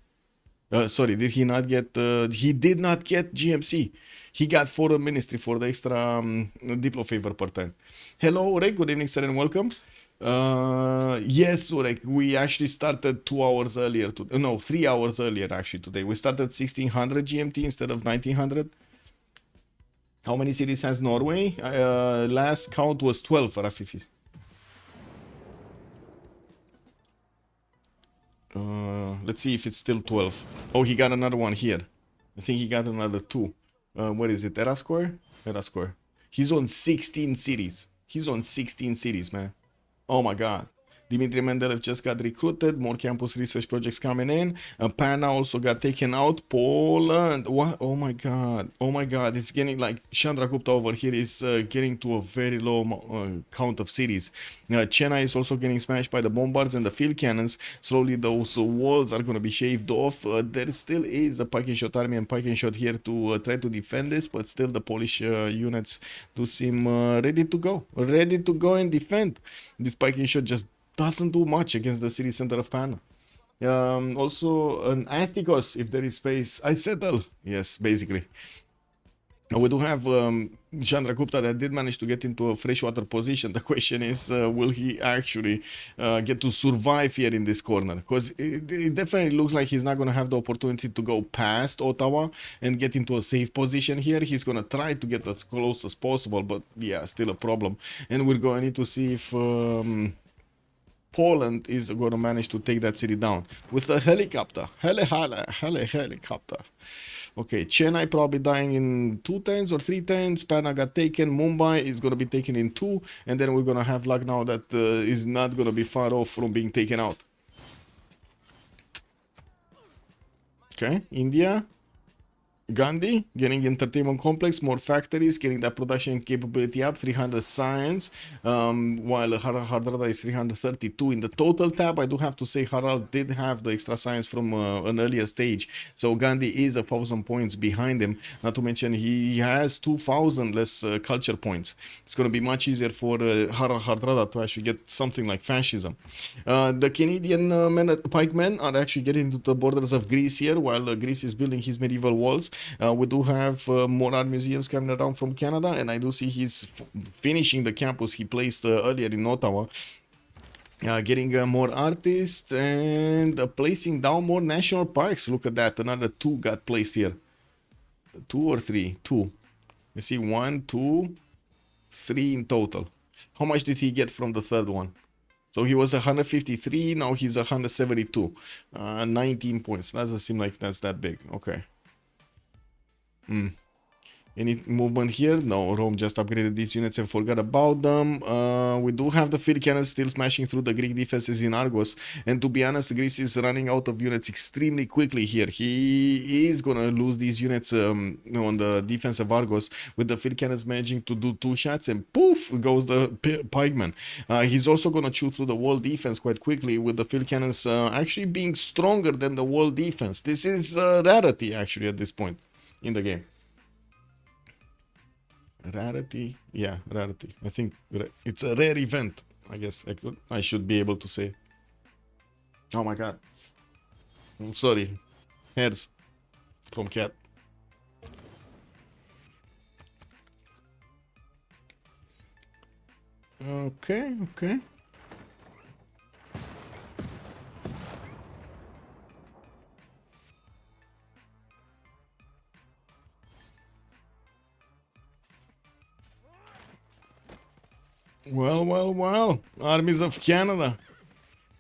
Sorry, did he not get? He did not get GMC. He got foreign ministry for the extra diplo favor per turn. Hello, Urek. Good evening, sir, and welcome. Yes, Urek, we actually started 2 hours earlier. 3 hours earlier actually today. We started 1600 GMT instead of 1900. How many cities has Norway? Last count was 12 for Rafifis. Let's see if it's still 12. Oh, he got another one here. I think he got another 2. What is it? Erascore? Erascore. He's on 16 cities. He's on 16 cities, man. Oh my god. Dmitry Mendeleev just got recruited. More campus research projects coming in. Panna also got taken out. Poland. What? Oh my god. Oh my god. It's getting like Chandragupta over here is getting to a very low count of cities. Chennai is also getting smashed by the bombards and the field cannons. Slowly those walls are going to be shaved off. There still is a pike and shot army and pike and shot here to try to defend this, but still the Polish units do seem ready to go. Ready to go and defend. This pike and shot just doesn't do much against the city center of Panna. Also, an Astikos, if there is space, I settle. Yes, basically. We do have Chandragupta that did manage to get into a freshwater position. The question is, will he actually get to survive here in this corner? Because it definitely looks like he's not going to have the opportunity to go past Ottawa and get into a safe position here. He's going to try to get as close as possible, but yeah, still a problem. And we're going to need to see if Poland is going to manage to take that city down with a helicopter. Helicopter. Okay, Chennai probably dying in 2 turns or 3 turns. Panna got taken. Mumbai is going to be taken in 2. And then we're going to have Lucknow that is not going to be far off from being taken out. Okay, India. Gandhi getting entertainment complex, more factories, getting that production capability up, 300 science, while Hardrada is 332 in the total tab. I do have to say Harald did have the extra science from an earlier stage, so Gandhi is 1,000 points behind him. Not to mention he has 2,000 less culture points. It's going to be much easier for Hardrada to actually get something like fascism. The Canadian pikemen are actually getting to the borders of Greece here, while Greece is building his medieval walls. We do have more art museums coming around from Canada, and I do see he's finishing the campus he placed earlier in Ottawa. Getting more artists and placing down more national parks. Look at that, another 2 got placed here. 2 or 3? 2. You see 1, 2, 3 in total. How much did he get from the third one? So he was 153, now he's 172. 19 points. Doesn't seem like that's that big. Okay. Any movement here? No, Rome just upgraded these units and forgot about them. We do have the field cannons still smashing through the Greek defenses in Argos. And to be honest, Greece is running out of units extremely quickly here. He is going to lose these units on the defense of Argos, with the field cannons managing to do 2 shots and poof goes the pikeman. He's also going to chew through the wall defense quite quickly, with the field cannons actually being stronger than the wall defense. This is a rarity actually at this point in the game. Rarity, yeah, rarity. I think it's a rare event. I guess I should be able to say. Oh my god, I'm sorry. Hairs from cat. Okay, okay. Well, well, well. Armies of Canada.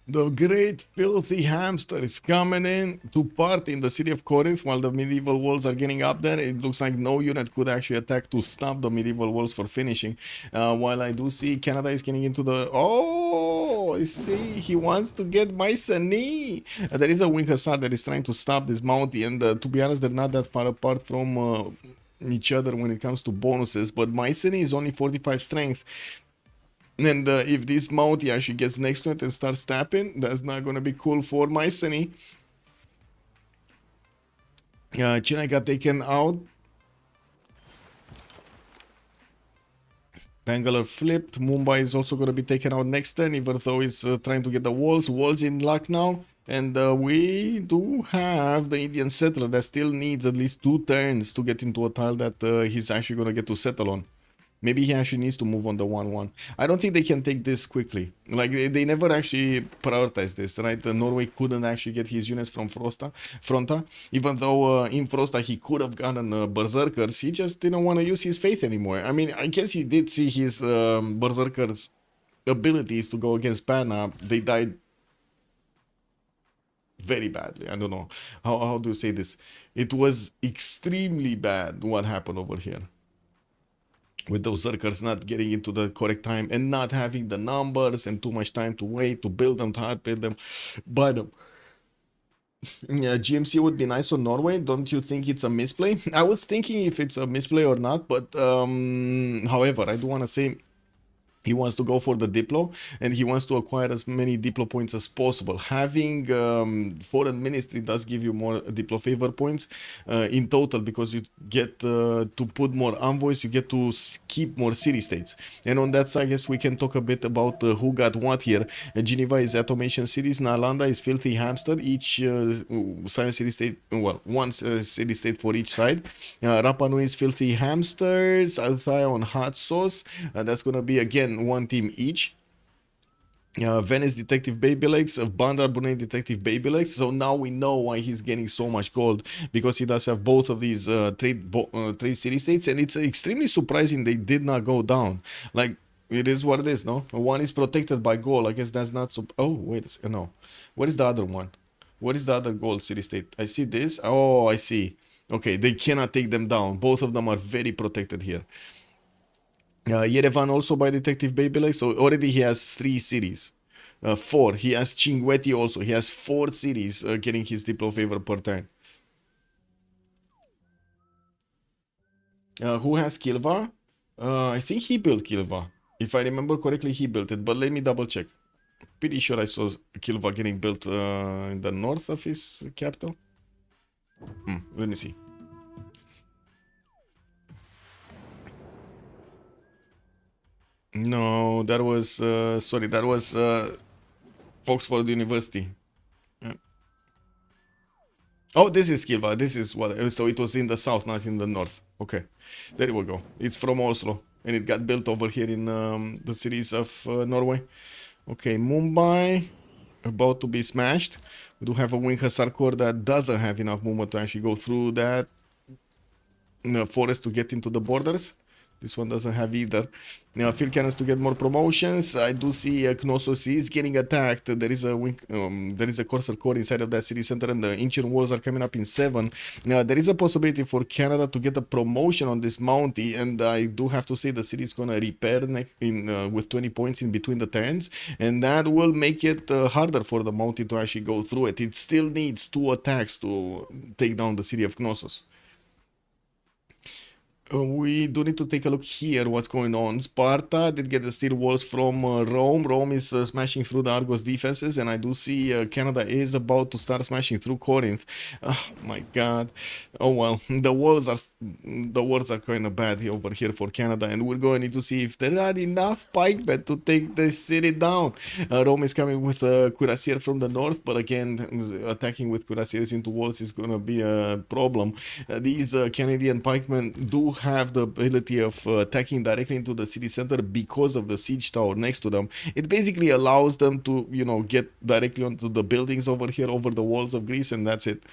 The great filthy hamster is coming in to party in the city of Corinth while the medieval walls are getting up there. It looks like no unit could actually attack to stop the medieval walls for finishing. While I do see Canada is getting into the... Oh, I see. He wants to get Mycenae. There is a wing hussar that is trying to stop this Mountie, and to be honest, they're not that far apart from each other when it comes to bonuses. But Mycenae is only 45 strength. And if this Mountie actually gets next to it and starts tapping, that's not going to be cool for Mycenae. Chennai got taken out. Bangalore flipped. Mumbai is also going to be taken out next turn, even though he's trying to get the walls. Walls in luck now. And we do have the Indian settler that still needs at least 2 turns to get into a tile that he's actually going to get to settle on. Maybe he actually needs to move on the 1-1. I don't think they can take this quickly. Like, they never actually prioritized this, right? Norway couldn't actually get his units from Fronta. Even though in Frosta he could have gotten Berserkers, he just didn't want to use his faith anymore. I mean, I guess he did see his Berserkers' abilities to go against Pana. They died very badly. I don't know. How do you say this? It was extremely bad what happened over here, with those Zerkers not getting into the correct time and not having the numbers and too much time to wait, to build them, to hard build them, buy them. Yeah, GMC would be nice on Norway. Don't you think it's a misplay? I was thinking if it's a misplay or not, but however, I do want to say he wants to go for the Diplo, and he wants to acquire as many Diplo points as possible. Having Foreign Ministry does give you more Diplo favor points in total, because you get to put more envoys, you get to keep more city-states. And on that side, I guess we can talk a bit about who got what here. Geneva is Automation Cities, Nalanda is Filthy Hamster, each science city-state, well, one city-state for each side. Rapa Nui is Filthy Hamsters, Althaya on Hot Sauce, that's going to be, again, 1 team each. Venice Detective Baby Legs, Bandar Brunei Detective Baby Legs. So now we know why he's getting so much gold, because he does have both of these trade city-states, and it's extremely surprising they did not go down. Like, it is what it is, no? One is protected by gold. I guess that's not so... Oh, wait, no. What is the other one? What is the other gold city-state? I see this. Oh, I see. Okay, they cannot take them down. Both of them are very protected here. Yerevan also by Detective Babylon, so already he has 3 cities. 4. He has Cinguetti also. He has 4 cities getting his Diplo favor per turn. Who has Kilva? I think he built Kilva. If I remember correctly, he built it, but let me double check. Pretty sure I saw Kilva getting built in the north of his capital. Let me see. No, that was sorry, that was Oxford University. Yeah. Oh, this is Kilva. This is what. So it was in the south, not in the north. Okay, there we go. It's from Oslo, and it got built over here in the cities of Norway. Okay, Mumbai about to be smashed. We do have a wing hussar corps that doesn't have enough movement to actually go through that forest to get into the borders. This one doesn't have either. Now, field cannons to get more promotions. I do see Knossos is getting attacked. There is a wing, there is a Corsair core inside of that city center, and the ancient walls are coming up in 7. Now, there is a possibility for Canada to get a promotion on this Mountie, and I do have to say the city is gonna repair with 20 points in between the turns, and that will make it harder for the Mountie to actually go through it. It still needs 2 attacks to take down the city of Knossos. We do need to take a look here what's going on. Sparta did get the steel walls from Rome. Rome is smashing through the Argos defenses, and I do see Canada is about to start smashing through Corinth. Oh my god. Oh well, the walls are kind of bad over here for Canada, and we're going to need to see if there are enough pikemen to take the city down. Rome is coming with cuirassier from the north, but again, attacking with cuirassiers into walls is going to be a problem. These Canadian pikemen do have the ability of attacking directly into the city center because of the siege tower next to them. It basically allows them to, you know, get directly onto the buildings over here, over the walls of Greece, and that's it.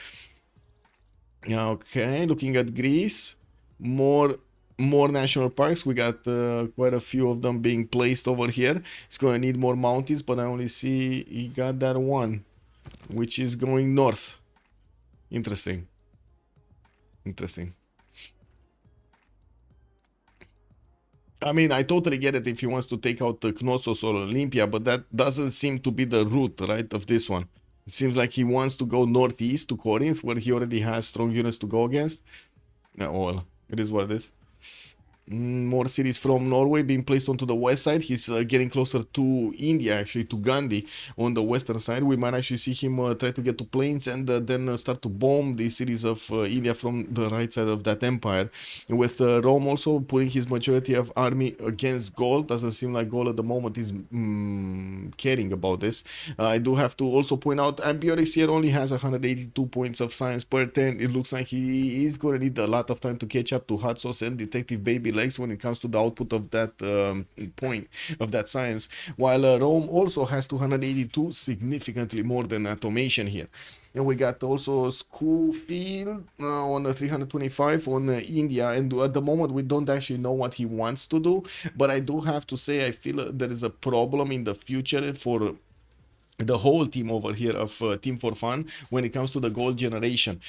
Okay, looking at Greece, more national parks. We got quite a few of them being placed over here. It's going to need more mountains, but I only see he got that one, which is going north. Interesting. I mean, I totally get it if he wants to take out Knossos or Olympia, but that doesn't seem to be the route, right, of this one. It seems like he wants to go northeast to Corinth, where he already has strong units to go against. Yeah, well, it is what it is. More cities from Norway being placed onto the west side. He's getting closer to India, actually, to Gandhi on the western side. We might actually see him try to get to plains and then start to bomb these cities of India from the right side of that empire. With Rome also putting his majority of army against Gaul. Doesn't seem like Gaul at the moment is caring about this. I do have to also point out Ambiorix here only has 182 points of science per turn. It looks like he is going to need a lot of time to catch up to Hot Sauce and Detective Baby Legs when it comes to the output of that point of that science, while Rome also has 282, significantly more than automation here. And we got also Schofield on the 325 on India, and at the moment we don't actually know what he wants to do, but I do have to say I feel there is a problem in the future for the whole team over here of Team for Fun when it comes to the gold generation.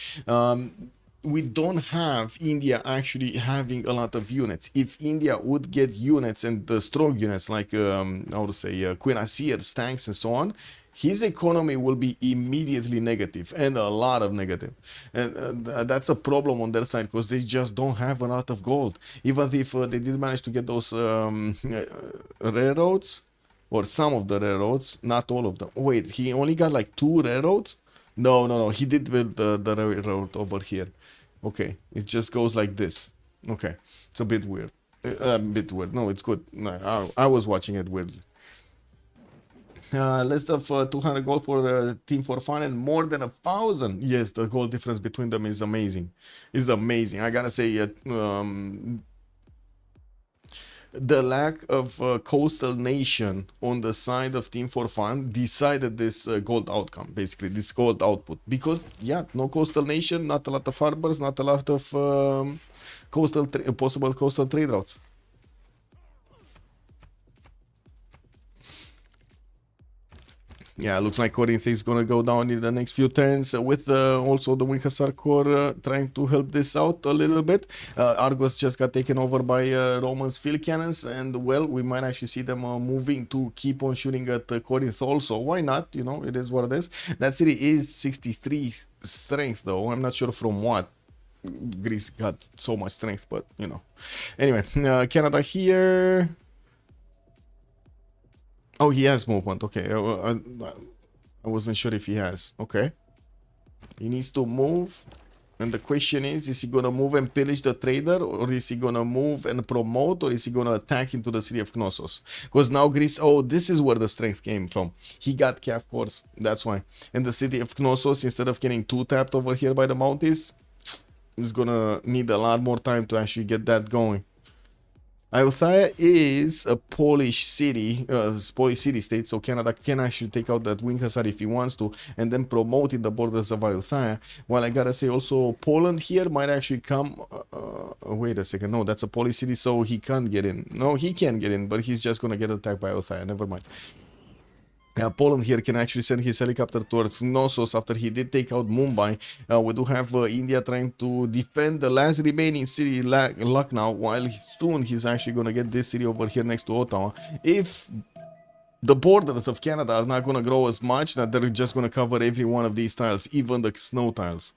We don't have India actually having a lot of units. If India would get units and the strong units like how to say cuirassiers, tanks and so on, his economy will be immediately negative, and a lot of negative. And that's a problem on their side because they just don't have a lot of gold. Even if they did manage to get those railroads, or some of the railroads, not all of them. Wait, he only got like 2 railroads? No, he did build the railroad over here. Okay, it just goes like this. Okay, it's a bit weird. No, it's good. No, I was watching it weirdly. List of 200 gold for the Team for Fun and more than 1,000. Yes, the gold difference between them is amazing. It's amazing. I gotta say, the lack of coastal nation on the side of Team for Fun decided this gold outcome, basically this gold output, because yeah, no coastal nation, not a lot of harbors, not a lot of possible coastal trade routes. Yeah, looks like Corinth is gonna go down in the next few turns with also the Wing Hussar Corps trying to help this out a little bit. Argos just got taken over by Romans field cannons, and well, we might actually see them moving to keep on shooting at Corinth also. Why not? You know, it is what it is. That city is 63 strength though. I'm not sure from what. Greece got so much strength, but you know. Anyway, Canada here. Oh, he has movement. Okay, I wasn't sure if he has. Okay, he needs to move. And the question is he gonna move and pillage the trader, or is he gonna move and promote, or is he gonna attack into the city of Knossos? Because now Greece, oh, this is where the strength came from. He got calf cores, that's why. And the city of Knossos, instead of getting 2-tapped over here by the Mounties, is gonna need a lot more time to actually get that going. Ayutthaya is a Polish city, Polish city-state, so Canada can actually take out that Wing Hussar if he wants to, and then promote in the borders of Ayutthaya. While I gotta say also, Poland here might actually come... wait a second, no, that's a Polish city, so he can't get in. No, he can get in, but he's just gonna get attacked by Ayutthaya, never mind. Poland here can actually send his helicopter towards Knossos after he did take out Mumbai. We do have India trying to defend the last remaining city, Lucknow, while soon he's actually going to get this city over here next to Ottawa. If the borders of Canada are not going to grow as much, that they're just going to cover every one of these tiles, even the snow tiles.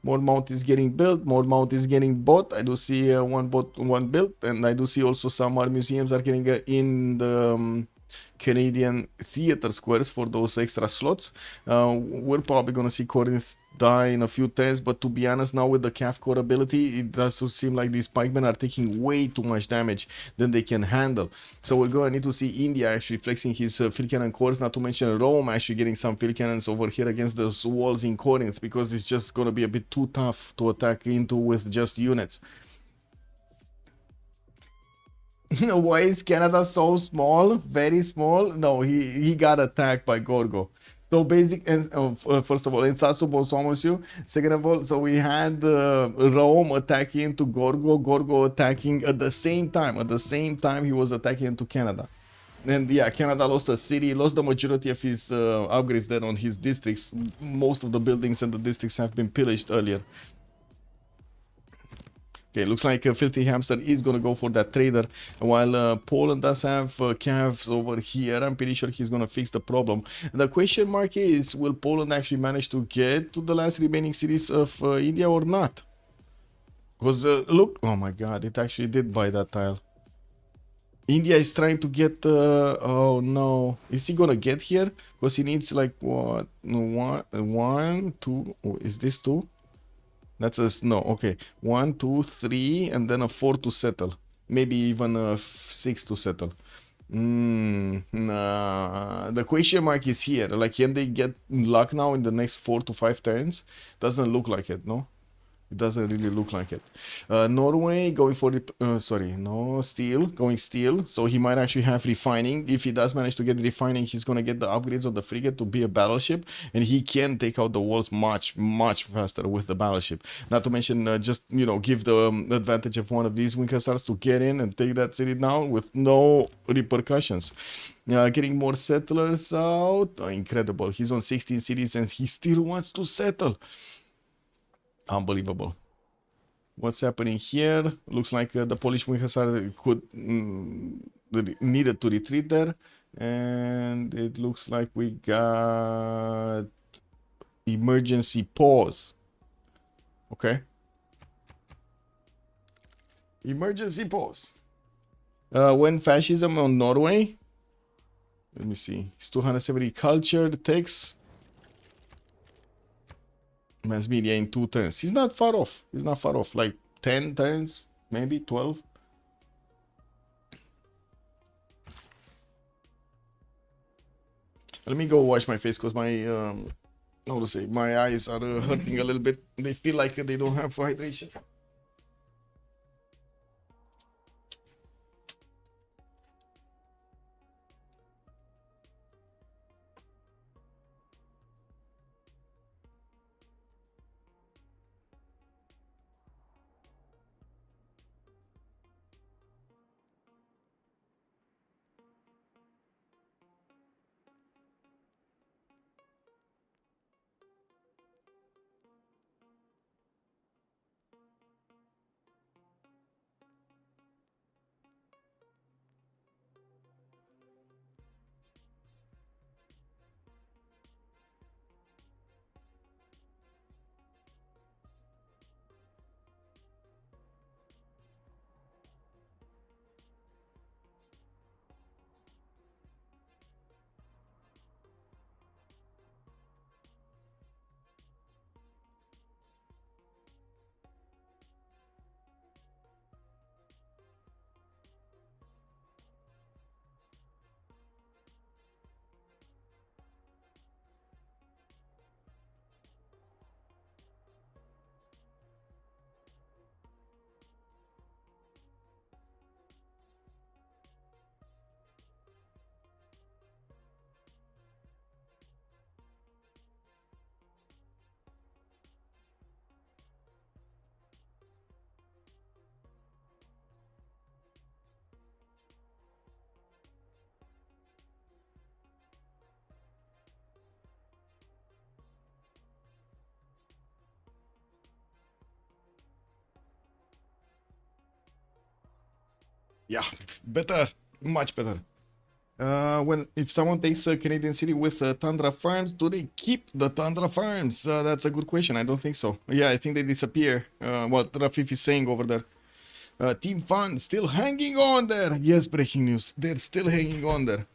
More mount is getting built, more mount is getting bought. I do see one bought, one built, and I do see also some art museums are getting in the Canadian theater squares for those extra slots. We're probably gonna see Corinth die in a few turns, but to be honest, now with the calf core ability, it does seem like these pikemen are taking way too much damage than they can handle. So we're gonna need to see India actually flexing his field cannon cores, not to mention Rome actually getting some field cannons over here against those walls in Corinth, because it's just gonna be a bit too tough to attack into with just units. Why is Canada so small? Very small? No, he got attacked by Gorgo. So basic, and first of all, Insatsu you. Second of all, so we had Rome attacking into Gorgo, Gorgo attacking at the same time. At the same time, he was attacking into Canada. And yeah, Canada lost a city, lost the majority of his upgrades there on his districts. Most of the buildings and the districts have been pillaged earlier. Okay, looks like Filthy Hamster is going to go for that trader, while Poland does have calves over here. I'm pretty sure he's going to fix the problem. The question mark is, will Poland actually manage to get to the last remaining cities of India or not? Because look, oh my god, it actually did buy that tile. India is trying to get, oh no, is he going to get here? Because he needs like, what, one, two, oh, is this two? That's a no. Okay, 1, 2, 3, and then a 4 to settle. Maybe even a 6 to settle. Nah. The question mark is here. Like, can they get luck now in the next 4 to 5 turns? Doesn't look like it, no? It doesn't really look like it. Norway going for the sorry, no, steel, going steel. So he might actually have refining. If he does manage to get refining, he's gonna get the upgrades of the frigate to be a battleship, and he can take out the walls much faster with the battleship. Not to mention just, you know, give the advantage of one of these Wing Hussars to get in and take that city down with no repercussions. Getting more settlers out. Oh, incredible. He's on 16 cities and he still wants to settle. Unbelievable. What's happening here? Looks like the Polish Wing Hussar could needed to retreat there, and it looks like we got emergency pause. Okay. Emergency pause. When fascism on Norway. Let me see. It's 270 culture text. Mass media in 2 turns. He's not far off. He's not far off. Like 10 turns, maybe 12. Let me go wash my face because my how to say, my eyes are hurting a little bit. They feel like they don't have hydration. Yeah, better, much better. When if someone takes a Canadian city with Tundra Farms, do they keep the Tundra Farms? That's a good question. I don't think so. Yeah, I think they disappear. What Rafif is saying over there. Team Fun still hanging on there. Yes, breaking news. They're still hanging on there.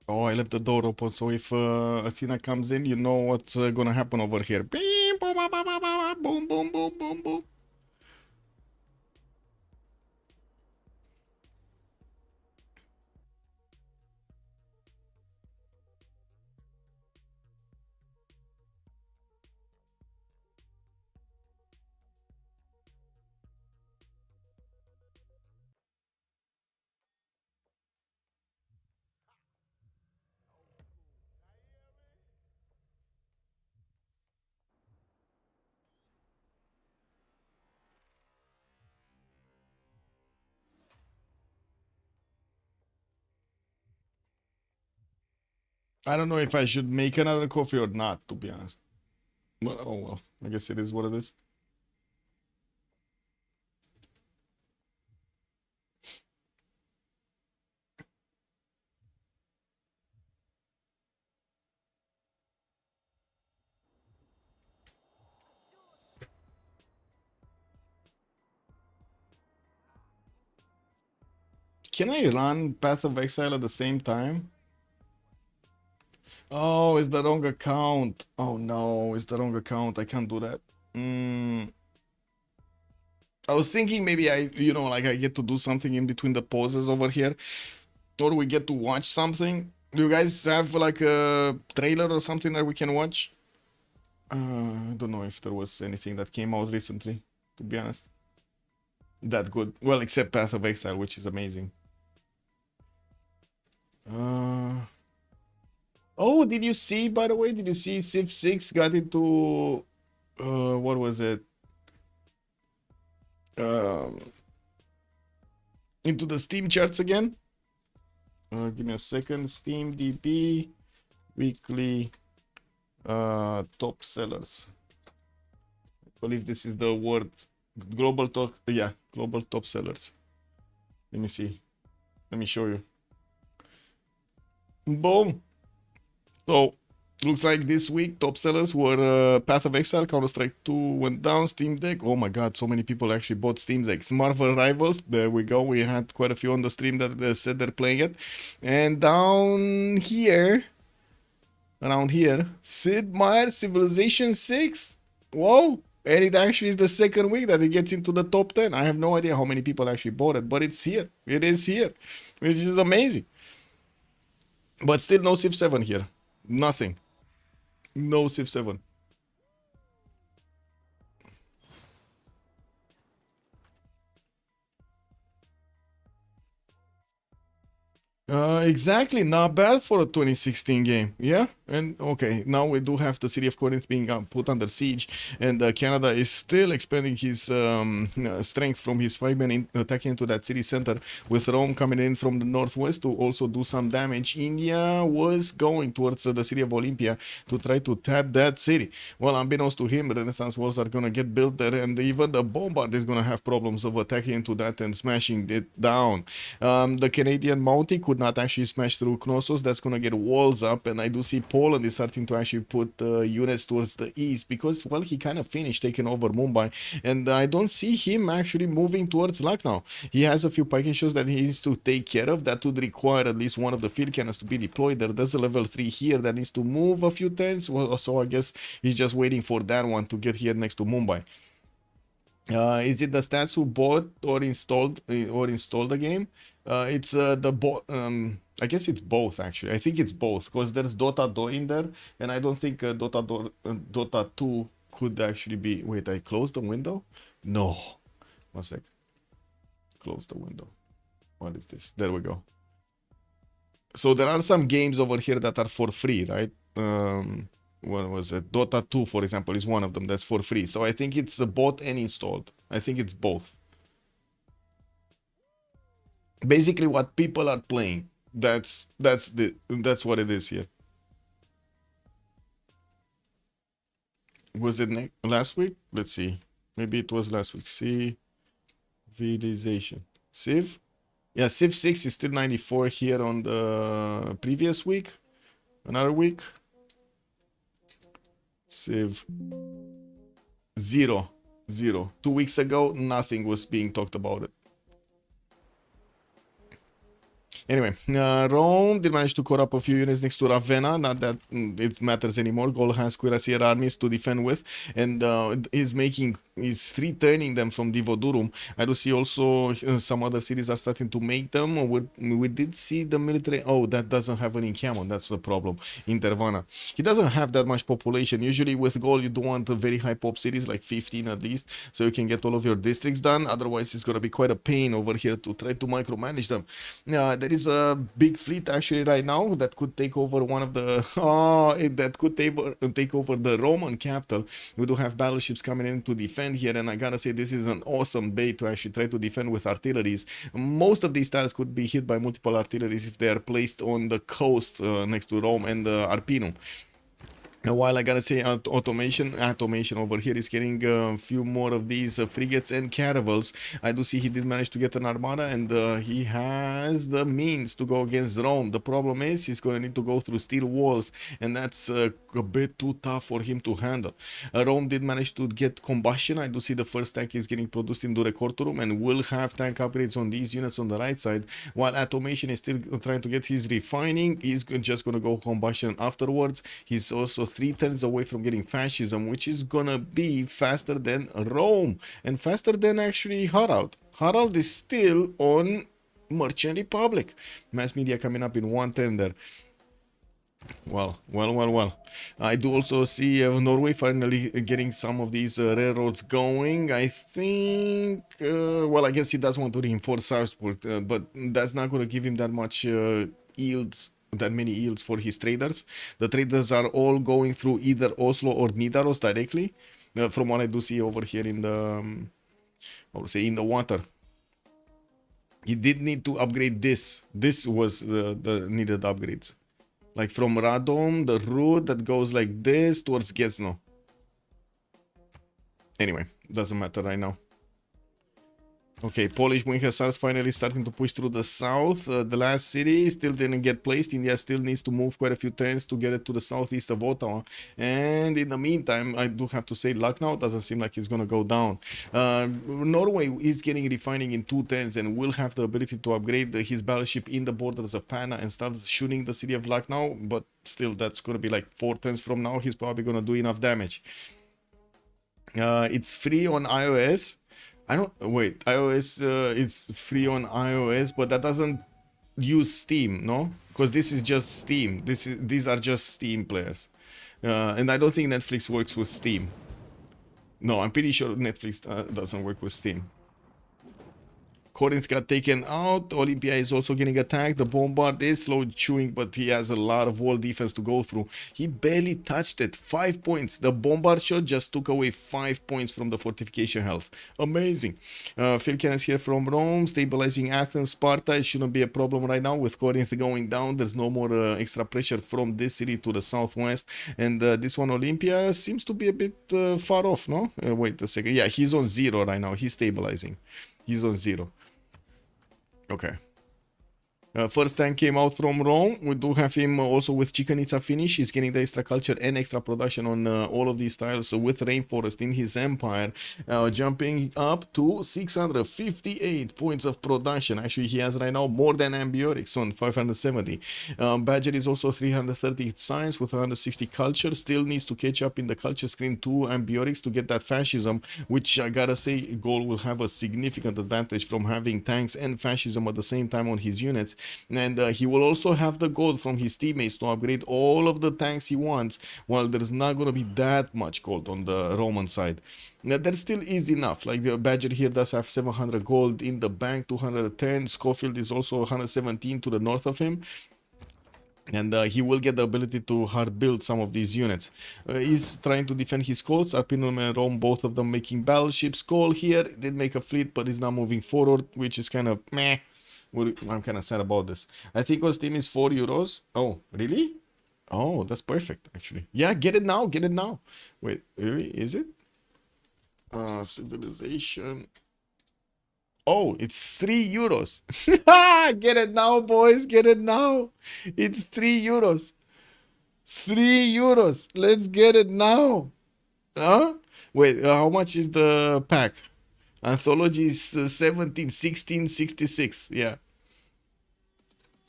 Oh, I left the door open, so if Athena comes in, you know what's gonna happen over here. Beep, boom, boom, boom, boom, boom, boom, boom, boom. I don't know if I should make another coffee or not, to be honest. But oh well, I guess it is what it is. Can I run Path of Exile at the same time? Oh, it's the wrong account. Oh no, it's the wrong account. I can't do that. I was thinking maybe like I get to do something in between the pauses over here. Or we get to watch something. Do you guys have like a trailer or something that we can watch? I don't know if there was anything that came out recently, to be honest. That good. Well, except Path of Exile, which is amazing. Oh, did you see, by the way, did you see Civ6 got into, what was it? Into the Steam charts again? Give me a second. Steam DB weekly top sellers. I believe this is the word. Global top, yeah, global top sellers. Let me see. Let me show you. Boom. So looks like this week top sellers were Path of Exile, Counter-Strike 2 went down, Steam Deck. Oh my god, so many people actually bought Steam Decks. Marvel Rivals, there we go. We had quite a few on the stream that said they're playing it. And down here, around here, Sid Meier Civilization 6. Whoa. And it actually is the second week that it gets into the top 10. I have no idea how many people actually bought it, but it's here. It is here, which is amazing. But still no Civ7 here. Nothing. No Civ7. Exactly, not bad for a 2016 game. Yeah, and okay, now we do have the city of Corinth being put under siege, and Canada is still expanding his strength from his 5 men attacking into that city center, with Rome coming in from the northwest to also do some damage. India was going towards the city of Olympia to try to tap that city. Well, unbeknownst to him, Renaissance walls are gonna get built there, and even the bombard is gonna have problems of attacking into that and smashing it down. The Canadian Mountie could not actually smash through Knossos. That's gonna get walls up, and I do see Poland is starting to actually put units towards the east because, well, he kind of finished taking over Mumbai, and I don't see him actually moving towards Lucknow. He has a few pike issues that he needs to take care of. That would require at least one of the field cannons to be deployed there. There's a level 3 here that needs to move a few turns, so I guess he's just waiting for that one to get here next to Mumbai. Is it the stats who bought or installed the game? It's the bot. I guess it's both actually. I think it's both because there's Dota 2 in there, and I don't think Dota 2 could actually be. Wait, I closed the window? No. One sec. Close the window. What is this? There we go. So there are some games over here that are for free, right? What was it? Dota 2, for example, is one of them that's for free. So I think it's bought and installed. I think it's both. Basically what people are playing. That's what it is here. Was it last week? Let's see. Maybe it was last week. Civilization. Civ? Yeah, Civ6 is still 94 here on the previous week. Another week. Civ 0. 2 weeks ago, nothing was being talked about it. Anyway, Rome did manage to cut up a few units next to Ravenna. Not that it matters anymore. Gaul has cuirassier armies to defend with, and is returning them from Divodurum. I do see also some other cities are starting to make them. We did see the military. Oh, that doesn't have an encampment. That's the problem. Intervana. He doesn't have that much population. Usually with Gaul, you do want very high pop cities, like 15 at least, so you can get all of your districts done. Otherwise, it's gonna be quite a pain over here to try to micromanage them. There is a big fleet actually right now that could take over one of the that could take over the Roman capital. We do have battleships coming in to defend here, and I gotta say this is an awesome bait to actually try to defend with artilleries. Most of these tiles could be hit by multiple artilleries if they are placed on the coast next to Rome and Arpinum. While I gotta say automation over here is getting a few more of these frigates and caravels. I do see he did manage to get an armada, and he has the means to go against Rome. The problem is he's gonna need to go through steel walls, and that's a bit too tough for him to handle. Rome did manage to get combustion. I do see the first tank is getting produced in Dure Cortorum, and will have tank upgrades on these units on the right side, while automation is still trying to get his refining. He's just gonna go combustion afterwards. He's also 3 turns away from getting fascism, which is gonna be faster than Rome and faster than actually Harald. Harald is still on Merchant Republic. Mass media coming up in 1 turn there. Well. I do also see Norway finally getting some of these railroads going. I think, well, I guess he does want to reinforce Salzburg, but that's not going to give him that much yields. That many yields for his traders. The traders are all going through either Oslo or Nidaros directly, from what I do see over here in the, I would say in the water. He did need to upgrade this. This was the needed upgrades. Like from Radom, the route that goes like this towards Getsno. Anyway, doesn't matter right now. Okay, Polish Bunkers finally starting to push through the south. The last city still didn't get placed. India still needs to move quite a few turns to get it to the southeast of Ottawa. And in the meantime, I do have to say Lucknow doesn't seem like it's going to go down. Norway is getting refining in 2 turns and will have the ability to upgrade his battleship in the borders of Pana and start shooting the city of Lucknow. But still, that's going to be like 4 turns from now. He's probably going to do enough damage. It's free on iOS. iOS it's free on iOS, but that doesn't use Steam, no? Because this is just Steam. These are just Steam players, and I don't think Netflix works with Steam. No, I'm pretty sure Netflix doesn't work with Steam. Corinth got taken out. Olympia is also getting attacked. The bombard is slow chewing, but he has a lot of wall defense to go through. He barely touched it. 5 points. The bombard shot just took away 5 points from the fortification health. Amazing. Field cannons here from Rome, stabilizing Athens, Sparta. It shouldn't be a problem right now with Corinth going down. There's no more extra pressure from this city to the southwest. And this one, Olympia, seems to be a bit far off, no? Wait a second. Yeah, he's on 0 right now. He's stabilizing. He's on 0. Okay. First tank came out from Rome. We do have him also with Chikanitsa finish. He's getting the extra culture and extra production on all of these tiles with Rainforest in his empire, jumping up to 658 points of production. Actually, he has right now more than Ambiorix on 570. Badger is also 330 science with 160 culture. Still needs to catch up in the culture screen to Ambiorix to get that fascism, which I gotta say, Gaul will have a significant advantage from having tanks and fascism at the same time on his units. And he will also have the gold from his teammates to upgrade all of the tanks he wants, while there's not going to be that much gold on the Roman side. There still is enough. Like the Badger here does have 700 gold in the bank, 210. Schofield is also 117 to the north of him. And he will get the ability to hard build some of these units. He's trying to defend his coasts. Arpinum and Rome, both of them making battleships. Cole here did make a fleet, but is not moving forward, which is kind of meh. I'm kind of sad about this. I think on Steam is €4. Oh, really? Oh, that's perfect, actually. Yeah, get it now. Get it now. Wait, really? Is it? Civilization. Oh, it's €3. Get it now, boys. Get it now. It's €3. €3. Let's get it now. Huh? Wait, how much is the pack? Anthology is 17, 1666. Yeah.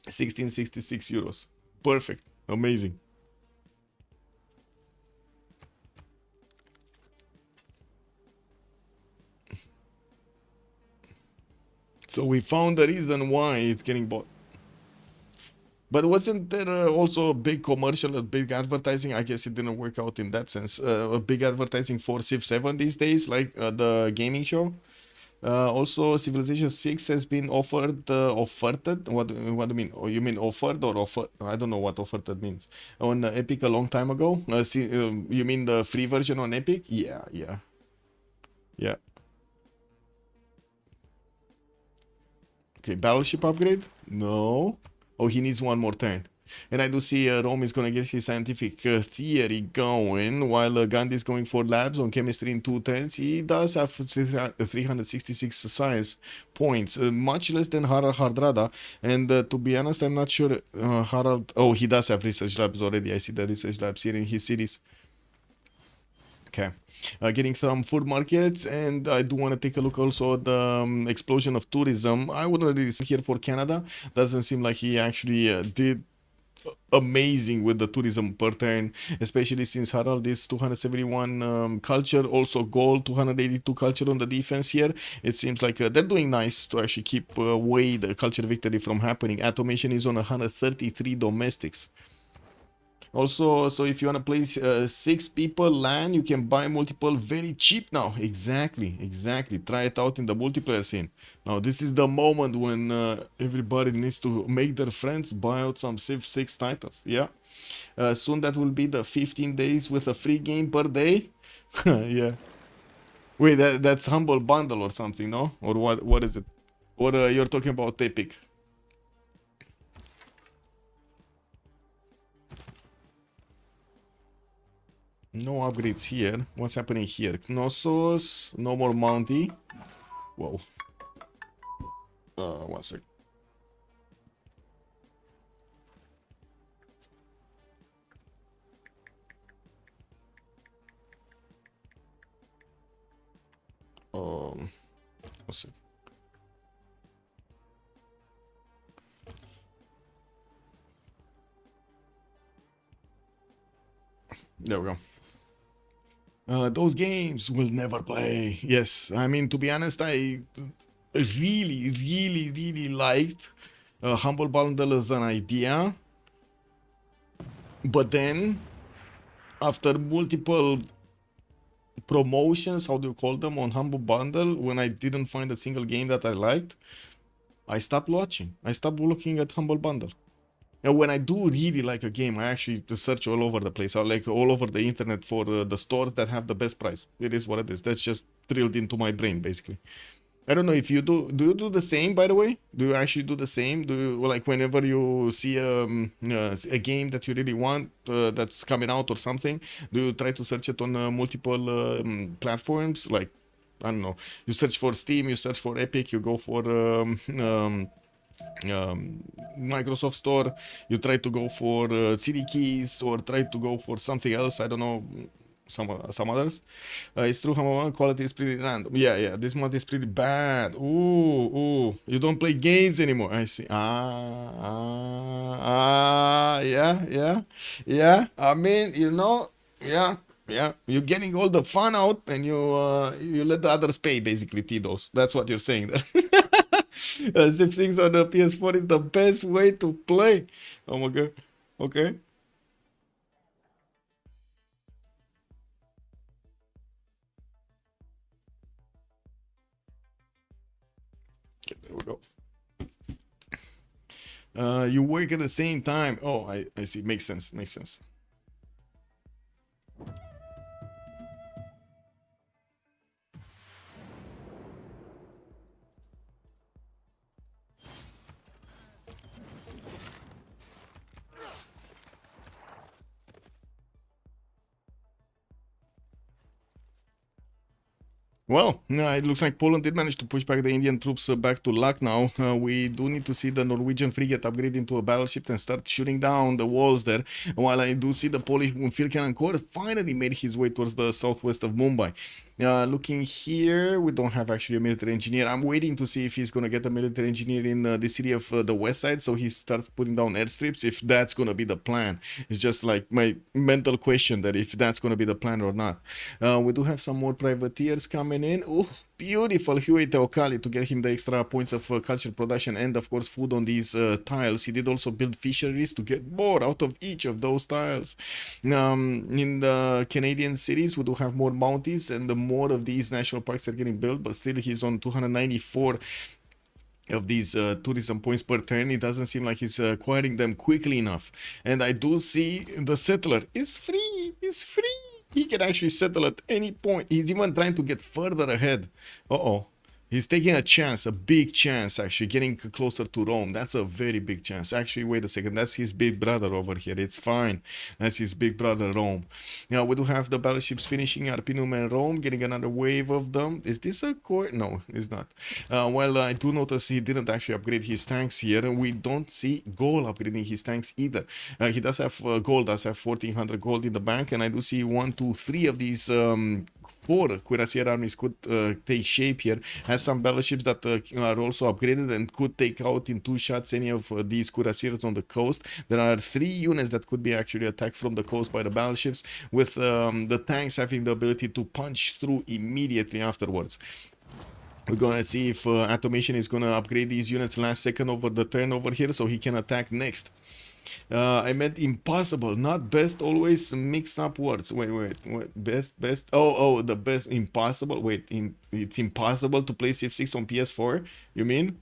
1666 euros. Perfect. Amazing. So we found the reason why it's getting bought. But wasn't there also a big commercial, a big advertising? I guess it didn't work out in that sense. A big advertising for Civ7 these days, like the gaming show. Also, Civilization 6 has been offered. What do you mean? Oh, you mean offered or offer? I don't know what offered means. On Epic a long time ago. You mean the free version on Epic? Yeah, yeah, yeah. Okay, battleship upgrade? No. Oh, he needs one more turn. And I do see Rome is going to get his scientific theory going, while Gandhi is going for labs on chemistry in 2 turns. He does have 366 science points, much less than Harald Hardrada. And to be honest, I'm not sure Harald... Oh, he does have research labs already. I see the research labs here in his cities. Okay, getting some food markets, and I do want to take a look also at the explosion of tourism. I wouldn't really see here for Canada. Doesn't seem like he actually did amazing with the tourism per turn, especially since Harald is 271 culture, also gold, 282 culture on the defense here. It seems like they're doing nice to actually keep away the culture victory from happening. Automation is on 133 domestics. Also, so if you want to play 6 people LAN, you can buy multiple very cheap now. Exactly. Try it out in the multiplayer scene. Now, this is the moment when everybody needs to make their friends buy out some Civ6 titles. Yeah. Soon that will be the 15 days with a free game per day. Yeah. Wait, that's Humble Bundle or something, no? Or what is it? Or you're talking about Epic? No upgrades here. What's happening here? Knossos, no more Mounty. Whoa. 1 sec. Um, 1 sec. There we go. Those games will never play. Yes, I mean, to be honest, I really liked Humble Bundle as an idea. But then, after multiple promotions, how do you call them, on Humble Bundle, when I didn't find a single game that I liked, I stopped watching. I stopped looking at Humble Bundle. And when I do really like a game, I actually search all over the place. I like all over the internet for the stores that have the best price. It is what it is. That's just drilled into my brain, basically. I don't know if you do. Do you do the same, by the way? Do you actually do the same? Do you, like, whenever you see a game that you really want that's coming out or something, do you try to search it on multiple platforms? Like, I don't know. You search for Steam, you search for Epic, you go for Microsoft Store, you try to go for CD keys, or try to go for something else. I don't know, some others. It's true, how quality is pretty random. Yeah, this month is pretty bad. Ooh, you don't play games anymore. I see. Yeah. I mean, you know, yeah. You're getting all the fun out, and you let the others pay, basically, Tidos. That's what you're saying there. Civ6 on the PS4 is the best way to play. Oh my god. Okay. Okay, there we go. You work at the same time. Oh, I see. Makes sense. Well, it looks like Poland did manage to push back the Indian troops back to Lucknow. We do need to see the Norwegian frigate upgrade into a battleship and start shooting down the walls there. While I do see the Polish field cannon corps finally made his way towards the southwest of Mumbai. Looking here, we don't have actually a military engineer. I'm waiting to see if he's going to get a military engineer in the city of the west side, so he starts putting down airstrips, if that's going to be the plan. It's just like my mental question that if that's going to be the plan or not. We do have some more privateers coming in. Oh, beautiful Huey Teokali to get him the extra points of culture production and of course food on these tiles. He did also build fisheries to get more out of each of those tiles. In the Canadian cities, we do have more bounties and more of these national parks are getting built, but still he's on 294 of these tourism points per turn. It doesn't seem like he's acquiring them quickly enough. And I do see the settler is free. It's free. He can actually settle at any point. He's even trying to get further ahead. Uh-oh. He's taking a chance, a big chance, actually, getting closer to Rome. That's a very big chance. Actually, wait a second. That's his big brother over here. It's fine. That's his big brother, Rome. Now, we do have the battleships finishing Arpinum and Rome, getting another wave of them. Is this a core? No, it's not. Well, I do notice he didn't actually upgrade his tanks here. We don't see gold upgrading his tanks either. He does have gold, does have 1400 gold in the bank, and I do see 1, 2, 3 of these 4 cuirassier armies could take shape here. Has some battleships that are also upgraded and could take out in 2 shots any of these cuirassiers on the coast. There are 3 units that could be actually attacked from the coast by the battleships, with the tanks having the ability to punch through immediately afterwards. We're gonna see if Automation is gonna upgrade these units last second over the turn over here so he can attack next. I meant impossible, not best. Always mix up words. Wait. Best. Oh, the best. Impossible. Wait, it's impossible to play Civ6 on PS4. You mean?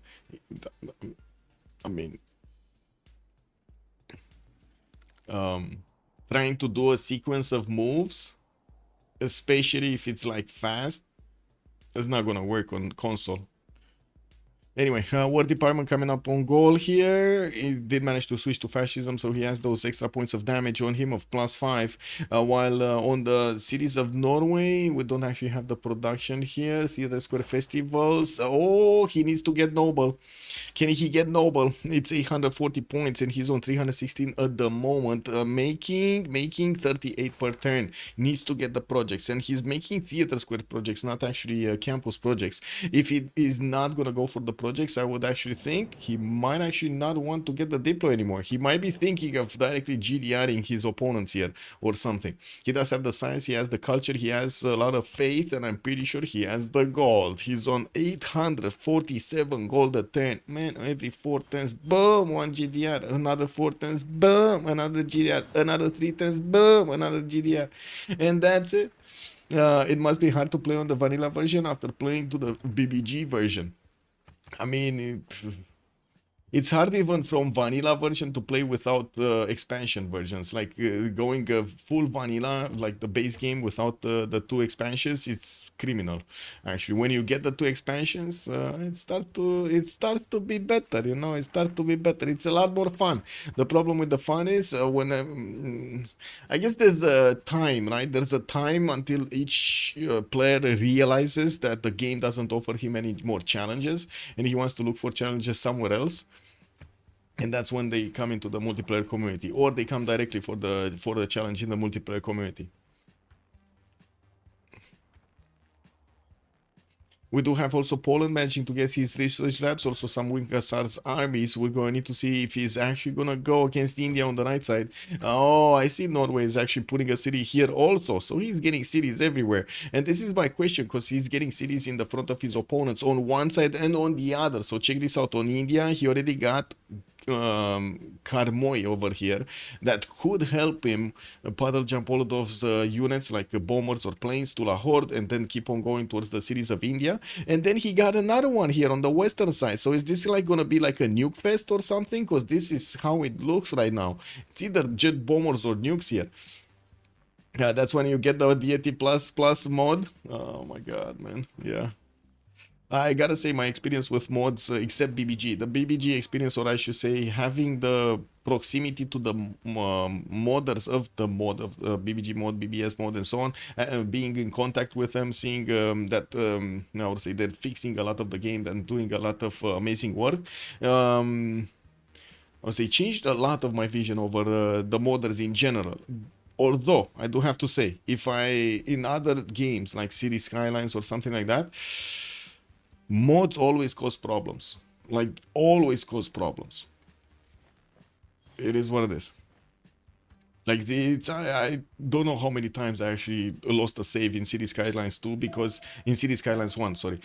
I mean, trying to do a sequence of moves, especially if it's like fast, it's not gonna work on console. Anyway, War Department coming up on goal here. He did manage to switch to fascism, so he has those extra points of damage on him of +5. While on the cities of Norway, we don't actually have the production here. Theater Square festivals. Oh, he needs to get noble. Can he get noble? It's 840 points, and he's on 316 at the moment. Making 38 per turn. Needs to get the projects, and he's making Theater Square projects, not actually campus projects. If he is not gonna go for the projects, I would actually think he might actually not want to get the deploy anymore. He might be thinking of directly GDRing his opponents here or something. He does have the science, he has the culture, he has a lot of faith, and I'm pretty sure he has the gold. He's on 847 gold a turn. Man, every 4 turns, boom, 1 GDR. Another 4 turns, boom, another GDR. Another 3 turns, boom, another GDR. And that's it. It must be hard to play on the vanilla version after playing to the BBG version. I mean, it's hard even from vanilla version to play without expansion versions. Like going full vanilla, like the base game without the 2 expansions, it's criminal. Actually, when you get the 2 expansions, it starts to be better. You know, it starts to be better. It's a lot more fun. The problem with the fun is when I guess there's a time, right? There's a time until each player realizes that the game doesn't offer him any more challenges, and he wants to look for challenges somewhere else. And that's when they come into the multiplayer community, or they come directly for the challenge in the multiplayer community. We do have also Poland managing to get his research labs, also some Wing Hussars armies. We're going to need to see if he's actually going to go against India on the right side. Oh, I see Norway is actually putting a city here also. So he's getting cities everywhere. And this is my question, because he's getting cities in the front of his opponents on one side and on the other. So check this out. On India, he already got Karmoy over here that could help him paddle jump all of those units like bombers or planes to Lahore, and then keep on going towards the cities of India. And then he got another one here on the western side. So is this like gonna be like a nuke fest or something? Because this is how it looks right now. It's either jet bombers or nukes here. That's when you get the deity plus mod. Oh my god, man. Yeah. I gotta say my experience with mods, except BBG, the BBG experience, or I should say, having the proximity to the modders of the mod of BBG mod, BBS mod, and so on, being in contact with them, seeing that I would say they're fixing a lot of the game and doing a lot of amazing work. I would say changed a lot of my vision over the modders in general. Although I do have to say, if I in other games like City Skylines or something like that, mods always cause problems. Like always cause problems. It is what it is. Like I don't know how many times I actually lost a save in City Skylines 2 because in City Skylines 1, sorry,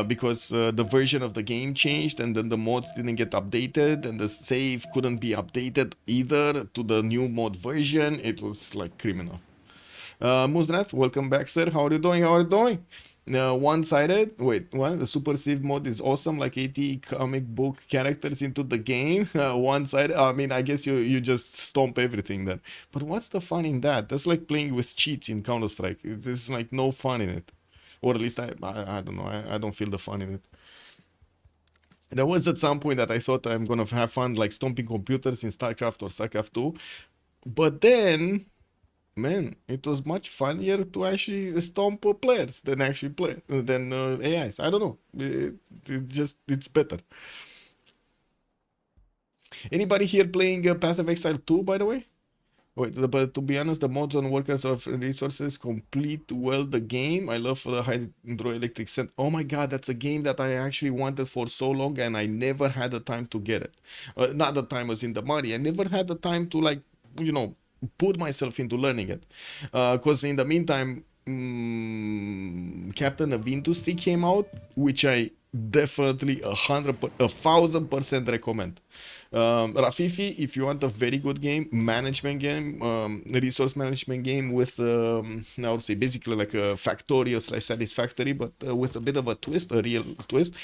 because the version of the game changed and then the mods didn't get updated and the save couldn't be updated either to the new mod version. It was like criminal. Muzdrat, welcome back, sir. How are you doing? How are you doing? One-sided. Wait, what? The Super Civ mod is awesome, like 80 comic book characters into the game. One-sided. I mean, I guess you just stomp everything then. But what's the fun in that? That's like playing with cheats in Counter-Strike. There's like no fun in it, or at least I don't know. I don't feel the fun in it. There was at some point that I thought I'm gonna have fun like stomping computers in StarCraft or StarCraft 2, but then, man, it was much funnier to actually stomp players than actually play than AIs. I don't know. It's better. Anybody here playing Path of Exile 2, by the way? Wait, but to be honest, the mods on workers of resources complete well the game. I love the hydroelectric center. Oh my god, that's a game that I actually wanted for so long and I never had the time to get it. Not the time was in the money. I never had the time to, like, you know, put myself into learning it. Because in the meantime, Captain of Industry came out, which I definitely 1,000% recommend. Rafifi, if you want a very good game, management game, resource management game with, I would say basically like a Factorio / Satisfactory, but with a bit of a twist, a real twist,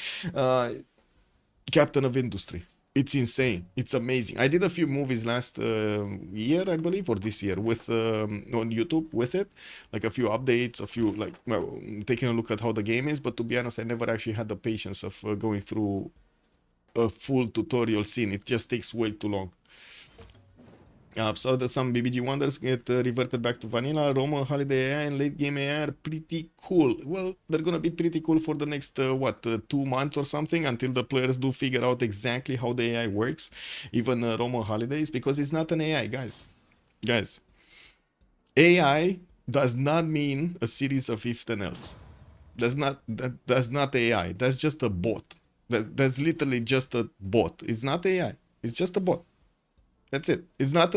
Captain of Industry. It's insane. It's amazing. I did a few movies last year, I believe, or this year, with on YouTube with it, like a few updates, a few like, well, taking a look at how the game is. But to be honest, I never actually had the patience of going through a full tutorial scene. It just takes way too long. So that some BBG wonders get reverted back to vanilla. Roma, Holiday AI, and late game AI are pretty cool. Well, they're gonna be pretty cool for the next 2 months or something, until the players do figure out exactly how the AI works. Even Roma Holidays, because it's not an AI, guys. AI does not mean a series of if then else. That's not AI. That's just a bot. That's literally just a bot. It's not AI. It's just a bot. That's it. It's not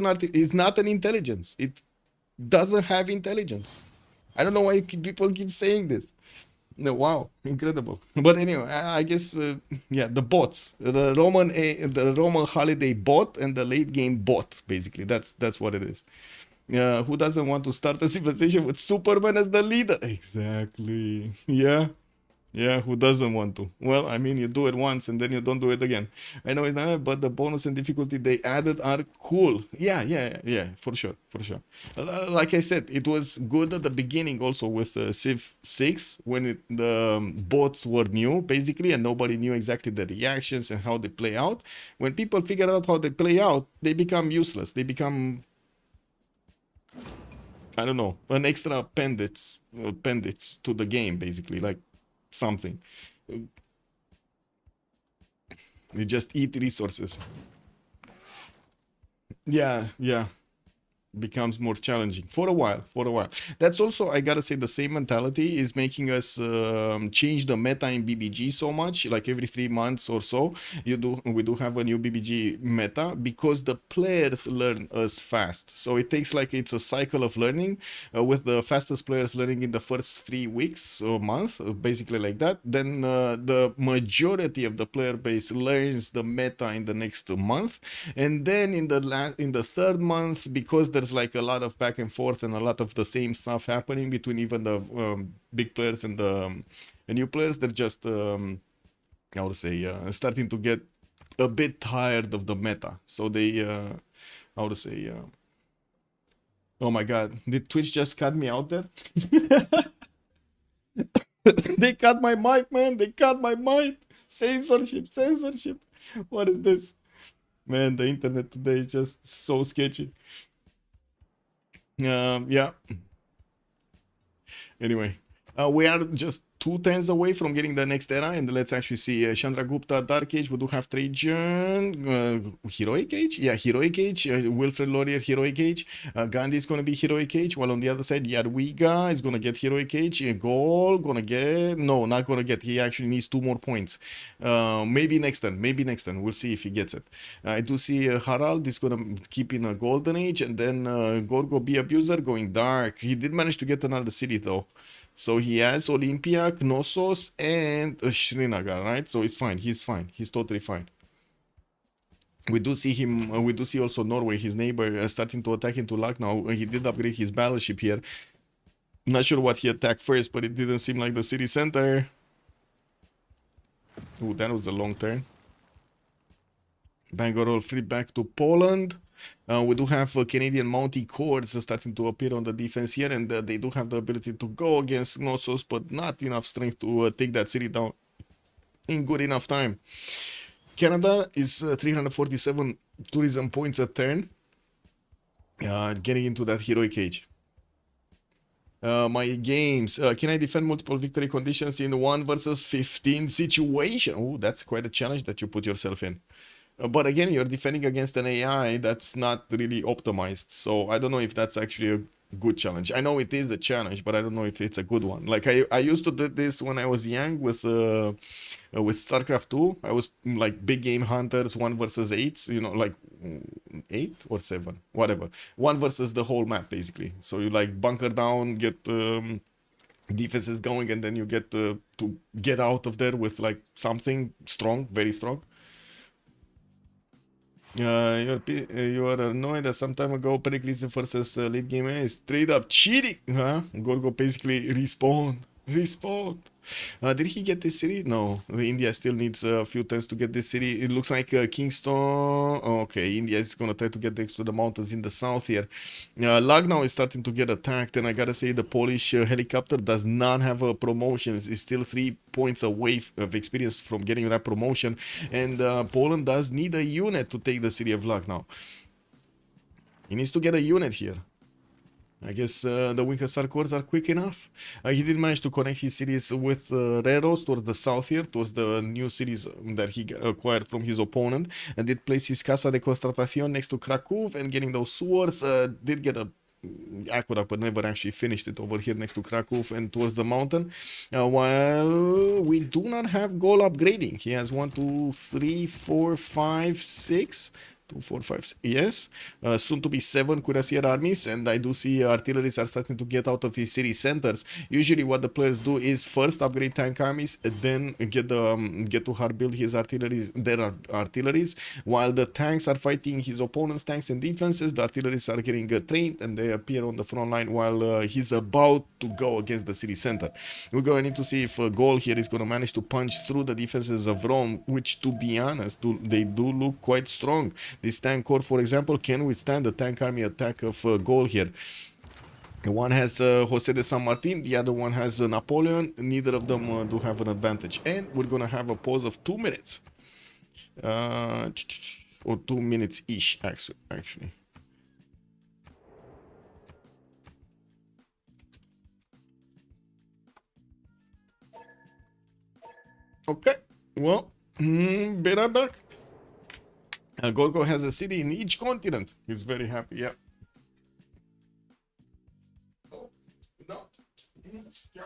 an intelligence. It doesn't have intelligence. I don't know why people keep saying this. No, wow, incredible. But anyway, I guess yeah, the bots, the Roman holiday bot and the late game bot. Basically, that's what it is. Who doesn't want to start a civilization with Superman as the leader? Exactly. Yeah, who doesn't want to? Well, I mean, you do it once and then you don't do it again. I know it's not, but the bonus and difficulty they added are cool. Yeah, for sure. Like I said, it was good at the beginning also with Civ6 when the bots were new, basically, and nobody knew exactly the reactions and how they play out. When people figure out how they play out, they become useless. They become, I don't know, an extra appendage to the game, basically, like something. We just eat resources. Yeah, becomes more challenging for a while. That's also, I gotta say, the same mentality is making us change the meta in BBG so much. Like every 3 months or so, we do have a new BBG meta, because the players learn us fast. So it takes, like, it's a cycle of learning, with the fastest players learning in the first 3 weeks or month, basically like that. Then the majority of the player base learns the meta in the next month, and then in the third month, because there's like a lot of back and forth and a lot of the same stuff happening between even the big players and the new players, they're just I would say starting to get a bit tired of the meta. So they I would say oh my god, did Twitch just cut me out there? They cut my mic, man. They cut my mic. Censorship, censorship. What is this? Man, the internet today is just so sketchy. Yeah. Anyway, we are just 2 turns away from getting the next era, and let's actually see Chandragupta, Dark Age. We do have Trajan, Heroic Age. Yeah, Heroic Age. Wilfred Laurier, Heroic Age. Gandhi is going to be Heroic Age, while on the other side, Yadwiga is going to get Heroic Age. Gol gonna get no, not gonna get. He actually needs 2 more points. Maybe next turn. Maybe next turn. We'll see if he gets it. I do see Harald is gonna keep in a Golden Age, and then Gorgo be Abuser going Dark. He did manage to get another city though. So he has Olympia, Knossos, and Srinagar, right? So it's fine. He's fine. He's totally fine. We do see him. We do see also Norway, his neighbor, starting to attack into Lucknow. He did upgrade his battleship here. Not sure what he attacked first, but it didn't seem like the city center. Oh, that was a long turn. Bangalore free back to Poland. We do have Canadian Mountie Corps starting to appear on the defense here, and they do have the ability to go against Knossos, but not enough strength to take that city down in good enough time. Canada is 347 tourism points a turn, getting into that heroic age. My games. Can I defend multiple victory conditions in 1 versus 15 situation? Oh, that's quite a challenge that you put yourself in. But again, you're defending against an AI that's not really optimized. So I don't know if that's actually a good challenge. I know it is a challenge, but I don't know if it's a good one. Like I used to do this when I was young with StarCraft 2. I was like big game hunters, 1 versus 8, you know, like 8 or 7, whatever. 1 versus the whole map, basically. So you like bunker down, get defenses going, and then you get to get out of there with like something strong, very strong. You are annoyed that some time ago Pericles versus late game is straight up cheating, huh? Gorgo basically respawned. Did he get this city? No, India still needs a few turns to get this city. It looks like Kingston. Okay, India is gonna try to get next to the mountains in the south here. Lucknow is starting to get attacked, and I gotta say the Polish helicopter does not have a promotion. It's still 3 points away of experience from getting that promotion, and Poland does need a unit to take the city of Lucknow. He needs to get a unit here. I guess the Winkerstar cores are quick enough. He did manage to connect his cities with Reros towards the south here, towards the new cities that he acquired from his opponent, and did place his Casa de Constatación next to Krakow, and getting those swords, did get a aqueduct, but never actually finished it over here next to Krakow and towards the mountain. While we do not have goal upgrading. He has 1, 2, 3, 4, 5, 6... 2, 4, 5, yes. Soon to be 7 cuirassier armies, and I do see artilleries are starting to get out of his city centers. Usually what the players do is first upgrade tank armies, then get to hard build his artilleries, their artilleries. While the tanks are fighting his opponent's tanks and defenses, the artilleries are getting trained, and they appear on the front line while he's about to go against the city center. We're going to need to see if Gol here is going to manage to punch through the defenses of Rome, which, to be honest, they do look quite strong. This tank corps, for example, can withstand the tank army attack of Gol here. One has Jose de San Martin, the other one has Napoleon. Neither of them do have an advantage. And we're going to have a pause of 2 minutes. Or 2 minutes-ish, actually. Okay, well, better back. Gorgo has a city in each continent. He's very happy, yeah. Oh, no. Yeah.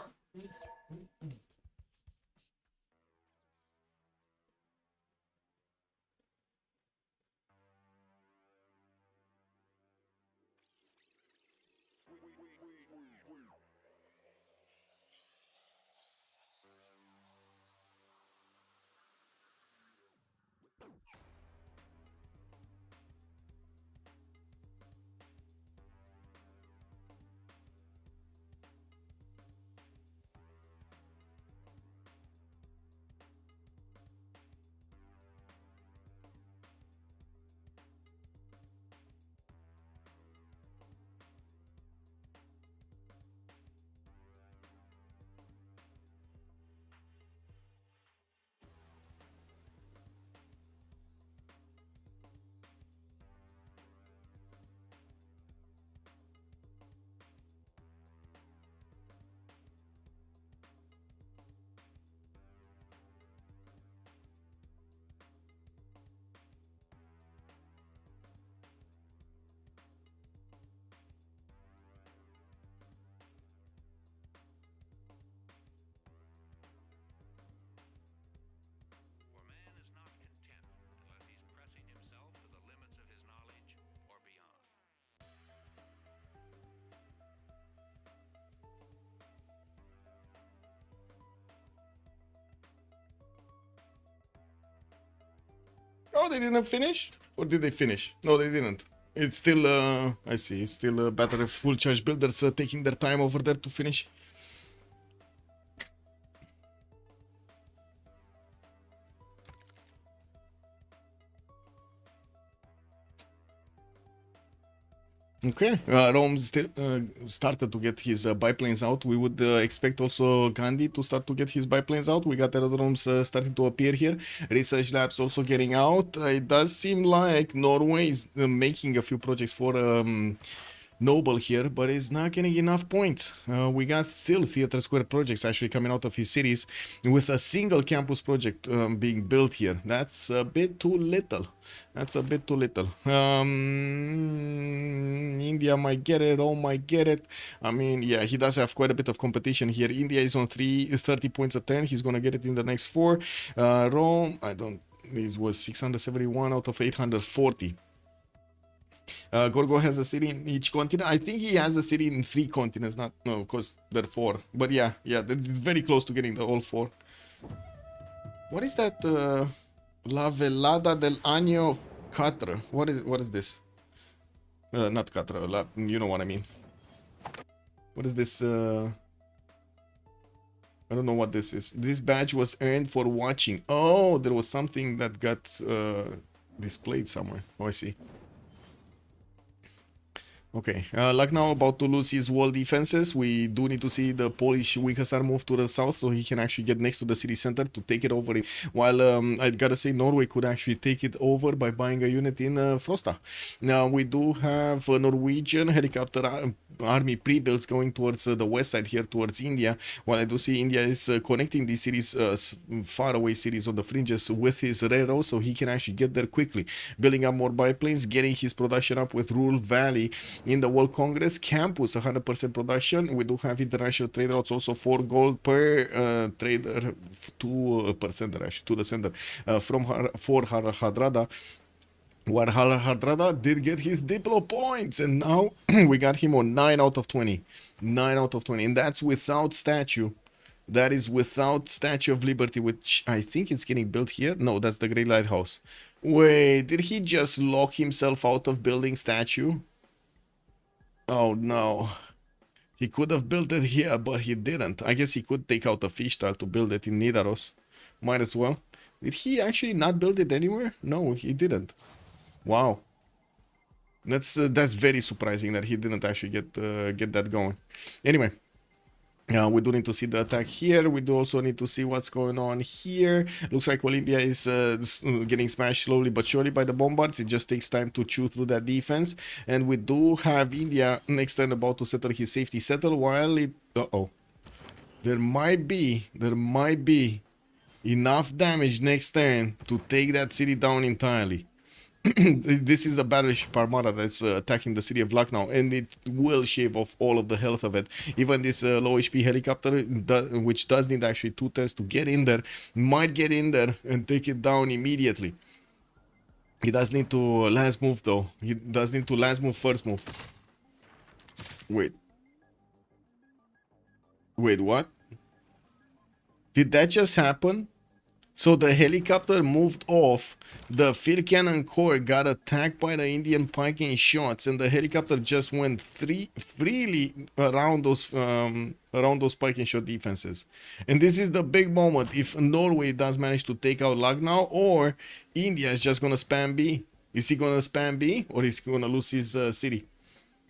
Oh, they didn't finish? Or did they finish? No, they didn't. It's still, I see, it's still battery full charge builders taking their time over there to finish. Okay, Rome still started to get his biplanes out. We would expect also Gandhi to start to get his biplanes out. We got aerodromes starting to appear here. Research labs also getting out. It does seem like Norway is making a few projects for Noble here, but it's not getting enough points. We got still Theater Square projects actually coming out of his cities with a single campus project being built here. That's a bit too little. That's a bit too little. India might get it, Rome might get it. I mean, yeah, he does have quite a bit of competition here. India is on 30 points a turn. He's going to get it in the next 4. Rome, it was 671 out of 840. Gorgo has a city in each continent. I think he has a city in 3 continents, no, because there are 4. But yeah, it's very close to getting the all 4. What is that? La Velada del Año Catra. What is this? Not Catra, you know what I mean. What is this? I don't know what this is. This badge was earned for watching. Oh, there was something that got displayed somewhere. Oh, I see. Okay, Lucknow about to lose his wall defenses. We do need to see the Polish wing hussar move to the south so he can actually get next to the city center to take it over. While I gotta say Norway could actually take it over by buying a unit in Frosta. Now we do have a Norwegian helicopter army pre-builds going towards the west side here towards India. While I do see India is connecting these cities, far away cities on the fringes with his railroad so he can actually get there quickly. Building up more biplanes, getting his production up with Rural Valley in the World Congress campus, 100% production. We do have international trade routes also for gold per trader, 2% actually to the center for Hadrada. While Hadrada did get his Diplo points, and now we got him on 9 out of 20. 9 out of 20, and that's without statue. That is without Statue of Liberty, which I think it's getting built here. No, that's the Great Lighthouse. Wait, did he just lock himself out of building statue? Oh no. He could have built it here, but he didn't. I guess he could take out a fish tile to build it in Nidaros. Might as well. Did he actually not build it anywhere? No, he didn't. Wow. That's very surprising that he didn't actually get that going. Anyway. We do need to see the attack here. We do also need to see what's going on here. Looks like Olympia is getting smashed slowly but surely by the bombards. It just takes time to chew through that defense. And we do have India next turn about to settle his safety settle while it... There might be enough damage next turn to take that city down entirely. This is a battleship armada that's attacking the city of Lucknow, and it will shave off all of the health of it. Even this low HP helicopter, which does need actually 2 turns to get in there, might get in there and take it down immediately. He does need to last move though. He does need to last move, first move. Wait, what? Did that just happen? So the helicopter moved off, the field cannon core got attacked by the Indian piking shots, and the helicopter just went freely around those piking shot defenses. And this is the big moment if Norway does manage to take out Lucknow, or India is just gonna spam B. Is he gonna spam B, or is he gonna lose his city?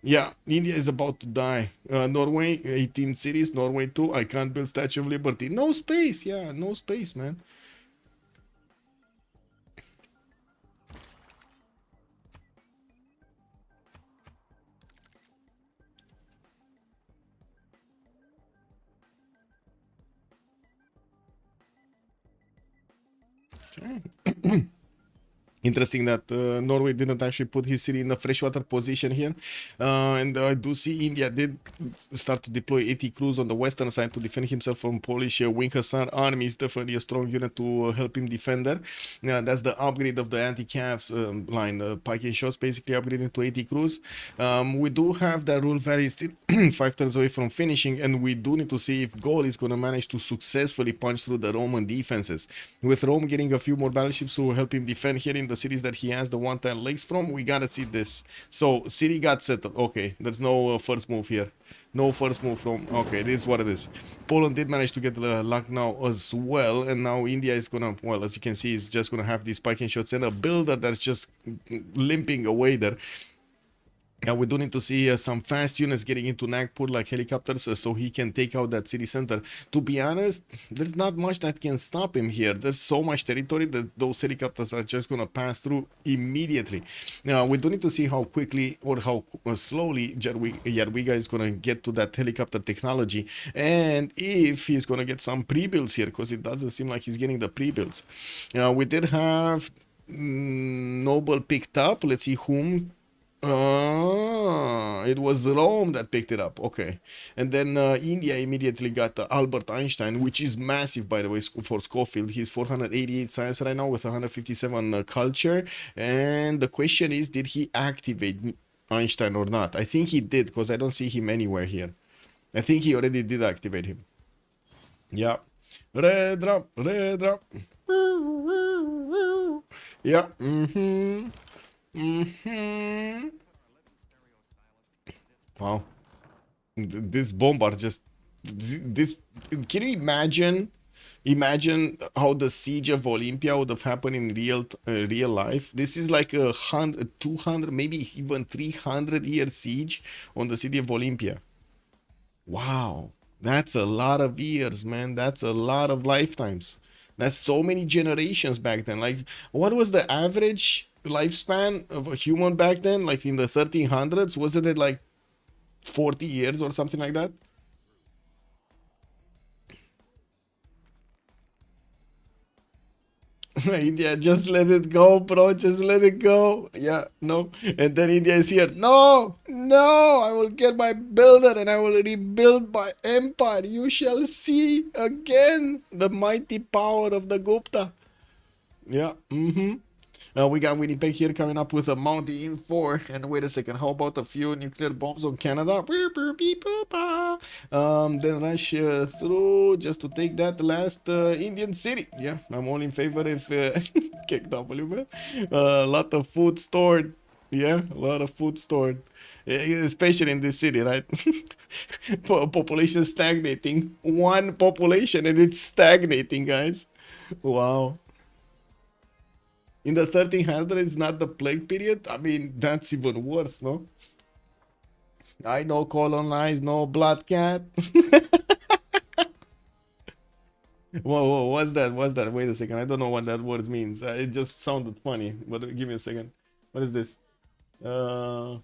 Yeah, India is about to die. Norway, 18 cities, Norway 2, I can't build Statue of Liberty. No space, yeah, no space, man. Okay. Interesting that Norway didn't actually put his city in a freshwater position here. And I do see India did start to deploy AT crews on the western side to defend himself from Polish wing hussar army. Is definitely a strong unit to help him defend there. That's the upgrade of the anti-cavs line. Piking shots basically upgrading to AT crews. We do have that Rural Valley still 5 turns away from finishing, and we do need to see if Gaul is going to manage to successfully punch through the Roman defenses. With Rome getting a few more battleships to help him defend here in the the cities that he has the one-time legs from. We gotta see this. So city got settled. Okay, there's no first move here. No first move from. Okay, this is what it is. Poland did manage to get the luck now as well, and now India is gonna, well, as you can see, is just gonna have these spiking shots and a builder that's just limping away there. Yeah, we do need to see some fast units getting into Nagpur like helicopters so he can take out that city center. To be honest, there's not much that can stop him here. There's so much territory that those helicopters are just going to pass through immediately. Now, we do need to see how quickly or how slowly Jadwiga is going to get to that helicopter technology, and if he's going to get some pre-builds here, because it doesn't seem like he's getting the pre-builds. We did have Noble picked up. Let's see whom. It was Rome that picked it up. Okay. And then India immediately got Albert Einstein, which is massive, by the way, for Schofield. He's 488 science right now with 157 culture. And the question is, did he activate Einstein or not? I think he did, because I don't see him anywhere here. I think he already did activate him. Yeah. Red drum, red drum. Yeah. Wow, this bombard just this. Can you imagine how the siege of Olympia would have happened in real life? This is like 100, 200, maybe even 300-year siege on the city of Olympia. Wow, that's a lot of years, man. That's a lot of lifetimes. That's so many generations back then. Like, what was the average lifespan of a human back then? Like in the 1300s? Wasn't it like 40 years or something like that? India, just let it go, bro. Just let it go. Yeah, no. And then India is here. No, no. I will get my builder and I will rebuild my empire. You shall see again the mighty power of the Gupta. Yeah. We got Winnipeg here coming up with a Mountain 4. And wait a second, how about a few nuclear bombs on Canada? Then rush through just to take that last Indian city. Yeah, I'm all in favor if kick W, man. A lot of food stored. Yeah, a lot of food stored. Especially in this city, right? Population stagnating. One population and it's stagnating, guys. Wow. In the 1300s, not the plague period. I mean, that's even worse, no? I know colonize, no blood cat. Whoa, what's that? What's that? Wait a second. I don't know what that word means. It just sounded funny. But give me a second. What is this? Oh,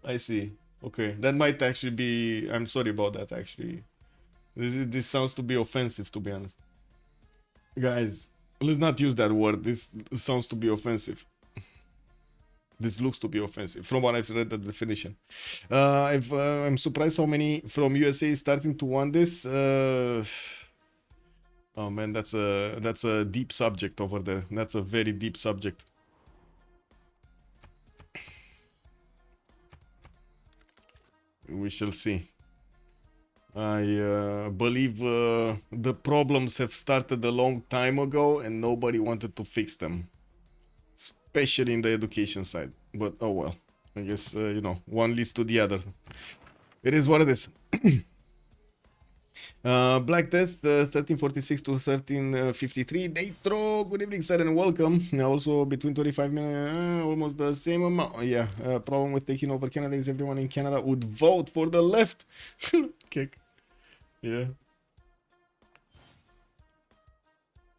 I see. Okay, that might actually be. I'm sorry about that. Actually, this sounds to be offensive, to be honest. Guys, let's not use that word. This sounds to be offensive. This looks to be offensive from what I've read the definition. I'm surprised how many from USA is starting to want this. Oh man, that's a deep subject over there. That's a very deep subject. We shall see. I believe the problems have started a long time ago and nobody wanted to fix them, especially in the education side. But oh well, I guess you know, one leads to the other. It is what it is. Black Death 1346 to 1353. Natro, good evening, sir, and welcome. Also between 25 minutes, almost the same amount. Yeah, problem with taking over Canada is everyone in Canada would vote for the left. Kick. Yeah.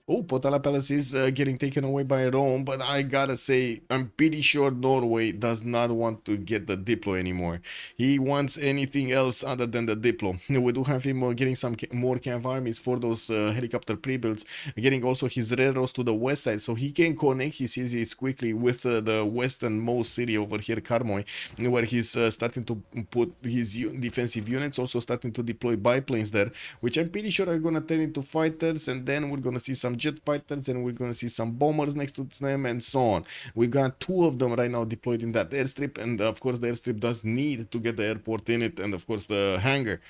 Oh, Potala Palace is getting taken away by Rome, but I gotta say, I'm pretty sure Norway does not want to get the Diplo anymore. He wants anything else other than the Diplo. We do have him getting some more cav armies for those helicopter pre-builds, getting also his railroads to the west side, so he can connect his cities quickly with the westernmost city over here, Karmoy, where he's starting to put his defensive units, also starting to deploy biplanes there, which I'm pretty sure are gonna turn into fighters, and then we're gonna see some jet fighters and we're gonna see some bombers next to them and so on. We got two of them right now deployed in that airstrip, and of course the airstrip does need to get the airport in it, and of course the hangar.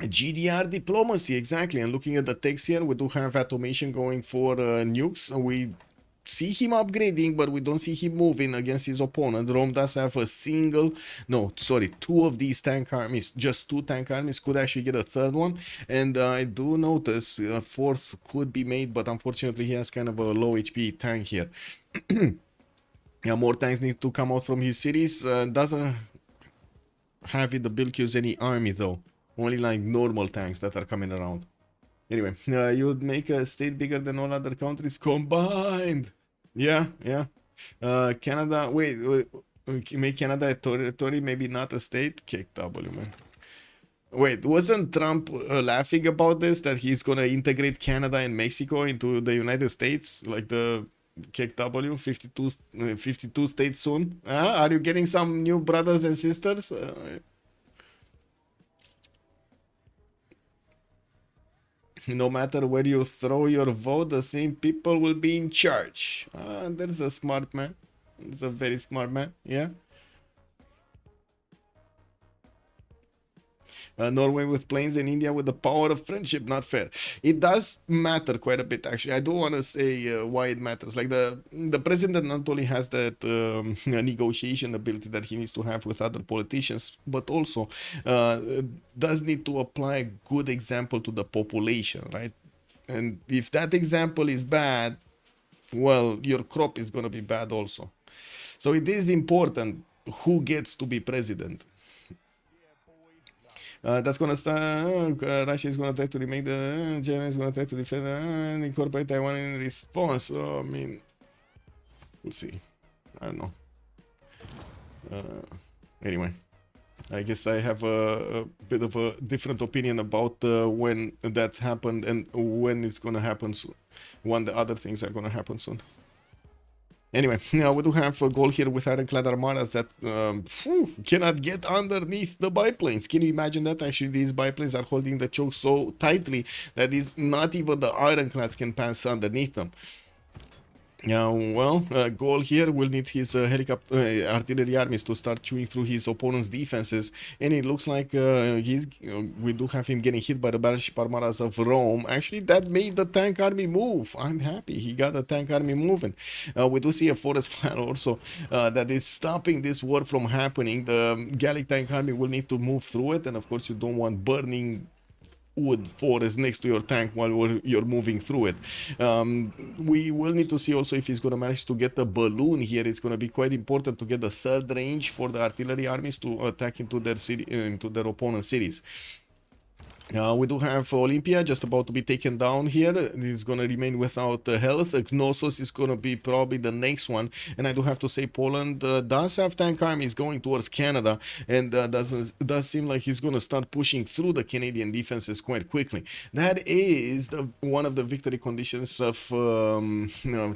GDR diplomacy, exactly. And looking at the text here, we do have automation going for nukes. We see him upgrading, but we don't see him moving against his opponent. Rome does have a two of these tank armies. Just two tank armies, could actually get a third one. And I do notice a fourth could be made, but unfortunately he has kind of a low HP tank here. Yeah, more tanks need to come out from his cities. Doesn't have in the build queues any army though. Only like normal tanks that are coming around. Anyway, you would make a state bigger than all other countries combined. Yeah. Canada, wait, make Canada a territory, maybe not a state? Kick W, man. Wait, wasn't Trump laughing about this? That he's gonna integrate Canada and Mexico into the United States? Like the kick W, 52 states soon? Are you getting some new brothers and sisters? No matter where you throw your vote, the same people will be in charge. There's a smart man. There's a very smart man, yeah. Norway with planes and India with the power of friendship, not fair. It does matter quite a bit, actually. I do want to say why it matters. Like the president not only has that negotiation ability that he needs to have with other politicians, but also does need to apply a good example to the population, right? And if that example is bad, well, your crop is going to be bad also. So it is important who gets to be president. That's gonna start. Russia is gonna try to remake the. China is gonna try to defend and incorporate Taiwan in response. So, I mean, we'll see. I don't know. Anyway, I guess I have a bit of a different opinion about when that happened and when it's gonna happen soon. When the other things are gonna happen soon. Anyway, now we do have a goal here with ironclad armadas that cannot get underneath the biplanes. Can you imagine that? Actually, these biplanes are holding the choke so tightly that is not even the ironclads can pass underneath them. Now, well, goal here will need his helicopter artillery armies to start chewing through his opponent's defenses, and it looks like we do have him getting hit by the battleship armadas of Rome. Actually, that made the tank army move. I'm happy he got the tank army moving. We do see a forest fire also that is stopping this war from happening. The Gallic tank army will need to move through it, and of course you don't want burning wood forest next to your tank while you're moving through it. We will need to see also if he's going to manage to get the balloon here. It's going to be quite important to get the third range for the artillery armies to attack into their city, into their opponent's cities. We do have Olympia just about to be taken down here. It's going to remain without health. Knossos is going to be probably the next one. And I do have to say Poland does have tank armies going towards Canada. And does seem like he's going to start pushing through the Canadian defenses quite quickly. That is one of the victory conditions of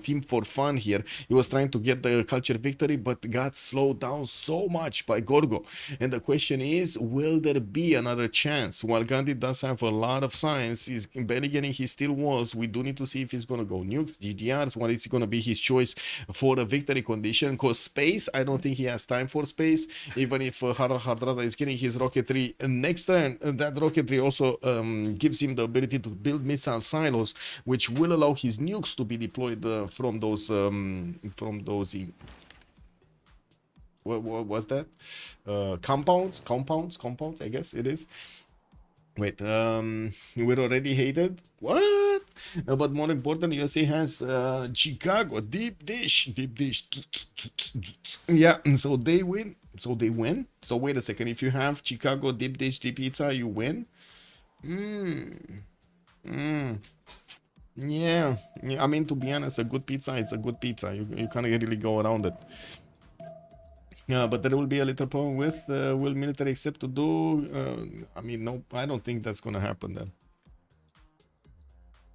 Team for Fun here. He was trying to get the culture victory, but got slowed down so much by Gorgo. And the question is, will there be another chance? While Gandhi does have a lot of science, he's barely getting his steel walls. We do need to see if he's going to go nukes, GDRs, what is going to be his choice for a victory condition. Because space, I don't think he has time for space. Even if Hardrada is getting his rocketry next turn, that rocketry also gives him the ability to build missile silos, which will allow his nukes to be deployed from those what was that? Compounds, I guess it is. Wait, we're already hated? What? But more important, USA has Chicago, deep dish. Yeah, so they win. So wait a second, if you have Chicago deep dish, deep pizza, you win? Yeah, I mean, to be honest, a good pizza is a good pizza. You can't really go around it. But there will be a little problem with will military accept to do? I mean, no, I don't think that's gonna happen then.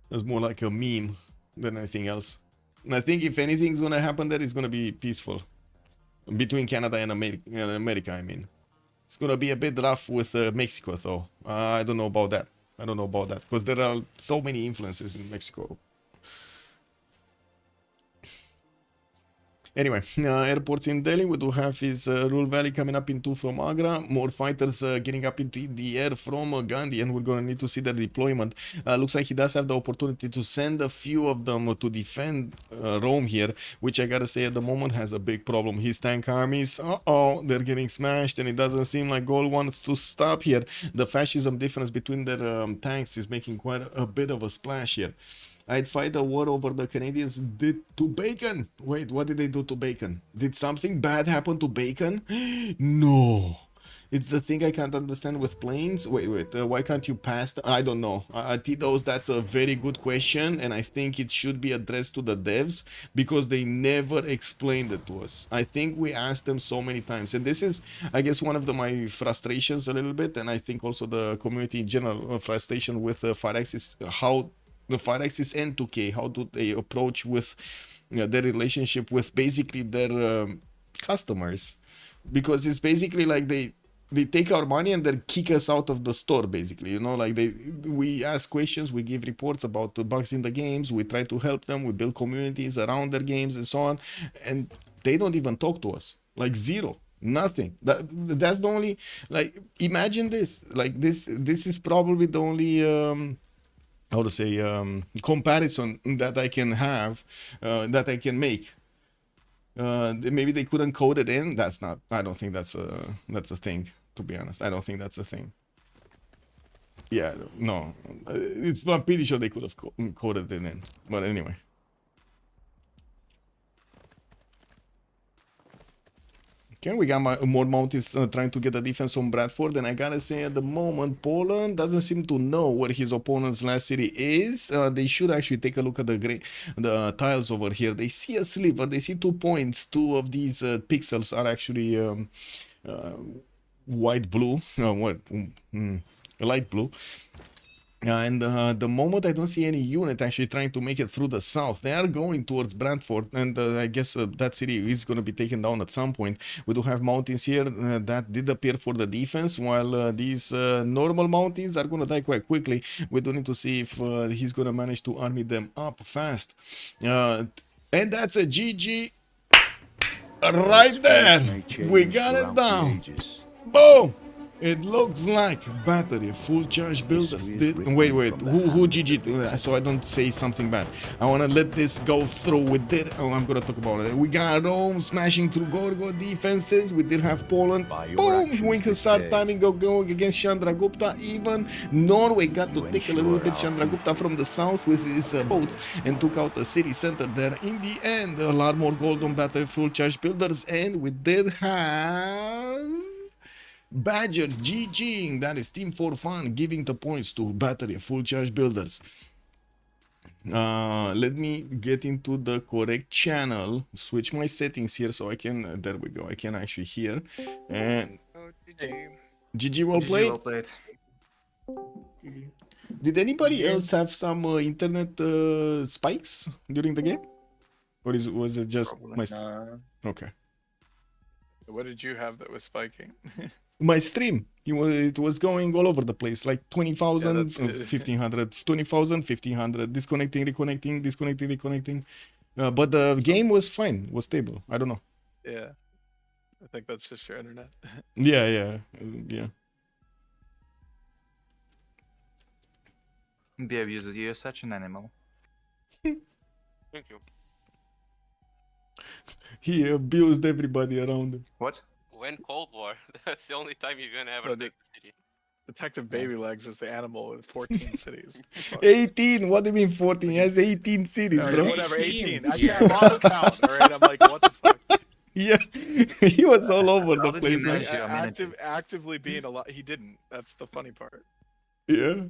It's more like a meme than anything else. And I think if anything's gonna happen there, it's gonna be peaceful between Canada and America. I mean, it's gonna be a bit rough with Mexico, though. I don't know about that. Because there are so many influences in Mexico. Anyway, airports in Delhi. We do have his Rule Valley coming up in 2 from Agra. More fighters getting up into the air from Gandhi, and we're going to need to see their deployment. Looks like he does have the opportunity to send a few of them to defend Rome here, which I gotta say at the moment has a big problem. His tank armies, they're getting smashed, and it doesn't seem like Gaul wants to stop here. The fascism difference between their tanks is making quite a bit of a splash here. I'd fight a war over the Canadians did to Bacon. Wait, what did they do to Bacon? Did something bad happen to Bacon? No. It's the thing I can't understand with planes. Wait, why can't you pass? I don't know. Tito's, that's a very good question, and I think it should be addressed to the devs because they never explained it to us. I think we asked them so many times, and this is, I guess, one of my frustrations a little bit, and I think also the community in general frustration with Firex is how the Firex and 2K, how do they approach with their relationship with basically their customers? Because it's basically like they take our money and then kick us out of the store, basically, you know, like we ask questions, we give reports about the bugs in the games, we try to help them, we build communities around their games and so on, and they don't even talk to us. Like zero. Nothing. That's the only, like, imagine this, like this is probably the only how to say comparison that I can have, that I can make. Maybe they couldn't code it in. That's not. I don't think that's a thing. To be honest, I don't think that's a thing. Yeah, no. I'm pretty sure they could have coded it in. But anyway. Okay, we got more mounties trying to get a defense on Bradford, and I gotta say at the moment, Poland doesn't seem to know where his opponent's last city is. They should actually take a look at the tiles over here. They see a sliver, they see 2 points. 2 of these pixels are actually white-blue, light blue. And the moment I don't see any unit actually trying to make it through the south, they are going towards Brantford, and I guess that city is going to be taken down at some point. We do have mountains here that did appear for the defense, while these normal mountains are going to die quite quickly. We do need to see if he's going to manage to army them up fast. And that's a GG right there. We got it down. Boom! It looks like battery full charge builders did. Wait, who GG? So I don't say something bad. I want to let this go through. We did. Oh, I'm gonna talk about it. We got Rome smashing through Gorgo defenses. We did have Poland. Boom! Winkelsar timing going against Chandragupta. Even Norway got to take a little bit Chandragupta from the south with his boats and took out the city center there. In the end, a lot more gold on battery full charge builders, and we did have Badgers GGing. That is Team for Fun giving the points to battery full charge builders. Let me get into the correct channel, switch my settings here so I can, there we go, I can actually hear. And GG well played. Did anybody else have some internet spikes during the game, or was it just my okay? What did you have that was spiking? My stream, it was going all over the place, like 20,000, 1500, 20,000, 1500, disconnecting, reconnecting, disconnecting, reconnecting. But the game was fine, was stable. I don't know. Yeah, I think that's just your internet. Yeah. Behave, you're such an animal. Thank you. He abused everybody around him. What? When Cold War, that's the only time you're gonna ever take the city. Detective Baby Legs is the animal with 14 cities. 18? What do you mean 14? He has 18 cities, bro. Whatever, 18. I can't lost count, alright? I'm like, what the fuck? Yeah, he was all over the place. Actively being a lot. He didn't. That's the funny part. Yeah.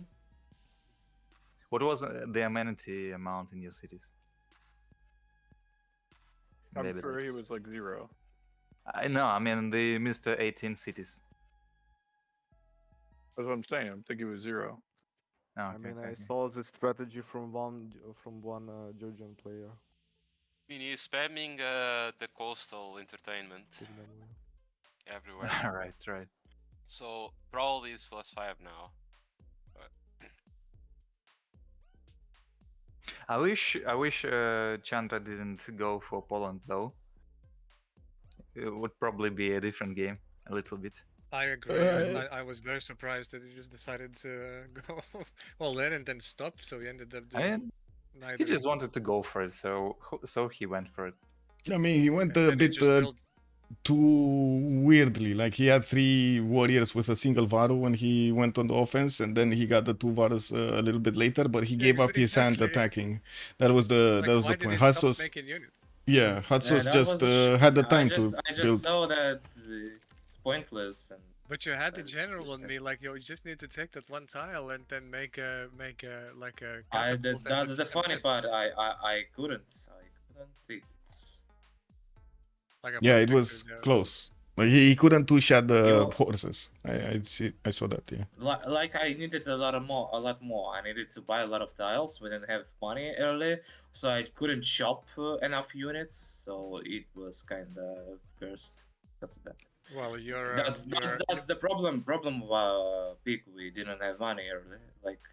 What was the amenity amount in your cities? I'm sure he was like 0. I know, I mean the Mr. 18 cities. That's what I'm saying. I'm thinking it was 0. Oh, I mean, I saw the strategy from one Georgian player. I mean, he's spamming the coastal entertainment everywhere. Right. So probably it's +5 now. But... I wish Chandra didn't go for Poland though, it would probably be a different game a little bit. I agree. I was very surprised that he just decided to go all in and then stop. So he ended up doing And he neither. just wanted to go for it, so he went for it. I mean, he went a And he bit just built- too weirdly. Like he had 3 warriors with a single Varu when he went on the offense, and then he got the 2 Varus a little bit later. But he gave up his hand Exactly. attacking. That was the why did he point. stop Hassos, making units? yeah, Hassos that just was- had the time I just to build. saw that it's pointless. And But you had the decided to general on step. me, like you just need to take that one tile and then make a like a. I catapult and that's the then- funny part. I couldn't take it. like a Yeah, it protector was there. close. Like he couldn't two-shot the Yo. horses. I saw that. Yeah. Like I needed a lot more. I needed to buy a lot of tiles. We didn't have money early, so I couldn't shop enough units. So it was kind of cursed. That's that. Well, you're. That's the problem. Problem of peak. We didn't have money early. Like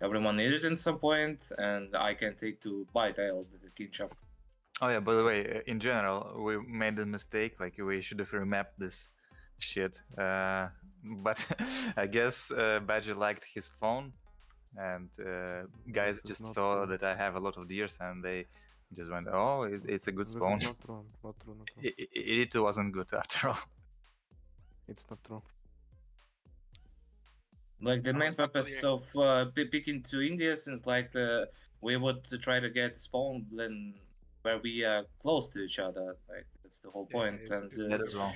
everyone needed it at some point, and I can take to buy tile at the king shop. Oh yeah, by the way, in general, we made a mistake. Like we should have remapped this shit. But I guess Badger liked his phone, and guys This is just not saw true. that I have a lot of deers, and they just went, "Oh, it's a good This spawn." is not true. Not true. Not true. It wasn't good after all. It's not true. Like the I main was not purpose really- of picking to India, since like we would try to get spawned then where we are close to each other. Like that's the whole point. And That as well.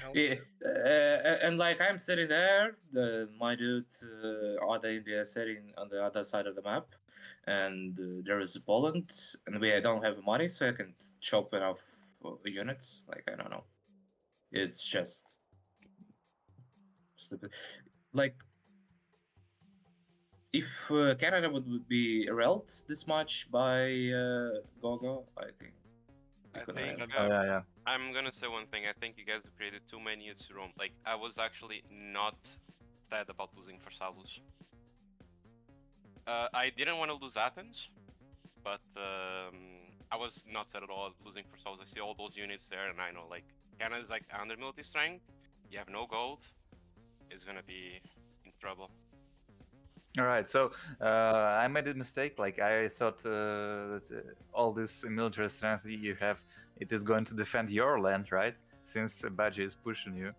and like I'm sitting there, my dude other India sitting on the other side of the map, and there is Poland, and we don't have money, so I can chop enough units. Like I don't know, it's just stupid. Like if Canada would be relled this much by Gogo, I think. we I could think have- Oh yeah, yeah. I'm gonna say one thing. I think you guys have created too many units to roam. Like I was actually not sad about losing for Salus. I didn't want to lose Athens, but I was not sad at all losing for Salus. I see all those units there, and I know like Canada's like under military strength. You have no gold. It's gonna be in trouble. All right, so I made a mistake. Like I thought that all this military strength you have, it is going to defend your land, right? Since Badger is pushing you,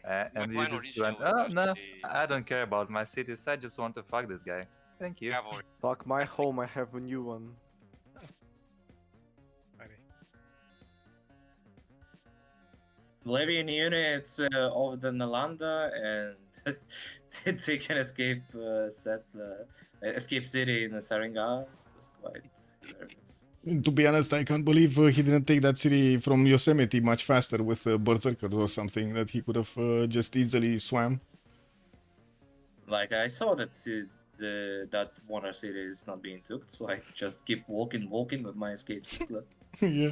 and you plan just originally went, was "Oh no, actually- I don't care about my cities. I just want to fuck this guy." Thank you. Cavalry. Fuck my home. I have a new one. Funny. Levian units of the Nalanda and they can escape escape city in the Saringa. It was quite hilarious. To be honest, I can't believe he didn't take that city from Yosemite much faster with berserkers or something that he could have just easily swam. Like I saw that that Warner city is not being took, so I just keep walking with my escape settler. Yeah.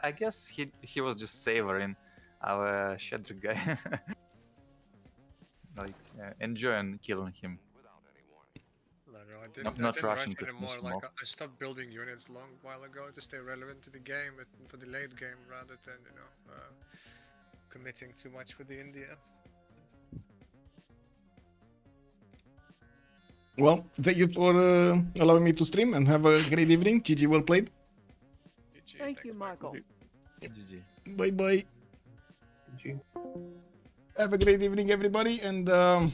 I guess he was just savoring our Shedrick guy, like enjoying killing him. I didn't, Not I didn't rushing rush to anymore. finish them Like off. I stopped building units long while ago to stay relevant to the game, for the late game, rather than committing too much for the India. Well, thank you for allowing me to stream and have a great evening. GG, well played. GG, Thank you, Michael. GG. Bye bye. Have a great evening, everybody, and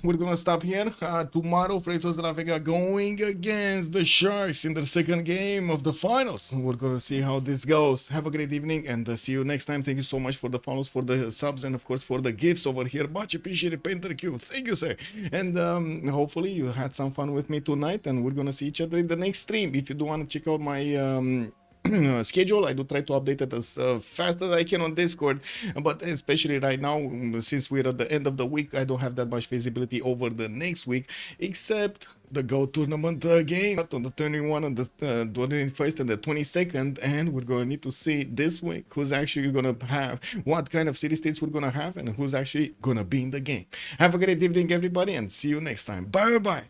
we're gonna stop here. Tomorrow, Freitos de la Vega going against the Sharks in the second game of the finals. We're gonna see how this goes. Have a great evening, and see you next time. Thank you so much for the follows, for the subs, and of course for the gifts over here. Much appreciated, Painter Q. Thank you, sir. And hopefully you had some fun with me tonight, and we're gonna see each other in the next stream. If you do want to check out my schedule, I do try to update it as fast as I can on Discord, but especially right now, since we're at the end of the week, I don't have that much visibility over the next week, except the Go tournament game on the 21 and the 21st and the 22nd, and we're gonna need to see this week who's actually gonna have, what kind of city states we're gonna have, and who's actually gonna be in the game. Have a great evening, everybody, and see you next time. Bye bye.